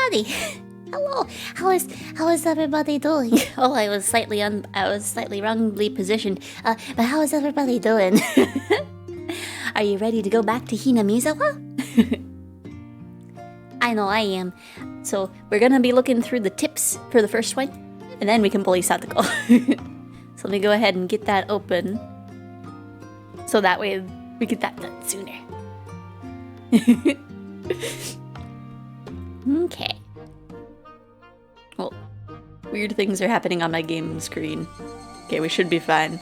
everybody. Hello. How is everybody doing? Oh, I was slightly wrongly positioned. But how is everybody doing? Are you ready to go back to Hanamiza? I know I am. So we're gonna be looking through the tips for the first one, and then we can bully Satoko. So let me go ahead and get that open, so that way we get that done sooner. Okay. Well, weird things are happening on my game screen. Okay, we should be fine.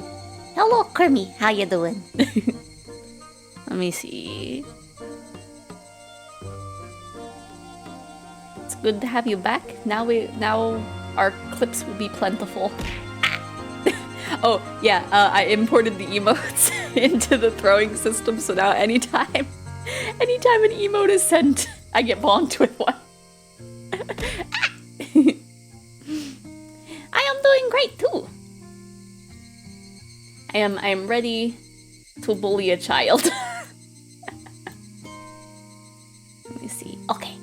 Hello, Kermie. How you doing? Let me see. It's good to have you back. Now our clips will be plentiful. Oh yeah, I imported the emotes into the throwing system, so now anytime an emote is sent, I get bonked with one. I am doing great too. I am ready to bully a child. Let me see. Okay.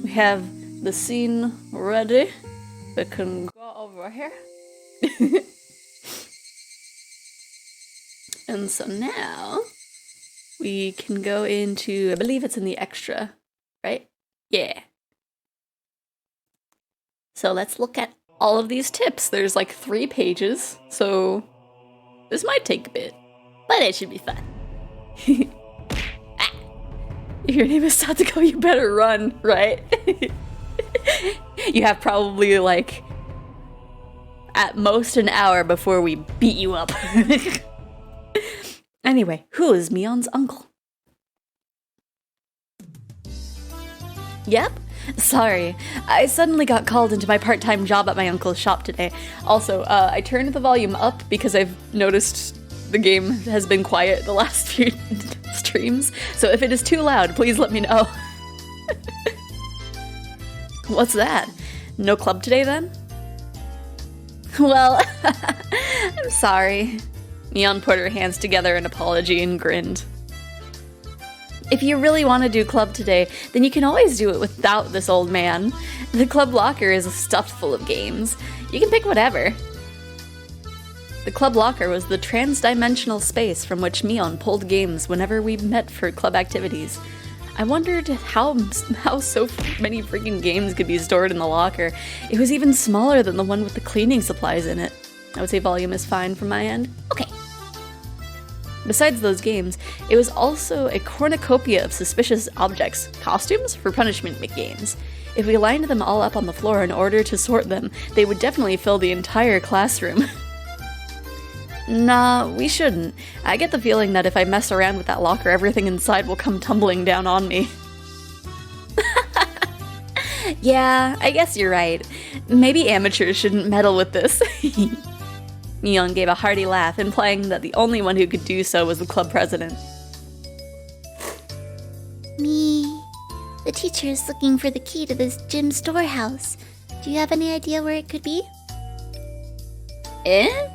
We have the scene ready. We can go over here. And so now we can go into, I believe it's in the extra, right? Yeah. So let's look at all of these tips. There's like 3 pages, so this might take a bit, but it should be fun. Ah. If your name is Satoko, you better run, right? You have probably like at most an hour before we beat you up. Anyway, who is Mion's uncle? Yep. Sorry, I suddenly got called into my part-time job at my uncle's shop today. Also, I turned the volume up because I've noticed the game has been quiet the last few streams, so if it is too loud, please let me know. What's that? No club today then? Well, I'm sorry. Mion put her hands together in apology and grinned. If you really want to do club today, then you can always do it without this old man. The club locker is stuffed full of games. You can pick whatever. The club locker was the trans-dimensional space from which Mion pulled games whenever we met for club activities. I wondered how so many freaking games could be stored in the locker. It was even smaller than the one with the cleaning supplies in it. I would say volume is fine from my end. Okay. Besides those games, it was also a cornucopia of suspicious objects, costumes for punishment games. If we lined them all up on the floor in order to sort them, they would definitely fill the entire classroom. Nah, we shouldn't. I get the feeling that if I mess around with that locker, everything inside will come tumbling down on me. Yeah, I guess you're right. Maybe amateurs shouldn't meddle with this. Mion gave a hearty laugh, implying that the only one who could do so was the club president. The teacher is looking for the key to this gym storehouse. Do you have any idea where it could be? Eh?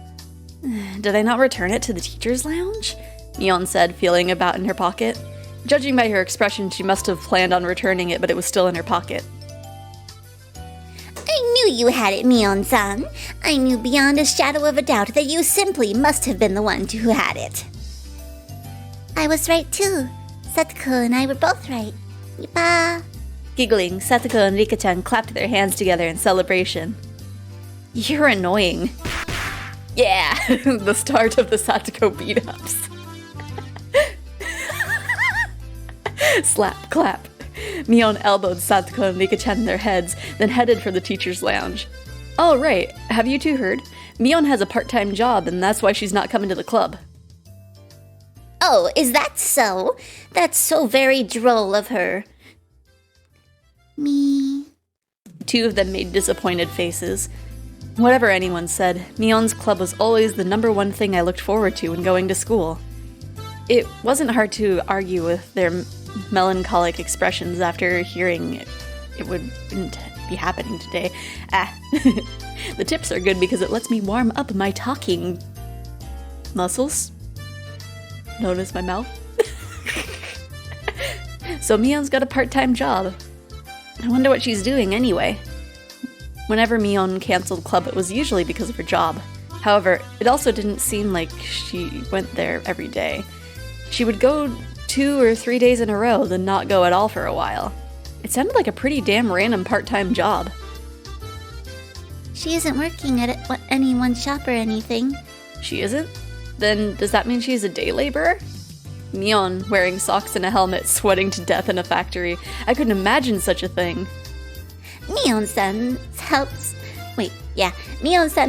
Did I not return it to the teacher's lounge? Mion said, feeling about in her pocket. Judging by her expression, she must have planned on returning it, but it was still in her pocket. I knew you had it, Mion-san. I knew beyond a shadow of a doubt that you simply must have been the one who had it. I was right too. Satoko and I were both right. Yipa. Giggling, Satoko and Rika-chan clapped their hands together in celebration. You're annoying. Yeah, the start of the Satoko beat-ups. Slap, clap. Mion elbowed Satoko and Rika-chan in their heads, then headed for the teacher's lounge. Oh, right. Have you two heard? Mion has a part-time job, and that's why she's not coming to the club. Oh, is that so? That's so very droll of her. Me. 2 of them made disappointed faces. Whatever anyone said, Mion's club was always the #1 thing I looked forward to when going to school. It wasn't hard to argue with their melancholic expressions after hearing it wouldn't be happening today. The tips are good because it lets me warm up my talking muscles. Known as my mouth. So Mion's got a part-time job. I wonder what she's doing anyway. Whenever Mion canceled club, it was usually because of her job. However, it also didn't seem like she went there every day. She would go 2 or 3 days in a row, then not go at all for a while. It sounded like a pretty damn random part-time job. She isn't working at any one shop or anything. She isn't? Then does that mean she's a day laborer? Mion, wearing socks and a helmet, sweating to death in a factory. I couldn't imagine such a thing. Mion-san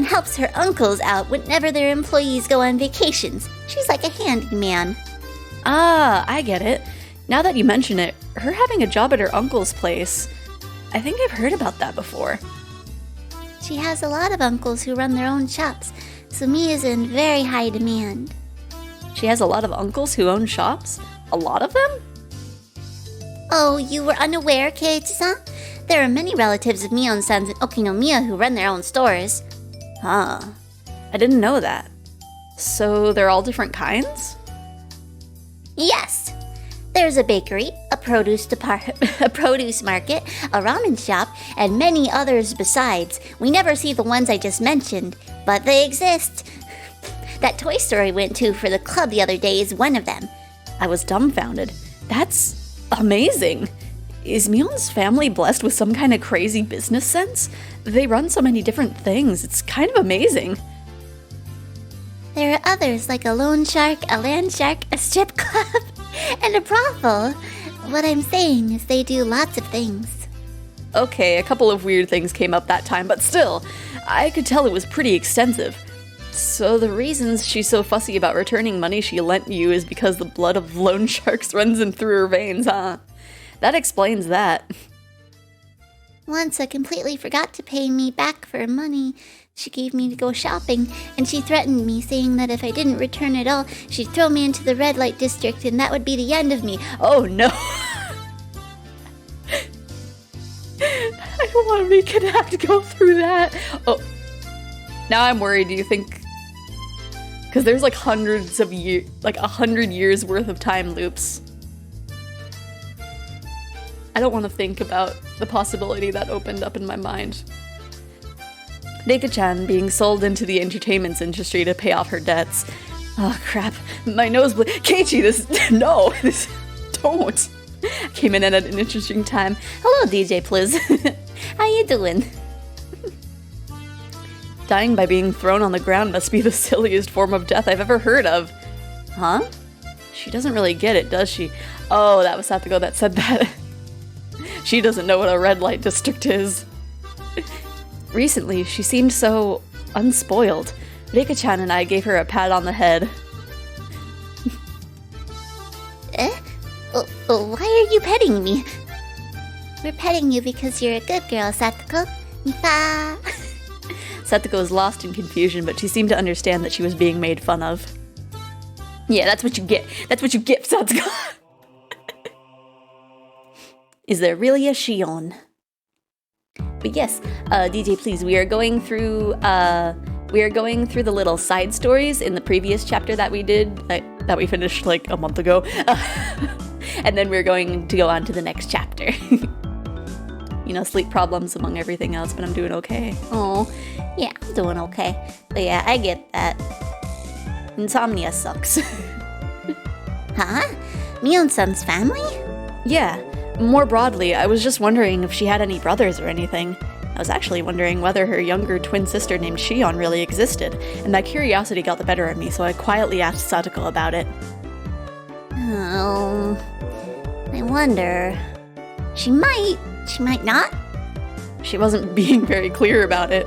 helps her uncles out whenever their employees go on vacations. She's like a handyman. Ah, I get it. Now that you mention it, her having a job at her uncle's place, I think I've heard about that before. She has a lot of uncles who run their own shops, so Mi is in very high demand. She has a lot of uncles who own shops? A lot of them? Oh, you were unaware, Keiichi-san? There are many relatives of Mion-san's in Okinomiya who run their own stores. Huh. I didn't know that. So they're all different kinds? Yes. There's a bakery, a produce market, a ramen shop, and many others besides. We never see the ones I just mentioned, but they exist. That toy store I went to for the club the other day is one of them. I was dumbfounded. That's amazing. Is Mion's family blessed with some kind of crazy business sense? They run so many different things. It's kind of amazing. There are others like a loan shark, a land shark, a strip club, and a brothel. What I'm saying is they do lots of things. Okay, a couple of weird things came up that time, but still, I could tell it was pretty extensive. So the reasons she's so fussy about returning money she lent you is because the blood of loan sharks runs in through her veins, huh? That explains that. Once I completely forgot to pay me back for money she gave me to go shopping, and she threatened me, saying that if I didn't return it all, she'd throw me into the red light district and that would be the end of me. Oh no! I don't want to be kidnapped to go through that. Oh, now I'm worried. Do you think? Because there's like hundreds of years, like 100 years worth of time loops. I don't want to think about the possibility that opened up in my mind. Reika-chan being sold into the entertainment industry to pay off her debts. Oh crap, my nose Keiichi, don't. Came in at an interesting time. Hello, DJ Pliz. How you doing? Dying by being thrown on the ground must be the silliest form of death I've ever heard of. Huh? She doesn't really get it, does she? Oh, that was Satoko that said that. She doesn't know what a red light district is. Recently, she seemed so unspoiled. Reika-chan and I gave her a pat on the head. Why are you petting me? We're petting you because you're a good girl, Satoko. Nipa. Satoko was lost in confusion, but she seemed to understand that she was being made fun of. Yeah, that's what you get. That's what you get, Satoko. Is there really a Shion? But yes, DJ, please, we are going through the little side stories in the previous chapter that we did, that we finished like a month ago. And then we're going to go on to the next chapter. You know, sleep problems among everything else, but I'm doing okay. Oh, yeah, I'm doing okay. But yeah, I get that. Insomnia sucks. Huh? Mion-san's family? Yeah. More broadly, I was just wondering if she had any brothers or anything. I was actually wondering whether her younger twin sister named Shion really existed, and that curiosity got the better of me, so I quietly asked Satoko about it. Oh, I wonder. She might not. She wasn't being very clear about it.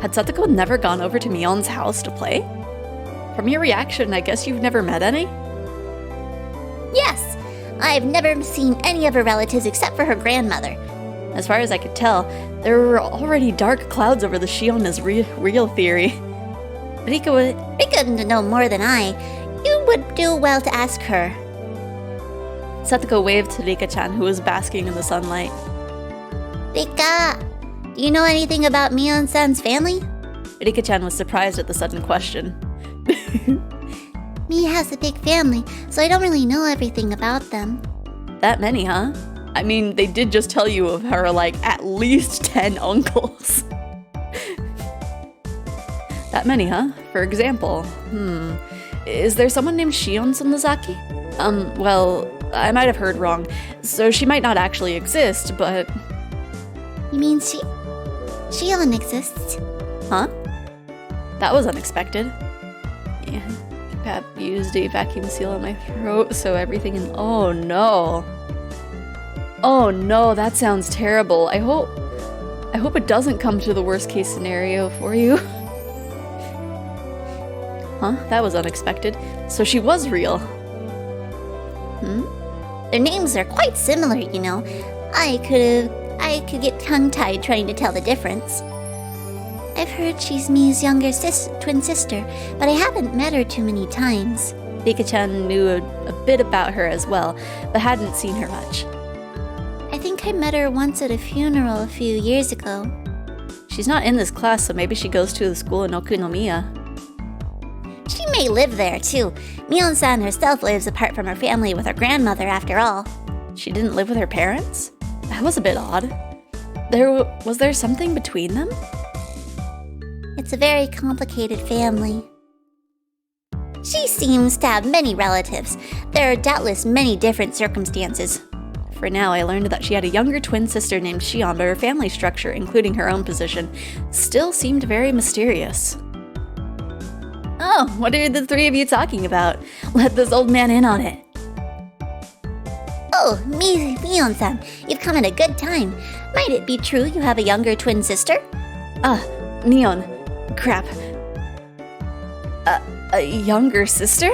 Had Satoko never gone over to Mion's house to play? From your reaction, I guess you've never met any? Yes! I've never seen any of her relatives except for her grandmother. As far as I could tell, there were already dark clouds over the Shion is real theory. Rika would know more than I. You would do well to ask her. Satoko waved to Rika-chan, who was basking in the sunlight. Rika, do you know anything about Mion-san's family? Rika-chan was surprised at the sudden question. Mi has a big family, so I don't really know everything about them. That many, huh? I mean, they did just tell you of her, like, at least 10 uncles. That many, huh? For example, is there someone named Shion Sonozaki? Well, I might have heard wrong, so she might not actually exist, but... You mean Shion exists? Huh? That was unexpected. Yeah, Pap used a vacuum seal on my throat, so everything in... Oh no. Oh no, that sounds terrible. I hope it doesn't come to the worst case scenario for you. Huh? That was unexpected. So she was real. Their names are quite similar, you know. I could get tongue-tied trying to tell the difference. I've heard she's Mii's younger twin sister, but I haven't met her too many times. Rika-chan knew a bit about her as well, but hadn't seen her much. I think I met her once at a funeral a few years ago. She's not in this class, so maybe she goes to the school in Okunomiya. She may live there, too. Mion-san herself lives apart from her family with her grandmother, after all. She didn't live with her parents? That was a bit odd. Was there something between them? It's a very complicated family. She seems to have many relatives. There are doubtless many different circumstances. For now, I learned that she had a younger twin sister named Shion, but her family structure, including her own position, still seemed very mysterious. Oh, what are the three of you talking about? Let this old man in on it. Oh, Mion-san, you've come at a good time. Might it be true you have a younger twin sister? Neon. Crap. A younger sister?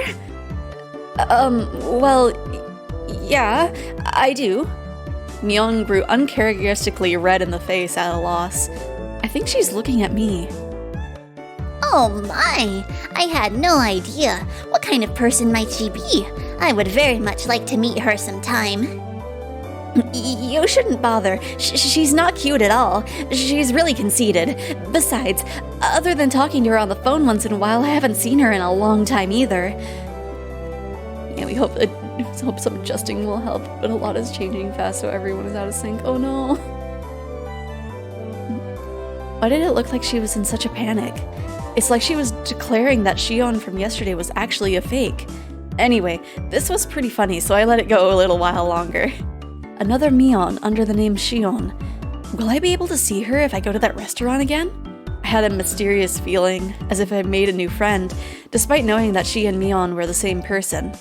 Well, yeah, I do. Mion grew uncharacteristically red in the face at a loss. I think she's looking at me. Oh my! I had no idea. What kind of person might she be? I would very much like to meet her sometime. You shouldn't bother. She's not cute at all. She's really conceited. Besides, other than talking to her on the phone once in a while, I haven't seen her in a long time either. Yeah, we hope some adjusting will help, but a lot is changing fast, so everyone is out of sync. Oh no. Why did it look like she was in such a panic? It's like she was declaring that Shion from yesterday was actually a fake. Anyway, this was pretty funny, so I let it go a little while longer. Another Mion under the name Shion. Will I be able to see her if I go to that restaurant again? I had a mysterious feeling, as if I made a new friend, despite knowing that she and Mion were the same person.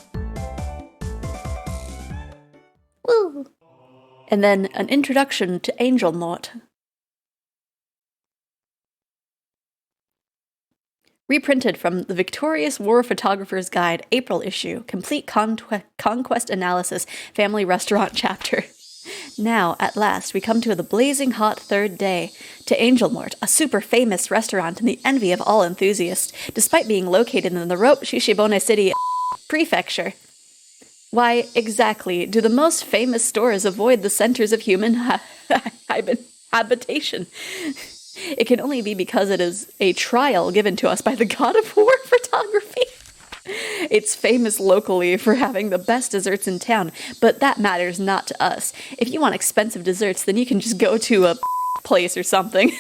Woo! And then an introduction to Angel Knot. Reprinted from the Victorious War Photographer's Guide, April issue, Complete Conquest Analysis, Family Restaurant Chapter. Now, at last, we come to the blazing hot third day, to Angel Mort, a super famous restaurant and the envy of all enthusiasts, despite being located in the Rope Shishibone City Prefecture. Why, exactly, do the most famous stores avoid the centers of human habitation? It can only be because it is a trial given to us by the god of war photography. It's famous locally for having the best desserts in town, but that matters not to us. If you want expensive desserts, then you can just go to a place or something.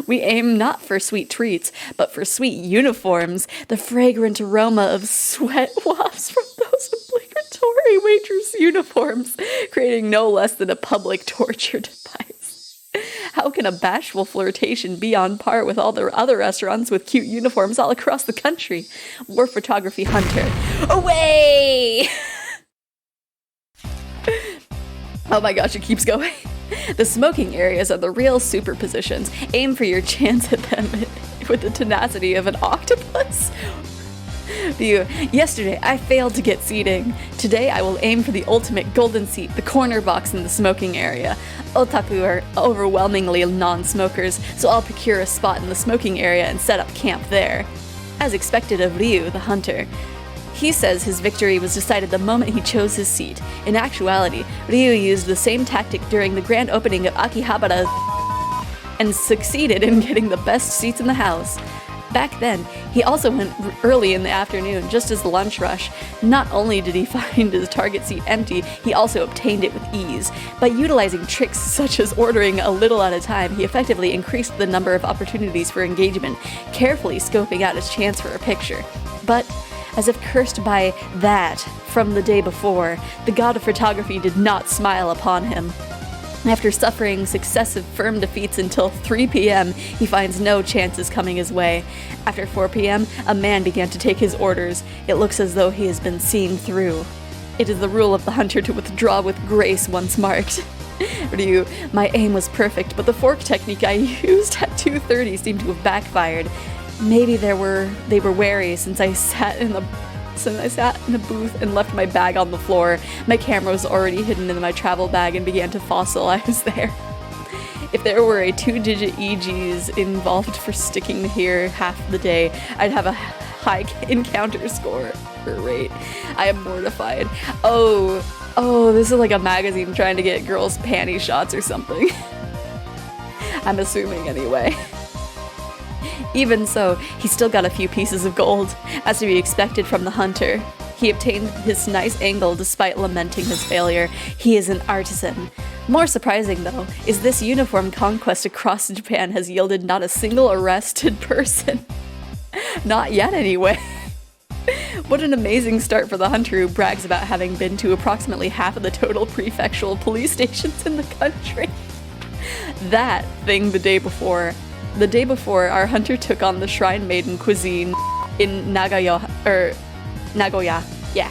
We aim not for sweet treats, but for sweet uniforms, the fragrant aroma of sweat wafts from those obligatory waitress uniforms, creating no less than a public torture device. How can a bashful flirtation be on par with all the other restaurants with cute uniforms all across the country? War photography hunter. Away! Oh my gosh, it keeps going. The smoking areas are the real superpositions. Aim for your chance at them with the tenacity of an octopus. View. Yesterday, I failed to get seating. Today, I will aim for the ultimate golden seat, the corner box in the smoking area. Otaku are overwhelmingly non-smokers, so I'll procure a spot in the smoking area and set up camp there. As expected of Ryu, the hunter. He says his victory was decided the moment he chose his seat. In actuality, Ryu used the same tactic during the grand opening of Akihabara and succeeded in getting the best seats in the house. Back then, he also went early in the afternoon, just as the lunch rush. Not only did he find his target seat empty, he also obtained it with ease. By utilizing tricks such as ordering a little at a time, he effectively increased the number of opportunities for engagement, carefully scoping out his chance for a picture. But, as if cursed by that from the day before, the god of photography did not smile upon him. After suffering successive firm defeats until 3 p.m., he finds no chances coming his way. After 4 p.m., a man began to take his orders. It looks as though he has been seen through. It is the rule of the hunter to withdraw with grace once marked. Ryu, my aim was perfect, but the fork technique I used at 2:30 seemed to have backfired. Maybe they were wary since I sat in the booth and left my bag on the floor. My camera was already hidden in my travel bag and began to fossilize there. If there were a 2-digit EGs involved for sticking here half the day, I'd have a high encounter score or rate. I am mortified. Oh, this is like a magazine trying to get girls' panty shots or something. I'm assuming anyway. Even so, he still got a few pieces of gold, as to be expected from the hunter. He obtained his nice angle despite lamenting his failure. He is an artisan. More surprising, though, is this uniform conquest across Japan has yielded not a single arrested person. Not yet, anyway. What an amazing start for the hunter who brags about having been to approximately half of the total prefectural police stations in the country. That thing the day before, our hunter took on the Shrine Maiden cuisine in Nagoya. Yeah.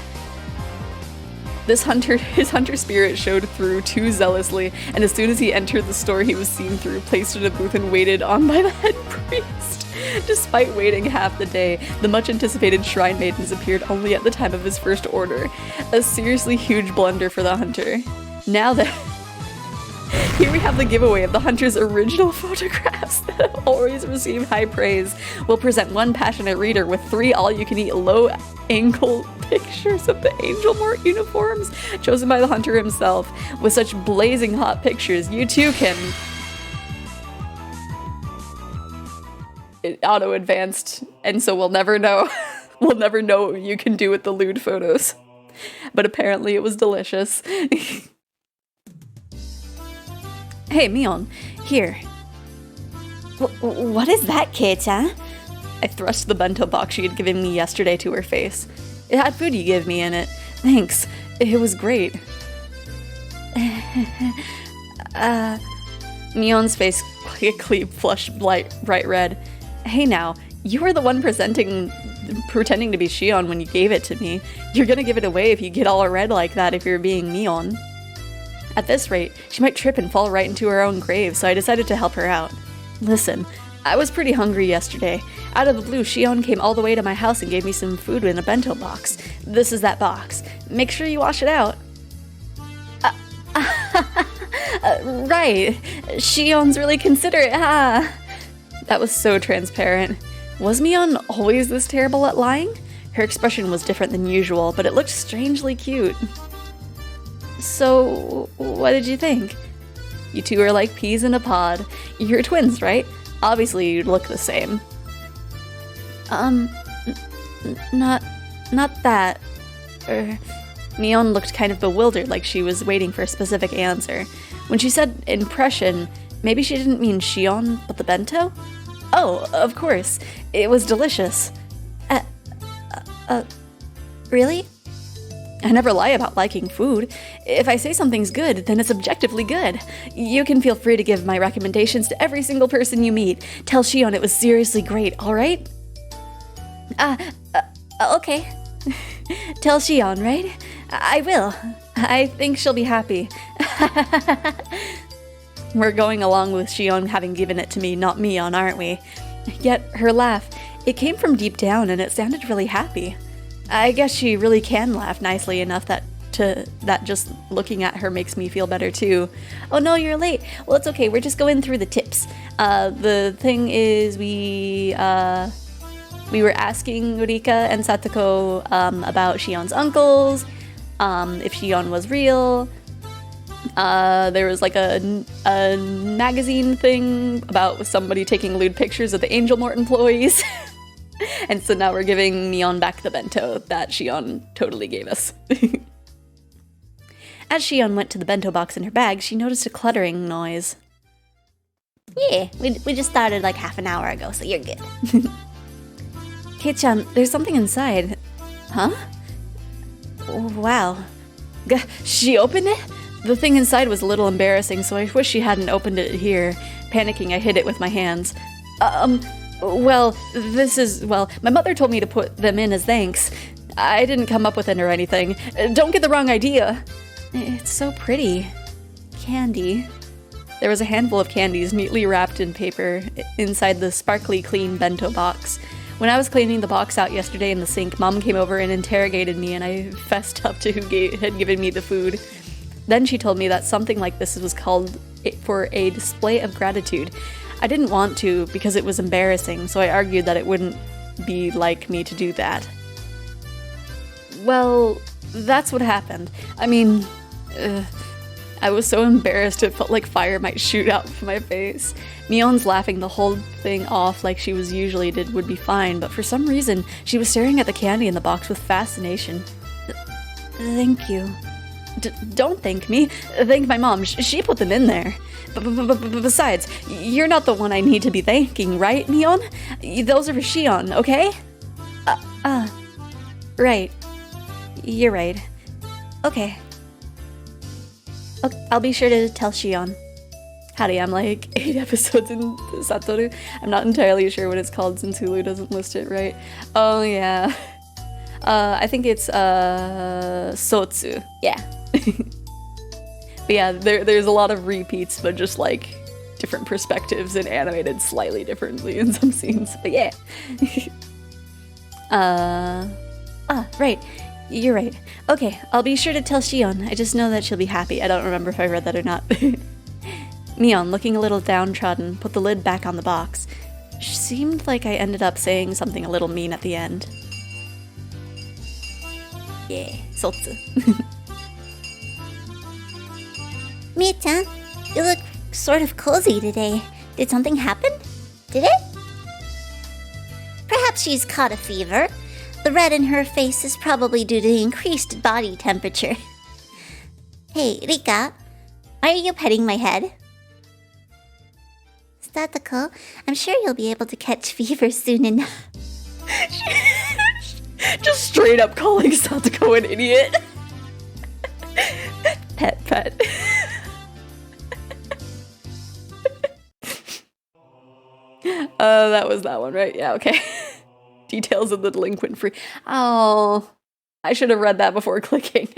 His hunter spirit showed through too zealously, and as soon as he entered the store he was seen through, placed in a booth and waited on by the head priest. Despite waiting half the day, the much-anticipated Shrine Maidens appeared only at the time of his first order. A seriously huge blunder for the hunter. Now that... Here we have the giveaway of the hunter's original photographs that always receive high praise. We'll present one passionate reader with 3 all-you-can-eat low-angle pictures of the Angel Mort uniforms, chosen by the hunter himself. With such blazing hot pictures, you too can... It auto-advanced, and so we'll never know. We'll never know what you can do with the lewd photos. But apparently it was delicious. Hey, Mion, here. What is that, Kei-chan? I thrust the bento box she had given me yesterday to her face. It had food you gave me in it. Thanks. It was great. Mion's face quickly flushed bright red. Hey now, you were the one pretending to be Shion when you gave it to me. You're gonna give it away if you get all red like that if you're being Mion. At this rate, she might trip and fall right into her own grave, so I decided to help her out. Listen, I was pretty hungry yesterday. Out of the blue, Shion came all the way to my house and gave me some food in a bento box. This is that box. Make sure you wash it out. Right. Shion's really considerate, huh? That was so transparent. Was Mion always this terrible at lying? Her expression was different than usual, but it looked strangely cute. So, what did you think? You two are like peas in a pod. You're twins, right? Obviously you'd look the same. Not that. Mion looked kind of bewildered, like she was waiting for a specific answer. When she said impression, maybe she didn't mean Shion, but the bento? Oh, of course. It was delicious. Really? I never lie about liking food. If I say something's good, then it's objectively good. You can feel free to give my recommendations to every single person you meet. Tell Shion it was seriously great, alright? Okay. Tell Shion, right? I will. I think she'll be happy. We're going along with Shion having given it to me, not Mion, aren't we? Yet her laugh, it came from deep down and it sounded really happy. I guess she really can laugh nicely enough that just looking at her makes me feel better too. Oh no, you're late. Well, it's okay. We're just going through the tips. The thing is, we were asking Rika and Satoko about Shion's uncles, if Shion was real. There was like a magazine thing about somebody taking lewd pictures of the Angel Mort employees. And so now we're giving Mion back the bento that Shion totally gave us. As Shion went to the bento box in her bag, she noticed a cluttering noise. Yeah, we just started like half an hour ago, so you're good. Kei-chan, there's something inside. Huh? Wow. She opened it? The thing inside was a little embarrassing, so I wish she hadn't opened it here. Panicking, I hid it with my hands. Well, my mother told me to put them in as thanks. I didn't come up with it or anything. Don't get the wrong idea. It's so pretty. Candy. There was a handful of candies neatly wrapped in paper inside the sparkly clean bento box. When I was cleaning the box out yesterday in the sink, Mom came over and interrogated me, and I fessed up to who had given me the food. Then she told me that something like this was called for a display of gratitude. I didn't want to because it was embarrassing, so I argued that it wouldn't be like me to do that. Well, that's what happened. I mean, I was so embarrassed it felt like fire might shoot out from my face. Mion's laughing the whole thing off like she usually did would be fine, but for some reason, she was staring at the candy in the box with fascination. Thank you. Don't thank me. Thank my mom. She put them in there. Besides, you're not the one I need to be thanking, right, Mion? Those are for Shion, okay? Right. You're right. Okay. I'll be sure to tell Shion. Howdy, I'm like 8 episodes in Satoru. I'm not entirely sure what it's called since Hulu doesn't list it right. Oh, yeah. I think it's, Sotsu. Yeah. But yeah, there's a lot of repeats, but just like different perspectives and animated slightly differently in some scenes. But yeah. Right. You're right. Okay, I'll be sure to tell Shion. I just know that she'll be happy. I don't remember if I read that or not. Mion, looking a little downtrodden, put the lid back on the box. Seemed like I ended up saying something a little mean at the end. Yeah, Sotsu. Mia-chan, you look sort of cozy today. Did something happen? Did it? Perhaps she's caught a fever. The red in her face is probably due to the increased body temperature. Hey, Rika, are you petting my head? Satoko, I'm sure you'll be able to catch fever soon enough. Just straight up calling Satoko an idiot. Pet. That was that one, right? Yeah, okay. Details of the delinquent free. Oh, I should have read that before clicking.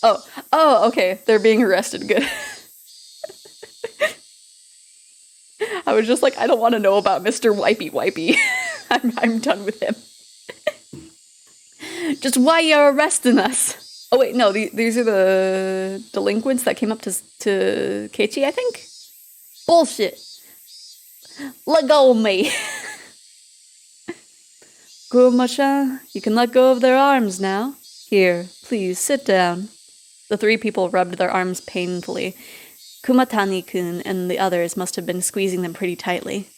Oh, okay. They're being arrested. Good. I was just like, I don't want to know about Mr. Wipey. I'm done with him. Just why you're arresting us? Oh wait, no, these are the delinquents that came up to Keiichi, I think? Bullshit. Let go of me. Kuma-chan, you can let go of their arms now. Here, please, sit down. The 3 people rubbed their arms painfully. Kumatani-kun and the others must have been squeezing them pretty tightly.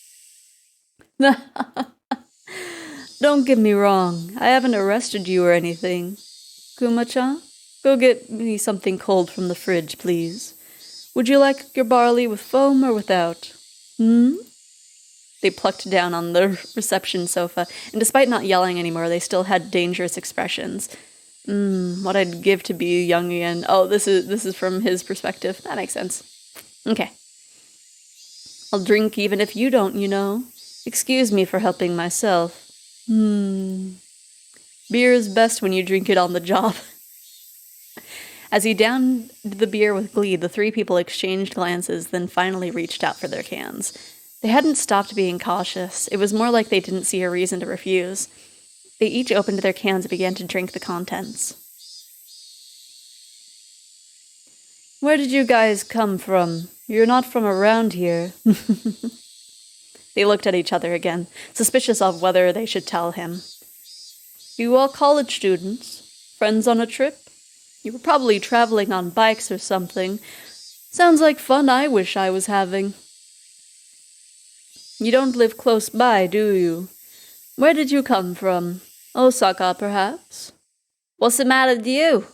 Don't get me wrong, I haven't arrested you or anything. Kuma-chan, go get me something cold from the fridge, please. Would you like your barley with foam or without? They plucked down on the reception sofa, and despite not yelling anymore, they still had dangerous expressions. What I'd give to be young again. Oh, this is from his perspective. That makes sense. Okay. I'll drink even if you don't, you know. Excuse me for helping myself. Beer is best when you drink it on the job. As he downed the beer with glee, the 3 people exchanged glances, then finally reached out for their cans. They hadn't stopped being cautious. It was more like they didn't see a reason to refuse. They each opened their cans and began to drink the contents. Where did you guys come from? You're not from around here. They looked at each other again, suspicious of whether they should tell him. You all college students? Friends on a trip? You were probably traveling on bikes or something. Sounds like fun I wish I was having. You don't live close by, do you? Where did you come from? Osaka, perhaps? What's the matter with you?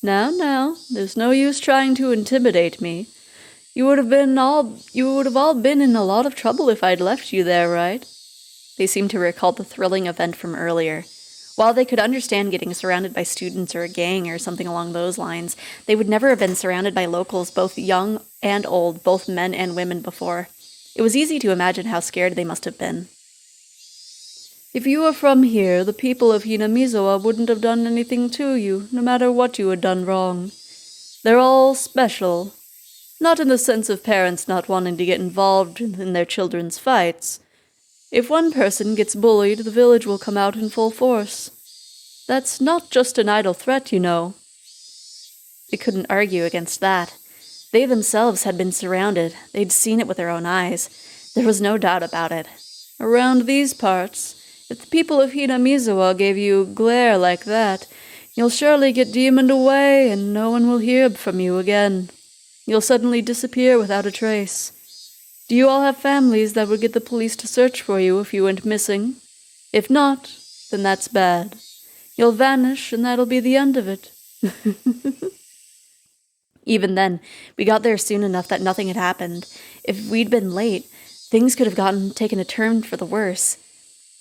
Now, there's no use trying to intimidate me. You would have all been in a lot of trouble if I'd left you there, right? They seemed to recall the thrilling event from earlier. While they could understand getting surrounded by students or a gang or something along those lines, they would never have been surrounded by locals, both young and old, both men and women before. It was easy to imagine how scared they must have been. If you were from here, the people of Hanamiza wouldn't have done anything to you, no matter what you had done wrong. They're all special. Not in the sense of parents not wanting to get involved in their children's fights. If one person gets bullied, the village will come out in full force. That's not just an idle threat, you know. They couldn't argue against that. They themselves had been surrounded. They'd seen it with their own eyes. There was no doubt about it. Around these parts, if the people of Hanamiza gave you glare like that, you'll surely get demoned away and no one will hear from you again. You'll suddenly disappear without a trace. Do you all have families that would get the police to search for you if you went missing? If not, then that's bad. You'll vanish and that'll be the end of it. Even then, we got there soon enough that nothing had happened. If we'd been late, things could have taken a turn for the worse.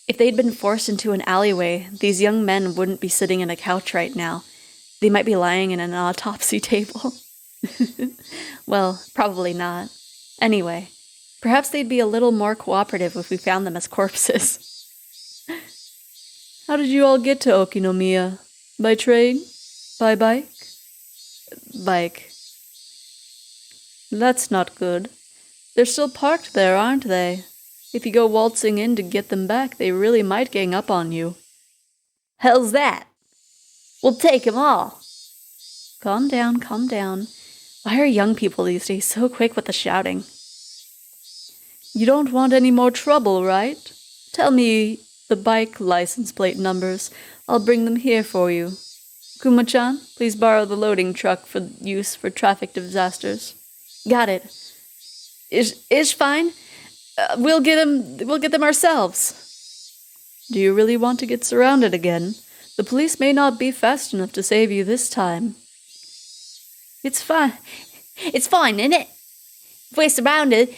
If they'd been forced into an alleyway, these young men wouldn't be sitting in a couch right now. They might be lying in an autopsy table. Well, probably not. Anyway, perhaps they'd be a little more cooperative if we found them as corpses. How did you all get to Okinomiya? By train? By bike? Bike. That's not good. They're still parked there, aren't they? If you go waltzing in to get them back, they really might gang up on you. Hell's that? We'll take 'em all. Calm down, calm down. Why are young people these days so quick with the shouting? You don't want any more trouble, right? Tell me the bike license plate numbers. I'll bring them here for you. Kuma-chan, please borrow the loading truck for use for traffic disasters. Got it. Is fine. We'll get them ourselves. Do you really want to get surrounded again? The police may not be fast enough to save you this time. It's fine. It's fine, isn't it? If we're surrounded,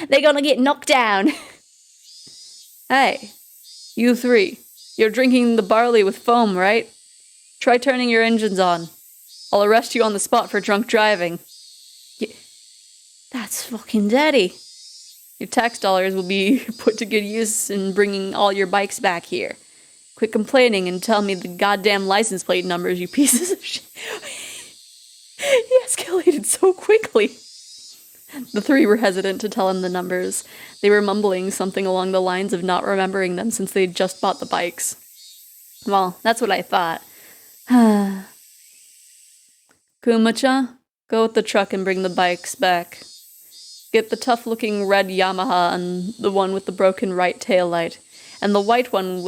they're gonna get knocked down. Hey, you three. You're drinking the barley with foam, right? Try turning your engines on. I'll arrest you on the spot for drunk driving. That's fucking dirty. Your tax dollars will be put to good use in bringing all your bikes back here. Quit complaining and tell me the goddamn license plate numbers, you pieces of shit. He escalated so quickly. The three were hesitant to tell him the numbers. They were mumbling something along the lines of not remembering them since they'd just bought the bikes. Well, that's what I thought. Kuma-chan, go with the truck and bring the bikes back. Get the tough-looking red Yamaha and the one with the broken right taillight, and the white one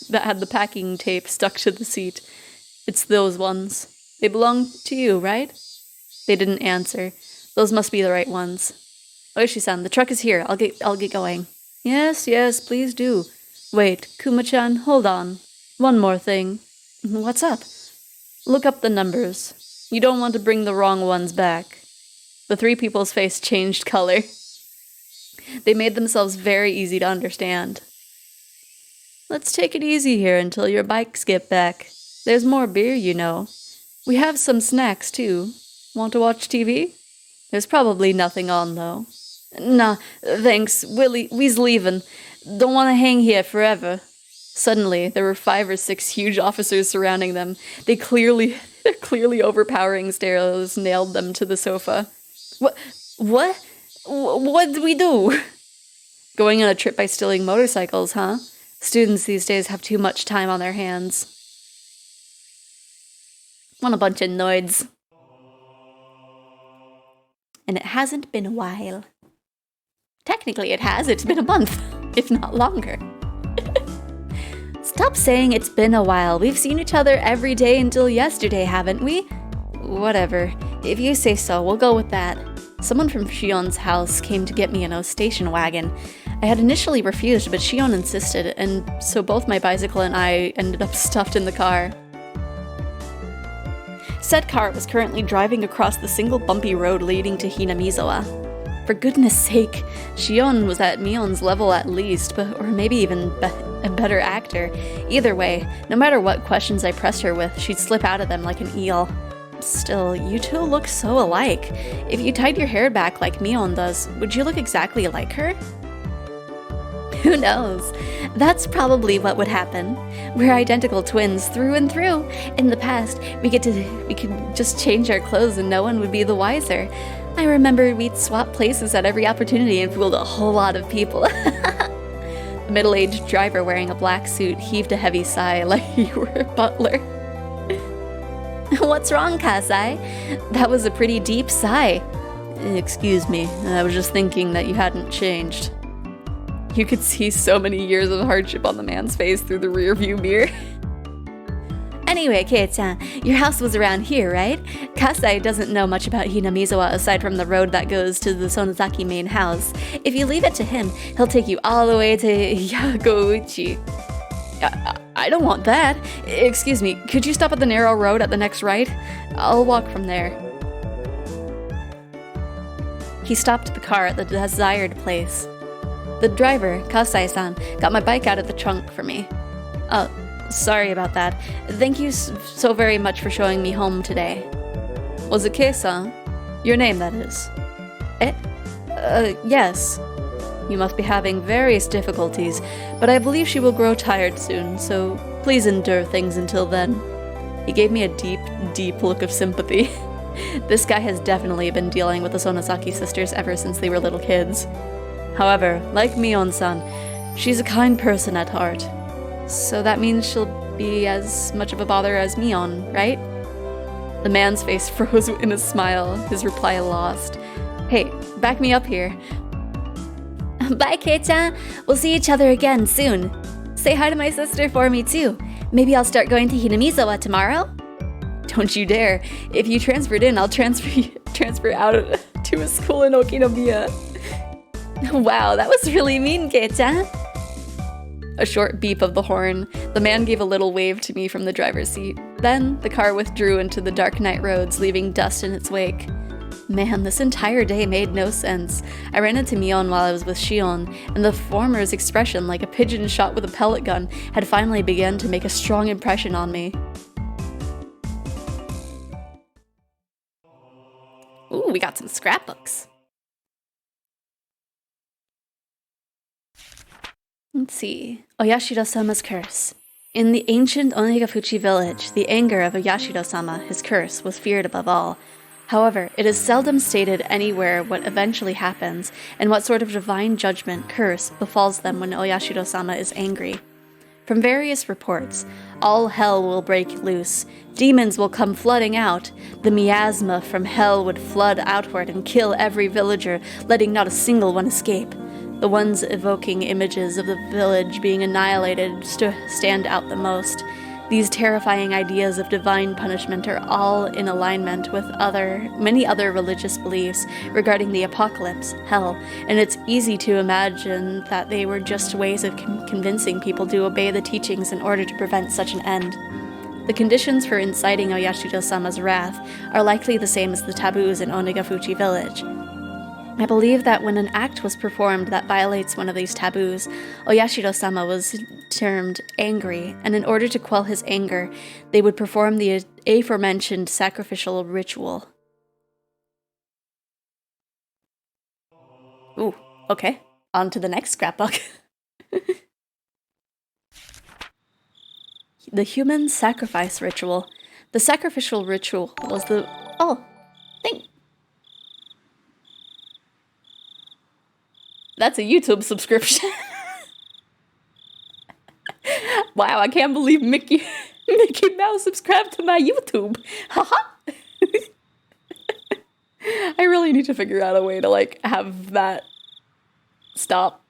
that had the packing tape stuck to the seat. It's those ones. They belong to you, right? They didn't answer. Those must be the right ones. Oishi-san, the truck is here. I'll get going. Yes, please do. Wait, Kuma-chan, hold on. One more thing. What's up? Look up the numbers. You don't want to bring the wrong ones back. The three people's face changed color. They made themselves very easy to understand. Let's take it easy here until your bikes get back. There's more beer, you know. We have some snacks, too. Want to watch TV? There's probably nothing on, though. Nah, thanks. We's leaving. Don't want to hang here forever. Suddenly, there were 5 or 6 huge officers surrounding them. Their clearly overpowering stares nailed them to the sofa. What did we do? Going on a trip by stealing motorcycles, huh? Students these days have too much time on their hands. What a bunch of noids. And it hasn't been a while. Technically it has. It's been a month, if not longer. Stop saying it's been a while. We've seen each other every day until yesterday, haven't we? Whatever. If you say so, we'll go with that. Someone from Shion's house came to get me in a station wagon. I had initially refused, but Shion insisted, and so both my bicycle and I ended up stuffed in the car. Said car was currently driving across the single bumpy road leading to Hanamiza. For goodness sake, Shion was at Mion's level at least, or maybe even a better actor. Either way, no matter what questions I pressed her with, she'd slip out of them like an eel. Still, you two look so alike. If you tied your hair back like Mion does, would you look exactly like her? Who knows? That's probably what would happen. We're identical twins through and through. In the past, we could just change our clothes and no one would be the wiser. I remember we'd swap places at every opportunity and fooled a whole lot of people. The middle-aged driver wearing a black suit heaved a heavy sigh like you were a butler. What's wrong, Kasai? That was a pretty deep sigh. Excuse me, I was just thinking that you hadn't changed. You could see so many years of hardship on the man's face through the rearview mirror. Anyway, Kei-chan, your house was around here, right? Kasai doesn't know much about Hanamiza aside from the road that goes to the Sonozaki main house. If you leave it to him, he'll take you all the way to Yagouchi. I don't want that. Excuse me, could you stop at the narrow road at the next right? I'll walk from there. He stopped the car at the desired place. The driver, Kasai-san, got my bike out of the trunk for me. Sorry about that. Thank you so very much for showing me home today. Was it Kei-san? Your name, that is. Yes. You must be having various difficulties, but I believe she will grow tired soon, so please endure things until then. He gave me a deep, deep look of sympathy. This guy has definitely been dealing with the Sonozaki sisters ever since they were little kids. However, like Mion-san, she's a kind person at heart. So that means she'll be as much of a bother as Mion, right? The man's face froze in a smile, his reply lost. Hey, back me up here. Bye, Kei-chan. We'll see each other again soon. Say hi to my sister for me, too. Maybe I'll start going to Hanamiza tomorrow? Don't you dare. If you transferred in, I'll transfer out to a school in Okinomiya. Wow, that was really mean, Kei-chan. A short beep of the horn. The man gave a little wave to me from the driver's seat. Then, the car withdrew into the dark night roads, leaving dust in its wake. Man, this entire day made no sense. I ran into Mion while I was with Shion, and the former's expression, like a pigeon shot with a pellet gun, had finally begun to make a strong impression on me. Ooh, we got some scrapbooks. Let's see. Oyashiro-sama's curse. In the ancient Onegafuchi village, the anger of Oyashiro-sama, his curse, was feared above all. However, it is seldom stated anywhere what eventually happens, and what sort of divine judgment, curse, befalls them when Oyashiro-sama is angry. From various reports, all hell will break loose, demons will come flooding out, the miasma from hell would flood outward and kill every villager, letting not a single one escape. The ones evoking images of the village being annihilated stand out the most. These terrifying ideas of divine punishment are all in alignment with many other religious beliefs regarding the apocalypse, hell, and it's easy to imagine that they were just ways of convincing people to obey the teachings in order to prevent such an end. The conditions for inciting Oyashiro-sama's wrath are likely the same as the taboos in Onegafuchi village. I believe that when an act was performed that violates one of these taboos, Oyashiro-sama was termed angry, and in order to quell his anger, they would perform the aforementioned sacrificial ritual. Ooh, okay. On to the next scrapbook. The human sacrifice ritual. The sacrificial ritual was the... Oh, that's a YouTube subscription. Wow, I can't believe Mickey Mouse subscribed to my YouTube. Haha. I really need to figure out a way to, have that stop.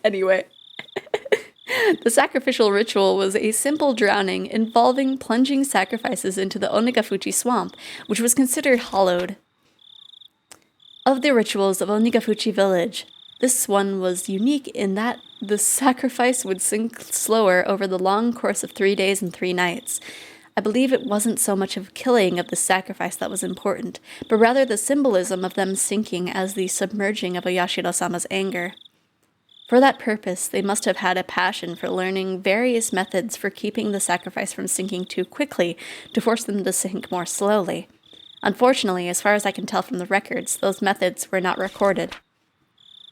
Anyway. The sacrificial ritual was a simple drowning involving plunging sacrifices into the Onigafuchi swamp, which was considered hallowed. Of the rituals of Onigafuchi village, this one was unique in that the sacrifice would sink slower over the long course of 3 days and 3 nights. I believe it wasn't so much of killing of the sacrifice that was important, but rather the symbolism of them sinking as the submerging of Oyashiro-sama's anger. For that purpose, they must have had a passion for learning various methods for keeping the sacrifice from sinking too quickly to force them to sink more slowly. Unfortunately, as far as I can tell from the records, those methods were not recorded.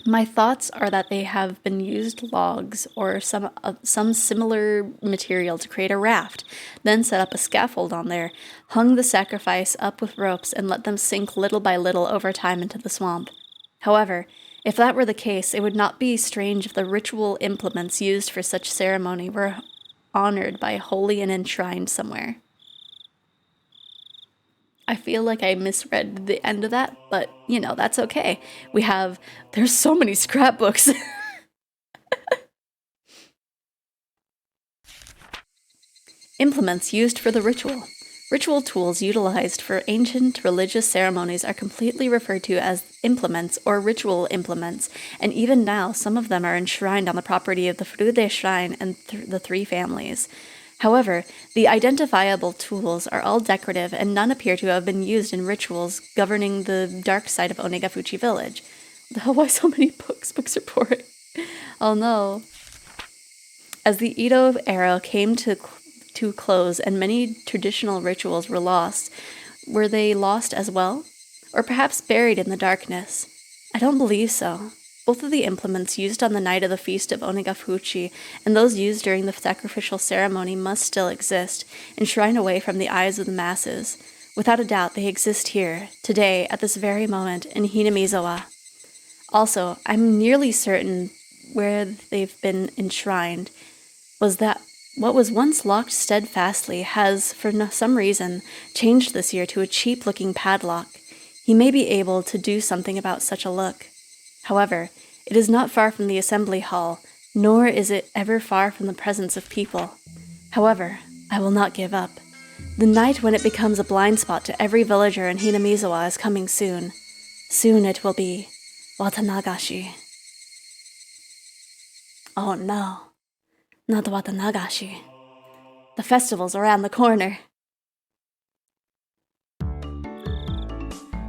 My thoughts are that they have been used logs or some similar material to create a raft, then set up a scaffold on there, hung the sacrifice up with ropes, and let them sink little by little over time into the swamp. However, if that were the case, it would not be strange if the ritual implements used for such ceremony were honored by holy and enshrined somewhere. I feel like I misread the end of that, but, that's okay. There's so many scrapbooks. Implements used for the ritual. Ritual tools utilized for ancient religious ceremonies are completely referred to as implements or ritual implements, and even now some of them are enshrined on the property of the Furude Shrine and the 3 families. However, the identifiable tools are all decorative and none appear to have been used in rituals governing the dark side of Onigafuchi village. Why so many books? Books are boring. Oh no. As the Edo era came to close and many traditional rituals were lost, were they lost as well? Or perhaps buried in the darkness? I don't believe so. Both of the implements used on the night of the feast of Onigafuchi and those used during the sacrificial ceremony must still exist, enshrined away from the eyes of the masses. Without a doubt, they exist here, today, at this very moment, in Hanamiza. Also, I'm nearly certain where they've been enshrined was that what was once locked steadfastly has, for some reason, changed this year to a cheap-looking padlock. He may be able to do something about such a look. However, it is not far from the assembly hall, nor is it ever far from the presence of people. However, I will not give up. The night when it becomes a blind spot to every villager in Hanamiza is coming soon. Soon it will be Watanagashi. Oh no, not Watanagashi. The festival's around the corner.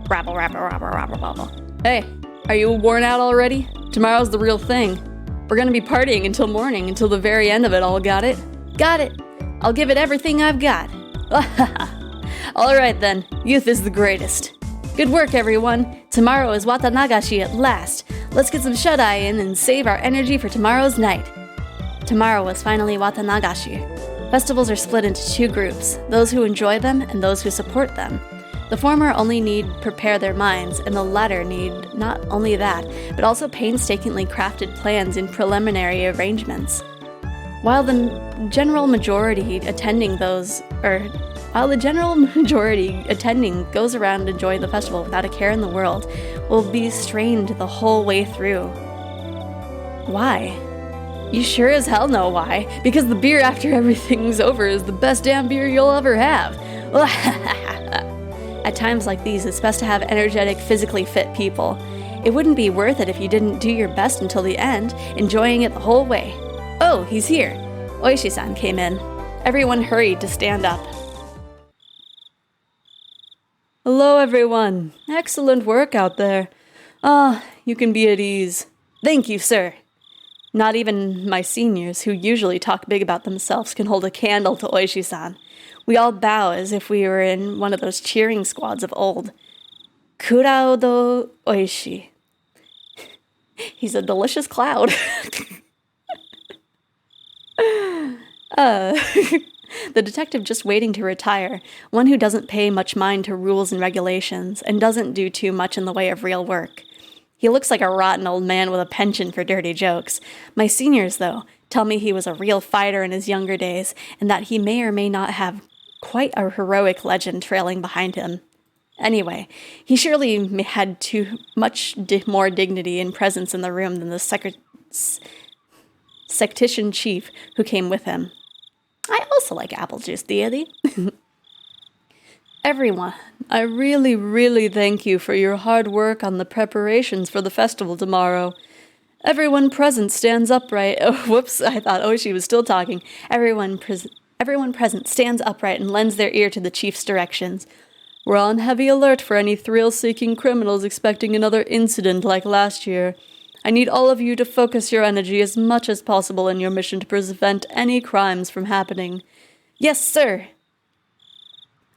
Rabble, rabble, rabble, rabble, rabble. Hey! Are you worn out already? Tomorrow's the real thing. We're gonna be partying until morning, until the very end of it all, got it? Got it! I'll give it everything I've got. Alright then, youth is the greatest. Good work, everyone. Tomorrow is Watanagashi at last. Let's get some shut-eye in and save our energy for tomorrow's night. Tomorrow was finally Watanagashi. Festivals are split into 2 groups, those who enjoy them and those who support them. The former only need prepare their minds, and the latter need not only that, but also painstakingly crafted plans and preliminary arrangements. While the general majority attending goes around enjoying the festival without a care in the world, will be strained the whole way through. Why? You sure as hell know why, because the beer after everything's over is the best damn beer you'll ever have. At times like these, it's best to have energetic, physically fit people. It wouldn't be worth it if you didn't do your best until the end, enjoying it the whole way. Oh, he's here. Oishi-san came in. Everyone hurried to stand up. Hello, everyone. Excellent work out there. You can be at ease. Thank you, sir. Not even my seniors, who usually talk big about themselves, can hold a candle to Oishi-san. We all bow as if we were in one of those cheering squads of old. Kurao Oishi. He's a delicious cloud. The detective just waiting to retire, one who doesn't pay much mind to rules and regulations, and doesn't do too much in the way of real work. He looks like a rotten old man with a penchant for dirty jokes. My seniors, though, tell me he was a real fighter in his younger days, and that he may or may not have quite a heroic legend trailing behind him. Anyway, he surely had too much more dignity and presence in the room than the sectitian chief who came with him. I also like apple juice, deity. Everyone, I really, really thank you for your hard work on the preparations for the festival tomorrow. Everyone present stands upright. Oh, whoops, I thought Oishi was still talking. Everyone present stands upright and lends their ear to the chief's directions. We're on heavy alert for any thrill-seeking criminals expecting another incident like last year. I need all of you to focus your energy as much as possible in your mission to prevent any crimes from happening. Yes, sir.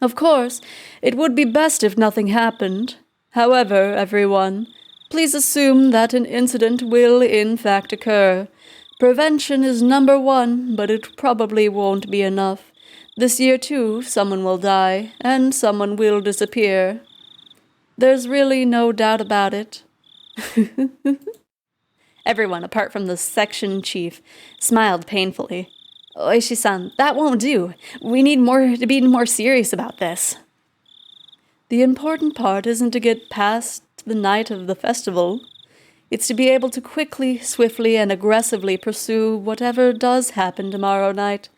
Of course, it would be best if nothing happened. However, everyone, please assume that an incident will in fact occur. Prevention is number one, but it probably won't be enough. This year, too, someone will die, and someone will disappear. There's really no doubt about it. Everyone, apart from the section chief, smiled painfully. Oishi-san, that won't do. We need to be more serious about this. The important part isn't to get past the night of the festival. It's to be able to quickly, swiftly, and aggressively pursue whatever does happen tomorrow night.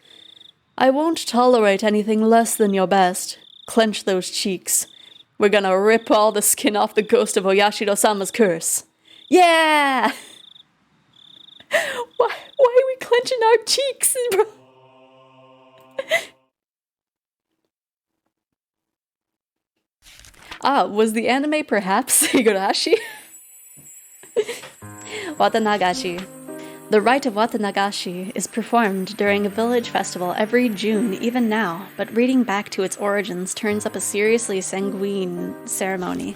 I won't tolerate anything less than your best. Clench those cheeks. We're gonna rip all the skin off the ghost of Oyashiro-sama's curse. Yeah! Why are we clenching our cheeks, bro? Was the anime perhaps Higurashi? Watanagashi. The rite of Watanagashi is performed during a village festival every June, even now, but reading back to its origins turns up a seriously sanguine ceremony.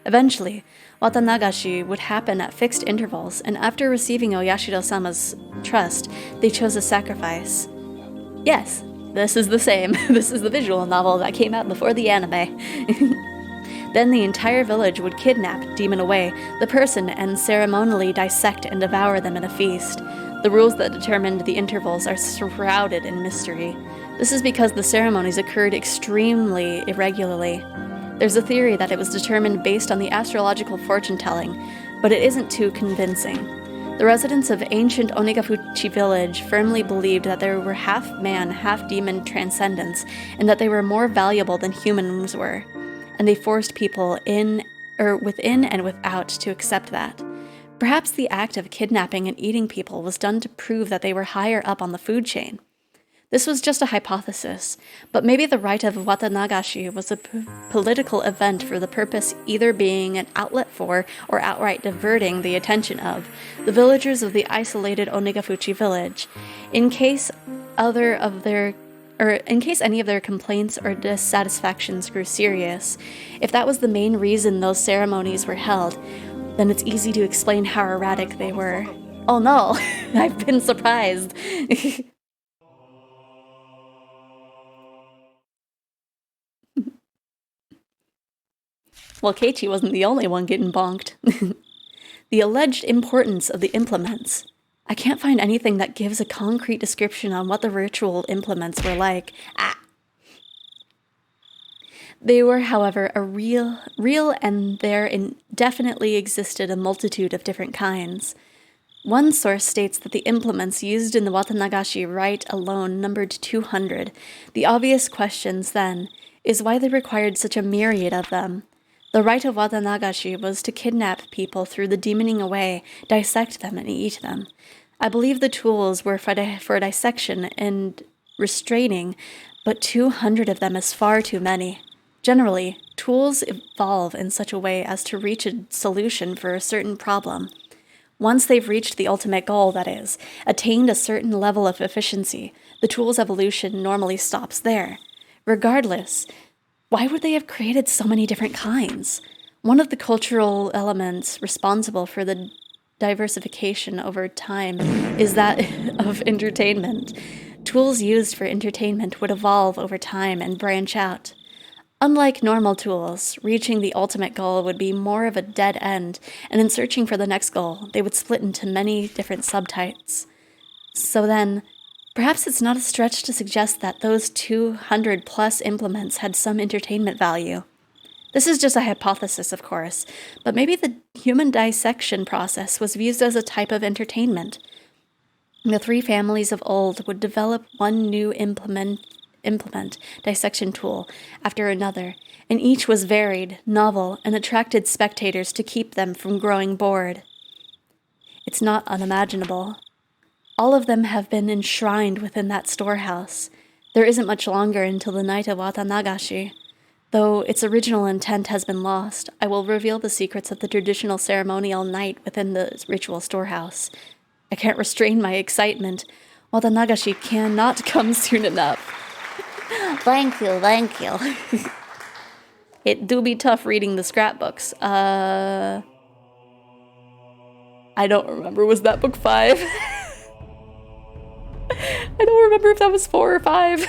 Eventually, Watanagashi would happen at fixed intervals, and after receiving Oyashiro-sama's trust, they chose a sacrifice. Yes, this is the same. This is the visual novel that came out before the anime. Then the entire village would kidnap, demon away, the person and ceremonially dissect and devour them in a feast. The rules that determined the intervals are shrouded in mystery. This is because the ceremonies occurred extremely irregularly. There's a theory that it was determined based on the astrological fortune-telling, but it isn't too convincing. The residents of ancient Onigafuchi village firmly believed that there were half-man, half-demon transcendents, and that they were more valuable than humans were. And they forced people within and without to accept that. Perhaps the act of kidnapping and eating people was done to prove that they were higher up on the food chain. This was just a hypothesis, but maybe the rite of Watanagashi was a political event for the purpose either being an outlet for or outright diverting the attention of the villagers of the isolated Onigafuchi village, in case any of their complaints or dissatisfactions grew serious. If that was the main reason those ceremonies were held, then it's easy to explain how erratic they were. Oh no, I've been surprised. Well, Keiichi wasn't the only one getting bonked. The alleged importance of the implements. I can't find anything that gives a concrete description on what the ritual implements were like. They were, however, real and there definitely existed a multitude of different kinds. One source states that the implements used in the Watanagashi rite alone numbered 200. The obvious questions, then, is why they required such a myriad of them. The rite of Watanagashi was to kidnap people through the demoning away, dissect them, and eat them. I believe the tools were for dissection and restraining, but 200 of them is far too many. Generally, tools evolve in such a way as to reach a solution for a certain problem. Once they've reached the ultimate goal, that is, attained a certain level of efficiency, the tool's evolution normally stops there. Regardless, why would they have created so many different kinds? One of the cultural elements responsible for the diversification over time is that of entertainment. Tools used for entertainment would evolve over time and branch out. Unlike normal tools, reaching the ultimate goal would be more of a dead end, and in searching for the next goal, they would split into many different subtypes. So then, perhaps it's not a stretch to suggest that those 200 plus implements had some entertainment value. This is just a hypothesis, of course, but maybe the human dissection process was used as a type of entertainment. The three families of old would develop one new implement dissection tool after another, and each was varied, novel, and attracted spectators to keep them from growing bored. It's not unimaginable. All of them have been enshrined within that storehouse. There isn't much longer until the night of Watanagashi. Though its original intent has been lost, I will reveal the secrets of the traditional ceremonial night within the ritual storehouse. I can't restrain my excitement. Watanagashi cannot come soon enough. Thank you. It do be tough reading the scrapbooks. I don't remember. Was that book 5? I don't remember if that was 4 or 5.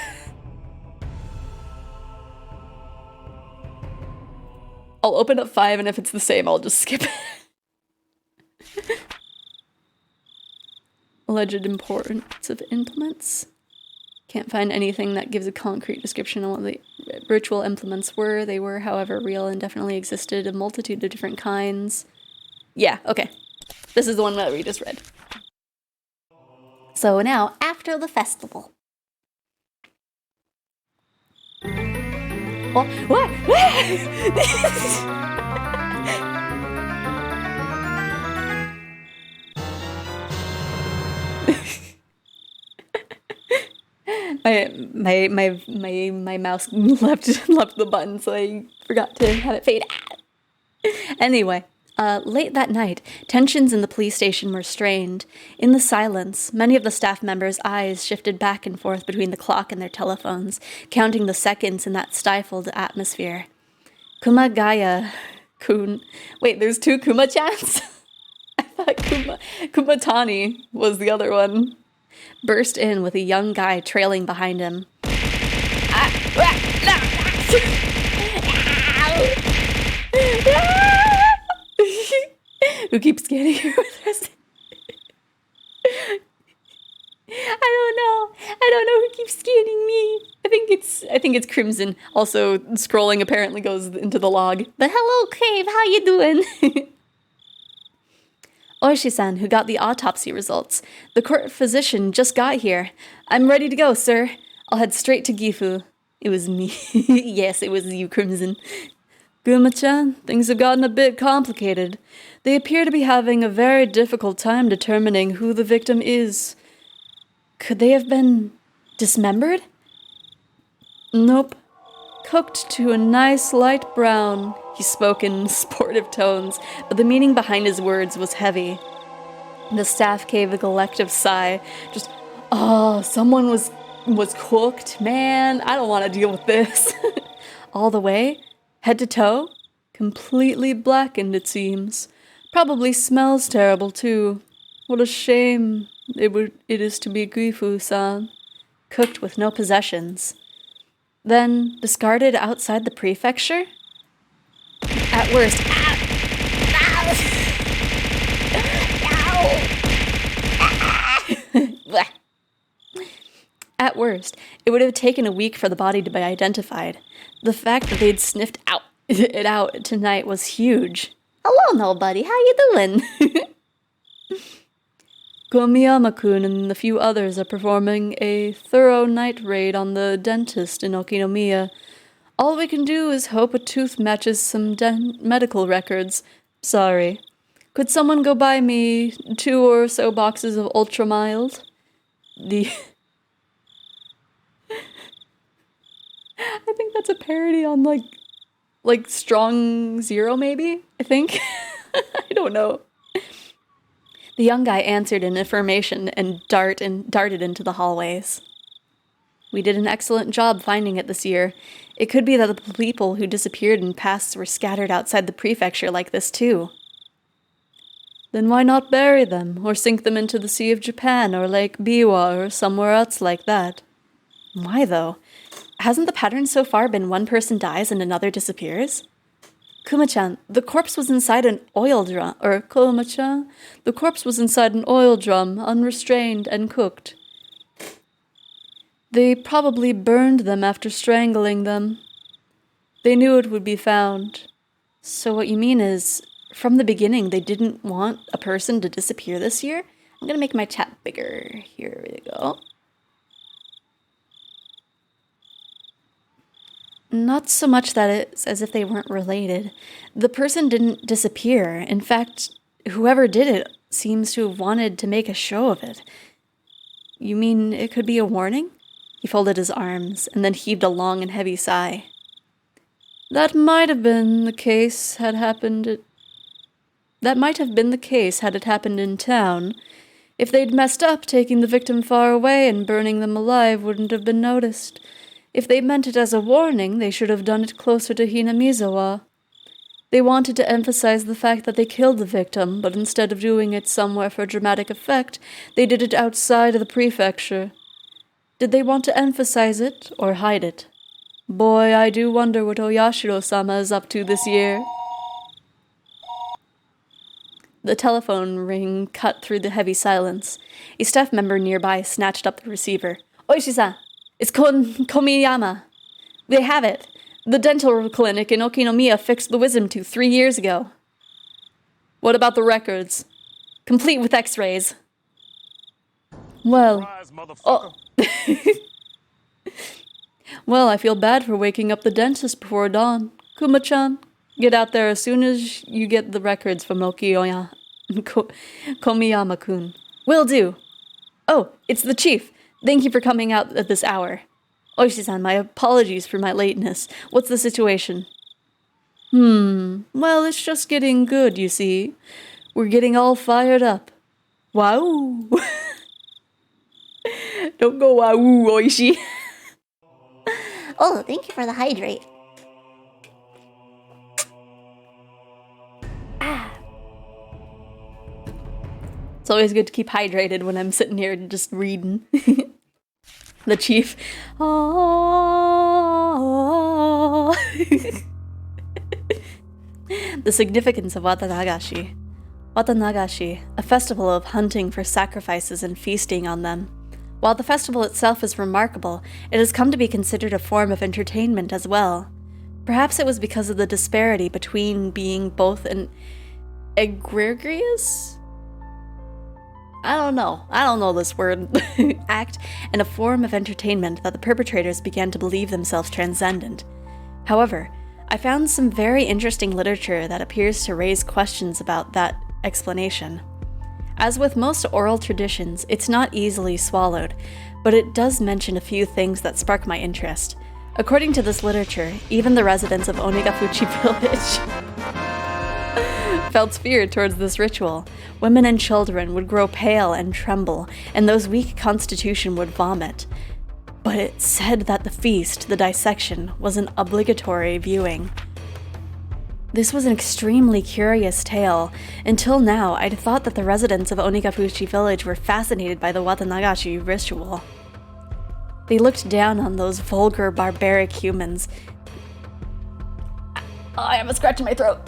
I'll open up 5, and if it's the same, I'll just skip it. Alleged importance of implements. Can't find anything that gives a concrete description on what the ritual implements were. They were, however, real and definitely existed, a multitude of different kinds. Yeah, okay. This is the one that we just read. So now, after the festival. Oh, what? my mouse left the button, so I forgot to have it fade. Anyway, late that night, tensions in the police station were strained. In the silence, many of the staff members' eyes shifted back and forth between the clock and their telephones, counting the seconds in that stifled atmosphere. Kumagaya-kun. Wait, there's 2 Kuma-chans? I thought Kumatani was the other one. Burst in with a young guy trailing behind him. Who keeps getting here with us? I don't know who keeps scanning me. I think it's Crimson. Also, scrolling apparently goes into the log. But hello, Crave, how you doing? Oishi-san, who got the autopsy results. The court physician just got here. I'm ready to go, sir. I'll head straight to Gifu. It was me. Yes, it was you, Crimson. Guma-chan, things have gotten a bit complicated. They appear to be having a very difficult time determining who the victim is. Could they have been dismembered? Nope. Cooked to a nice light brown. He spoke in sportive tones, but the meaning behind his words was heavy. The staff gave a collective sigh. Just, someone was cooked? Man, I don't want to deal with this. All the way, head to toe, completely blackened it seems. Probably smells terrible too. What a shame it is to be Gifu-san. Cooked with no possessions. Then discarded outside the prefecture? At worst, At worst, it would have taken a week for the body to be identified. The fact that they'd sniffed it out tonight was huge. Hello, nobody. How you doing? Komiyama-kun and a few others are performing a thorough night raid on the dentist in Okinomiya. All we can do is hope a tooth matches some medical records. Sorry. Could someone go buy me 2 or so boxes of ultra mild? I think that's a parody on like Strong Zero, maybe? I think. I don't know. The young guy answered in affirmation and darted into the hallways. We did an excellent job finding it this year. It could be that the people who disappeared in pasts were scattered outside the prefecture like this too. Then why not bury them, or sink them into the Sea of Japan, or Lake Biwa, or somewhere else like that? Why, though? Hasn't the pattern so far been one person dies and another disappears? Kuma-chan, the corpse was inside an oil drum, or Kuma-chan, the corpse was inside an oil drum, unrestrained and cooked. They probably burned them after strangling them. They knew it would be found. So what you mean is, from the beginning, they didn't want a person to disappear this year? I'm gonna make my chat bigger. Here we go. Not so much that it's as if they weren't related. The person didn't disappear. In fact, whoever did it seems to have wanted to make a show of it. You mean it could be a warning? He folded his arms and then heaved a long and heavy sigh. That might have been the case had it happened in town. If they'd messed up, taking the victim far away and burning them alive wouldn't have been noticed. If they meant it as a warning, they should have done it closer to Hanamiza. They wanted to emphasize the fact that they killed the victim, but instead of doing it somewhere for dramatic effect, they did it outside of the prefecture. Did they want to emphasize it, or hide it? Boy, I do wonder what Oyashiro-sama is up to this year. The telephone ring cut through the heavy silence. A staff member nearby snatched up the receiver. Oishi-san! It's Komiyama. They have it. The dental clinic in Okinomiya fixed the wisdom tooth 3 years ago. What about the records? Complete with x-rays. Well... Oh. Well, I feel bad for waking up the dentist before dawn. Kuma-chan, get out there as soon as you get the records from Komiyama-kun. Will do. Oh, it's the chief. Thank you for coming out at this hour. Oishi-san, my apologies for my lateness. What's the situation? Well, it's just getting good, you see. We're getting all fired up. Wow. Don't go wow, Oishi. Oh, thank you for the hydrate. It's always good to keep hydrated when I'm sitting here just reading. The chief. Oh. The significance of Watanagashi. Watanagashi, a festival of hunting for sacrifices and feasting on them. While the festival itself is remarkable, it has come to be considered a form of entertainment as well. Perhaps it was because of the disparity between being both an egregious? I don't know this word, act, and a form of entertainment that the perpetrators began to believe themselves transcendent. However, I found some very interesting literature that appears to raise questions about that explanation. As with most oral traditions, it's not easily swallowed, but it does mention a few things that spark my interest. According to this literature, even the residents of Onigafuchi village felt fear towards this ritual. Women and children would grow pale and tremble, and those weak constitution would vomit. But it said that the feast, the dissection, was an obligatory viewing. This was an extremely curious tale. Until now, I'd thought that the residents of Onigafuchi village were fascinated by the Watanagashi ritual. They looked down on those vulgar, barbaric humans. Oh, I have a scratch in my throat.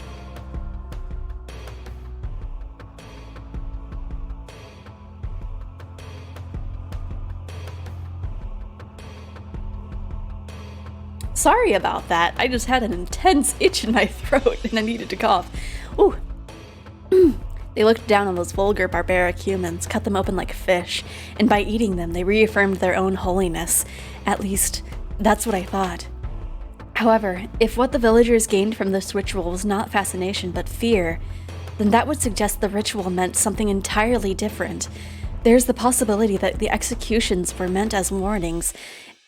Sorry about that. I just had an intense itch in my throat and I needed to cough. Ooh. They looked down on those vulgar, barbaric humans, cut them open like fish, and by eating them, they reaffirmed their own holiness. At least, that's what I thought. However, if what the villagers gained from this ritual was not fascination but fear, then that would suggest the ritual meant something entirely different. There's the possibility that the executions were meant as warnings,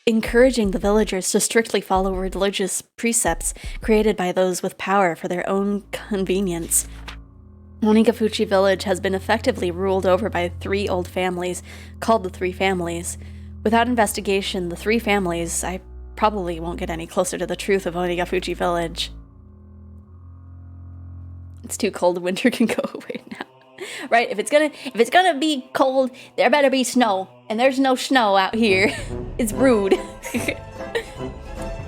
encouraging the villagers to strictly follow religious precepts created by those with power for their own convenience. Onigafuchi village has been effectively ruled over by 3 old families, called the Three Families. Without investigation, the 3 families, I probably won't get any closer to the truth of Onigafuchi village. It's too cold, winter can go away now. Right, if it's gonna be cold, there better be snow. And there's no snow out here. It's rude.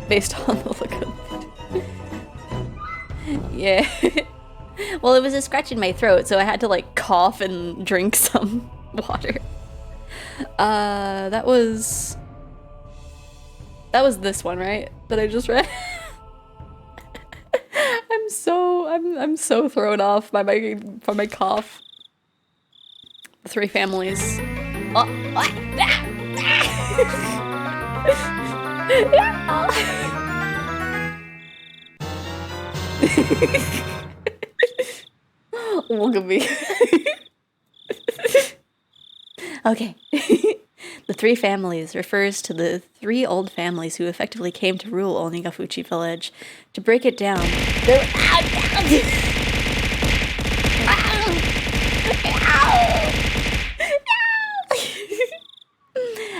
Based on the look of it. Yeah. Well, it was a scratch in my throat, so I had to like cough and drink some water. That was this one, right? That I just read. I'm so thrown off by my cough. The three families. Oh, what? Look at me. Okay. The three families refers to the three old families who effectively came to rule Onigafuchi village. To break it down, there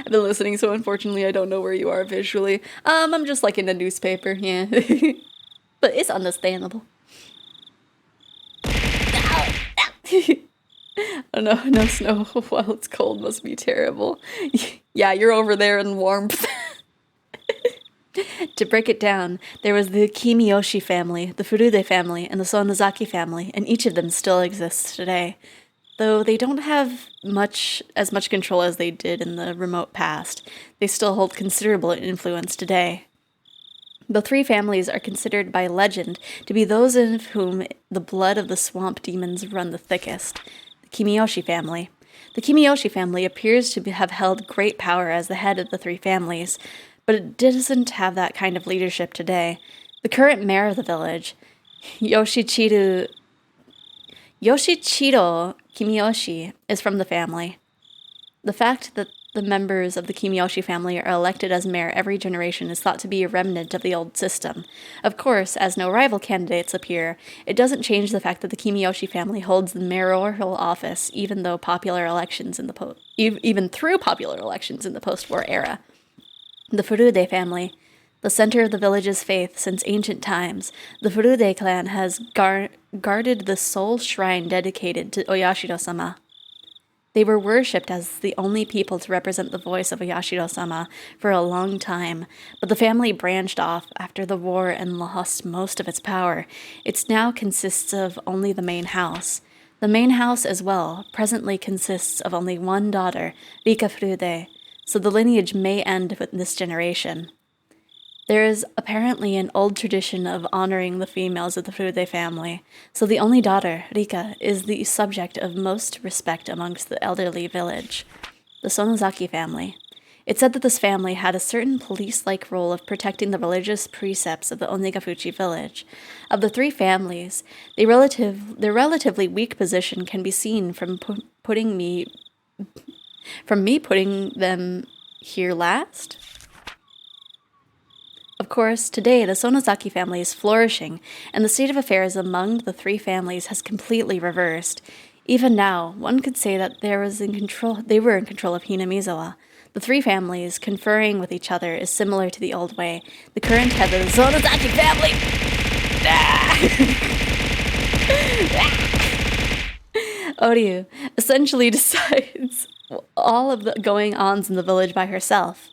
I've been listening, so unfortunately I don't know where you are visually. I'm just like in a newspaper, yeah. But it's understandable. Oh no, no snow while it's cold must be terrible. Yeah, you're over there in warmth. To break it down, there was the Kimiyoshi family, the Furude family, and the Sonozaki family, and each of them still exists today. Though they don't have as much control as they did in the remote past, they still hold considerable influence today. The three families are considered by legend to be those in whom the blood of the swamp demons run the thickest. The Kimiyoshi family. The Kimiyoshi family appears to have held great power as the head of the three families, but it doesn't have that kind of leadership today. The current mayor of the village, Yoshichiro Kimiyoshi, is from the family. The fact that the members of the Kimiyoshi family are elected as mayor every generation is thought to be a remnant of the old system. Of course, as no rival candidates appear, it doesn't change the fact that the Kimiyoshi family holds the mayoral office, even through popular elections in the post-war era. The Furude family, the center of the village's faith since ancient times, the Furude clan has guarded the sole shrine dedicated to Oyashiro-sama. They were worshipped as the only people to represent the voice of Oyashiro-sama for a long time, but the family branched off after the war and lost most of its power. It now consists of only the main house. The main house as well presently consists of only one daughter, Rika Furude, so the lineage may end with this generation. There is apparently an old tradition of honoring the females of the Furude family, so the only daughter, Rika, is the subject of most respect amongst the elderly village. The Sonozaki family. It's said that this family had a certain police-like role of protecting the religious precepts of the Onigafuchi village. Of the three families, their relatively weak position can be seen from me putting them here last. Of course, today the Sonozaki family is flourishing, and the state of affairs among the three families has completely reversed. Even now, one could say that they were in control of Hanamiza. The three families conferring with each other is similar to the old way. The current head of the Sonozaki family Oryu essentially decides all of the going-ons in the village by herself.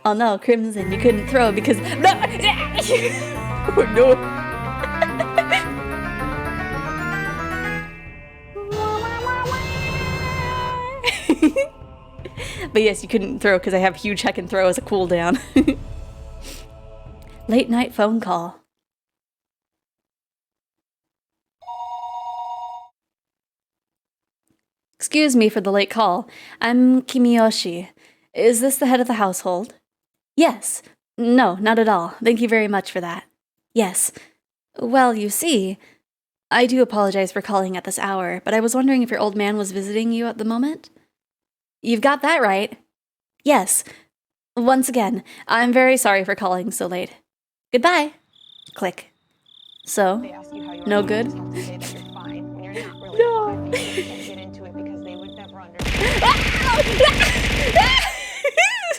Oh no, Crimson, you couldn't throw because... Oh no! But yes, you couldn't throw because I have huge heck and throw as a cooldown. Late night phone call. Excuse me for the late call. I'm Kimiyoshi. Is this the head of the household? Yes. No, not at all. Thank you very much for that. Yes. Well, you see, I do apologize for calling at this hour, but I was wondering if your old man was visiting you at the moment? You've got that right. Yes. Once again, I'm very sorry for calling so late. Goodbye. Click. So, no good? No.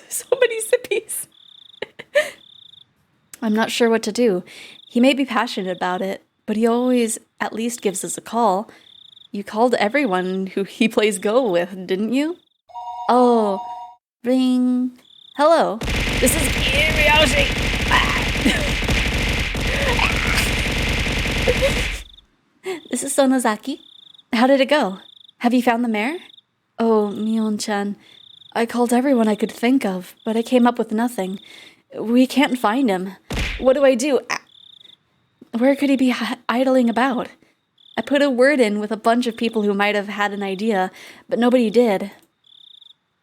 So many sippies. I'm not sure what to do. He may be passionate about it, but he always at least gives us a call. You called everyone who he plays Go with, didn't you? Oh, ring. Hello. This is Kimiyoshi. This is Sonozaki. How did it go? Have you found the mayor? Oh, Mion-chan. I called everyone I could think of, but I came up with nothing. We can't find him. What do I do? Where could he be idling about? I put a word in with a bunch of people who might have had an idea, but nobody did.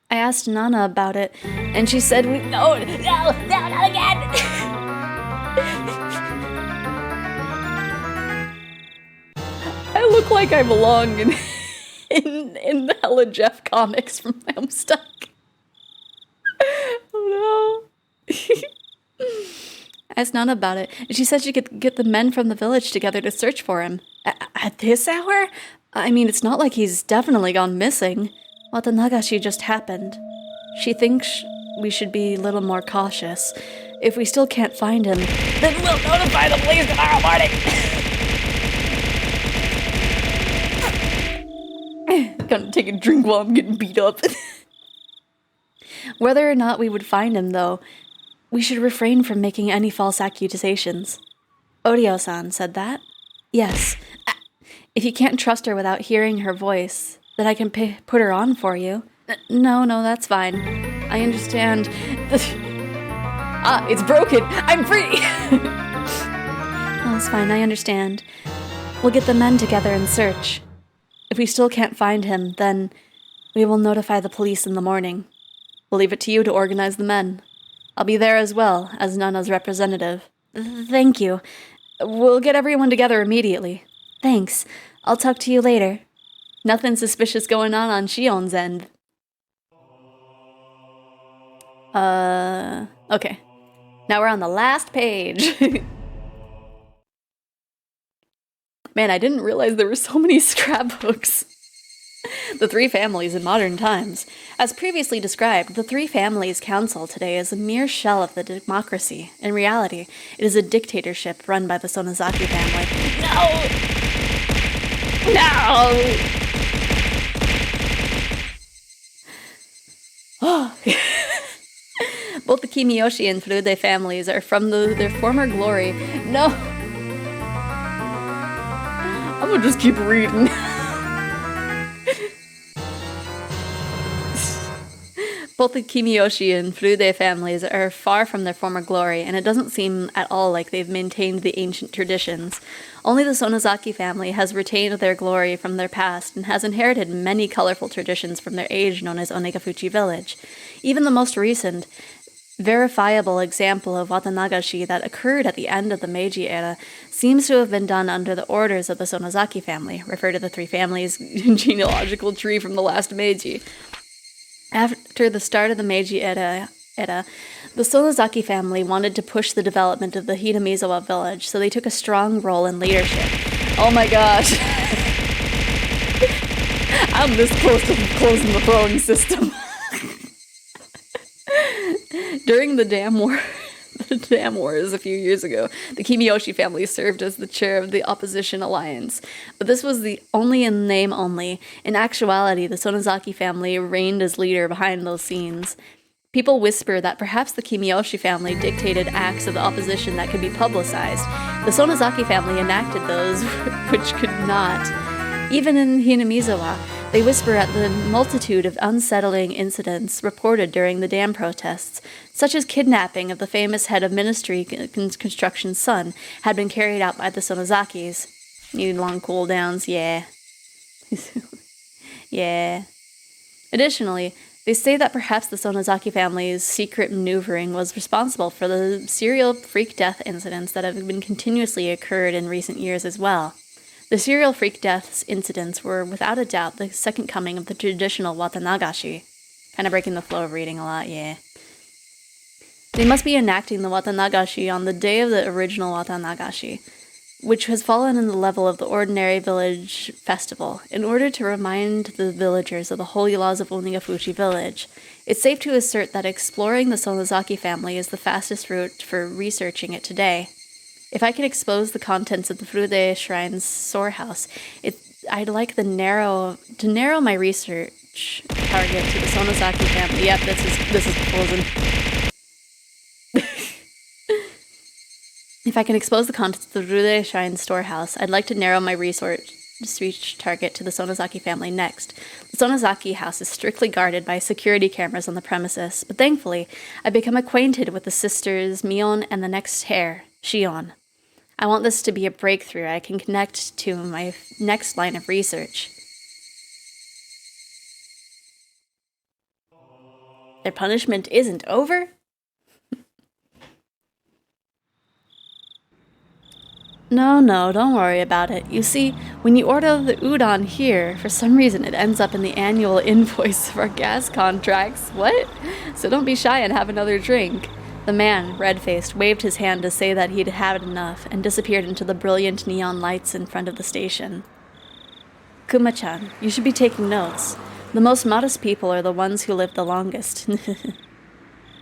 I asked Nana about it, and she said No, not again! I look like I belong in the Hella Jeff comics from I'm Stuck. Oh no. I asked Nana about it, and she said she could get the men from the village together to search for him. At this hour? I mean, it's not like he's definitely gone missing. Watanagashi just happened. She thinks we should be a little more cautious. If we still can't find him, then we'll notify the police tomorrow morning. Gonna take a drink while I'm getting beat up. Whether or not we would find him, though, we should refrain from making any false accusations. Odio-san said that? Yes. If you can't trust her without hearing her voice, then I can put her on for you. No, that's fine. I understand. It's broken. I'm free. No, it's fine. I understand. We'll get the men together and search. If we still can't find him, then we will notify the police in the morning. We'll leave it to you to organize the men. I'll be there as well, as Nana's representative. Thank you. We'll get everyone together immediately. Thanks. I'll talk to you later. Nothing suspicious going on Shion's end. Okay. Now we're on the last page. Man, I didn't realize there were so many scrapbooks. The Three Families in Modern Times. As previously described, the Three Families Council today is a mere shell of the democracy. In reality, it is a dictatorship run by the Sonozaki family. No! Both the Kimiyoshi and Furude families are from their former glory. No! I'm gonna just keep reading. Both the Kimiyoshi and Furude families are far from their former glory, and it doesn't seem at all like they've maintained the ancient traditions. Only the Sonozaki family has retained their glory from their past and has inherited many colorful traditions from their age known as Onegafuchi village. Even the most recent, verifiable example of Watanagashi that occurred at the end of the Meiji era seems to have been done under the orders of the Sonozaki family, refer to the Three Families genealogical tree from the last Meiji. After the start of the Meiji era, the Sonozaki family wanted to push the development of the Hanamiza village, so they took a strong role in leadership. Oh my gosh. I'm this close to closing the throwing system. During the Dam Wars a few years ago, the Kimiyoshi family served as the chair of the opposition alliance. But this was the only in name only. In actuality, the Sonozaki family reigned as leader behind those scenes. People whisper that perhaps the Kimiyoshi family dictated acts of the opposition that could be publicized. The Sonozaki family enacted those which could not. Even in Hanamiza, they whisper at the multitude of unsettling incidents reported during the dam protests, such as kidnapping of the famous head of ministry construction's son had been carried out by the Sonozakis. Need long cooldowns, yeah. Yeah. Additionally, they say that perhaps the Sonozaki family's secret maneuvering was responsible for the serial freak death incidents that have been continuously occurred in recent years as well. The serial freak deaths incidents were without a doubt the second coming of the traditional Watanagashi. Kind of breaking the flow of reading a lot, yeah. They must be enacting the Watanagashi on the day of the original Watanagashi, which has fallen in the level of the ordinary village festival, in order to remind the villagers of the holy laws of Onegafuchi village. It's safe to assert that exploring the Sonozaki family is the fastest route for researching it today. If I can expose the contents of the Furude Shrine's storehouse, I'd like to narrow my research target to the Sonozaki family. Yep, this is closing. If I can expose the contents of the Furude Shrine's storehouse, I'd like to narrow my research target to the Sonozaki family next. The Sonozaki house is strictly guarded by security cameras on the premises, but thankfully, I've become acquainted with the sisters Mion and the next heir, Shion. I want this to be a breakthrough I can connect to my next line of research. Their punishment isn't over? No, don't worry about it. You see, when you order the udon here, for some reason it ends up in the annual invoice of our gas contracts. What? So don't be shy and have another drink. The man, red-faced, waved his hand to say that he'd had enough and disappeared into the brilliant neon lights in front of the station. Kuma-chan, you should be taking notes. The most modest people are the ones who live the longest.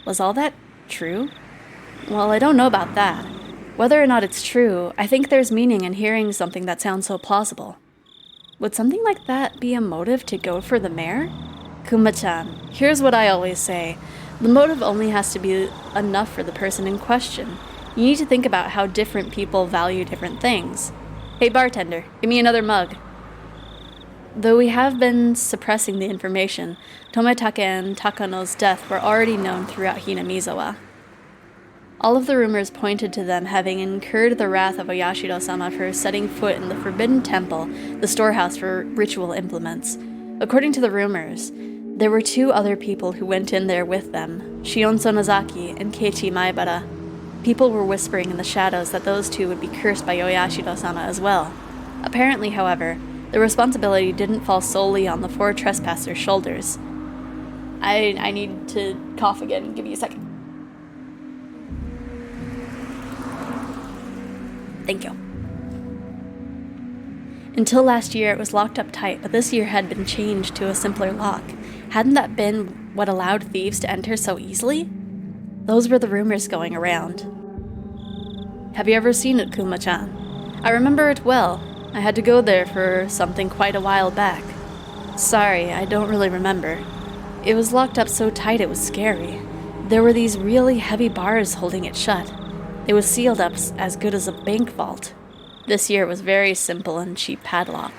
Was all that true? Well, I don't know about that. Whether or not it's true, I think there's meaning in hearing something that sounds so plausible. Would something like that be a motive to go for the mayor? Kuma-chan, here's what I always say. The motive only has to be enough for the person in question. You need to think about how different people value different things. Hey bartender, give me another mug. Though we have been suppressing the information, Tometake and Takano's death were already known throughout Hanamiza. All of the rumors pointed to them having incurred the wrath of Oyashiro-sama for setting foot in the Forbidden Temple, the storehouse for ritual implements. According to the rumors, there were 2 other people who went in there with them, Shion Sonozaki and Keiichi Maibara. People were whispering in the shadows that those 2 would be cursed by Oyashiro-sama as well. Apparently, however, the responsibility didn't fall solely on the 4 trespassers' shoulders. I need to cough again. Give me a second. Thank you. Until last year, it was locked up tight, but this year had been changed to a simpler lock. Hadn't that been what allowed thieves to enter so easily? Those were the rumors going around. Have you ever seen it, Kuma-chan? I remember it well. I had to go there for something quite a while back. Sorry, I don't really remember. It was locked up so tight it was scary. There were these really heavy bars holding it shut. It was sealed up as good as a bank vault. This year was very simple and cheap padlock.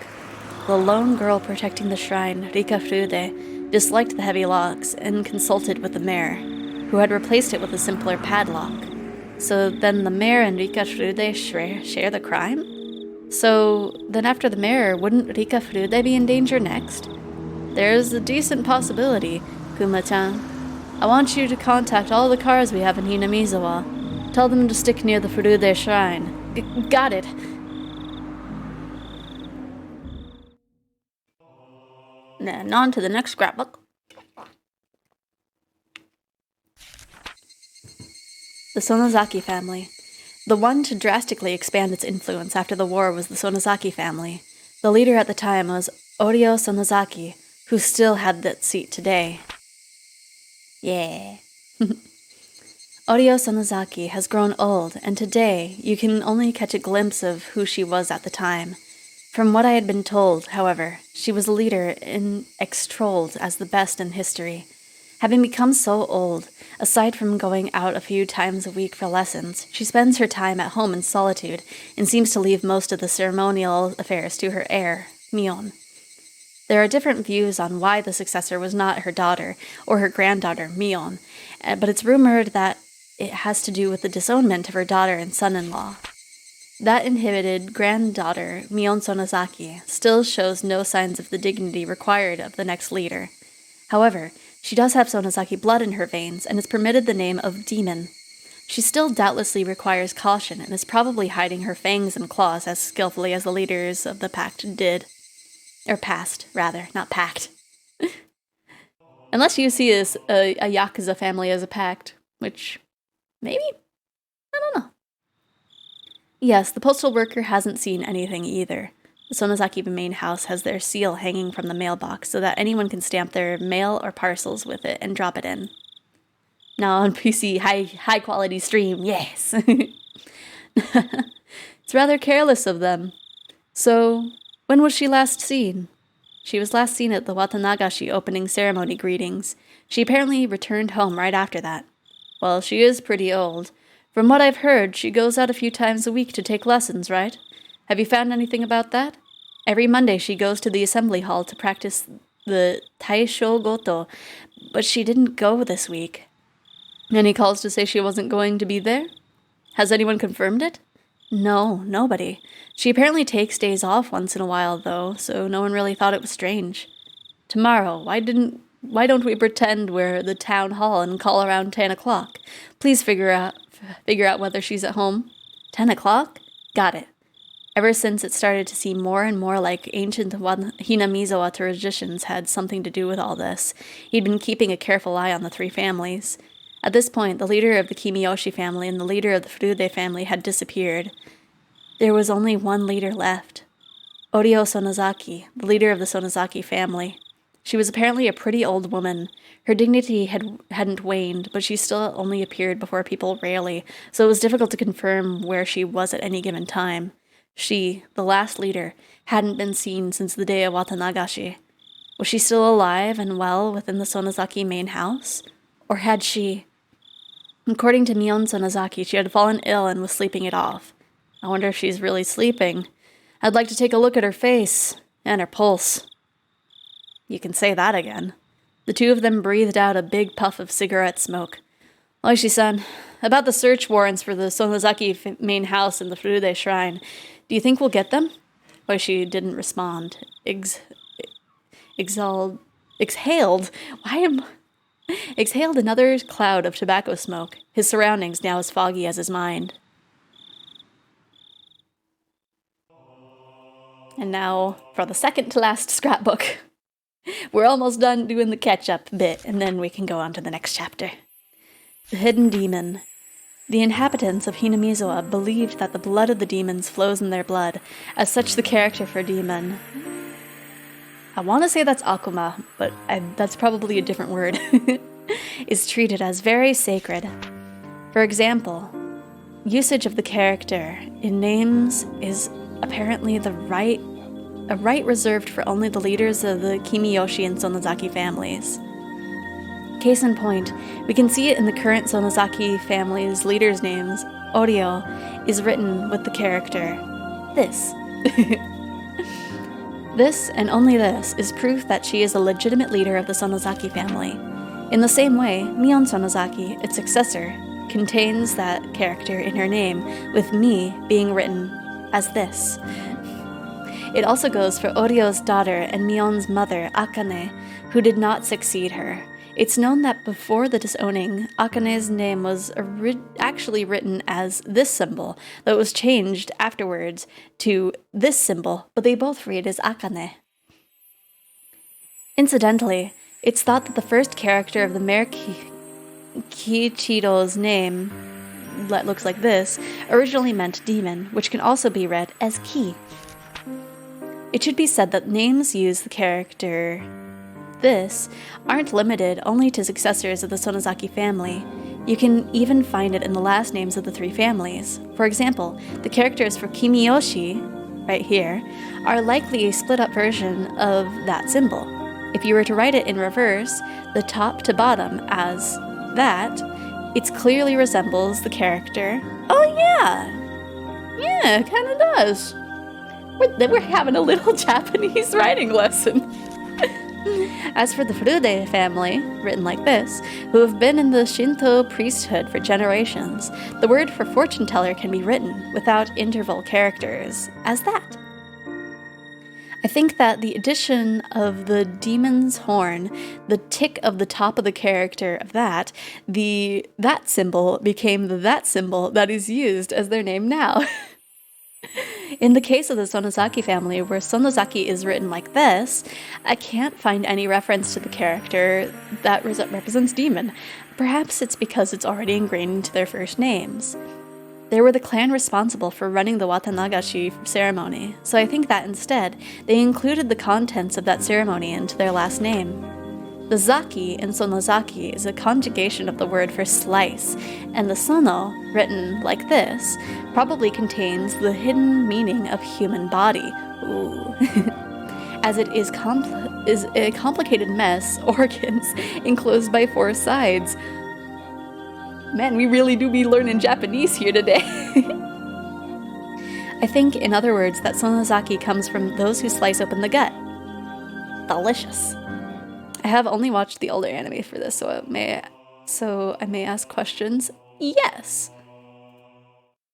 The lone girl protecting the shrine, Rika Frude, disliked the heavy locks and consulted with the mayor, who had replaced it with a simpler padlock. So then the mayor and Rika Frude share the crime? So then after the mayor, wouldn't Rika Frude be in danger next? There's a decent possibility, Kuma-chan. I want you to contact all the cars we have in Hanamiza. Tell them to stick near the Furude shrine. Got it. And on to the next scrapbook. The Sonozaki family. The one to drastically expand its influence after the war was the Sonozaki family. The leader at the time was Oryo Sonozaki, who still had that seat today. Yeah. Oryo Sonozaki has grown old, and today you can only catch a glimpse of who she was at the time. From what I had been told, however, she was a leader extolled as the best in history. Having become so old, aside from going out a few times a week for lessons, she spends her time at home in solitude and seems to leave most of the ceremonial affairs to her heir, Mion. There are different views on why the successor was not her daughter or her granddaughter, Mion, but it's rumored that it has to do with the disownment of her daughter and son-in-law. That inhibited granddaughter, Mion Sonozaki, still shows no signs of the dignity required of the next leader. However, she does have Sonozaki blood in her veins and is permitted the name of Demon. She still doubtlessly requires caution and is probably hiding her fangs and claws as skillfully as the leaders of the pact did. Or past, rather, not pact. Unless you see a Yakuza family as a pact, which... maybe? I don't know. Yes, the postal worker hasn't seen anything either. The Sonozaki main house has their seal hanging from the mailbox so that anyone can stamp their mail or parcels with it and drop it in. Now on PC, high quality stream, yes! It's rather careless of them. So, when was she last seen? She was last seen at the Watanagashi opening ceremony greetings. She apparently returned home right after that. Well, she is pretty old. From what I've heard, she goes out a few times a week to take lessons, right? Have you found anything about that? Every Monday she goes to the assembly hall to practice the Taisho Goto, but she didn't go this week. Any calls to say she wasn't going to be there? Has anyone confirmed it? No, nobody. She apparently takes days off once in a while, though, so no one really thought it was strange. Tomorrow, why don't we pretend we're at the town hall and call around 10 o'clock? Please figure out whether she's at home. 10 o'clock? Got it. Ever since it started to seem more and more like ancient Hanamiza traditions had something to do with all this, he'd been keeping a careful eye on the three families. At this point, the leader of the Kimiyoshi family and the leader of the Furude family had disappeared. There was only one leader left. Orio Sonozaki, the leader of the Sonozaki family. She was apparently a pretty old woman. Her dignity hadn't waned, but she still only appeared before people rarely, so it was difficult to confirm where she was at any given time. She, the last leader, hadn't been seen since the day of Watanagashi. Was she still alive and well within the Sonozaki main house? Or had she... According to Mion Sonozaki, she had fallen ill and was sleeping it off. I wonder if she's really sleeping. I'd like to take a look at her face and her pulse. You can say that again. The two of them breathed out a big puff of cigarette smoke. Oishi-san, about the search warrants for the Sonozaki main house and the Furude shrine, do you think we'll get them? Oishi didn't respond. Exhaled another cloud of tobacco smoke, his surroundings now as foggy as his mind. And now for the second to last scrapbook. We're almost done doing the catch-up bit, and then we can go on to the next chapter. The Hidden Demon. The inhabitants of Hanamiza believed that the blood of the demons flows in their blood, as such the character for demon. I want to say that's Akuma, but that's probably a different word. Is treated as very sacred. For example, usage of the character in names is apparently a right reserved for only the leaders of the Kimiyoshi and Sonozaki families. Case in point, we can see it in the current Sonozaki family's leaders' names. Orio is written with the character this. This, and only this, is proof that she is a legitimate leader of the Sonozaki family. In the same way, Mion Sonozaki, its successor, contains that character in her name, with Mi being written as this. It also goes for Orio's daughter and Mion's mother, Akane, who did not succeed her. It's known that before the disowning, Akane's name was actually written as this symbol, though it was changed afterwards to this symbol, but they both read as Akane. Incidentally, it's thought that the first character of the Mare Kichido's name, that looks like this, originally meant demon, which can also be read as Ki. It should be said that names use the character this aren't limited only to successors of the Sonozaki family. You can even find it in the last names of the three families. For example, the characters for Kimiyoshi, right here, are likely a split-up version of that symbol. If you were to write it in reverse, the top to bottom as that, it clearly resembles the character. Oh yeah! Yeah, it kinda does. We're having a little Japanese writing lesson. As for the Furude family, written like this, who have been in the Shinto priesthood for generations, the word for fortune teller can be written, without interval characters, as that. I think that the addition of the demon's horn, the tick of the top of the character of that, the that symbol became the that symbol that is used as their name now. In the case of the Sonozaki family, where Sonozaki is written like this, I can't find any reference to the character that represents demon. Perhaps it's because it's already ingrained into their first names. They were the clan responsible for running the Watanagashi ceremony, so I think that instead, they included the contents of that ceremony into their last name. The Zaki in Sonozaki is a conjugation of the word for slice, and the Sono, written like this, probably contains the hidden meaning of human body. Ooh. As it is a complicated mess, organs enclosed by four sides. Man, we really do be learning Japanese here today. I think, in other words, that Sonozaki comes from those who slice open the gut. Delicious. I have only watched the older anime for this, so I may ask questions. Yes.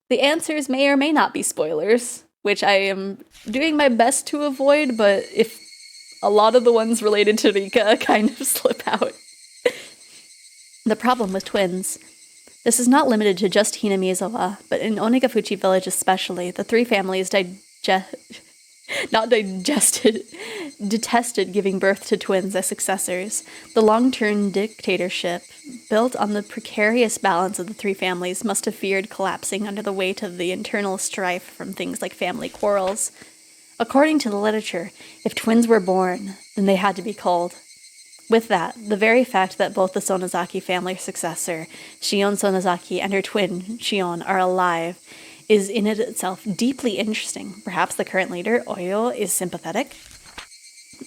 The answers may or may not be spoilers, which I am doing my best to avoid, but if a lot of the ones related to Rika kind of slip out. The problem with twins. This is not limited to just Hanamiza, but in Onigafuchi village especially, the three families detested giving birth to twins as successors. The long-term dictatorship, built on the precarious balance of the three families, must have feared collapsing under the weight of the internal strife from things like family quarrels. According to the literature, if twins were born, then they had to be culled. With that, the very fact that both the Sonozaki family successor, Shion Sonozaki, and her twin, Shion, are alive is in it itself deeply interesting. Perhaps the current leader, Oyo, is sympathetic?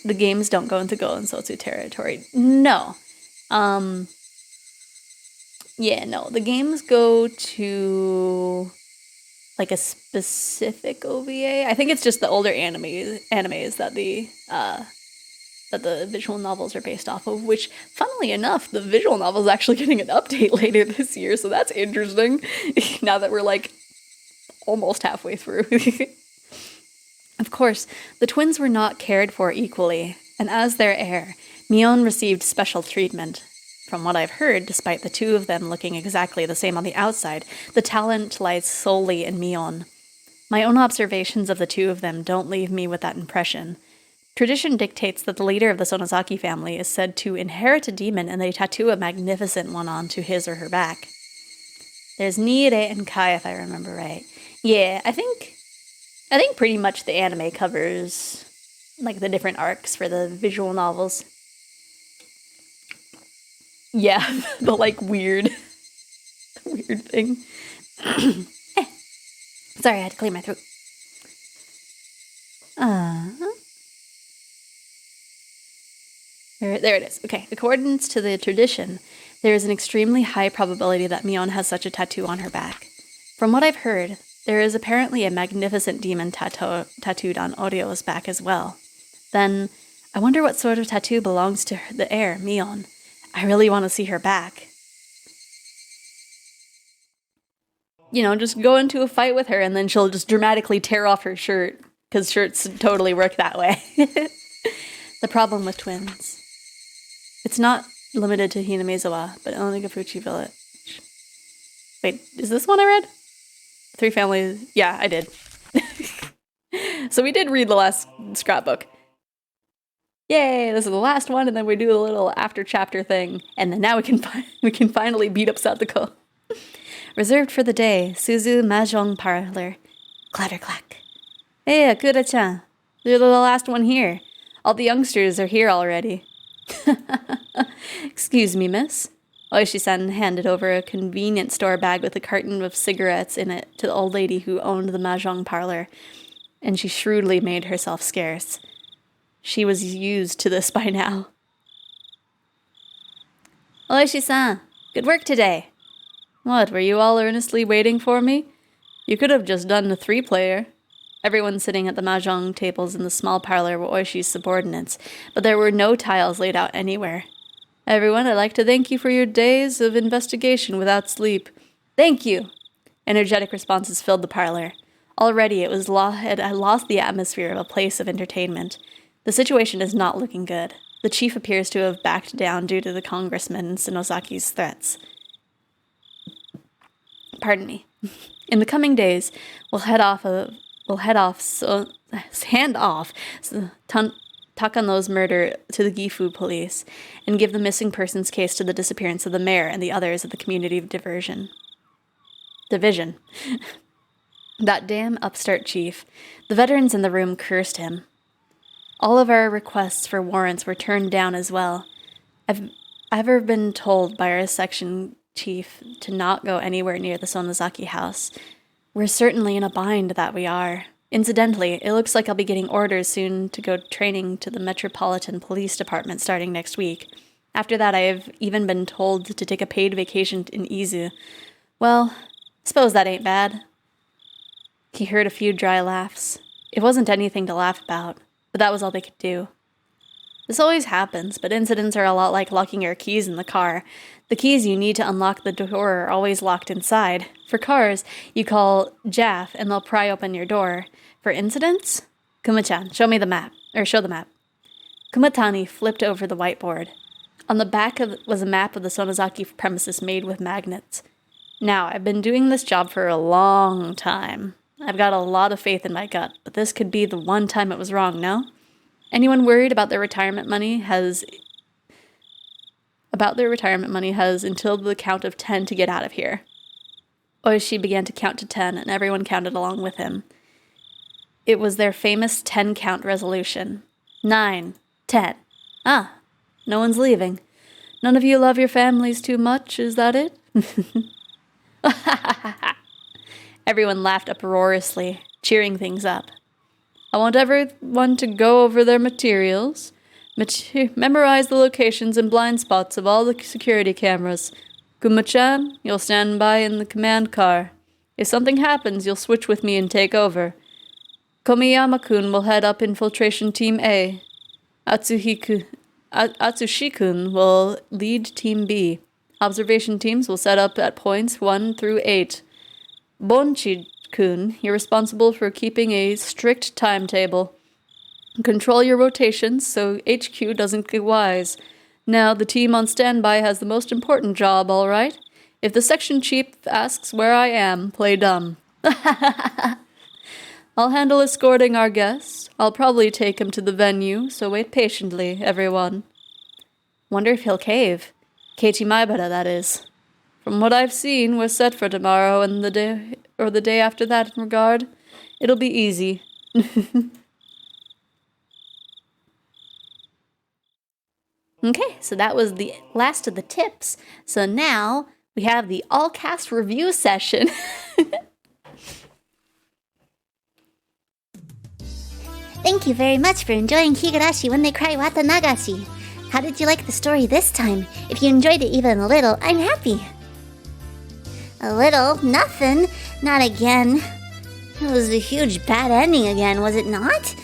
The games don't go into Go-Ensotsu territory. No. The games go to like a specific OVA. I think it's just the older animes that the visual novels are based off of, which, funnily enough, the visual novel is actually getting an update later this year, so that's interesting, now that we're, like, almost halfway through. Of course, the twins were not cared for equally, and as their heir, Mion received special treatment. From what I've heard, despite the two of them looking exactly the same on the outside, the talent lies solely in Mion. My own observations of the two of them don't leave me with that impression. Tradition dictates that the leader of the Sonozaki family is said to inherit a demon and they tattoo a magnificent one onto his or her back. There's Nire and Kai, if I remember right. Yeah, I think pretty much the anime covers like the different arcs for the visual novels. Yeah, the like weird thing. Sorry, I had to clear my throat. There it is. Okay, according to the tradition, there is an extremely high probability that Mion has such a tattoo on her back. From what I've heard, there is apparently a magnificent demon tattooed on Orio's back as well. Then, I wonder what sort of tattoo belongs to the heir, Mion. I really want to see her back. You know, just go into a fight with her and then she'll just dramatically tear off her shirt, because shirts totally work that way. The problem with twins. It's not limited to Hanamizawa, but Onigafuchi village. Wait, is this one I read? Three families. Yeah, I did. So we did read the last scrapbook. Yay, this is the last one, and then we do a little after chapter thing, and then now we can finally beat up Satoko. Reserved for the day, Suzu Mahjong Parlor. Clatter clack. Hey, Akura-chan. You're the last one here. All the youngsters are here already. Excuse me, miss. Oishi-san handed over a convenience store bag with a carton of cigarettes in it to the old lady who owned the mahjong parlor, and she shrewdly made herself scarce. She was used to this by now. Oishi-san, good work today. What, were you all earnestly waiting for me? You could have just done the 3-player. Everyone sitting at the mahjong tables in the small parlor were Oishi's subordinates, but there were no tiles laid out anywhere. Everyone, I'd like to thank you for your days of investigation without sleep. Thank you! Energetic responses filled the parlor. Already it had lost the atmosphere of a place of entertainment. The situation is not looking good. The chief appears to have backed down due to the congressman Sonozaki's threats. Pardon me. In the coming days, we'll hand off Takano's murder to the Gifu police and give the missing persons case to the disappearance of the mayor and the others of the community division. That damn upstart chief. The veterans in the room cursed him. All of our requests for warrants were turned down as well. I've ever been told by our section chief to not go anywhere near the Sonozaki house. We're certainly in a bind, that we are. Incidentally, it looks like I'll be getting orders soon to go training to the Metropolitan Police Department starting next week. After that, I have even been told to take a paid vacation in Izu. Well, suppose that ain't bad. He heard a few dry laughs. It wasn't anything to laugh about, but that was all they could do. This always happens, but incidents are a lot like locking your keys in the car. The keys you need to unlock the door are always locked inside. For cars, you call Jaff and they'll pry open your door. For incidents? Kuma-chan, show the map. Kumatani flipped over the whiteboard. On the back was a map of the Sonozaki premises made with magnets. Now, I've been doing this job for a long time. I've got a lot of faith in my gut, but this could be the one time it was wrong, no? Anyone worried about their retirement money has until the count of 10 to get out of here. Oishi began to count to 10, and everyone counted along with him. It was their famous 10-count resolution. 9, 10. Ah, no one's leaving. None of you love your families too much, is that it? Everyone laughed uproariously, cheering things up. I want everyone to go over their materials, memorize the locations and blind spots of all the security cameras. Kuma-chan, you'll stand by in the command car. If something happens, you'll switch with me and take over. Komiyama-kun will head up Infiltration Team A. Atsushi-kun will lead Team B. Observation teams will set up at points 1 through 8. Bonchi-kun, you're responsible for keeping a strict timetable. Control your rotations so HQ doesn't get wise. Now, the team on standby has the most important job, all right? If the section chief asks where I am, play dumb. I'll handle escorting our guests. I'll probably take him to the venue, so wait patiently, everyone. Wonder if he'll cave. Keiichi Maibara, that is. From what I've seen, we're set for tomorrow and the day after that in regard. It'll be easy. Okay, so that was the last of the tips. So now we have the all-cast review session. Thank you very much for enjoying Higurashi When They Cry Watanagashi. How did you like the story this time? If you enjoyed it even a little, I'm happy. A little? Nothing. Not again. It was a huge bad ending again, was it not?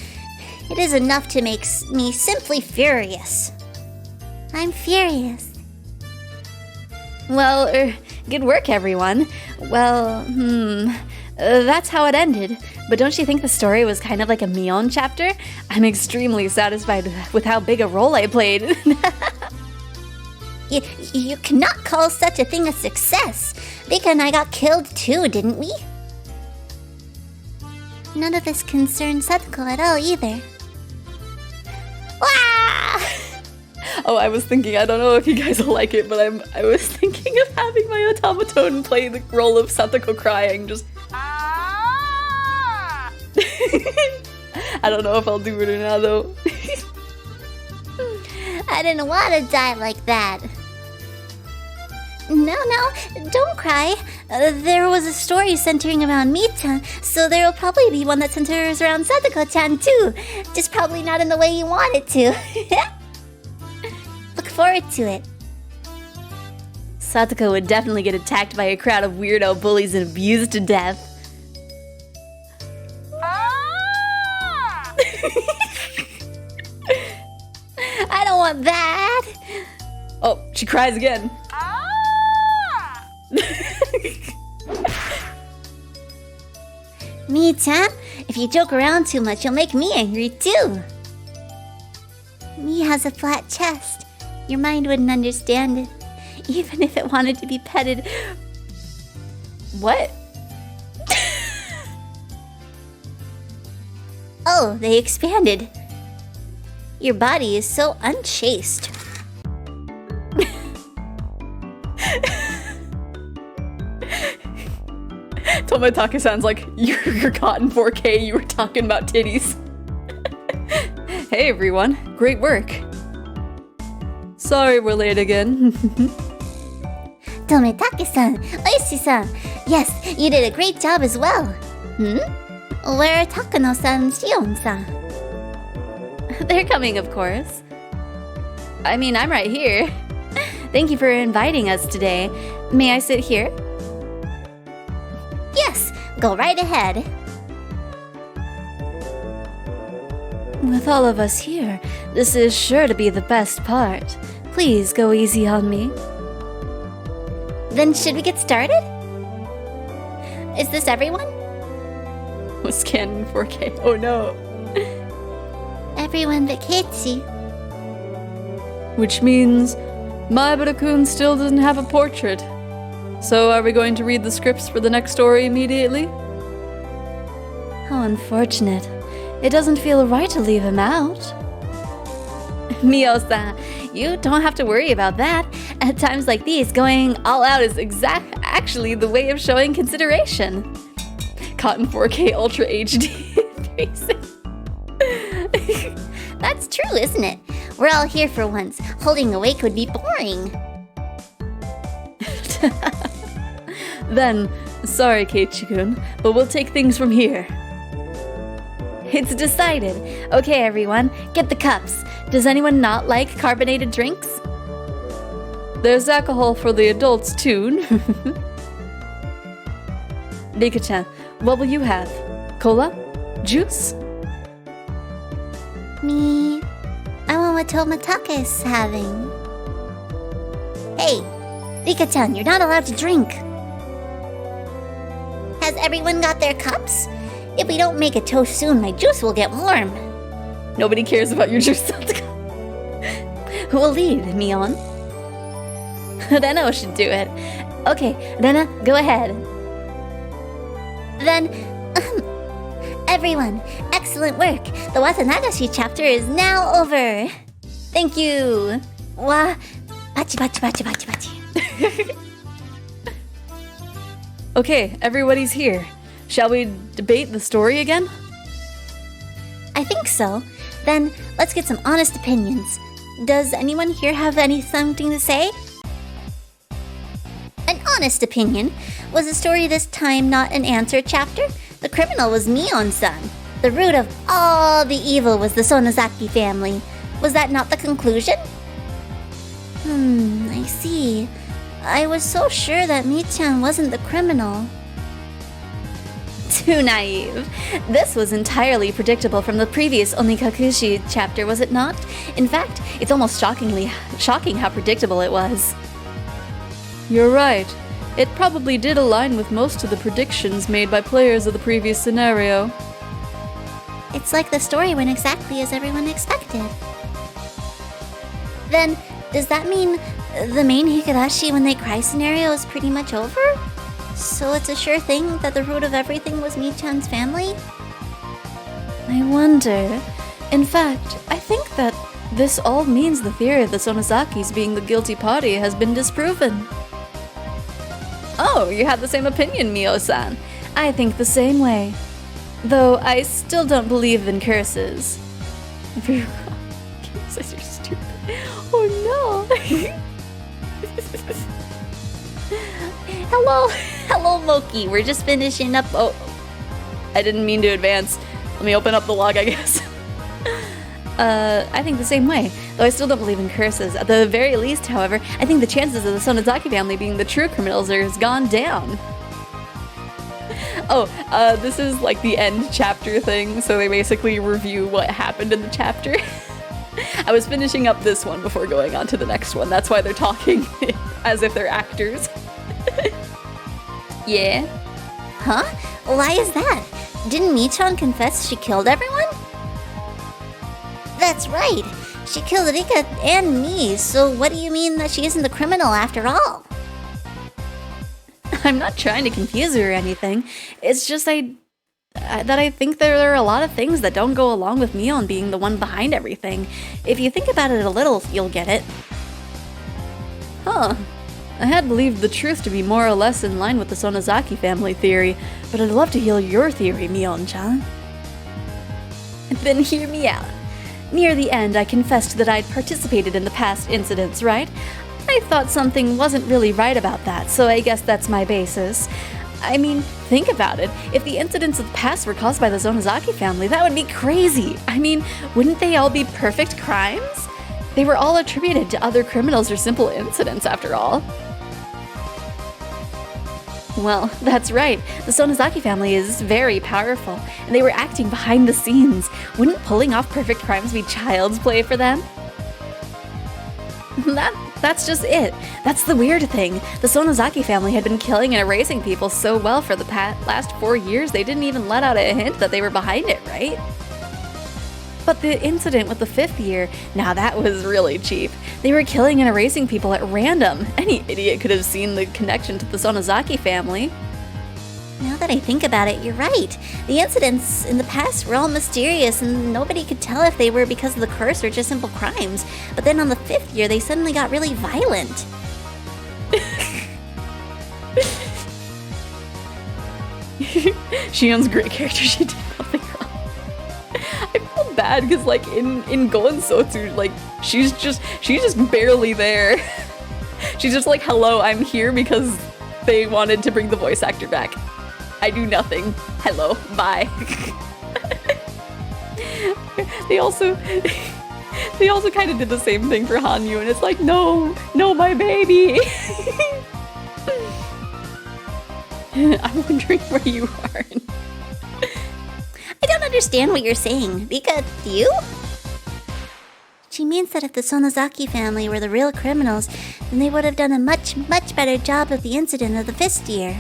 It is enough to make me simply furious. I'm furious. Well, good work, everyone. Well, that's how it ended. But don't you think the story was kind of like a Mion chapter? I'm extremely satisfied with how big a role I played. You cannot call such a thing a success. Bika and I got killed too, didn't we? None of this concerns Satoko at all either. Wah! Oh, I was thinking, I don't know if you guys will like it, but I was thinking of having my automaton play the role of Satoko crying, just... I don't know if I'll do it or not, though. I didn't want to die like that. No, don't cry. There was a story centering around Mita, so there will probably be one that centers around Satoko-chan too. Just probably not in the way you want it to. Look forward to it. Satoko would definitely get attacked by a crowd of weirdo bullies and abused to death. I don't want that. Oh, she cries again. Mi-chan, if you joke around too much, you'll make me angry too. Mi has a flat chest. Your mind wouldn't understand it, even if it wanted to be petted. What? Oh, they expanded. Your body is so unchaste. Tomoetake sounds like you're caught in 4K, you were talking about titties. Hey everyone, great work. Sorry we're late again. Tomoetake-san, Oishi-san, yes, you did a great job as well. Where are Takano-san, Shion-san? They're coming, of course. I mean, I'm right here. Thank you for inviting us today. May I sit here? Yes, go right ahead. With all of us here, this is sure to be the best part. Please go easy on me. Then should we get started? Is this everyone? Was scanned in 4K. Oh no. Everyone but Kitsu. Which means Maibara-kun still doesn't have a portrait. So are we going to read the scripts for the next story immediately? How unfortunate. It doesn't feel right to leave him out. Mio-san, you don't have to worry about that. At times like these, going all out is actually the way of showing consideration. Caught in 4K Ultra HD. That's true, isn't it? We're all here for once. Holding awake would be boring. Then, sorry Keiichi-kun, but we'll take things from here. It's decided. Okay, everyone, get the cups. Does anyone not like carbonated drinks? There's alcohol for the adults too. Rika-chan, what will you have? Cola? Juice? Me, I want what Tomataka is having. Hey, Rika-chan, you're not allowed to drink. Has everyone got their cups? If we don't make a toast soon, my juice will get warm. Nobody cares about your juice. Who will lead, Mion? Rena should do it. Okay, Rena, go ahead. Then, everyone, excellent work. The Watanagashi chapter is now over. Thank you. Bachi bachi bachi bachi bachi. Okay, everybody's here. Shall we debate the story again? I think so. Then, let's get some honest opinions. Does anyone here have something to say? An honest opinion. Was the story this time not an answer chapter? The criminal was Mion-san. The root of all the evil was the Sonozaki family. Was that not the conclusion? I see. I was so sure that Mi-chan wasn't the criminal. Too naive. This was entirely predictable from the previous Onikakushi chapter, was it not? In fact, it's almost shocking how predictable it was. You're right. It probably did align with most of the predictions made by players of the previous scenario. It's like the story went exactly as everyone expected. Then, does that mean the main Higurashi when they cry scenario is pretty much over? So it's a sure thing that the root of everything was Mi-chan's family? I wonder. In fact, I think that this all means the theory of the Sonozakis being the guilty party has been disproven. Oh, you have the same opinion, Mio-san. I think the same way. Though I still don't believe in curses. Curses are stupid. Oh no! Hello, Moki. We're just finishing up. Oh, I didn't mean to advance. Let me open up the log, I guess. I think the same way, though I still don't believe in curses. At the very least, however, I think the chances of the Sonozaki family being the true criminals has gone down. Oh, this is like the end chapter thing, so they basically review what happened in the chapter. I was finishing up this one before going on to the next one. That's why they're talking as if they're actors. Yeah? Huh? Why is that? Didn't Mi-chan confess she killed everyone? That's right. She killed Rika and me, so what do you mean that she isn't the criminal after all? I'm not trying to confuse her or anything. It's just that I think there are a lot of things that don't go along with Mion being the one behind everything. If you think about it a little, you'll get it. Huh. I had believed the truth to be more or less in line with the Sonozaki family theory, but I'd love to hear your theory, Mion-chan. Then hear me out. Near the end, I confessed that I'd participated in the past incidents, right? I thought something wasn't really right about that, so I guess that's my basis. I mean, think about it. If the incidents of the past were caused by the Sonozaki family, that would be crazy. I mean, wouldn't they all be perfect crimes? They were all attributed to other criminals or simple incidents, after all. Well, that's right. The Sonozaki family is very powerful, and they were acting behind the scenes. Wouldn't pulling off perfect crimes be child's play for them? That's just it. That's the weird thing. The Sonozaki family had been killing and erasing people so well for the last 4 years, they didn't even let out a hint that they were behind it, right? But the incident with the 5th year, now that was really cheap. They were killing and erasing people at random. Any idiot could have seen the connection to the Sonozaki family. Now that I think about it, you're right. The incidents in the past were all mysterious and nobody could tell if they were because of the curse or just simple crimes. But then on the 5th year, they suddenly got really violent. Shion's a great character, she did nothing wrong. I feel bad because like in Goen Sotsu, like she's just barely there. She's just like, hello, I'm here because they wanted to bring the voice actor back. I do nothing. Hello, bye. They also kind of did the same thing for Hanyu, and it's like, no, my baby. I'm wondering where you are. I don't understand what you're saying. Because you? She means that if the Sonozaki family were the real criminals, then they would have done a much, much better job of the incident of the 5th year.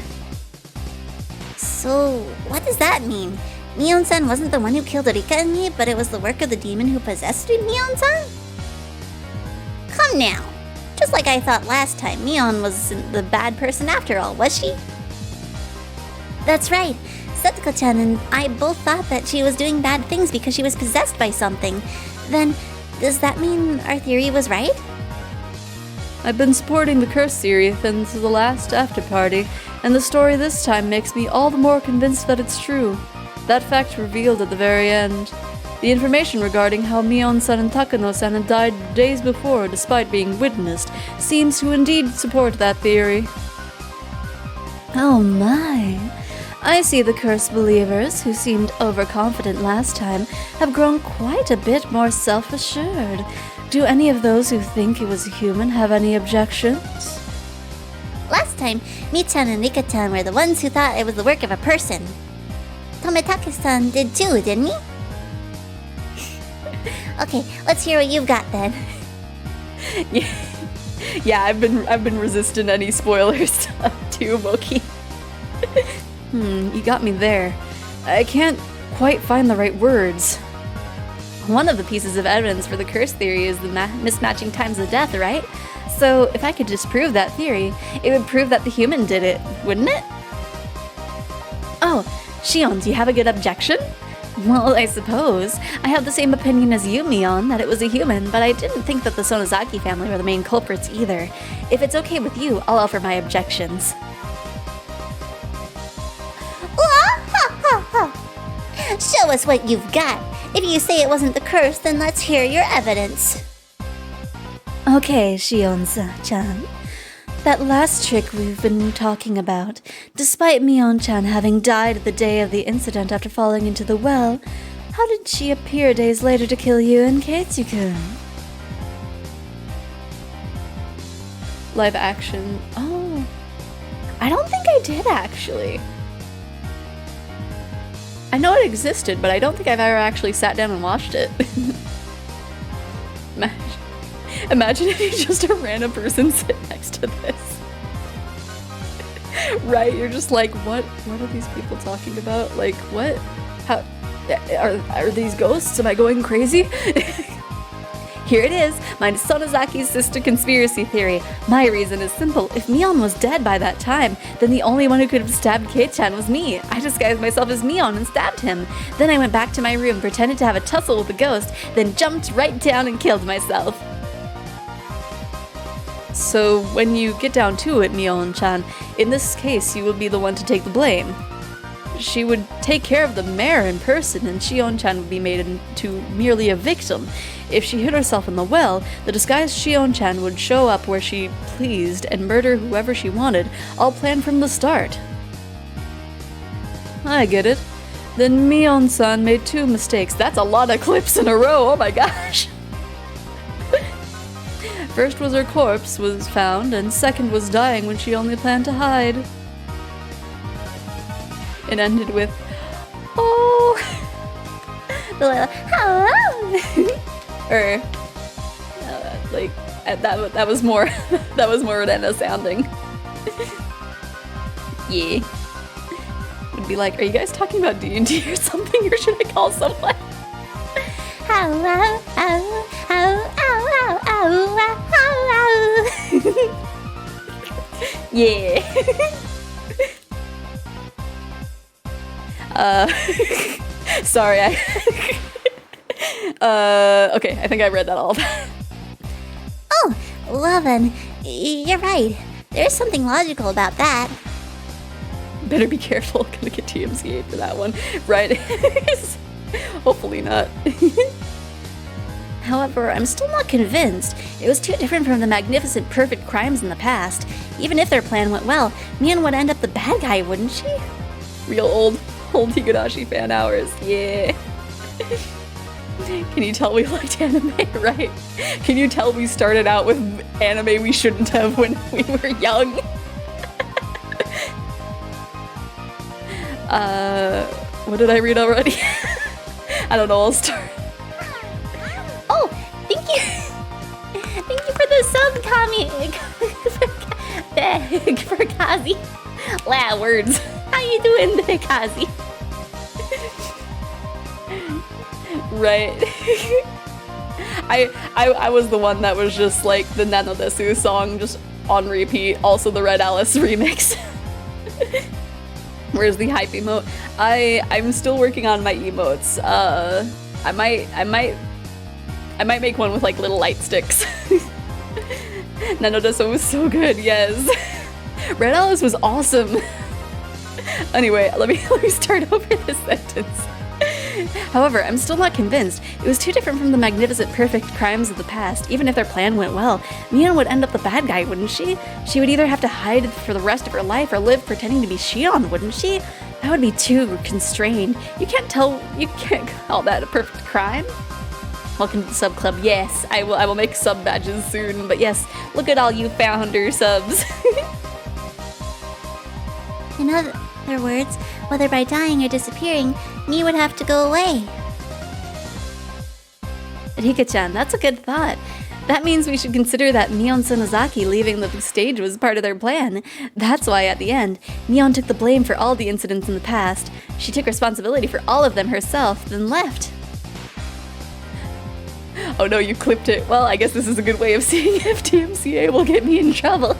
So, what does that mean? Mion-san wasn't the one who killed Rika and me, but it was the work of the demon who possessed Mion-san? Come now. Just like I thought last time, Mion was the bad person after all, was she? That's right. Setsuko-chan and I both thought that she was doing bad things because she was possessed by something. Then, does that mean our theory was right? I've been supporting the curse theory since the last after party, and the story this time makes me all the more convinced that it's true. That fact revealed at the very end. The information regarding how Mion-san and Takano-san had died days before despite being witnessed seems to indeed support that theory. Oh my. I see the curse believers, who seemed overconfident last time, have grown quite a bit more self-assured. Do any of those who think it was a human have any objections? Last time, Mi-chan and Rika-chan were the ones who thought it was the work of a person. Tometake-san did too, didn't he? Okay, let's hear what you've got then. Yeah, I've been resistant any spoiler stuff too, Moki. You got me there. I can't quite find the right words. One of the pieces of evidence for the curse theory is the mismatching times of death, right? So if I could disprove that theory, it would prove that the human did it, wouldn't it? Oh, Shion, do you have a good objection? Well, I suppose. I have the same opinion as you, Mion, that it was a human, but I didn't think that the Sonozaki family were the main culprits either. If it's okay with you, I'll offer my objections. Show us what you've got. If you say it wasn't the curse, then let's hear your evidence. Okay, Shion-chan. That last trick we've been talking about, despite Mion-chan having died the day of the incident after falling into the well, how did she appear days later to kill you and Keitsu-kun? Live action. Oh. I don't think I did, actually. I know it existed, but I don't think I've ever actually sat down and watched it. Imagine if you're just a random person sitting next to this. Right? You're just like, what are these people talking about? Like, what? How are these ghosts? Am I going crazy? Here it is, my Sonozaki's sister conspiracy theory. My reason is simple. If Mion was dead by that time, then the only one who could have stabbed Kei-chan was me. I disguised myself as Mion and stabbed him. Then I went back to my room, pretended to have a tussle with the ghost, then jumped right down and killed myself. So when you get down to it, Mion-chan, in this case you would be the one to take the blame. She would take care of the mayor in person, and Shion-chan would be made into merely a victim. If she hid herself in the well, the disguised Shion-chan would show up where she pleased and murder whoever she wanted, all planned from the start. I get it. Then Mion-san made 2 mistakes. That's a lot of clips in a row, oh my gosh! First was her corpse was found, and second was dying when she only planned to hide. It ended with, oh, The little, hello! or, like, That was more that was more Rena sounding. Yeah. Would be like, are you guys talking about D&D or something, or should I call someone? Ow, ow, ow, ow, ow, ow, ow, ow, ow. Yeah. Sorry, okay, I think I read that all. Oh, Lovin, you're right. There's something logical about that. Better be careful, gonna get TMCA for that one, right? Hopefully not. However, I'm still not convinced. It was too different from the magnificent perfect crimes in the past. Even if their plan went well, Mion would end up the bad guy, wouldn't she? Real old Higurashi fan hours, yeah. Can you tell we liked anime, right? Can you tell we started out with anime we shouldn't have when we were young? What did I read already? I don't know, I'll start. Oh, thank you. Thank you for the sub, for Kazi. Wow, words. How you doing, Kazi? Right. I was the one that was just like the Nanodesu song just on repeat. Also the Red Alice remix. Where's the hype emote? I'm still working on my emotes. I might make one with like little light sticks. Nanodesu was so good, yes. Red Alice was awesome. Anyway, let me start over this sentence. However, I'm still not convinced. It was too different from the magnificent perfect crimes of the past. Even if their plan went well, Mion would end up the bad guy, wouldn't she? She would either have to hide for the rest of her life or live pretending to be Shion, wouldn't she? That would be too constrained. You can't call that a perfect crime. Welcome to the sub club. Yes, I will make sub badges soon, but yes, look at all you founder subs. In other words, whether by dying or disappearing, Mi would have to go away. Rika-chan, that's a good thought. That means we should consider that Mion Sonozaki leaving the stage was part of their plan. That's why at the end, Mion took the blame for all the incidents in the past. She took responsibility for all of them herself, then left. Oh no, you clipped it. Well, I guess this is a good way of seeing if TMCA will get me in trouble.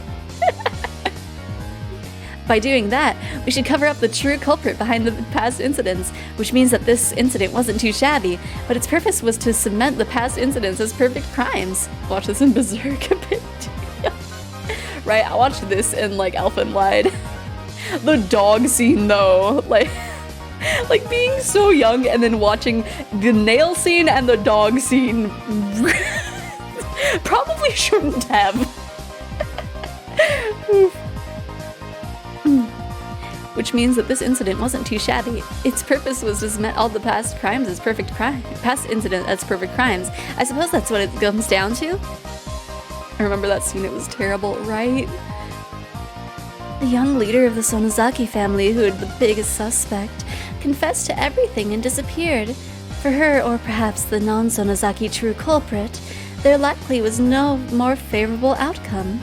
By doing that, we should cover up the true culprit behind the past incidents, which means that this incident wasn't too shabby, but its purpose was to cement the past incidents as perfect crimes. Watch this in Berserk a bit. Right, I watched this in like Elfen Lied. The dog scene though, like being so young and then watching the nail scene and the dog scene probably shouldn't have. Which means that this incident wasn't too shabby. Its purpose was to cement all the past crimes as perfect past incident as perfect crimes. I suppose that's what it comes down to. I remember that scene, it was terrible, right? The young leader of the Sonozaki family, who had the biggest suspect, confessed to everything and disappeared. For her, or perhaps the non-Sonozaki true culprit, there likely was no more favorable outcome.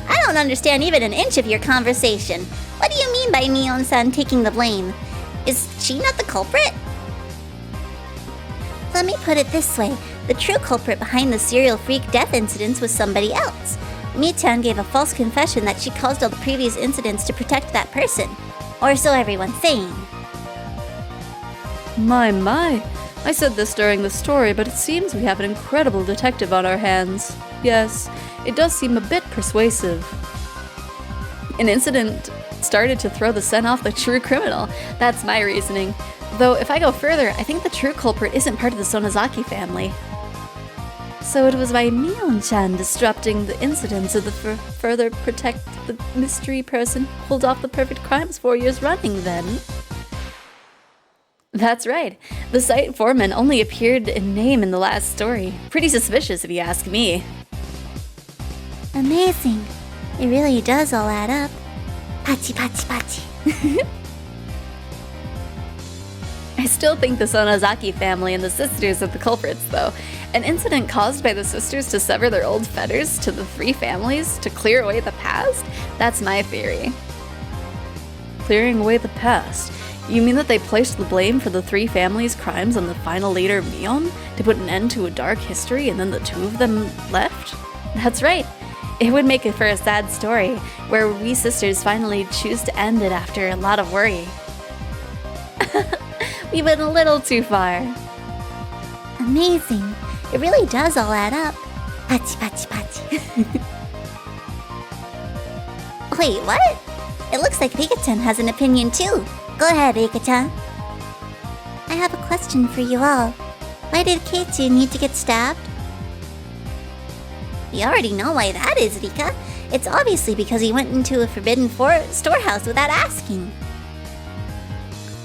I don't understand even an inch of your conversation. What do you mean by Mion-san taking the blame? Is she not the culprit? Let me put it this way. The true culprit behind the serial freak death incidents was somebody else. Mi-chan gave a false confession that she caused all the previous incidents to protect that person. Or so everyone's saying. My. I said this during the story, but it seems we have an incredible detective on our hands. Yes, it does seem a bit persuasive. An incident started to throw the scent off the true criminal. That's my reasoning. Though, if I go further, I think the true culprit isn't part of the Sonozaki family. So it was by Mion-chan disrupting the incidents of the further protect the mystery person pulled off the perfect crimes 4 years running then. That's right. The site foreman only appeared in name in the last story. Pretty suspicious if you ask me. Amazing. It really does all add up. Pachi pachi pachi. I still think the Sonozaki family and the sisters are the culprits, though. An incident caused by the sisters to sever their old fetters to the three families to clear away the past? That's my theory. Clearing away the past? You mean that they placed the blame for the three families' crimes on the final leader, Mion, to put an end to a dark history and then the two of them left? That's right. It would make it for a sad story, where we sisters finally choose to end it after a lot of worry. We went a little too far. Amazing. It really does all add up. Pachi, pachi, pachi. Wait, what? It looks like Rika-chan has an opinion too. Go ahead, Rika-chan. I have a question for you all. Why did Keiichi need to get stabbed? You already know why that is, Rika. It's obviously because he went into a forbidden storehouse without asking.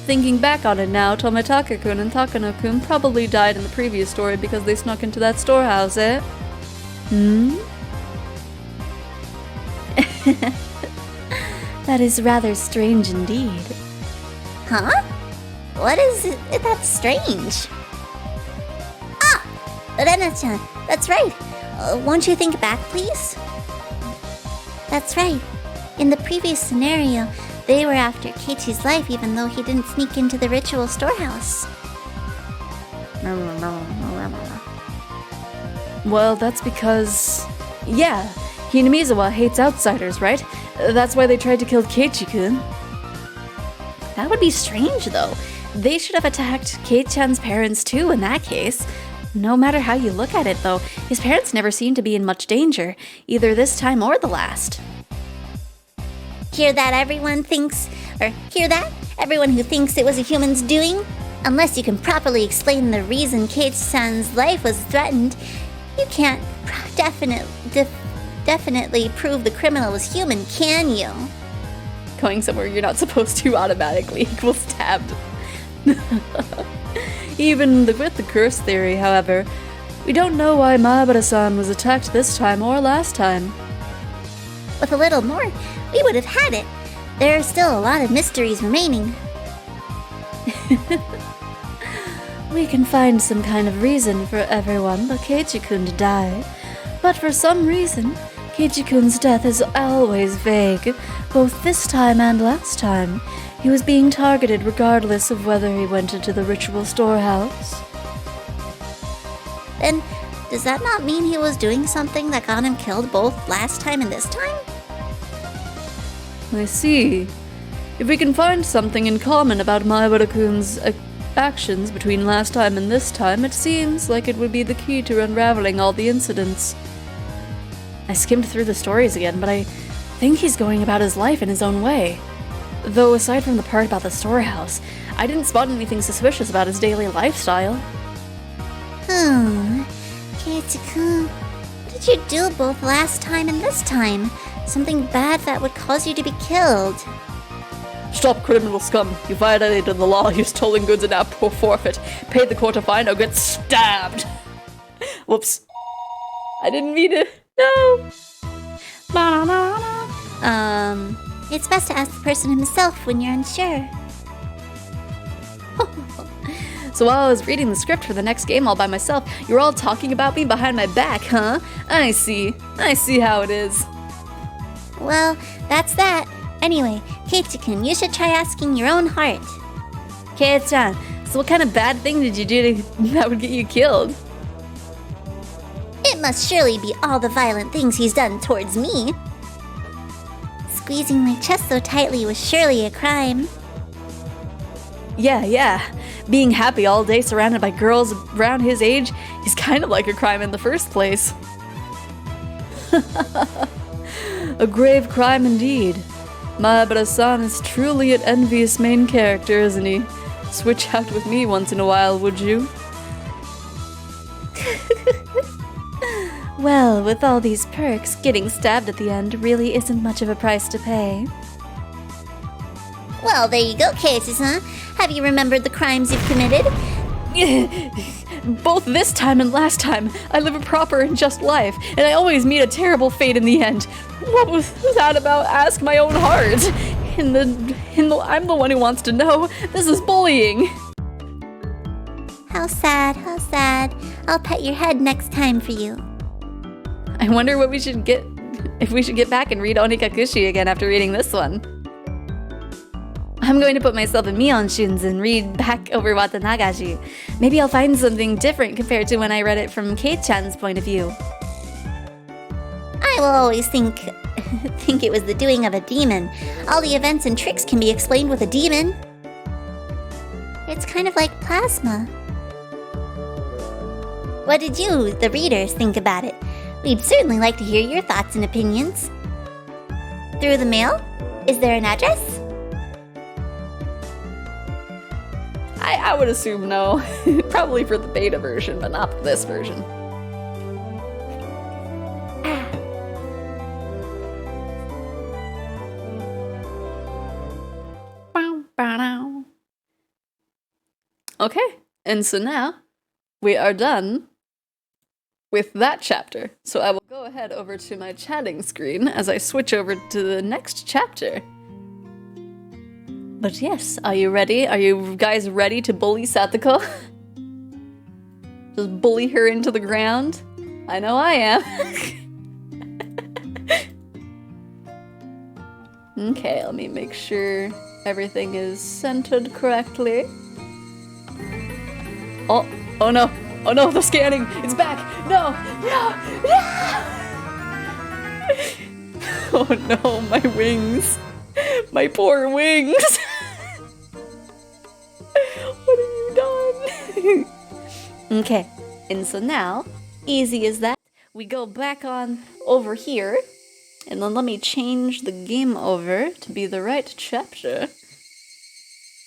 Thinking back on it now, Tomitaka-kun and Takano-kun probably died in the previous story because they snuck into that storehouse, eh? That is rather strange indeed. Huh? What is it that's strange? Ah! Rena-chan, that's right. Won't you think back, please? That's right. In the previous scenario, they were after Keiichi's life even though he didn't sneak into the ritual storehouse. Well, that's because... yeah, Hanamiza hates outsiders, right? That's why they tried to kill Keiichi-kun. That would be strange, though. They should have attacked Kei-chan's parents, too, in that case. No matter how you look at it, though, his parents never seem to be in much danger, either this time or the last. Hear that, everyone thinks... or hear that? Everyone who thinks it was a human's doing? Unless you can properly explain the reason Keiichi-san's life was threatened, you can't definitely prove the criminal was human, can you? Going somewhere you're not supposed to automatically equals stabbed. Even with the curse theory, however, we don't know why Mahabara-san was attacked this time or last time. With a little more, we would have had it. There are still a lot of mysteries remaining. We can find some kind of reason for everyone but Keiichi-kun to die. But for some reason, Keiichi-kun's death is always vague, both this time and last time. He was being targeted regardless of whether he went into the ritual storehouse. Then, does that not mean he was doing something that got him killed both last time and this time? I see. If we can find something in common about Mahabara-kun's actions between last time and this time, it seems like it would be the key to unraveling all the incidents. I skimmed through the stories again, but I think he's going about his life in his own way. Though aside from the part about the storehouse, I didn't spot anything suspicious about his daily lifestyle. Keiichi-kun, what did you do both last time and this time? Something bad that would cause you to be killed. Stop, criminal scum. You violated the law, you stolen goods and now forfeit. Pay the court a fine or get stabbed. Whoops. I didn't mean it. No. It's best to ask the person himself when you're unsure. So while I was reading the script for the next game all by myself, you were all talking about me behind my back, huh? I see how it is. Well, that's that. Anyway, Keiichi-kun, you should try asking your own heart. Kei-chan, so what kind of bad thing did you do that would get you killed? It must surely be all the violent things he's done towards me. Squeezing my chest so tightly was surely a crime. Yeah. Being happy all day surrounded by girls around his age is kind of like a crime in the first place. A grave crime indeed. Mahabara-san is truly an envious main character, isn't he? Switch out with me once in a while, would you? Well, with all these perks, getting stabbed at the end really isn't much of a price to pay. Well, there you go, Keiichi-san. Have you remembered the crimes you've committed? Both this time and last time, I live a proper and just life, and I always meet a terrible fate in the end. What was that about? Ask my own heart. I'm the one who wants to know. This is bullying. How sad, how sad. I'll pet your head next time for you. I wonder what we should get, if we should get back and read Onikakushi again after reading this one. I'm going to put myself in Mion's shoes and read back over Watanagashi. Maybe I'll find something different compared to when I read it from Kei-chan's point of view. I will always think it was the doing of a demon. All the events and tricks can be explained with a demon. It's kind of like plasma. What did you, the readers, think about it? We'd certainly like to hear your thoughts and opinions. Through the mail? Is there an address? I would assume no. Probably for the beta version, but not this version. Okay, and so now we are done with that chapter. So I will go ahead over to my chatting screen as I switch over to the next chapter. But yes, are you ready? Are you guys ready to bully Satoko? Just bully her into the ground? I know I am. Okay, let me make sure everything is centered correctly. Oh no, the scanning, it's back. No. Oh no, my wings. My poor wings. What have you done? Okay, and so now, easy as that, we go back on over here, and then let me change the game over to be the right chapter.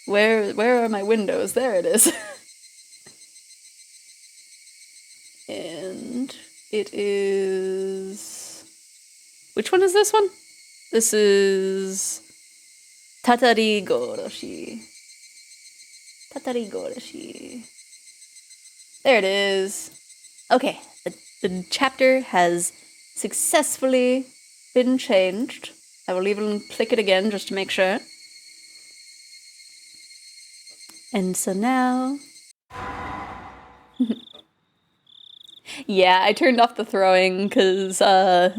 Where are my windows? There it is. And it is... Which one is this one? This is... Tatari Goroshi. There it is. Okay, the chapter has successfully been changed. I will even click it again just to make sure. And so now... Yeah, I turned off the throwing because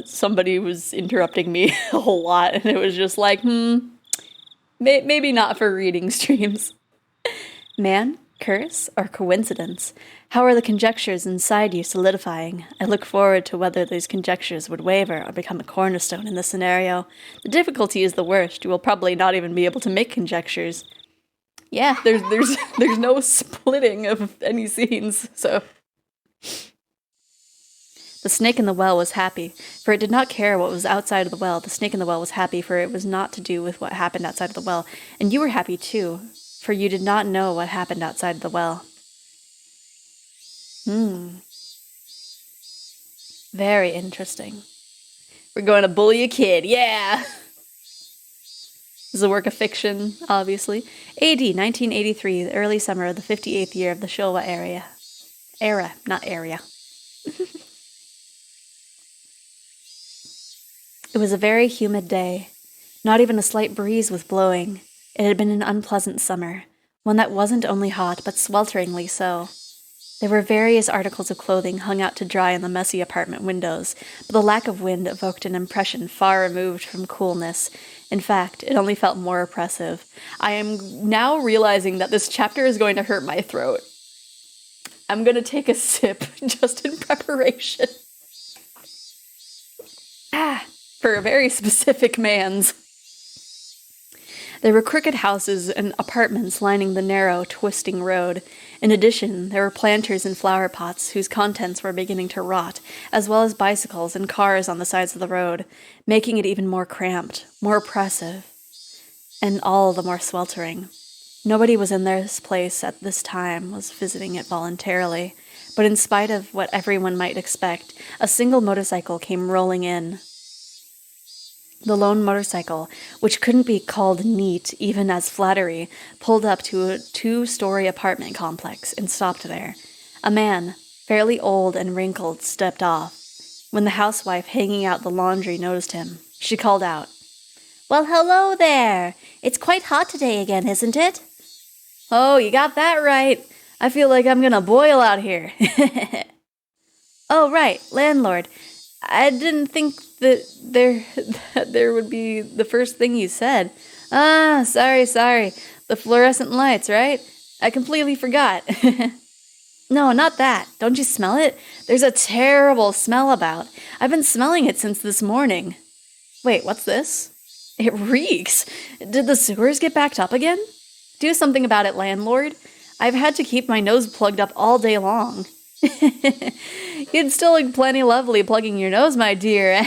somebody was interrupting me a whole lot, and it was just like, maybe not for reading streams. Man, curse, or coincidence? How are the conjectures inside you solidifying? I look forward to whether these conjectures would waver or become a cornerstone in this scenario. The difficulty is the worst. You will probably not even be able to make conjectures. Yeah, there's no splitting of any scenes, so... The snake in the well was happy, for it did not care what was outside of the well. The snake in the well was happy, for it was not to do with what happened outside of the well. And you were happy too, for you did not know what happened outside of the well. Very interesting. We're going to bully a kid, yeah! This is a work of fiction, obviously. AD 1983, the early summer of the 58th year of the Showa era, not area. It was a very humid day. Not even a slight breeze was blowing. It had been an unpleasant summer, one that wasn't only hot, but swelteringly so. There were various articles of clothing hung out to dry in the messy apartment windows, but the lack of wind evoked an impression far removed from coolness. In fact, it only felt more oppressive. I am now realizing that this chapter is going to hurt my throat. I'm going to take a sip, just in preparation. For a very specific man's. There were crooked houses and apartments lining the narrow, twisting road. In addition, there were planters and flower pots whose contents were beginning to rot, as well as bicycles and cars on the sides of the road, making it even more cramped, more oppressive, and all the more sweltering. Nobody was in this place at this time, was visiting it voluntarily, but in spite of what everyone might expect, a single motorcycle came rolling in. The lone motorcycle, which couldn't be called neat even as flattery, pulled up to a 2-story apartment complex and stopped there. A man, fairly old and wrinkled, stepped off. When the housewife hanging out the laundry noticed him, she called out, "Well, hello there! It's quite hot today again, isn't it?" "Oh, you got that right. I feel like I'm gonna boil out here. Oh, right, landlord. I didn't think that there would be the first thing you said. Ah, sorry. The fluorescent lights, right? I completely forgot. No, not that. Don't you smell it? There's a terrible smell about. I've been smelling it since this morning. Wait, what's this? It reeks. Did the sewers get backed up again? Do something about it, landlord. I've had to keep my nose plugged up all day long. You'd still look plenty lovely plugging your nose, my dear.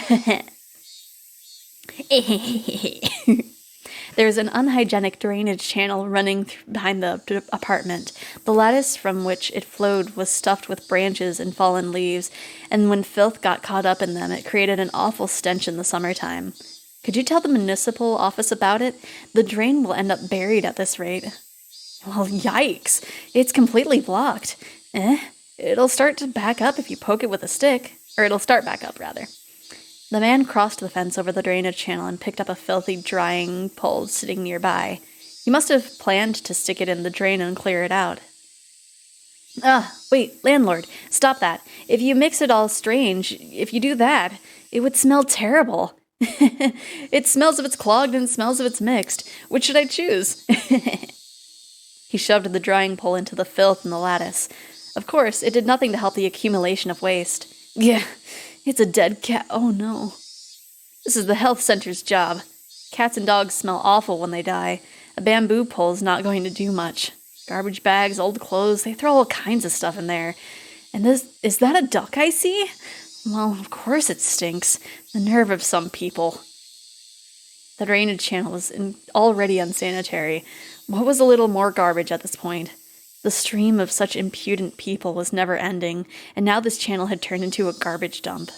There's an unhygienic drainage channel running behind the apartment. The lattice from which it flowed was stuffed with branches and fallen leaves, and when filth got caught up in them, it created an awful stench in the summertime. Could you tell the municipal office about it? The drain will end up buried at this rate. Well, yikes. It's completely blocked. It'll start to back up if you poke it with a stick. Or it'll start back up, rather. The man crossed the fence over the drainage channel and picked up a filthy drying pole sitting nearby. He must have planned to stick it in the drain and clear it out. Wait, landlord, stop that. If you mix it all strange, if you do that, it would smell terrible. It smells if it's clogged and smells if it's mixed. Which should I choose? He shoved the drying pole into the filth in the lattice. Of course, it did nothing to help the accumulation of waste. Yeah, it's a dead cat. Oh no. This is the health center's job. Cats and dogs smell awful when they die. A bamboo pole's not going to do much. Garbage bags, old clothes, they throw all kinds of stuff in there. And is that a duck I see? Well, of course it stinks. The nerve of some people. The drainage channel was already unsanitary. What was a little more garbage at this point? The stream of such impudent people was never ending, and now this channel had turned into a garbage dump.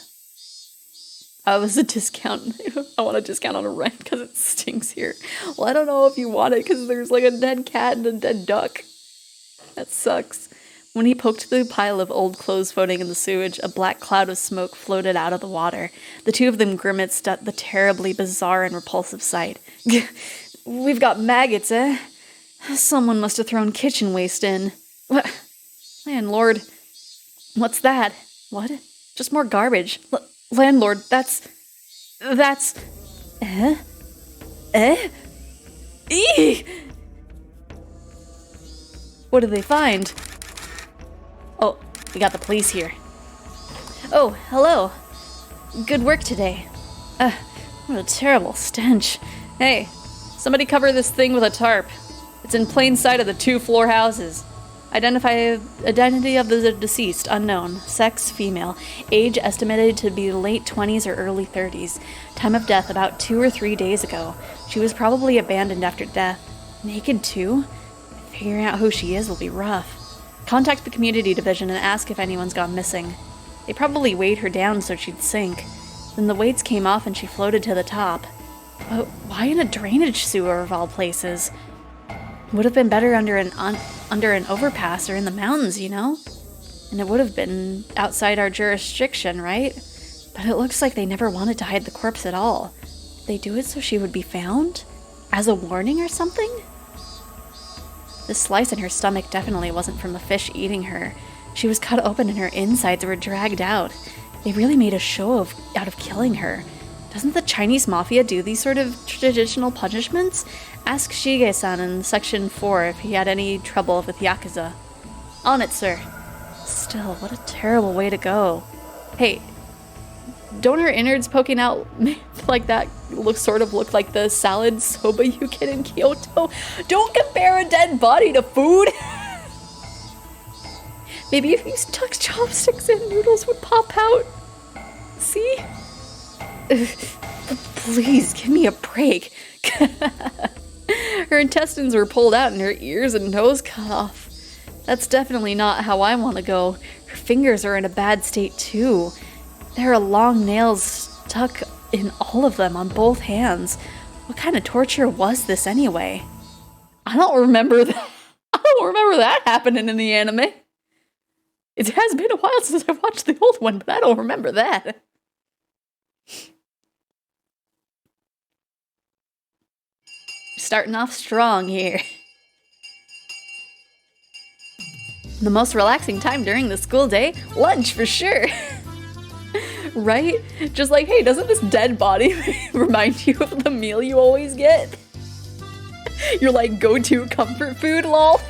I want a discount on a rent because it stinks here. Well, I don't know if you want it because there's like a dead cat and a dead duck. That sucks. When he poked the pile of old clothes floating in the sewage, a black cloud of smoke floated out of the water. The two of them grimaced at the terribly bizarre and repulsive sight. We've got maggots, eh? Someone must have thrown kitchen waste in. What? Landlord. What's that? What? Just more garbage. Landlord, that's... Eee! What did they find? Oh, we got the police here. Oh, hello. Good work today. What a terrible stench. Hey, somebody cover this thing with a tarp. It's in plain sight of the 2-floor houses. Identity of the deceased, unknown. Sex, female. Age estimated to be late 20s or early 30s. Time of death about 2 or 3 days ago. She was probably abandoned after death. Naked too? Figuring out who she is will be rough. Contact the community division and ask if anyone's gone missing. They probably weighed her down so she'd sink. Then the weights came off and she floated to the top. But why in a drainage sewer of all places? Would have been better under an overpass or in the mountains, you know? And it would have been outside our jurisdiction, right? But it looks like they never wanted to hide the corpse at all. Did they do it so she would be found? As a warning or something? The slice in her stomach definitely wasn't from the fish eating her. She was cut open and her insides were dragged out. They really made a show out of killing her. Doesn't the Chinese mafia do these sort of traditional punishments? Ask Shige-san in Section 4 if he had any trouble with Yakuza. On it, sir. Still, what a terrible way to go. Hey, don't her innards poking out like that look like the salad soba you get in Kyoto? Don't compare a dead body to food! Maybe if you stuck chopsticks in, noodles would pop out. See? Please, give me a break. Her intestines were pulled out and her ears and nose cut off. That's definitely not how I want to go. Her fingers are in a bad state too. There are long nails stuck in all of them on both hands. What kind of torture was this anyway? I don't remember that happening in the anime. It has been a while since I watched the old one, but I don't remember that. Starting off strong here. The most relaxing time during the school day? Lunch, for sure. Right? Just like, hey, doesn't this dead body remind you of the meal you always get? Your, like, go-to comfort food, lol.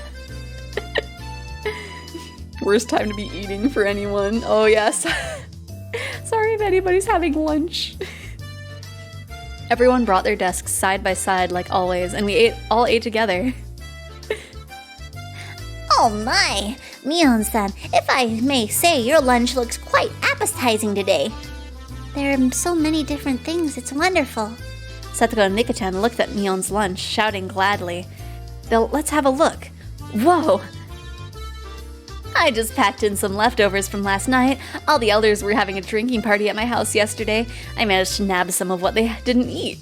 Worst time to be eating for anyone. Oh, yes. Sorry if anybody's having lunch. Everyone brought their desks side by side like always, and we all ate together. Oh my! Mion-san, if I may say, your lunch looks quite appetizing today. There are so many different things, it's wonderful. Setsuko and Nika-chan looked at Mion's lunch, shouting gladly. Let's have a look. Whoa! I just packed in some leftovers from last night. All the elders were having a drinking party at my house yesterday. I managed to nab some of what they didn't eat.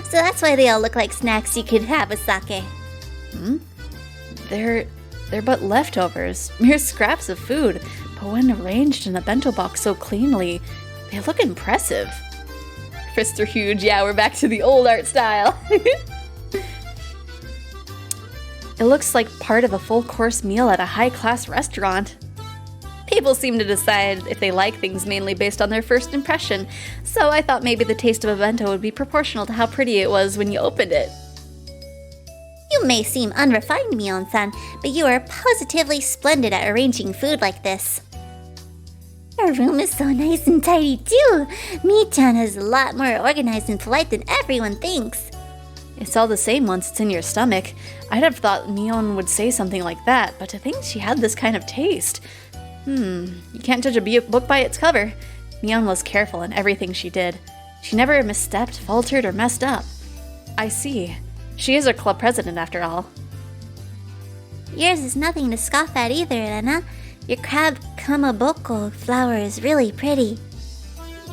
So that's why they all look like snacks you could have with sake. They're but leftovers, mere scraps of food, but when arranged in a bento box so cleanly, they look impressive. Fists are huge, yeah, we're back to the old art style. It looks like part of a full-course meal at a high-class restaurant. People seem to decide if they like things mainly based on their first impression, so I thought maybe the taste of a bento would be proportional to how pretty it was when you opened it. You may seem unrefined, Mion-san, but you are positively splendid at arranging food like this. Our room is so nice and tidy too. Mi-chan is a lot more organized and polite than everyone thinks. It's all the same once it's in your stomach. I'd have thought Mion would say something like that, but to think she had this kind of taste. You can't judge a book by its cover. Mion was careful in everything she did. She never misstepped, faltered, or messed up. I see. She is our club president, after all. Yours is nothing to scoff at either, Rena. Your crab kamaboko flower is really pretty.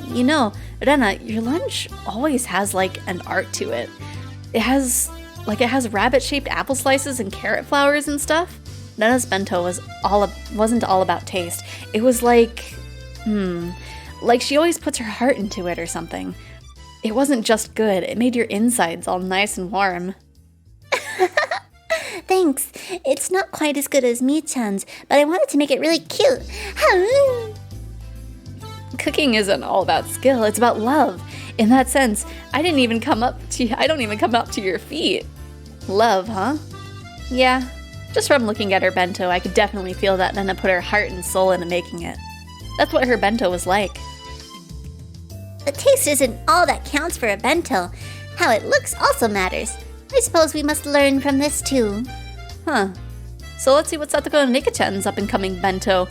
You know, Rena, your lunch always has, like, an art to it. It has rabbit-shaped apple slices and carrot flowers and stuff. Rena's bento wasn't all about taste. It was like she always puts her heart into it or something. It wasn't just good, it made your insides all nice and warm. Thanks. It's not quite as good as Mi-chan's, but I wanted to make it really cute. Cooking isn't all about skill, it's about love. In that sense, I don't even come up to your feet. Love, huh? Yeah, just from looking at her bento, I could definitely feel that Nana put her heart and soul into making it. That's what her bento was like. The taste isn't all that counts for a bento. How it looks also matters. I suppose we must learn from this too. Huh. So let's see what Satoko and Nika-chan's up-and-coming bento.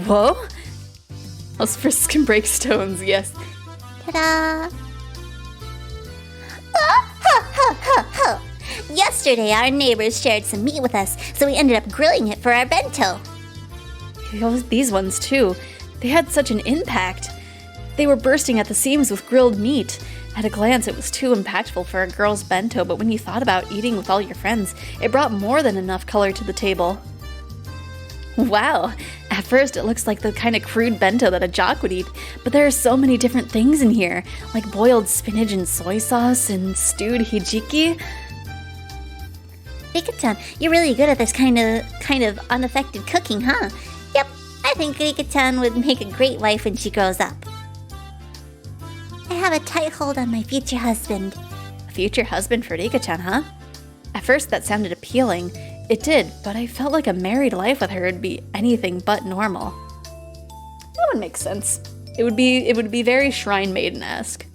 Whoa! Those frisks can break stones, yes. Ta-da! Oh, yesterday, our neighbors shared some meat with us, so we ended up grilling it for our bento. These ones, too. They had such an impact. They were bursting at the seams with grilled meat. At a glance, it was too impactful for a girl's bento, but when you thought about eating with all your friends, it brought more than enough color to the table. Wow! At first, it looks like the kind of crude bento that a jock would eat, but there are so many different things in here, like boiled spinach and soy sauce and stewed hijiki. Rika-chan, you're really good at this kind of unaffected cooking, huh? Yep, I think Rika-chan would make a great wife when she grows up. I have a tight hold on my future husband. A future husband for Rika-chan, huh? At first, that sounded appealing. It did, but I felt like a married life with her would be anything but normal. That would make sense. It would be very Shrine Maiden-esque.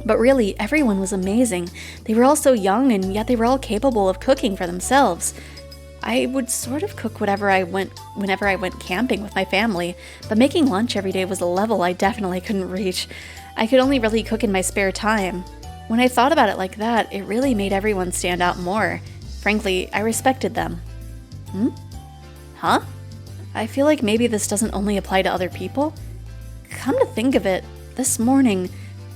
But really, everyone was amazing. They were all so young, and yet they were all capable of cooking for themselves. I would sort of cook whenever I went camping with my family, but making lunch every day was a level I definitely couldn't reach. I could only really cook in my spare time. When I thought about it like that, it really made everyone stand out more. Frankly, I respected them. Huh? I feel like maybe this doesn't only apply to other people. Come to think of it, this morning,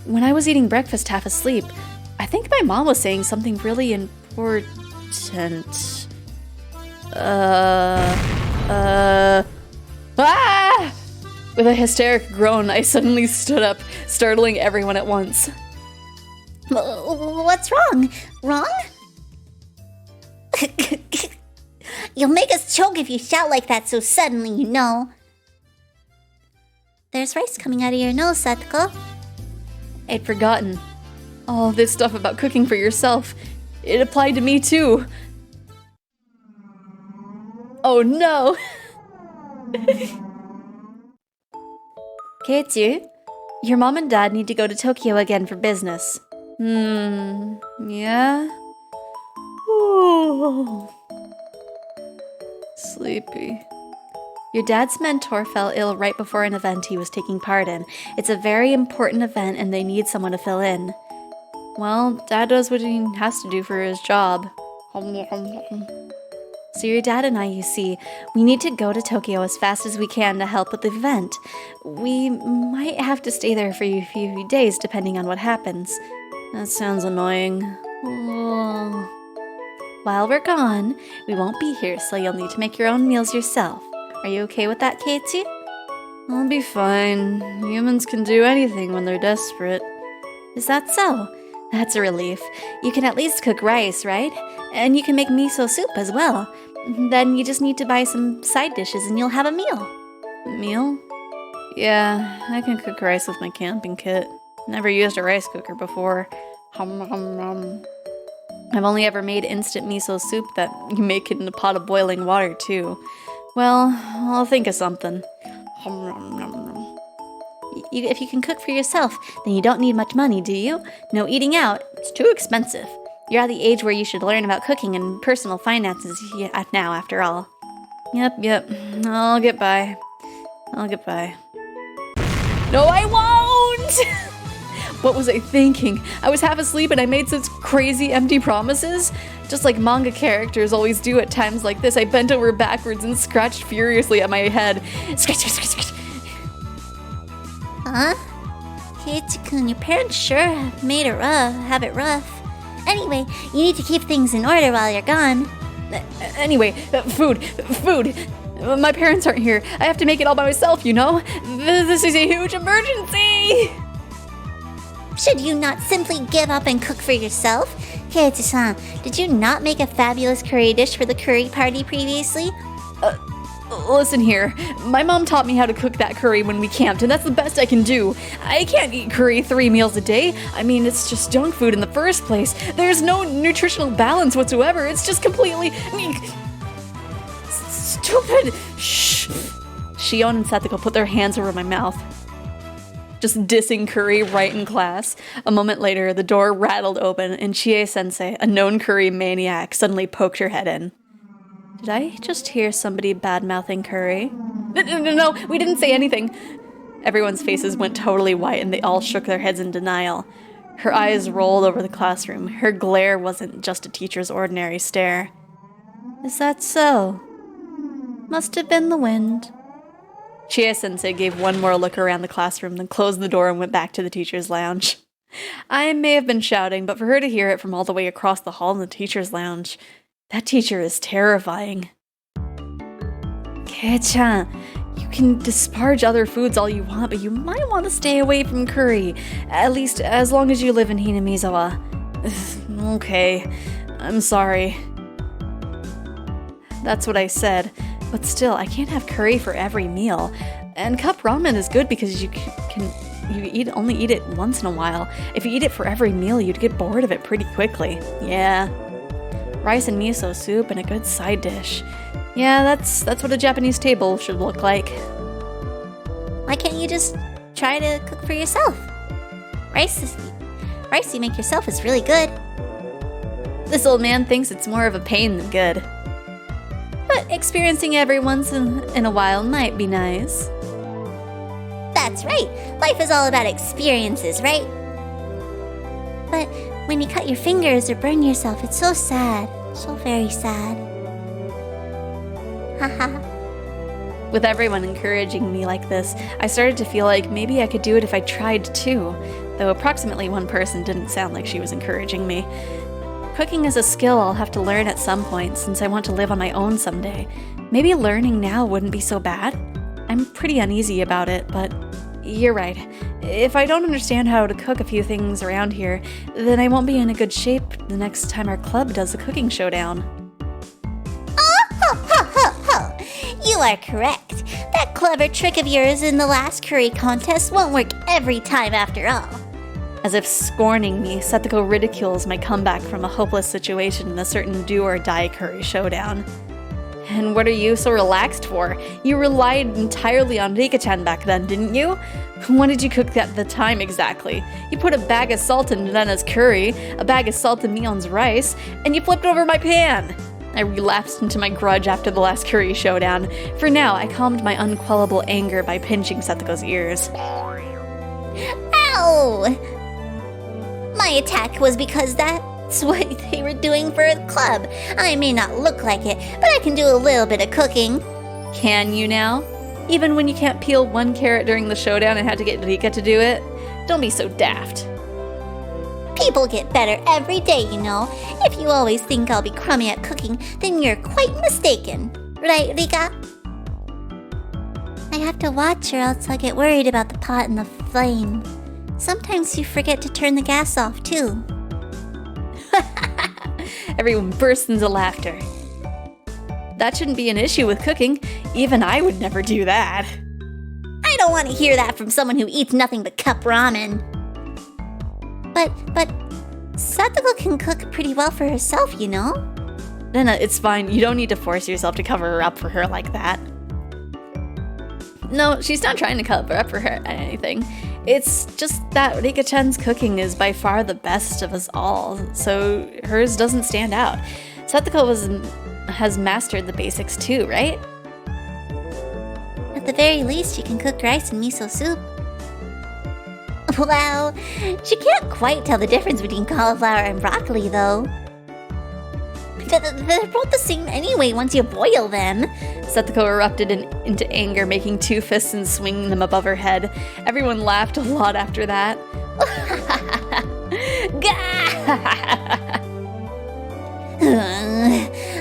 when I was eating breakfast half asleep, I think my mom was saying something really important. Ah! With a hysteric groan, I suddenly stood up, startling everyone at once. What's wrong? Wrong? You'll make us choke if you shout like that so suddenly, you know. There's rice coming out of your nose, Satoko. I'd forgotten. All this stuff about cooking for yourself. It applied to me too. Oh no! Keitsu, your mom and dad need to go to Tokyo again for business. Yeah? Ooh. Sleepy. Your dad's mentor fell ill right before an event he was taking part in. It's a very important event and they need someone to fill in. Well, Dad does what he has to do for his job. So your dad and I, you see, we need to go to Tokyo as fast as we can to help with the event. We might have to stay there for a few days depending on what happens. That sounds annoying. Oh. While we're gone, we won't be here, so you'll need to make your own meals yourself. Are you okay with that, Keitsu? I'll be fine. Humans can do anything when they're desperate. Is that so? That's a relief. You can at least cook rice, right? And you can make miso soup as well. Then you just need to buy some side dishes and you'll have a meal. Meal? Yeah, I can cook rice with my camping kit. Never used a rice cooker before. I've only ever made instant miso soup that you make it in a pot of boiling water too. Well, I'll think of something. If you can cook for yourself, then you don't need much money, do you? No eating out. It's too expensive. You're at the age where you should learn about cooking and personal finances now, after all. Yep. I'll get by. No, I won't! What was I thinking? I was half asleep and I made such crazy empty promises? Just like manga characters always do at times like this, I bent over backwards and scratched furiously at my head. Scratch. Huh? Keitsu-kun, your parents sure have it rough. Anyway, you need to keep things in order while you're gone. Anyway, food. My parents aren't here. I have to make it all by myself, you know? This is a huge emergency! Should you not simply give up and cook for yourself? Keitsu-san, did you not make a fabulous curry dish for the curry party previously? Listen here, my mom taught me how to cook that curry when we camped, and that's the best I can do. I can't eat curry 3 meals a day. I mean, it's just junk food in the first place. There's no nutritional balance whatsoever. It's just completely... stupid! Shh! Shion and Satoko put their hands over my mouth. Just dissing curry right in class. A moment later, the door rattled open, and Chie-sensei, a known curry maniac, suddenly poked her head in. Did I just hear somebody bad-mouthing curry? No, we didn't say anything. Everyone's faces went totally white and they all shook their heads in denial. Her eyes rolled over the classroom. Her glare wasn't just a teacher's ordinary stare. Is that so? Must have been the wind. Chie-sensei gave one more look around the classroom, then closed the door and went back to the teacher's lounge. I may have been shouting, but for her to hear it from all the way across the hall in the teacher's lounge... That teacher is terrifying. Kei-chan, you can disparage other foods all you want, but you might want to stay away from curry. At least as long as you live in Hanamiza. Okay, I'm sorry. That's what I said, but still, I can't have curry for every meal. And cup ramen is good because you only eat it once in a while. If you eat it for every meal, you'd get bored of it pretty quickly. Yeah. Rice and miso soup and a good side dish. Yeah, that's what a Japanese table should look like. Why can't you just try to cook for yourself? Rice you make yourself is really good. This old man thinks it's more of a pain than good. But experiencing every once in a while might be nice. That's right. Life is all about experiences, right? But when you cut your fingers or burn yourself, it's so sad. So very sad. Haha. With everyone encouraging me like this, I started to feel like maybe I could do it if I tried too, though approximately one person didn't sound like she was encouraging me. Cooking is a skill I'll have to learn at some point since I want to live on my own someday. Maybe learning now wouldn't be so bad. I'm pretty uneasy about it, but you're right. If I don't understand how to cook a few things around here, then I won't be in a good shape the next time our club does a cooking showdown. You are correct. That clever trick of yours in the last curry contest won't work every time after all. As if scorning me, Setsuko ridicules my comeback from a hopeless situation in a certain do-or-die curry showdown. And what are you so relaxed for? You relied entirely on Rika-chan back then, didn't you? What did you cook at the time exactly? You put a bag of salt in Rena's curry, a bag of salt in Mion's rice, and you flipped over my pan! I relapsed into my grudge after the last curry showdown. For now, I calmed my unquellable anger by pinching Setsuko's ears. Ow! My attack was because that's what they were doing for the club. I may not look like it, but I can do a little bit of cooking. Can you now? Even when you can't peel one carrot during the showdown and had to get Rika to do it? Don't be so daft. People get better every day, you know. If you always think I'll be crummy at cooking, then you're quite mistaken. Right, Rika? I have to watch or else I'll get worried about the pot and the flame. Sometimes you forget to turn the gas off, too. Everyone bursts into laughter. That shouldn't be an issue with cooking. Even I would never do that. I don't want to hear that from someone who eats nothing but cup ramen. But Setsuko can cook pretty well for herself, you know? Then it's fine. You don't need to force yourself to cover her up for her like that. No, she's not trying to cover up for her anything. It's just that Rika-chan's cooking is by far the best of us all, so hers doesn't stand out. Setsuko has mastered the basics too, right? At the very least, she can cook rice and miso soup. Well, she can't quite tell the difference between cauliflower and broccoli, though. They're both the same anyway once you boil them. Setsuko erupted into anger, making two fists and swinging them above her head. Everyone laughed a lot after that.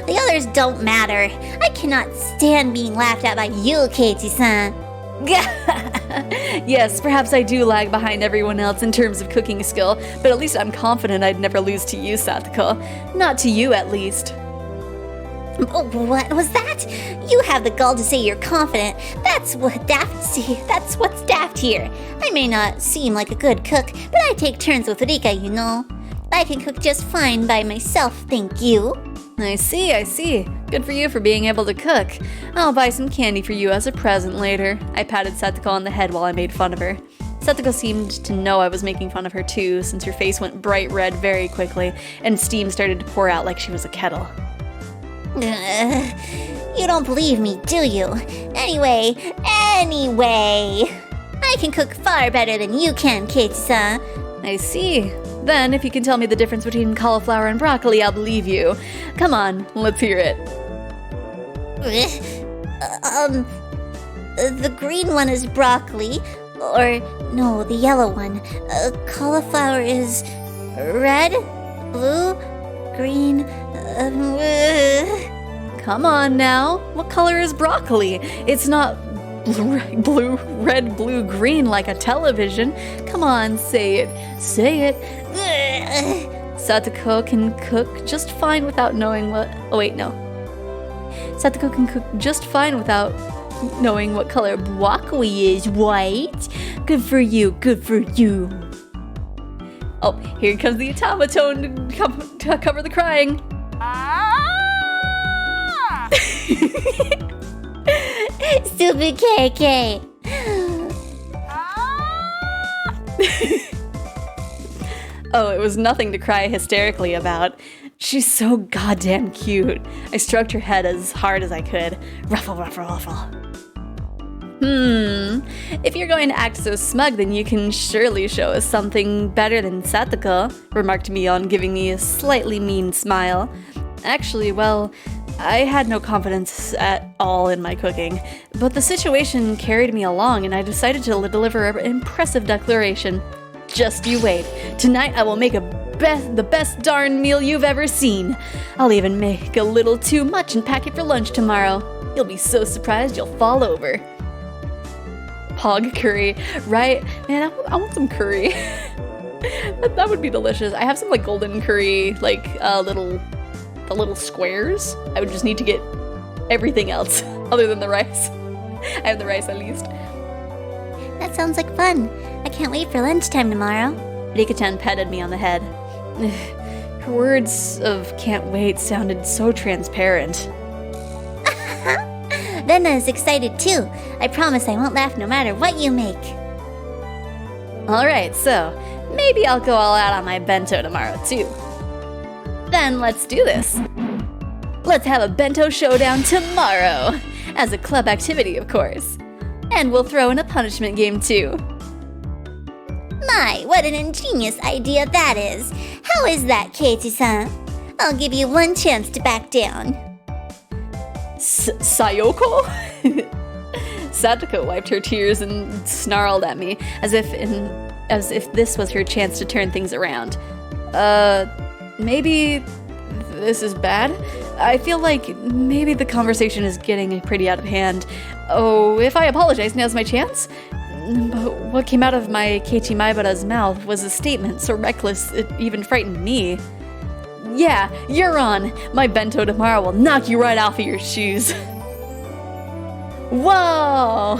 The others don't matter. I cannot stand being laughed at by you, Keiichi-san. Yes, perhaps I do lag behind everyone else in terms of cooking skill, but at least I'm confident I'd never lose to you, Setsuko. Not to you, at least. What was that? You have the gall to say you're confident. That's what's daft here. I may not seem like a good cook, but I take turns with Rika, you know. I can cook just fine by myself, thank you. I see. Good for you for being able to cook. I'll buy some candy for you as a present later. I patted Setsuko on the head while I made fun of her. Setsuko seemed to know I was making fun of her too, since her face went bright red very quickly, and steam started to pour out like she was a kettle. You don't believe me, do you? Anyway, I can cook far better than you can, Keiichi-san. I see. Then, if you can tell me the difference between cauliflower and broccoli, I'll believe you. Come on, let's hear it. The green one is broccoli, or no, the yellow one. Cauliflower is red, blue, green. Come on now. What color is broccoli? It's not red, blue, green like a television. Come on, say it. Say it. Setsuko can cook just fine without knowing what... Oh, wait, no. Setsuko can cook just fine without knowing what color broccoli is, white. Good for you, good for you. Oh, here comes the automaton to cover the crying. Stupid KK. Oh, it was nothing to cry hysterically about. She's so goddamn cute. I stroked her head as hard as I could. Ruffle, ruffle, ruffle. If you're going to act so smug, then you can surely show us something better than Setsuko, remarked Mion, giving me a slightly mean smile. Actually, well, I had no confidence at all in my cooking, but the situation carried me along and I decided to deliver an impressive declaration. Just you wait. Tonight I will make the best darn meal you've ever seen. I'll even make a little too much and pack it for lunch tomorrow. You'll be so surprised you'll fall over. Hog curry, right? Man, I want some curry. that would be delicious. I have some like golden curry, like the little squares. I would just need to get everything else Other than the rice. I have the rice at least. That sounds like fun. I can't wait for lunchtime tomorrow. Rika-chan petted me on the head. Her words of can't wait sounded so transparent. Rena is excited too. I promise I won't laugh no matter what you make. Alright, so maybe I'll go all out on my bento tomorrow too. Then let's do this. Let's have a bento showdown tomorrow. As a club activity, of course. And we'll throw in a punishment game too. My, what an ingenious idea that is. How is that, Keiichi-san? I'll give you one chance to back down. Sayoko? Satoko wiped her tears and snarled at me as if this was her chance to turn things around. Maybe this is bad? I feel like maybe the conversation is getting pretty out of hand. Oh, if I apologize, now's my chance? But what came out of my Keiichi Maibara's mouth was a statement so reckless it even frightened me. Yeah, you're on! My bento tomorrow will knock you right off of your shoes. Whoa!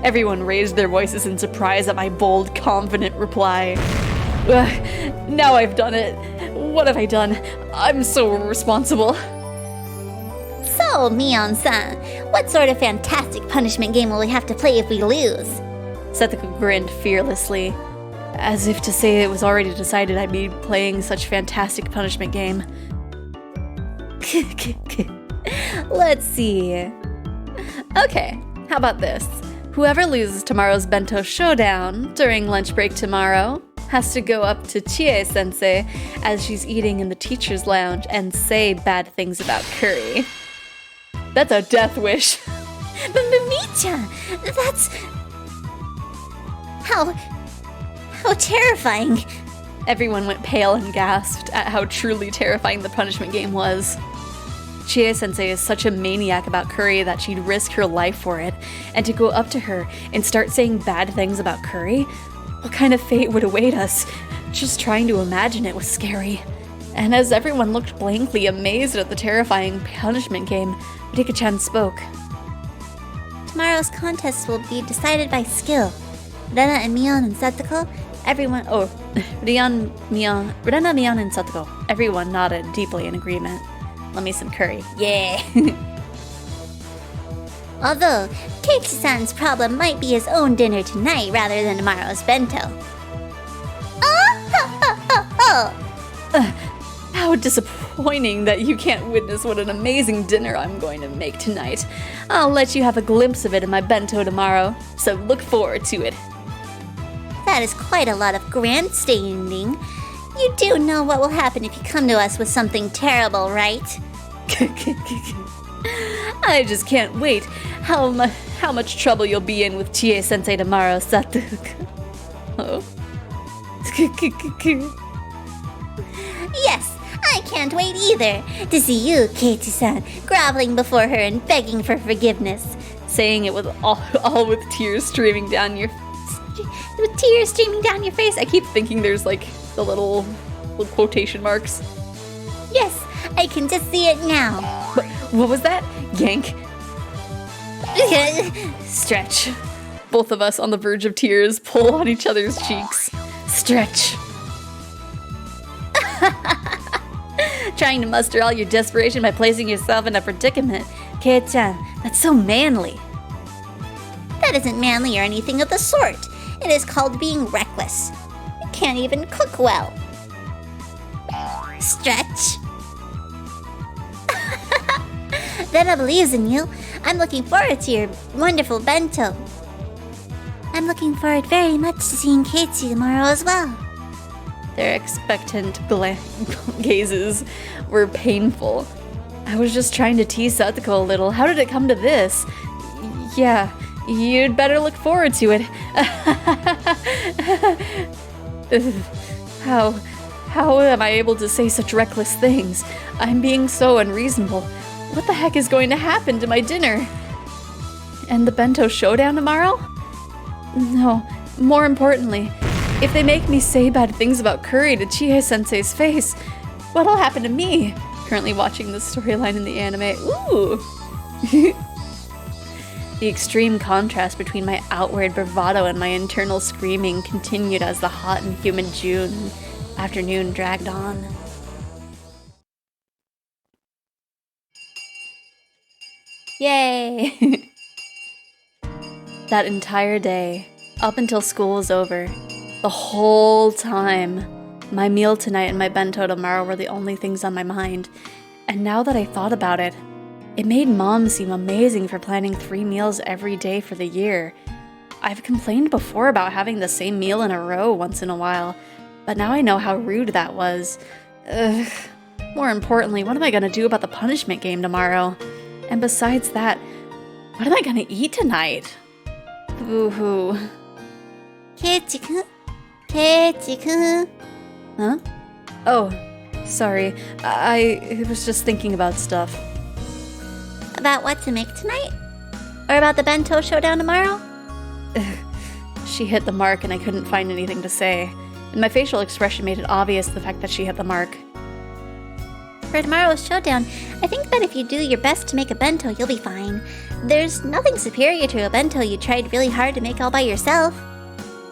Everyone raised their voices in surprise at my bold, confident reply. Now I've done it. What have I done? I'm so irresponsible. So, Mion-san, what sort of fantastic punishment game will we have to play if we lose? Setsuko grinned fearlessly, as if to say it was already decided I'd be playing such fantastic punishment game. Let's see. Okay, how about this? Whoever loses tomorrow's bento showdown during lunch break tomorrow has to go up to Chie-sensei as she's eating in the teacher's lounge and say bad things about curry. That's a death wish. But Mi-chan, that's... How terrifying. Everyone went pale and gasped at how truly terrifying the punishment game was. Chie-sensei is such a maniac about curry that she'd risk her life for it, and to go up to her and start saying bad things about curry? What kind of fate would await us? Just trying to imagine it was scary. And as everyone looked blankly amazed at the terrifying punishment game, Rika-chan spoke. Tomorrow's contest will be decided by skill. Rena and Mion and Setsuko, everyone... Rena, Mion, and Setsuko. Everyone nodded deeply in agreement. Let me some curry. Yeah! Although, Keiichi-san's problem might be his own dinner tonight rather than tomorrow's bento. How disappointing that you can't witness what an amazing dinner I'm going to make tonight. I'll let you have a glimpse of it in my bento tomorrow, so look forward to it. That is quite a lot of grandstanding. You do know what will happen if you come to us with something terrible, right? I just can't wait. How much trouble you'll be in with Chie-sensei tomorrow, Satsuko. Oh. Yes, I can't wait either to see you, Keiichi-san, groveling before her and begging for forgiveness. Saying it with all with tears streaming down your face. I keep thinking there's like the little quotation marks. Yes, I can just see it now. What was that? Yank. Stretch. Both of us on the verge of tears pull on each other's cheeks. Stretch. Trying to muster all your desperation by placing yourself in a predicament. Kei-chan, that's so manly. That isn't manly or anything of the sort. It is called being reckless. You can't even cook well. Stretch. Rena believes in you. I'm looking forward to your wonderful bento. I'm looking forward very much to seeing Keiichi tomorrow as well. Their expectant gazes were painful. I was just trying to tease Satsuko a little. How did it come to this? Yeah, you'd better look forward to it. How am I able to say such reckless things? I'm being so unreasonable. What the heck is going to happen to my dinner? And the bento showdown tomorrow? No, more importantly, if they make me say bad things about curry to Chie-sensei's face, what'll happen to me? Currently watching this storyline in the anime. Ooh! The extreme contrast between my outward bravado and my internal screaming continued as the hot and humid June afternoon dragged on. Yay! That entire day, up until school was over, the whole time, my meal tonight and my bento tomorrow were the only things on my mind. And now that I thought about it, it made Mom seem amazing for planning 3 meals every day for the year. I've complained before about having the same meal in a row once in a while, but now I know how rude that was. Ugh. More importantly, what am I gonna do about the punishment game tomorrow? And besides that, what am I gonna eat tonight? Boo-hoo. Keiichi-kun? Keiichi-kun? Huh? Oh, sorry. I was just thinking about stuff. About what to make tonight? Or about the bento showdown tomorrow? She hit the mark and I couldn't find anything to say. And my facial expression made it obvious the fact that she hit the mark. For tomorrow's showdown, I think that if you do your best to make a bento, you'll be fine. There's nothing superior to a bento you tried really hard to make all by yourself.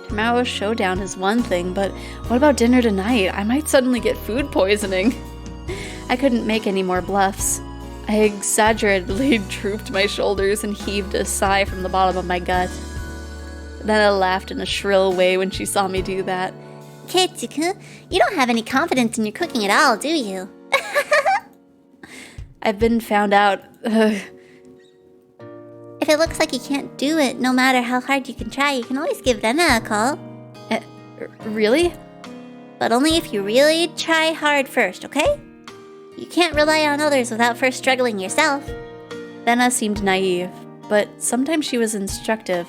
Tomorrow's showdown is one thing, but what about dinner tonight? I might suddenly get food poisoning. I couldn't make any more bluffs. I exaggeratedly drooped my shoulders and heaved a sigh from the bottom of my gut. Then I laughed in a shrill way when she saw me do that. Keiichi-kun, you don't have any confidence in your cooking at all, do you? I've been found out. If it looks like you can't do it, no matter how hard you can try, you can always give Rena a call. Really? But only if you really try hard first, okay? You can't rely on others without first struggling yourself. Rena seemed naive, but sometimes she was instructive.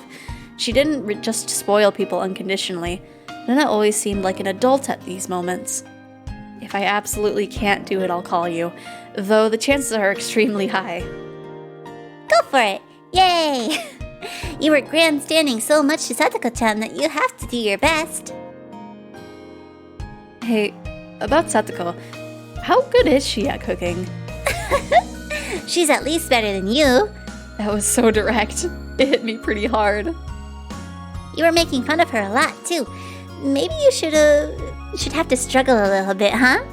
She didn't just spoil people unconditionally. Rena always seemed like an adult at these moments. If I absolutely can't do it, I'll call you, though the chances are extremely high. Go for it! Yay! You were grandstanding so much to Satoko-chan that you have to do your best. Hey, about Satoko, how good is she at cooking? She's at least better than you. That was so direct. It hit me pretty hard. You were making fun of her a lot, too. Maybe you should have to struggle a little bit, huh?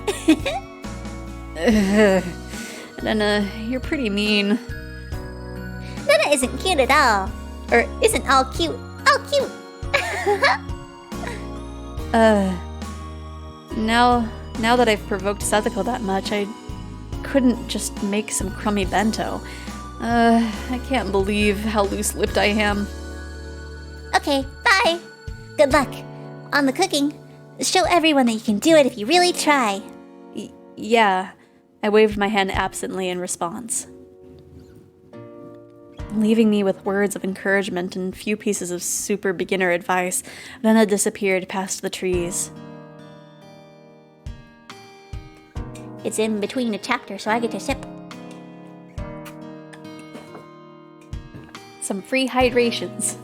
Rena, you're pretty mean. Rena isn't cute at all. Or isn't all cute. All cute! Now that I've provoked Satoko that much, I couldn't just make some crummy bento. I can't believe how loose-lipped I am. Okay, bye! Good luck. On the cooking, show everyone that you can do it if you really try. Yeah. I waved my hand absently in response. Leaving me with words of encouragement and few pieces of super beginner advice, Rena disappeared past the trees. It's in between a chapter, so I get to sip. Some free hydrations.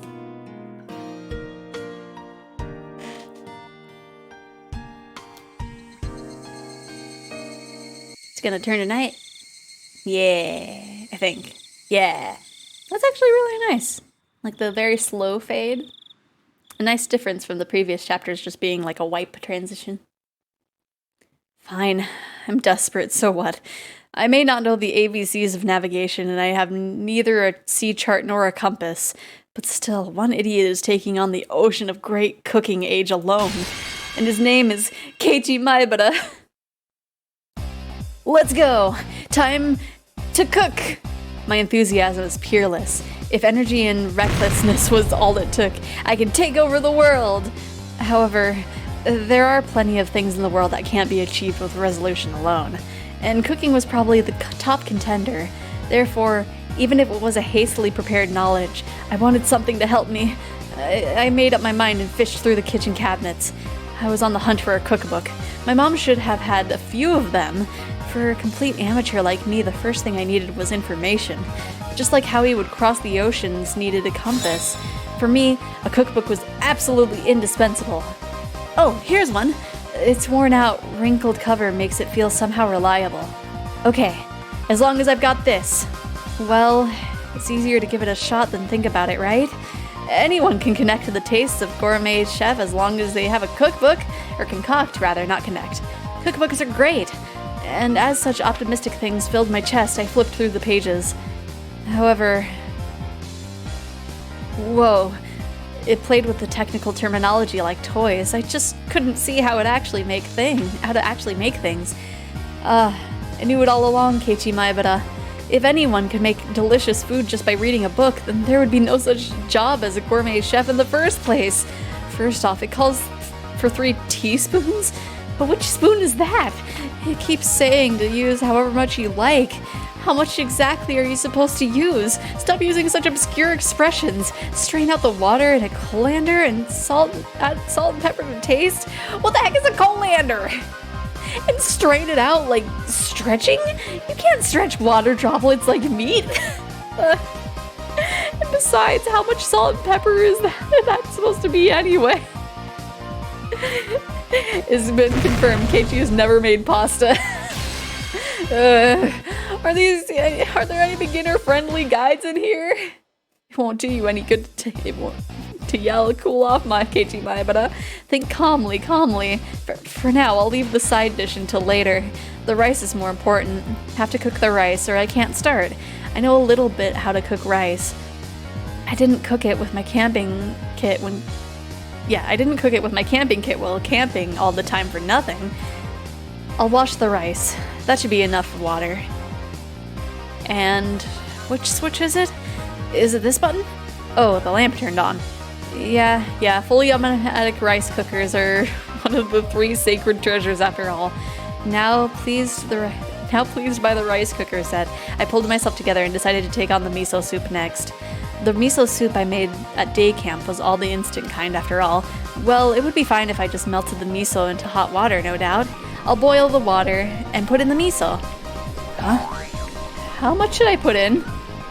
It's gonna turn tonight. Yeah, I think. Yeah. That's actually really nice. Like the very slow fade. A nice difference from the previous chapters just being like a wipe transition. Fine. I'm desperate, so what? I may not know the ABCs of navigation, and I have neither a sea chart nor a compass. But still, one idiot is taking on the ocean of great cooking age alone. And his name is Keiichi Maebara. Let's go! Time to cook! My enthusiasm is peerless. If energy and recklessness was all it took, I could take over the world! However, there are plenty of things in the world that can't be achieved with resolution alone, and cooking was probably the top contender. Therefore, even if it was a hastily prepared knowledge, I wanted something to help me. I made up my mind and fished through the kitchen cabinets. I was on the hunt for a cookbook. My mom should have had a few of them. For a complete amateur like me, the first thing I needed was information. Just like how he would cross the oceans needed a compass. For me, a cookbook was absolutely indispensable. Oh, here's one. Its worn out, wrinkled cover makes it feel somehow reliable. Okay, as long as I've got this. Well, It's easier to give it a shot than think about it, right? Anyone can connect to the tastes of gourmet chef as long as they have a cookbook, or concoct rather, not connect. Cookbooks are great, and as such optimistic things filled my chest, I flipped through the pages. However... Whoa. It played with the technical terminology like toys. I just couldn't see how to actually make things. I knew it all along, Keiichi Maebara. If anyone could make delicious food just by reading a book, then there would be no such job as a gourmet chef in the first place. First off, it calls for 3 teaspoons? But which spoon is that? It keeps saying to use however much you like. How much exactly are you supposed to use? Stop using such obscure expressions. Strain out the water in a colander and add salt and pepper to taste? What the heck is a colander? And strain it out like stretching? You can't stretch water droplets like meat. And besides, how much salt and pepper is that supposed to be anyway? It's been confirmed Keiichi has never made pasta. Are there any beginner-friendly guides in here? It won't do you any good to yell, cool off, my Keiichi Maebara. Think calmly. For now, I'll leave the side dish until later. The rice is more important. Have to cook the rice or I can't start. I know a little bit how to cook rice. I didn't cook it with my camping kit while camping all the time for nothing. I'll wash the rice. That should be enough water. And which switch is it? Is it this button? Oh, the lamp turned on. Yeah, fully automatic rice cookers are one of the 3 sacred treasures after all. Now pleased by the rice cooker set, I pulled myself together and decided to take on the miso soup next. The miso soup I made at day camp was all the instant kind after all. Well, it would be fine if I just melted the miso into hot water, no doubt. I'll boil the water and put in the miso. Huh? How much should I put in?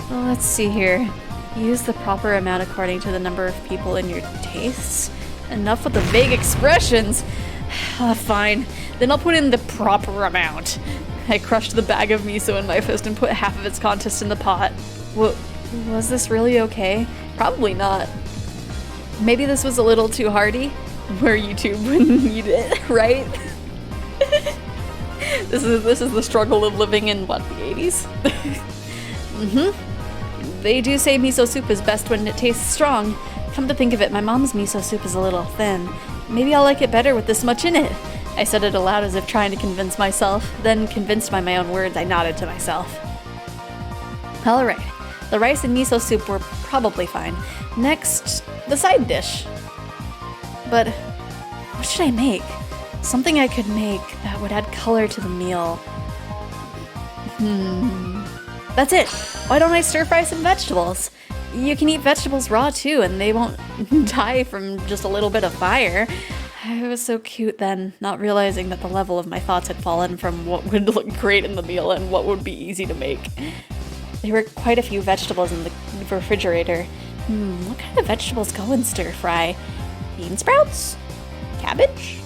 Well, let's see here. Use the proper amount according to the number of people in your tastes. Enough with the vague expressions. Fine. Then I'll put in the proper amount. I crushed the bag of miso in my fist and put half of its contents in the pot. Was this really okay? Probably not. Maybe this was a little too hearty? Where YouTube wouldn't need it, right? This is the struggle of living in, what, the 80s? They do say miso soup is best when it tastes strong. Come to think of it, my mom's miso soup is a little thin. Maybe I'll like it better with this much in it. I said it aloud as if trying to convince myself, then convinced by my own words, I nodded to myself. Alright, the rice and miso soup were probably fine. Next, the side dish. But what should I make? Something I could make that would add color to the meal. That's it! Why don't I stir-fry some vegetables? You can eat vegetables raw too, and they won't die from just a little bit of fire. I was so cute then, not realizing that the level of my thoughts had fallen from what would look great in the meal and what would be easy to make. There were quite a few vegetables in the refrigerator. What kind of vegetables go in stir-fry? Bean sprouts? Cabbage?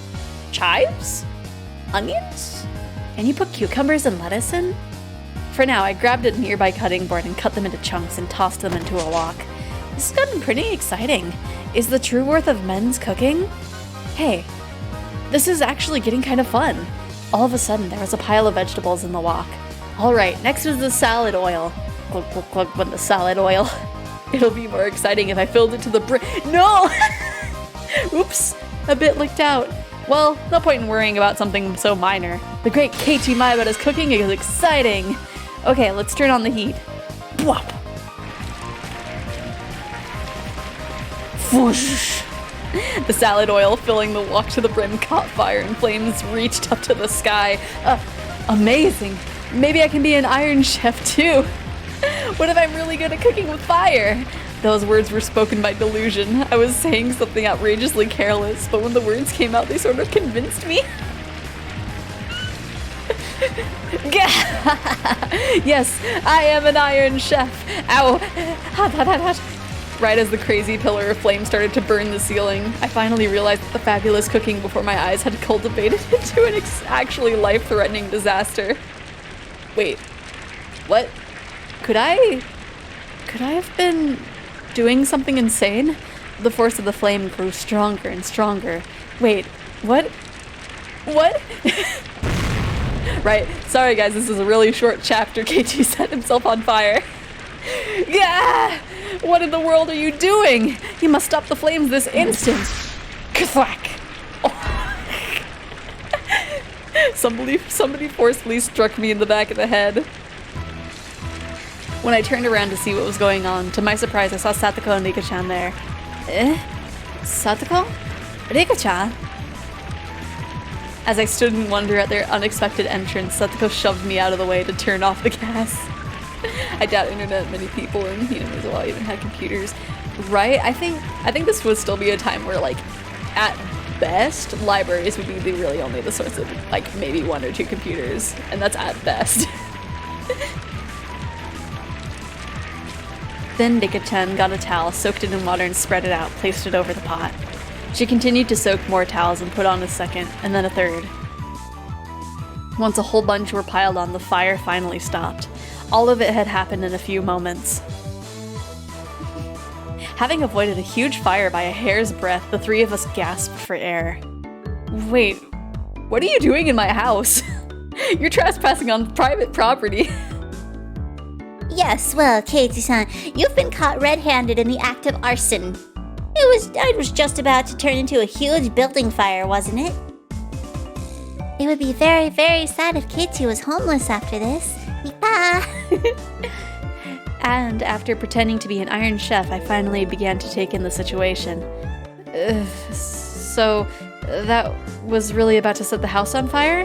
Chives? Onions? Can you put cucumbers and lettuce in? For now, I grabbed a nearby cutting board and cut them into chunks and tossed them into a wok. This has gotten pretty exciting. Is the true worth of men's cooking? Hey, this is actually getting kind of fun. All of a sudden, there was a pile of vegetables in the wok. Alright, next was the salad oil. Glug, glug, glug, when the salad oil. It'll be more exciting if I filled it to the brim. No! Oops, a bit licked out. Well, no point in worrying about something so minor. The great Keiichi Maebara's cooking is exciting. Okay, let's turn on the heat. Bwop! Whoosh! The salad oil filling the wok to the brim caught fire and flames reached up to the sky. Amazing! Maybe I can be an iron chef too. What if I'm really good at cooking with fire? Those words were spoken by delusion. I was saying something outrageously careless, but when the words came out, they sort of convinced me. Yes, I am an iron chef. Ow! Hot, hot, hot, hot. Right as the crazy pillar of flame started to burn the ceiling, I finally realized that the fabulous cooking before my eyes had cultivated into an actually life-threatening disaster. Wait, what? Could I Could I have been doing something insane? The force of the flame grew stronger and stronger. Wait, what? What? Right, sorry guys, this is a really short chapter. KT set himself on fire. Yeah! What in the world are you doing? You must stop the flames this instant. Kathwack! Oh. Somebody forcefully struck me in the back of the head. When I turned around to see what was going on, to my surprise, I saw Satoko and Rika-chan there. Satoko? Rika-chan? As I stood in wonder at their unexpected entrance, Satoko shoved me out of the way to turn off the gas. I doubt many people in Hanamiza even had computers. Right? I think this would still be a time where, like, at best, libraries would be really only the source of, like, maybe 1 or 2 computers. And that's at best. Then Rika-chan got a towel, soaked it in water and spread it out, placed it over the pot. She continued to soak more towels and put on a second, and then a third. Once a whole bunch were piled on, the fire finally stopped. All of it had happened in a few moments. Having avoided a huge fire by a hair's breadth, the 3 of us gasped for air. Wait, what are you doing in my house? You're trespassing on private property. Yes, well, Katie-san, you've been caught red-handed in the act of arson. It was just about to turn into a huge building fire, wasn't it? It would be very, very sad if Katie was homeless after this. And after pretending to be an Iron Chef, I finally began to take in the situation. So, that was really about to set the house on fire?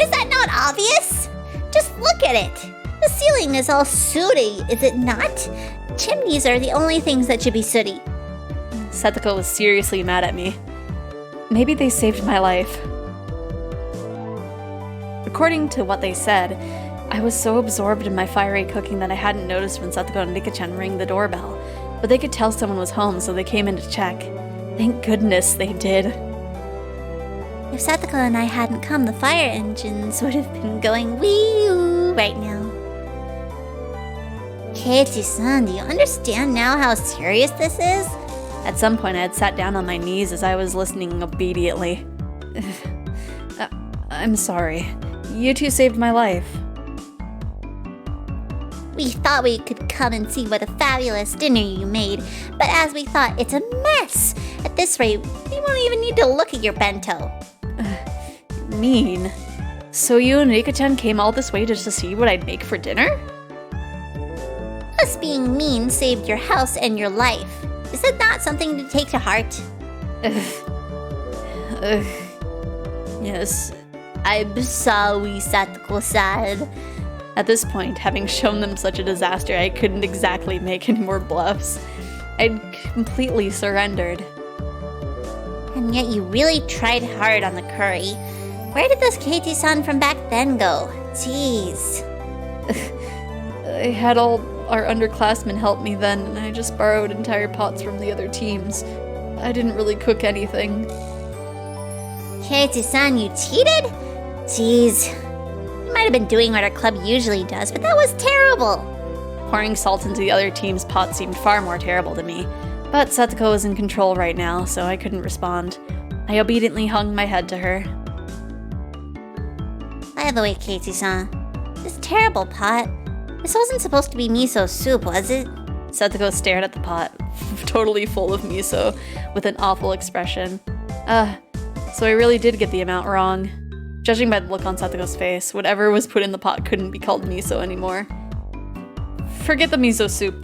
Is that not obvious? Just look at it. The ceiling is all sooty, is it not? Chimneys are the only things that should be sooty. Satoko was seriously mad at me. Maybe they saved my life. According to what they said, I was so absorbed in my fiery cooking that I hadn't noticed when Satoko and Rika-chan rang the doorbell, but they could tell someone was home, so they came in to check. Thank goodness they did. If Satoko and I hadn't come, the fire engines would have been going wee-oo right now. Katie-san, do you understand now how serious this is? At some point, I had sat down on my knees as I was listening obediently. I'm sorry. You two saved my life. We thought we could come and see what a fabulous dinner you made, but as we thought, it's a mess. At this rate, we won't even need to look at your bento. Mean. So you and Rika-chan came all this way just to see what I'd make for dinner? Us being mean saved your house and your life. Is it not something to take to heart? Yes. I'm sorry, Satoko-san. At this point, having shown them such a disaster, I couldn't exactly make any more bluffs. I'd completely surrendered. And yet you really tried hard on the curry. Where did this Katie-san from back then go? Jeez. I had all our underclassmen help me then, and I just borrowed entire pots from the other teams. I didn't really cook anything. Katie-san, you cheated? Jeez. You might have been doing what our club usually does, but that was terrible. Pouring salt into the other team's pot seemed far more terrible to me. But Satoko was in control right now, so I couldn't respond. I obediently hung my head to her. By the way, Katie-san, this terrible pot, this wasn't supposed to be miso soup, was it? Satoko stared at the pot, totally full of miso, with an awful expression. So I really did get the amount wrong. Judging by the look on Satoko's face, whatever was put in the pot couldn't be called miso anymore. Forget the miso soup.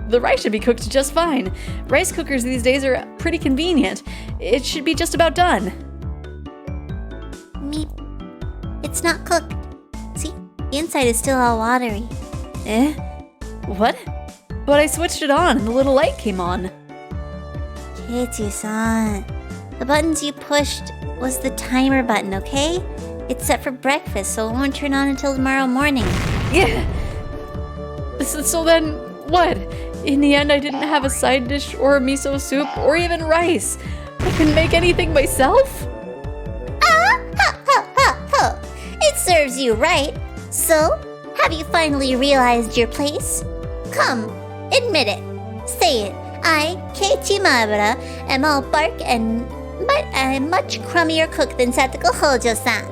The rice should be cooked just fine. Rice cookers these days are pretty convenient. It should be just about done. Meep. It's not cooked. See? The inside is still all watery. What? But I switched it on and the little light came on. Katie-san, the buttons you pushed was the timer button, okay? It's set for breakfast, so it won't turn on until tomorrow morning. Yeah. So then, what? In the end, I didn't have a side dish or a miso soup or even rice. I couldn't make anything myself? It serves you right. So, have you finally realized your place? Come, admit it. Say it. I, Keiichi Maebara, am all bark and but a much crummier cook than Satoko Hojo-san.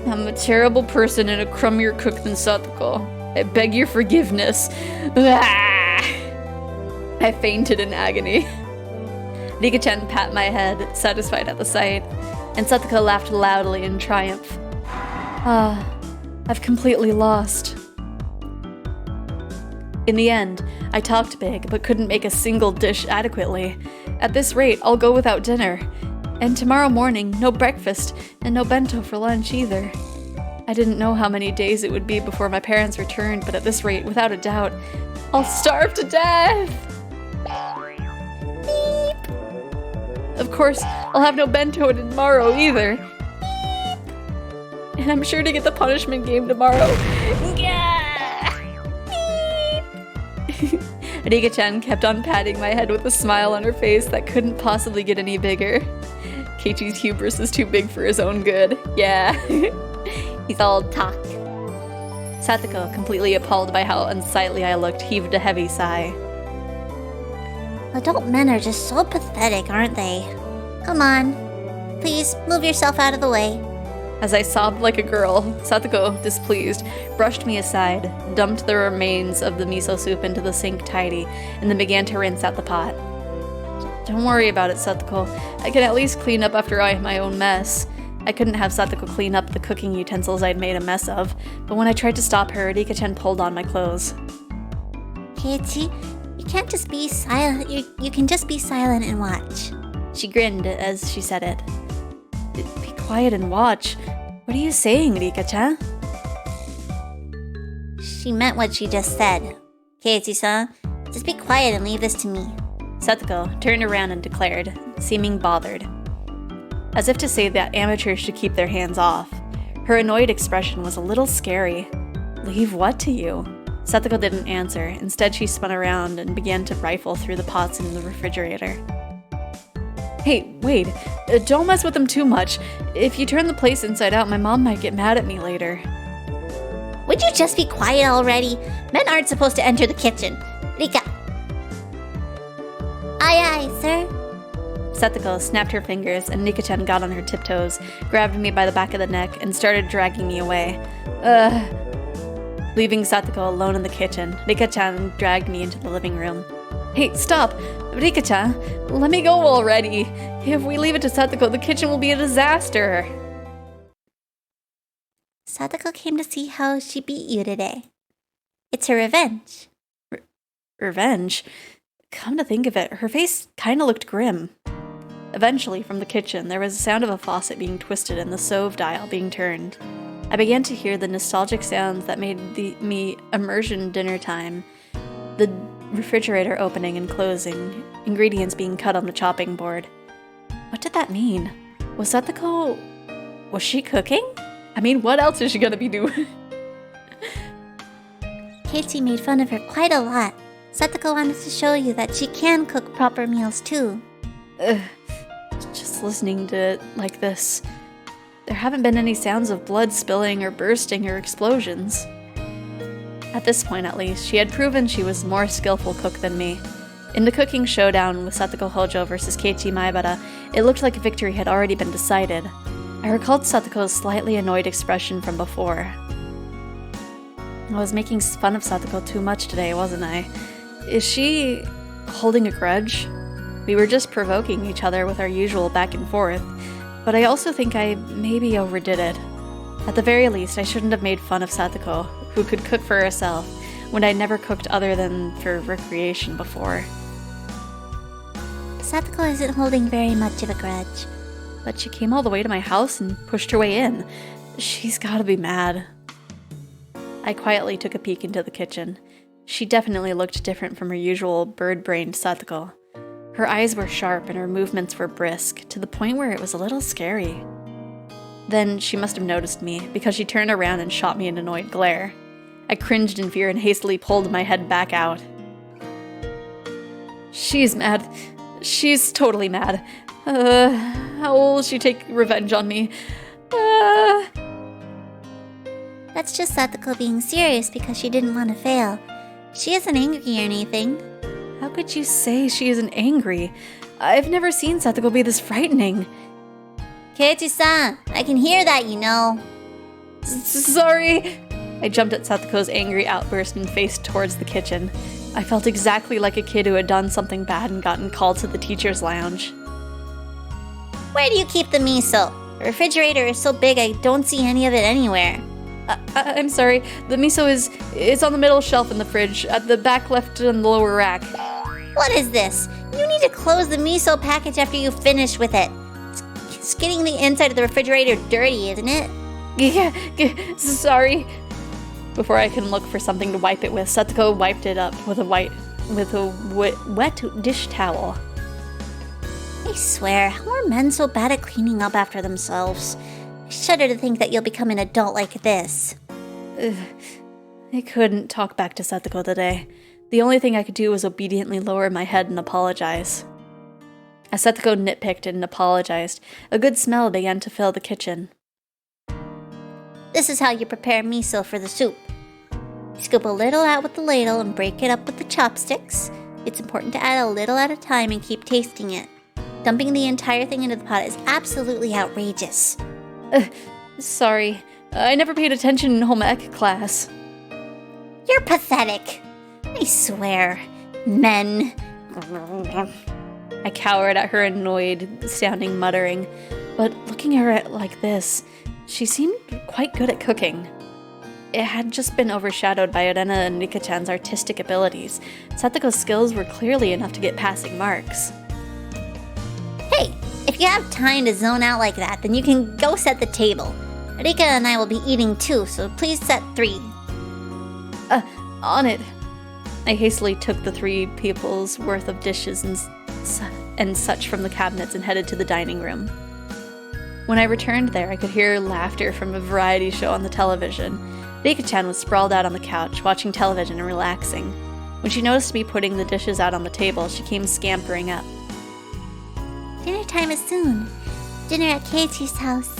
I'm a terrible person and a crummier cook than Satoko. I beg your forgiveness. Ah! I fainted in agony. Rika-chan pat my head, satisfied at the sight, and Satoko laughed loudly in triumph. I've completely lost. In the end, I talked big, but couldn't make a single dish adequately. At this rate, I'll go without dinner. And tomorrow morning, no breakfast, and no bento for lunch either. I didn't know how many days it would be before my parents returned, but at this rate, without a doubt, I'll starve to death! Beep. Of course, I'll have no bento tomorrow either. Beep. And I'm sure to get the punishment game tomorrow. Rika-chan kept on patting my head with a smile on her face that couldn't possibly get any bigger. Keiichi's hubris is too big for his own good. Yeah. He's all talk. Satoko, completely appalled by how unsightly I looked, heaved a heavy sigh. Adult men are just so pathetic, aren't they? Come on. Please, move yourself out of the way. As I sobbed like a girl, Satoko, displeased, brushed me aside, dumped the remains of the miso soup into the sink tidy, and then began to rinse out the pot. Don't worry about it, Satoko. I can at least clean up after I have my own mess. I couldn't have Satoko clean up the cooking utensils I'd made a mess of, but when I tried to stop her, Rika-chan pulled on my clothes. Keiichi, you can't just be silent. You can just be silent and watch. She grinned as she said it. Be quiet and watch. What are you saying, Rika-chan? She meant what she just said. Keiichi-san, just be quiet and leave this to me. Satoko turned around and declared, seeming bothered. As if to say that amateurs should keep their hands off. Her annoyed expression was a little scary. Leave what to you? Satoko didn't answer. Instead, she spun around and began to rifle through the pots in the refrigerator. Hey, wait. Don't mess with them too much. If you turn the place inside out, my mom might get mad at me later. Would you just be quiet already? Men aren't supposed to enter the kitchen. Rika. Aye, aye, sir. Satoko snapped her fingers, and Rika-chan got on her tiptoes, grabbed me by the back of the neck, and started dragging me away. Leaving Satoko alone in the kitchen, Rika-chan dragged me into the living room. Hey, stop! Rika-chan, let me go already! If we leave it to Satoko, the kitchen will be a disaster! Satoko came to see how she beat you today. It's her revenge. Revenge? Come to think of it, her face kinda looked grim. Eventually, from the kitchen, there was a sound of a faucet being twisted and the stove dial being turned. I began to hear the nostalgic sounds that made me immersion dinner time. The refrigerator opening and closing, ingredients being cut on the chopping board. What did that mean? Was she cooking? I mean, what else is she gonna be doing? Keiichi made fun of her quite a lot. Satoko wanted to show you that she can cook proper meals too. Just listening to it like this, there haven't been any sounds of blood spilling or bursting or explosions. At this point, at least, she had proven she was a more skillful cook than me. In the cooking showdown with Satoko Hojo versus Keiichi Maebara, it looked like victory had already been decided. I recalled Satoko's slightly annoyed expression from before. I was making fun of Satoko too much today, wasn't I? Is she holding a grudge? We were just provoking each other with our usual back and forth, but I also think I maybe overdid it. At the very least, I shouldn't have made fun of Satoko, who could cook for herself, when I'd never cooked other than for recreation before. Satoko isn't holding very much of a grudge. But she came all the way to my house and pushed her way in. She's gotta be mad. I quietly took a peek into the kitchen. She definitely looked different from her usual bird-brained Satoko. Her eyes were sharp and her movements were brisk, to the point where it was a little scary. Then she must have noticed me, because she turned around and shot me an annoyed glare. I cringed in fear and hastily pulled my head back out. She's mad. She's totally mad. How will she take revenge on me? The That's just Satoko being serious because she didn't want to fail. She isn't angry or anything. How could you say she isn't angry? I've never seen Satoko be this frightening. Keiichi-san, I can hear that, you know. Sorry. I jumped at Satoko's angry outburst and faced towards the kitchen. I felt exactly like a kid who had done something bad and gotten called to the teacher's lounge. Where do you keep the miso? The refrigerator is so big I don't see any of it anywhere. I'm sorry. The miso is on the middle shelf in the fridge, at the back left in the lower rack. What is this? You need to close the miso package after you finish with it. It's getting the inside of the refrigerator dirty, isn't it? Yeah, sorry. Before I can look for something to wipe it with, Satoko wiped it up with a wet dish towel. I swear, how are men so bad at cleaning up after themselves? I shudder to think that you'll become an adult like this. I couldn't talk back to Satoko today. The only thing I could do was obediently lower my head and apologize. As Satoko nitpicked and apologized, a good smell began to fill the kitchen. This is how you prepare miso for the soup. You scoop a little out with the ladle and break it up with the chopsticks. It's important to add a little at a time and keep tasting it. Dumping the entire thing into the pot is absolutely outrageous. Sorry. I never paid attention in home ec class. You're pathetic. I swear. Men. I cowered at her annoyed-sounding muttering, but looking at her like this, she seemed quite good at cooking. It had just been overshadowed by Urena and Rika-chan's artistic abilities. Satoko's skills were clearly enough to get passing marks. Hey, if you have time to zone out like that, then you can go set the table. Rika and I will be eating too, so please set 3. On it. I hastily took the 3 people's worth of dishes and such from the cabinets and headed to the dining room. When I returned there, I could hear laughter from a variety show on the television. Rika-chan was sprawled out on the couch, watching television and relaxing. When she noticed me putting the dishes out on the table, she came scampering up. Dinner time is soon. Dinner at Keiichi's house.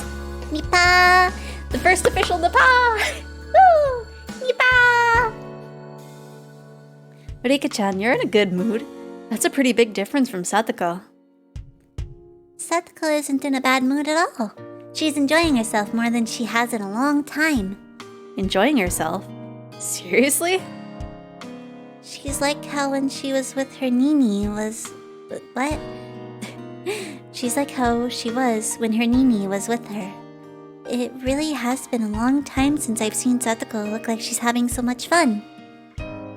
Nipa! The first official Nipa! Woo! Nipa! Rika-chan, you're in a good mood. That's a pretty big difference from Satoko. Satoko isn't in a bad mood at all. She's enjoying herself more than she has in a long time. Enjoying herself? Seriously? She's like how when she was with her Nini was... What? She's like how she was when her Nini was with her. It really has been a long time since I've seen Satoko look like she's having so much fun.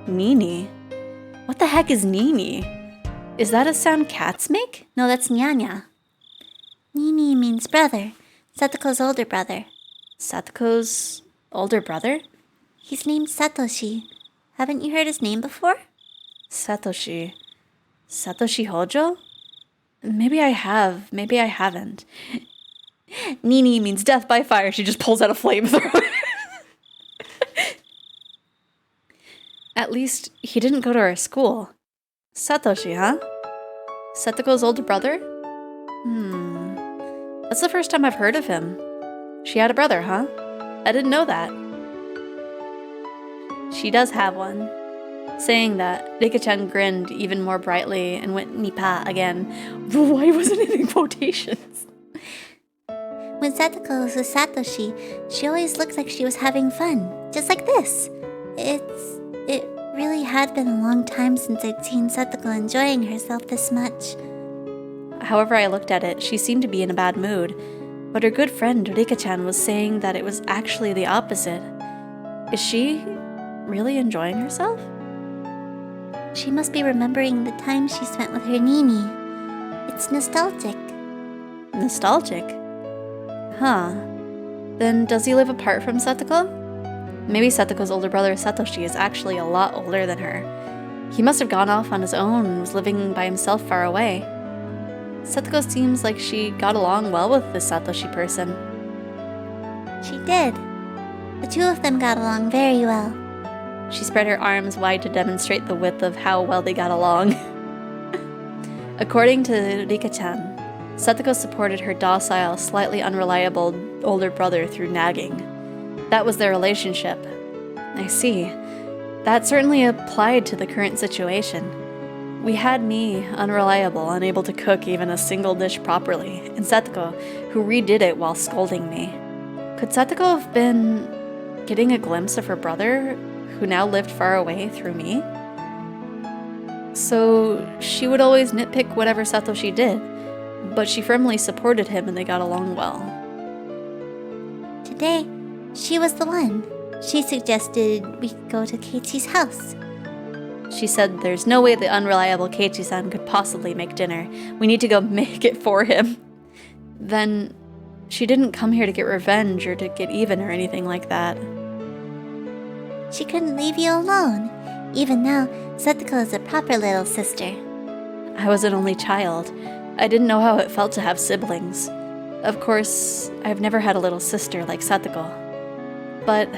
Nini? What the heck is Nini? Is that a sound cats make? No, that's Nyanya. Nini means brother. Satoko's older brother. Satoko's older brother? He's named Satoshi. Haven't you heard his name before? Satoshi. Satoshi Hojo? Maybe I have, maybe I haven't. Nini means death by fire. She just pulls out a flamethrower. At least he didn't go to our school. Satoshi, huh? Satoko's older brother? That's the first time I've heard of him. She had a brother, huh? I didn't know that. She does have one. Saying that, Rika-chan grinned even more brightly and went Nipa again. Why wasn't it in quotations? When Satoko was with Satoshi, she always looked like she was having fun. Just like this. It really had been a long time since I'd seen Satoko enjoying herself this much. However I looked at it, she seemed to be in a bad mood. But her good friend Rika-chan was saying that it was actually the opposite. Is she really enjoying herself? She must be remembering the time she spent with her Nini. It's nostalgic. Nostalgic? Huh. Then does he live apart from Satoko? Maybe Satoko's older brother Satoshi is actually a lot older than her. He must have gone off on his own and was living by himself far away. Satoko seems like she got along well with this Satoshi person. She did. The two of them got along very well. She spread her arms wide to demonstrate the width of how well they got along. According to Rika-chan, Satoko supported her docile, slightly unreliable older brother through nagging. That was their relationship. I see. That certainly applied to the current situation. We had me, unreliable, unable to cook even a single dish properly, and Setsuko, who redid it while scolding me. Could Setsuko have been getting a glimpse of her brother, who now lived far away, through me? So she would always nitpick whatever Satoshi did, but she firmly supported him and they got along well. Today, she was the one. She suggested we go to Keiichi's house. She said there's no way the unreliable Keiichi-san could possibly make dinner. We need to go make it for him. Then she didn't come here to get revenge or to get even or anything like that. She couldn't leave you alone. Even now, Setsuko is a proper little sister. I was an only child. I didn't know how it felt to have siblings. Of course, I've never had a little sister like Setsuko. But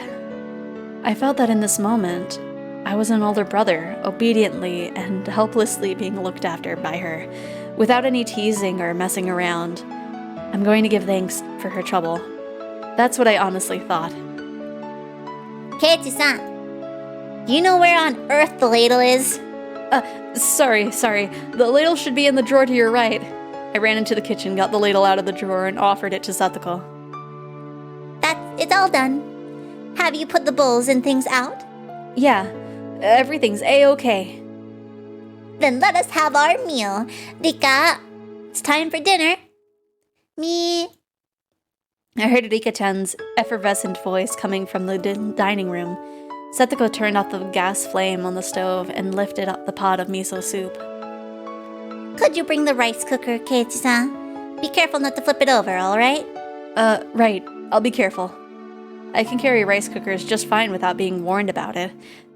I felt that in this moment, I was an older brother, obediently and helplessly being looked after by her, without any teasing or messing around. I'm going to give thanks for her trouble. That's what I honestly thought. Keiichi-san, do you know where on earth the ladle is? Sorry. The ladle should be in the drawer to your right. I ran into the kitchen, got the ladle out of the drawer, and offered it to Satoko. It's all done. Have you put the bowls and things out? Yeah, everything's A-okay. Then let us have our meal. Rika, it's time for dinner. Me. I heard Rika-chan's effervescent voice coming from the dining room. Setsuko turned off the gas flame on the stove and lifted up the pot of miso soup. Could you bring the rice cooker, Keiichi-san? Be careful not to flip it over, alright? Right. I'll be careful. I can carry rice cookers just fine without being warned about it.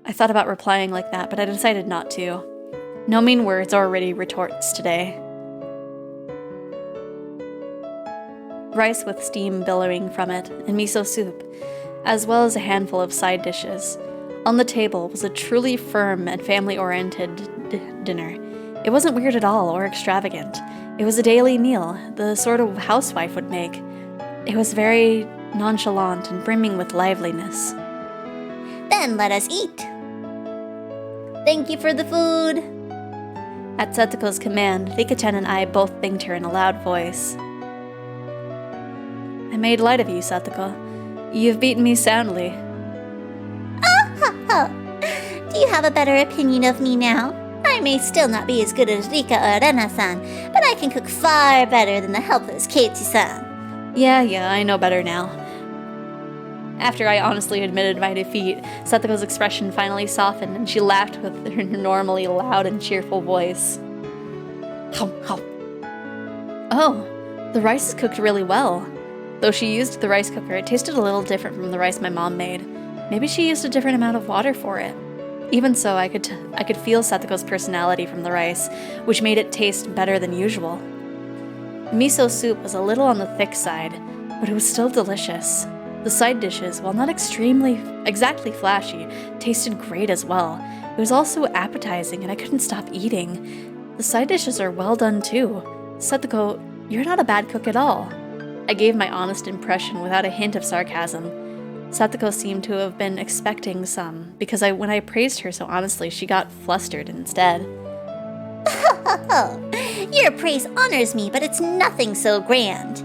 I thought about replying like that, but I decided not to. No mean words or ready retorts today. Rice with steam billowing from it, and miso soup, as well as a handful of side dishes. On the table was a truly firm and family-oriented dinner. It wasn't weird at all or extravagant. It was a daily meal, the sort of housewife would make. It was very nonchalant and brimming with liveliness. Then let us eat. Thank you for the food. At Setsuko's command, Rika-chan and I both thanked her in a loud voice. I made light of you, Satsuko. You've beaten me soundly. Do you have a better opinion of me now? I may still not be as good as Rika or Rena-san, but I can cook far better than the helpless Keiichi-san. Yeah, I know better now. After I honestly admitted my defeat, Satsuko's expression finally softened and she laughed with her normally loud and cheerful voice. Oh, the rice is cooked really well. Though she used the rice cooker, it tasted a little different from the rice my mom made. Maybe she used a different amount of water for it. Even so, I could feel Satsuko's personality from the rice, which made it taste better than usual. The miso soup was a little on the thick side, but it was still delicious. The side dishes, while not exactly flashy, tasted great as well. It was also appetizing and I couldn't stop eating. The side dishes are well done too. Satsuko, you're not a bad cook at all. I gave my honest impression without a hint of sarcasm. Satsuko seemed to have been expecting some, because when I praised her so honestly, she got flustered instead. Your praise honors me, but it's nothing so grand.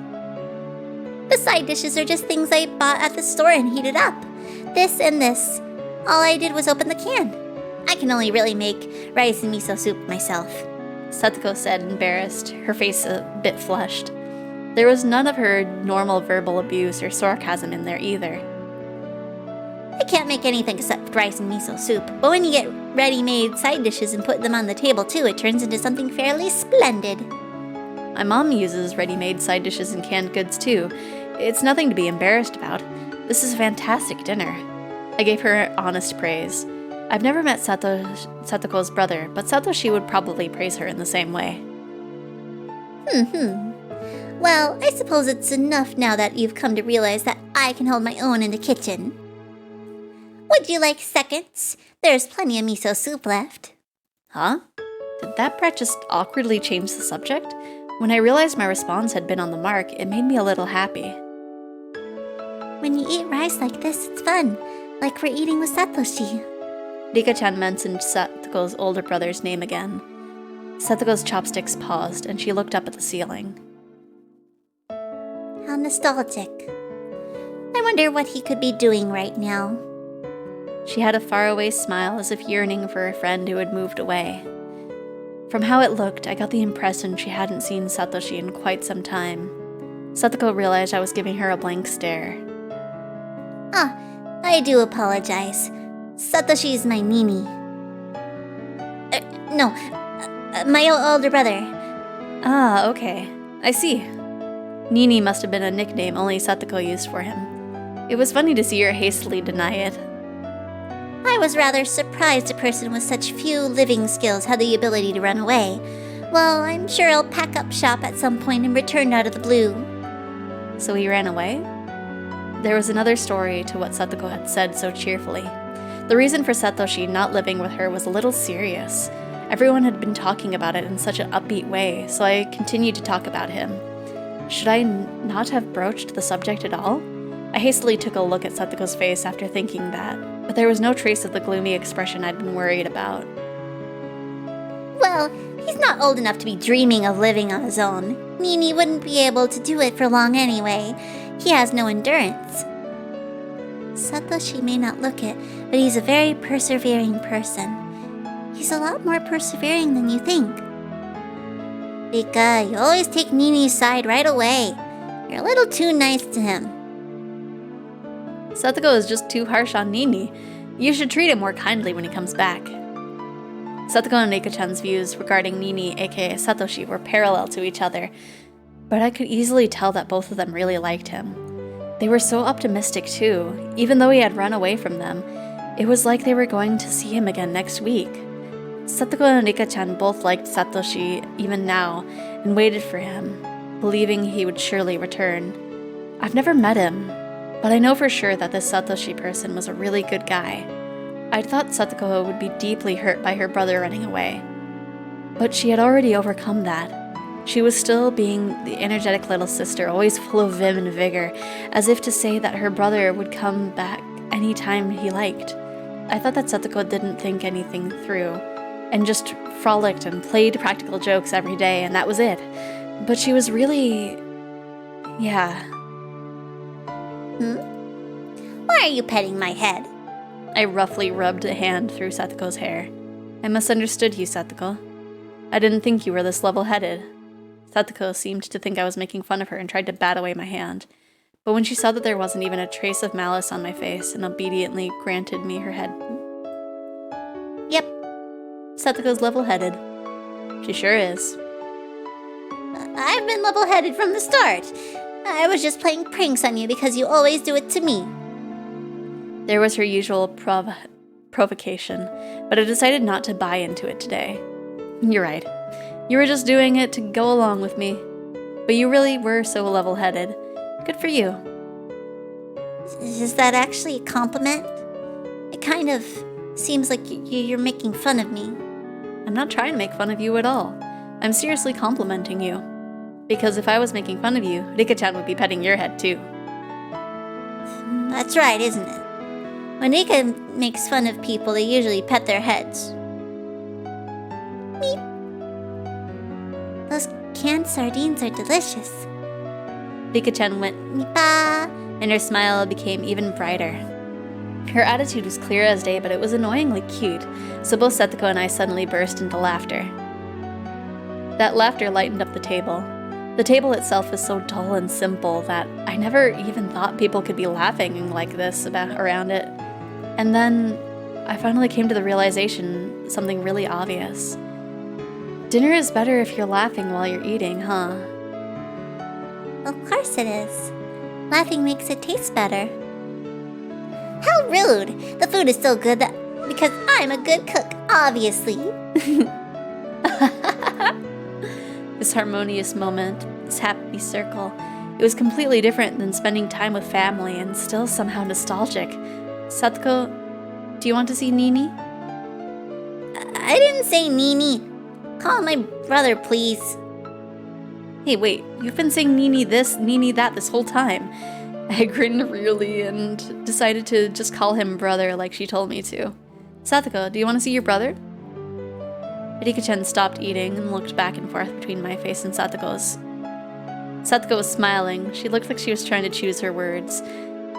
The side dishes are just things I bought at the store and heated up. This and this. All I did was open the can. I can only really make rice and miso soup myself. Satsuko said, embarrassed, her face a bit flushed. There was none of her normal verbal abuse or sarcasm in there either. I can't make anything except rice and miso soup, but when you get ready-made side dishes and put them on the table too, it turns into something fairly splendid. My mom uses ready-made side dishes and canned goods too. It's nothing to be embarrassed about. This is a fantastic dinner. I gave her honest praise. I've never met Satoko's brother, but Satoshi would probably praise her in the same way. Well, I suppose it's enough now that you've come to realize that I can hold my own in the kitchen. Would you like seconds? There's plenty of miso soup left. Huh? Did that brat just awkwardly change the subject? When I realized my response had been on the mark, it made me a little happy. When you eat rice like this, it's fun. Like we're eating with Satoshi. Rika-chan mentioned Satoko's older brother's name again. Satoko's chopsticks paused, and she looked up at the ceiling. How nostalgic. I wonder what he could be doing right now. She had a faraway smile as if yearning for a friend who had moved away. From how it looked, I got the impression she hadn't seen Satoshi in quite some time. Satoko realized I was giving her a blank stare. Ah, I do apologize. Satoshi is my Nini. No, my older brother. Ah, okay. I see. Nini must have been a nickname only Satoko used for him. It was funny to see her hastily deny it. I was rather surprised a person with such few living skills had the ability to run away. Well, I'm sure he'll pack up shop at some point and return out of the blue. So he ran away? There was another story to what Satoko had said so cheerfully. The reason for Satoshi not living with her was a little serious. Everyone had been talking about it in such an upbeat way, so I continued to talk about him. Should I not have broached the subject at all? I hastily took a look at Satoko's face after thinking that, but there was no trace of the gloomy expression I'd been worried about. Well, he's not old enough to be dreaming of living on his own. Nini wouldn't be able to do it for long anyway. He has no endurance. Satoshi may not look it, but he's a very persevering person. He's a lot more persevering than you think. Rika, you always take Nini's side right away. You're a little too nice to him. Satoko is just too harsh on Nini. You should treat him more kindly when he comes back. Satoko and Rika-chan's views regarding Nini, aka Satoshi, were parallel to each other, but I could easily tell that both of them really liked him. They were so optimistic too. Even though he had run away from them, it was like they were going to see him again next week. Satoko and Rika-chan both liked Satoshi even now and waited for him, believing he would surely return. I've never met him, but I know for sure that this Satoshi person was a really good guy. I'd thought Satoko would be deeply hurt by her brother running away, but she had already overcome that. She was still being the energetic little sister, always full of vim and vigor, as if to say that her brother would come back anytime he liked. I thought that Satoko didn't think anything through, and just frolicked and played practical jokes every day, and that was it. But she was really... yeah. Why are you petting my head? I roughly rubbed a hand through Satoko's hair. I misunderstood you, Satoko. I didn't think you were this level-headed. Satoko seemed to think I was making fun of her and tried to bat away my hand. But when she saw that there wasn't even a trace of malice on my face and obediently granted me her head... Yep, Satoko's level-headed. She sure is. I've been level-headed from the start. I was just playing pranks on you because you always do it to me. There was her usual provocation, but I decided not to buy into it today. You're right. You were just doing it to go along with me. But you really were so level-headed. Good for you. Is that actually a compliment? It kind of seems like you're making fun of me. I'm not trying to make fun of you at all. I'm seriously complimenting you. Because if I was making fun of you, Rika-chan would be petting your head too. That's right, isn't it? When Rika makes fun of people, they usually pet their heads. Meep. Those canned sardines are delicious. Rika-chan went meepa, and her smile became even brighter. Her attitude was clear as day, but it was annoyingly cute, so both Satoko and I suddenly burst into laughter. That laughter lightened up the table. The table itself is so dull and simple that I never even thought people could be laughing like this around it. And then I finally came to the realization, something really obvious. Dinner is better if you're laughing while you're eating, huh? Of course it is. Laughing makes it taste better. How rude! The food is so good because I'm a good cook, obviously. This harmonious moment, this happy circle, it was completely different than spending time with family and still somehow nostalgic. Satoko, do you want to see Nini? I didn't say Nini. Call my brother, please. Hey, wait, you've been saying Nini this, Nini that this whole time. I grinned really and decided to just call him brother like she told me to. Satoko, do you want to see your brother? Rika-chan stopped eating and looked back and forth between my face and Satoko's. Satoko was smiling. She looked like she was trying to choose her words.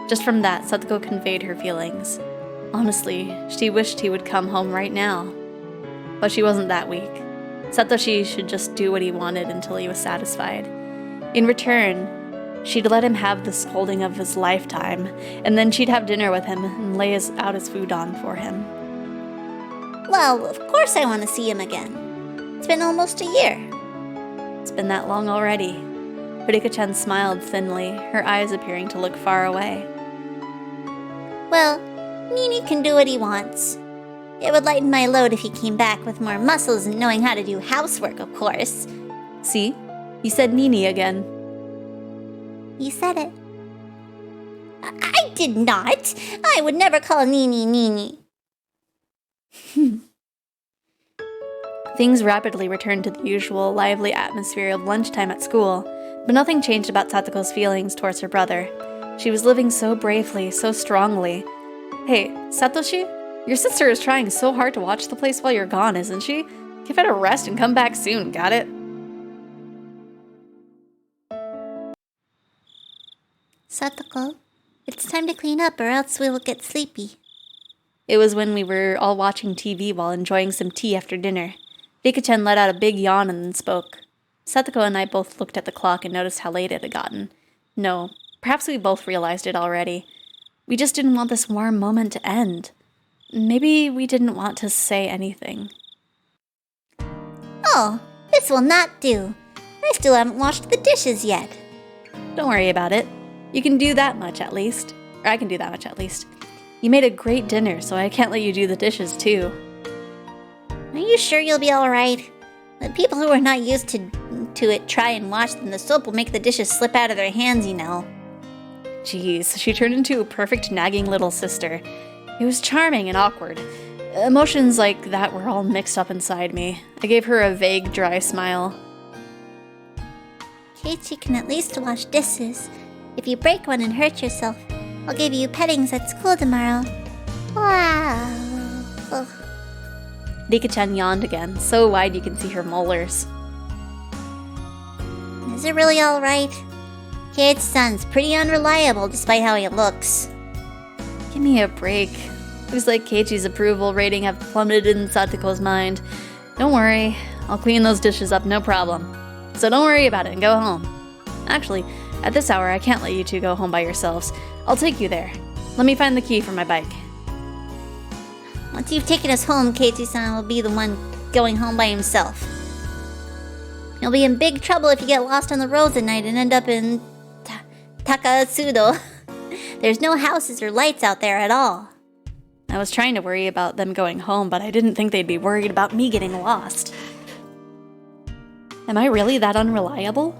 Just from that, Satoko conveyed her feelings. Honestly, she wished he would come home right now. But she wasn't that weak. Satoshi should just do what he wanted until he was satisfied. In return, she'd let him have the scolding of his lifetime, and then she'd have dinner with him and lay out his food on for him. Well, of course I want to see him again. It's been almost a year. It's been that long already. Rika-chan smiled thinly, her eyes appearing to look far away. Well, Nini can do what he wants. It would lighten my load if he came back with more muscles and knowing how to do housework, of course. See? You said Nini again. You said it. I did not! I would never call Nini Nini. Things rapidly returned to the usual lively atmosphere of lunchtime at school, but nothing changed about Satoko's feelings towards her brother. She was living so bravely, so strongly. Hey, Satoshi? Your sister is trying so hard to watch the place while you're gone, isn't she? Give it a rest and come back soon, got it? Satoko, it's time to clean up or else we will get sleepy. It was when we were all watching TV while enjoying some tea after dinner. Rika-chan let out a big yawn and then spoke. Satoko and I both looked at the clock and noticed how late it had gotten. No, perhaps we both realized it already. We just didn't want this warm moment to end. Maybe we didn't want to say anything. Oh, this will not do. I still haven't washed the dishes yet. Don't worry about it. You can do that much at least. Or I can do that much at least. You made a great dinner, so I can't let you do the dishes too. Are you sure you'll be alright? The people who are not used to it try and wash them. The soap will make the dishes slip out of their hands, you know. Jeez, she turned into a perfect nagging little sister. It was charming and awkward. Emotions like that were all mixed up inside me. I gave her a vague, dry smile. Keiichi can at least wash dishes. If you break one and hurt yourself, I'll give you pettings at school tomorrow. Wow. Ugh. Rika-chan yawned again, so wide you can see her molars. Is it really alright? Keiichi-san's pretty unreliable despite how he looks. Give me a break. Looks like Keiichi's approval rating have plummeted in Satoko's mind. Don't worry, I'll clean those dishes up, no problem. So don't worry about it and go home. Actually, at this hour I can't let you two go home by yourselves. I'll take you there. Let me find the key for my bike. Once you've taken us home, Keiichi-san will be the one going home by himself. You'll be in big trouble if you get lost on the roads at night and end up in Takatsudo. There's no houses or lights out there at all. I was trying to worry about them going home, but I didn't think they'd be worried about me getting lost. Am I really that unreliable?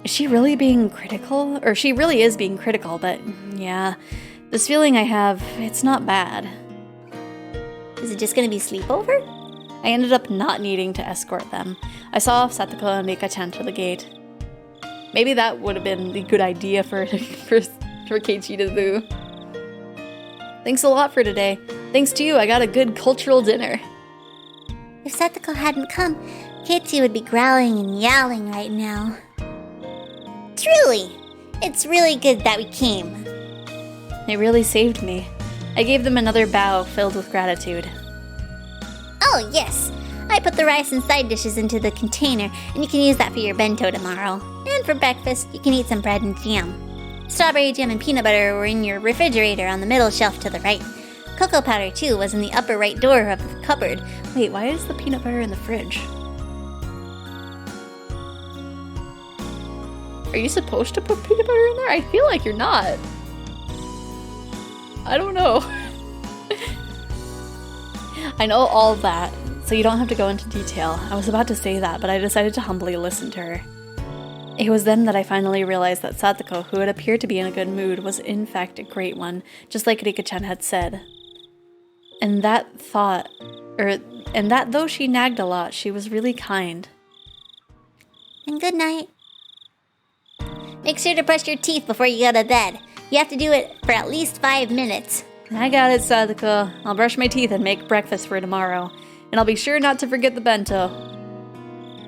Is she really being critical? Or she really is being critical, but yeah, this feeling I have, it's not bad. Is it just gonna be sleepover? I ended up not needing to escort them. I saw Satoko and Rika-chan to the gate. Maybe that would have been the good idea for Keiichi to do. Thanks a lot for today. Thanks to you, I got a good cultural dinner. If Satoko hadn't come, Keiichi would be growling and yowling right now. Truly, it's really good that we came. They really saved me. I gave them another bow filled with gratitude. Oh yes, I put the rice and side dishes into the container, and you can use that for your bento tomorrow. And for breakfast, you can eat some bread and jam. Strawberry jam and peanut butter were in your refrigerator on the middle shelf to the right. Cocoa powder, too, was in the upper right door of the cupboard. Wait, why is the peanut butter in the fridge? Are you supposed to put peanut butter in there? I feel like you're not. I don't know. I know all that, so you don't have to go into detail. I was about to say that, but I decided to humbly listen to her. It was then that I finally realized that Satoko, who had appeared to be in a good mood, was in fact a great one, just like Rika-chan had said. And that though she nagged a lot, she was really kind. And good night. Make sure to brush your teeth before you go to bed. You have to do it for at least 5 minutes. I got it, Sadako. I'll brush my teeth and make breakfast for tomorrow. And I'll be sure not to forget the bento.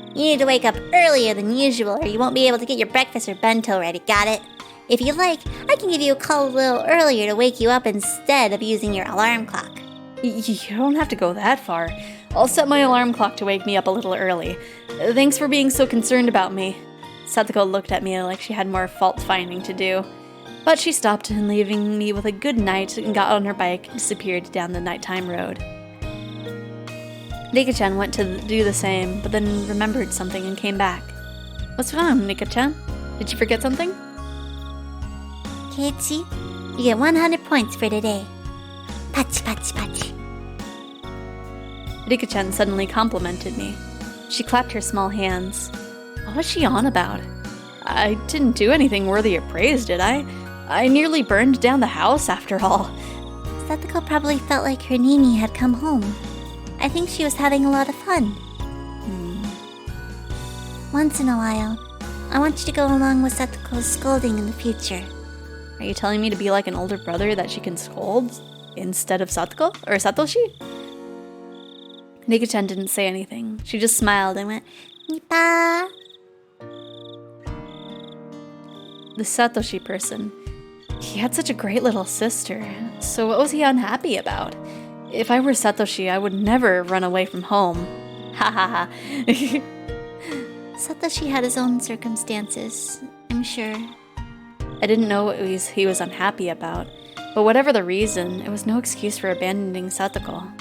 You need to wake up earlier than usual or you won't be able to get your breakfast or bento ready, got it? If you like, I can give you a call a little earlier to wake you up instead of using your alarm clock. You don't have to go that far. I'll set my alarm clock to wake me up a little early. Thanks for being so concerned about me. Satoko looked at me like she had more fault-finding to do. But she stopped and leaving me with a good night and got on her bike and disappeared down the nighttime road. Nika-chan went to do the same, but then remembered something and came back. What's wrong, Nika-chan? Did you forget something? Keiichi, you get 100 points for today. Pachi, pachi, pachi. Rika-chan suddenly complimented me. She clapped her small hands. What was she on about? I didn't do anything worthy of praise, did I? I nearly burned down the house after all. Satoko probably felt like her Nini had come home. I think she was having a lot of fun. Once in a while, I want you to go along with Satoko's scolding in the future. Are you telling me to be like an older brother that she can scold instead of Satoko or Satoshi? Nika-chan didn't say anything. She just smiled and went, Nipa. The Satoshi person. He had such a great little sister. So what was he unhappy about? If I were Satoshi, I would never run away from home. Ha ha ha. Satoshi had his own circumstances, I'm sure. I didn't know what he was unhappy about, but whatever the reason, it was no excuse for abandoning Satoko.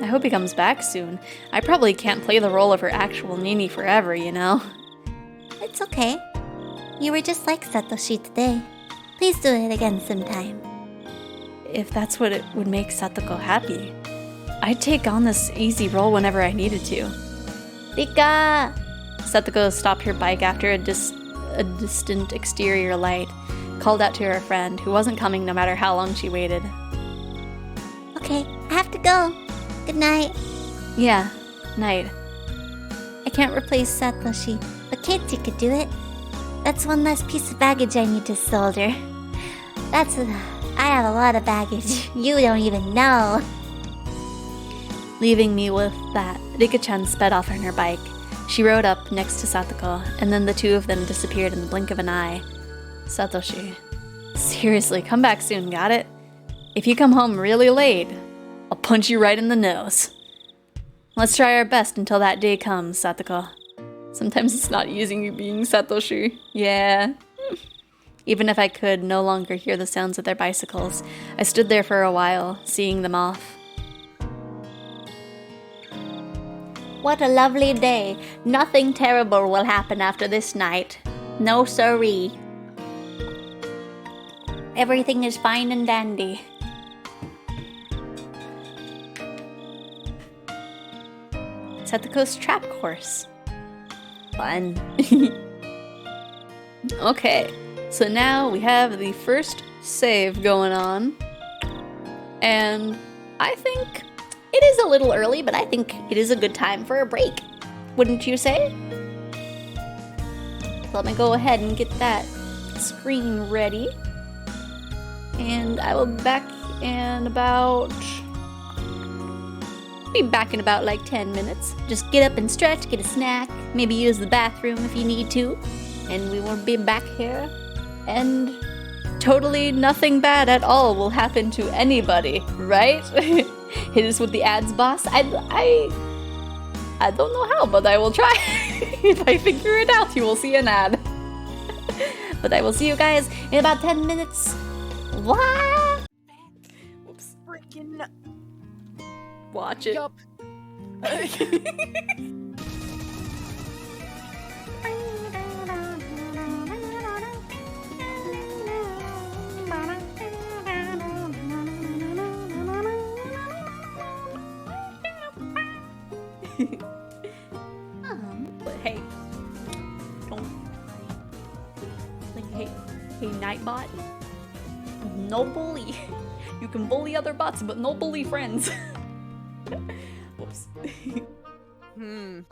I hope he comes back soon. I probably can't play the role of her actual Nini forever, you know? It's okay. You were just like Satoshi today. Please do it again sometime. If that's what it would make Satoko happy, I'd take on this easy role whenever I needed to. Rika! Satoko stopped her bike after a distant exterior light, called out to her friend, who wasn't coming no matter how long she waited. Okay, I have to go. Good night. Yeah, night. I can't replace Satoshi, but Keiichi could do it. That's one less piece of baggage I need to solder. I have a lot of baggage. You don't even know. Leaving me with that, Rika-chan sped off on her bike. She rode up next to Satoko, and then the two of them disappeared in the blink of an eye. Satoshi. Seriously, come back soon, got it? If you come home really late, I'll punch you right in the nose. Let's try our best until that day comes, Satoko. Sometimes it's not easy being Satoshi. Yeah. Even if I could no longer hear the sounds of their bicycles, I stood there for a while, seeing them off. What a lovely day. Nothing terrible will happen after this night. No siree. Everything is fine and dandy. Satoko's trap course. Fun. Okay, so now we have the first save going on. And I think it is a little early, but I think it is a good time for a break. Wouldn't you say? Let me go ahead and get that screen ready. And I will be back in about... like 10 minutes. Just get up and stretch, get a snack, maybe use the bathroom if you need to. And we will be back here. And totally nothing bad at all will happen to anybody, right? Hit us with the ads, boss. I don't know how, but I will try. If I figure it out, you will see an ad. But I will see you guys in about 10 minutes. What? Whoops. Freaking Watch it. yup. But hey, don't. Like, hey, Nightbot. No bully. You can bully other bots, but no bully friends. Whoops. Didn't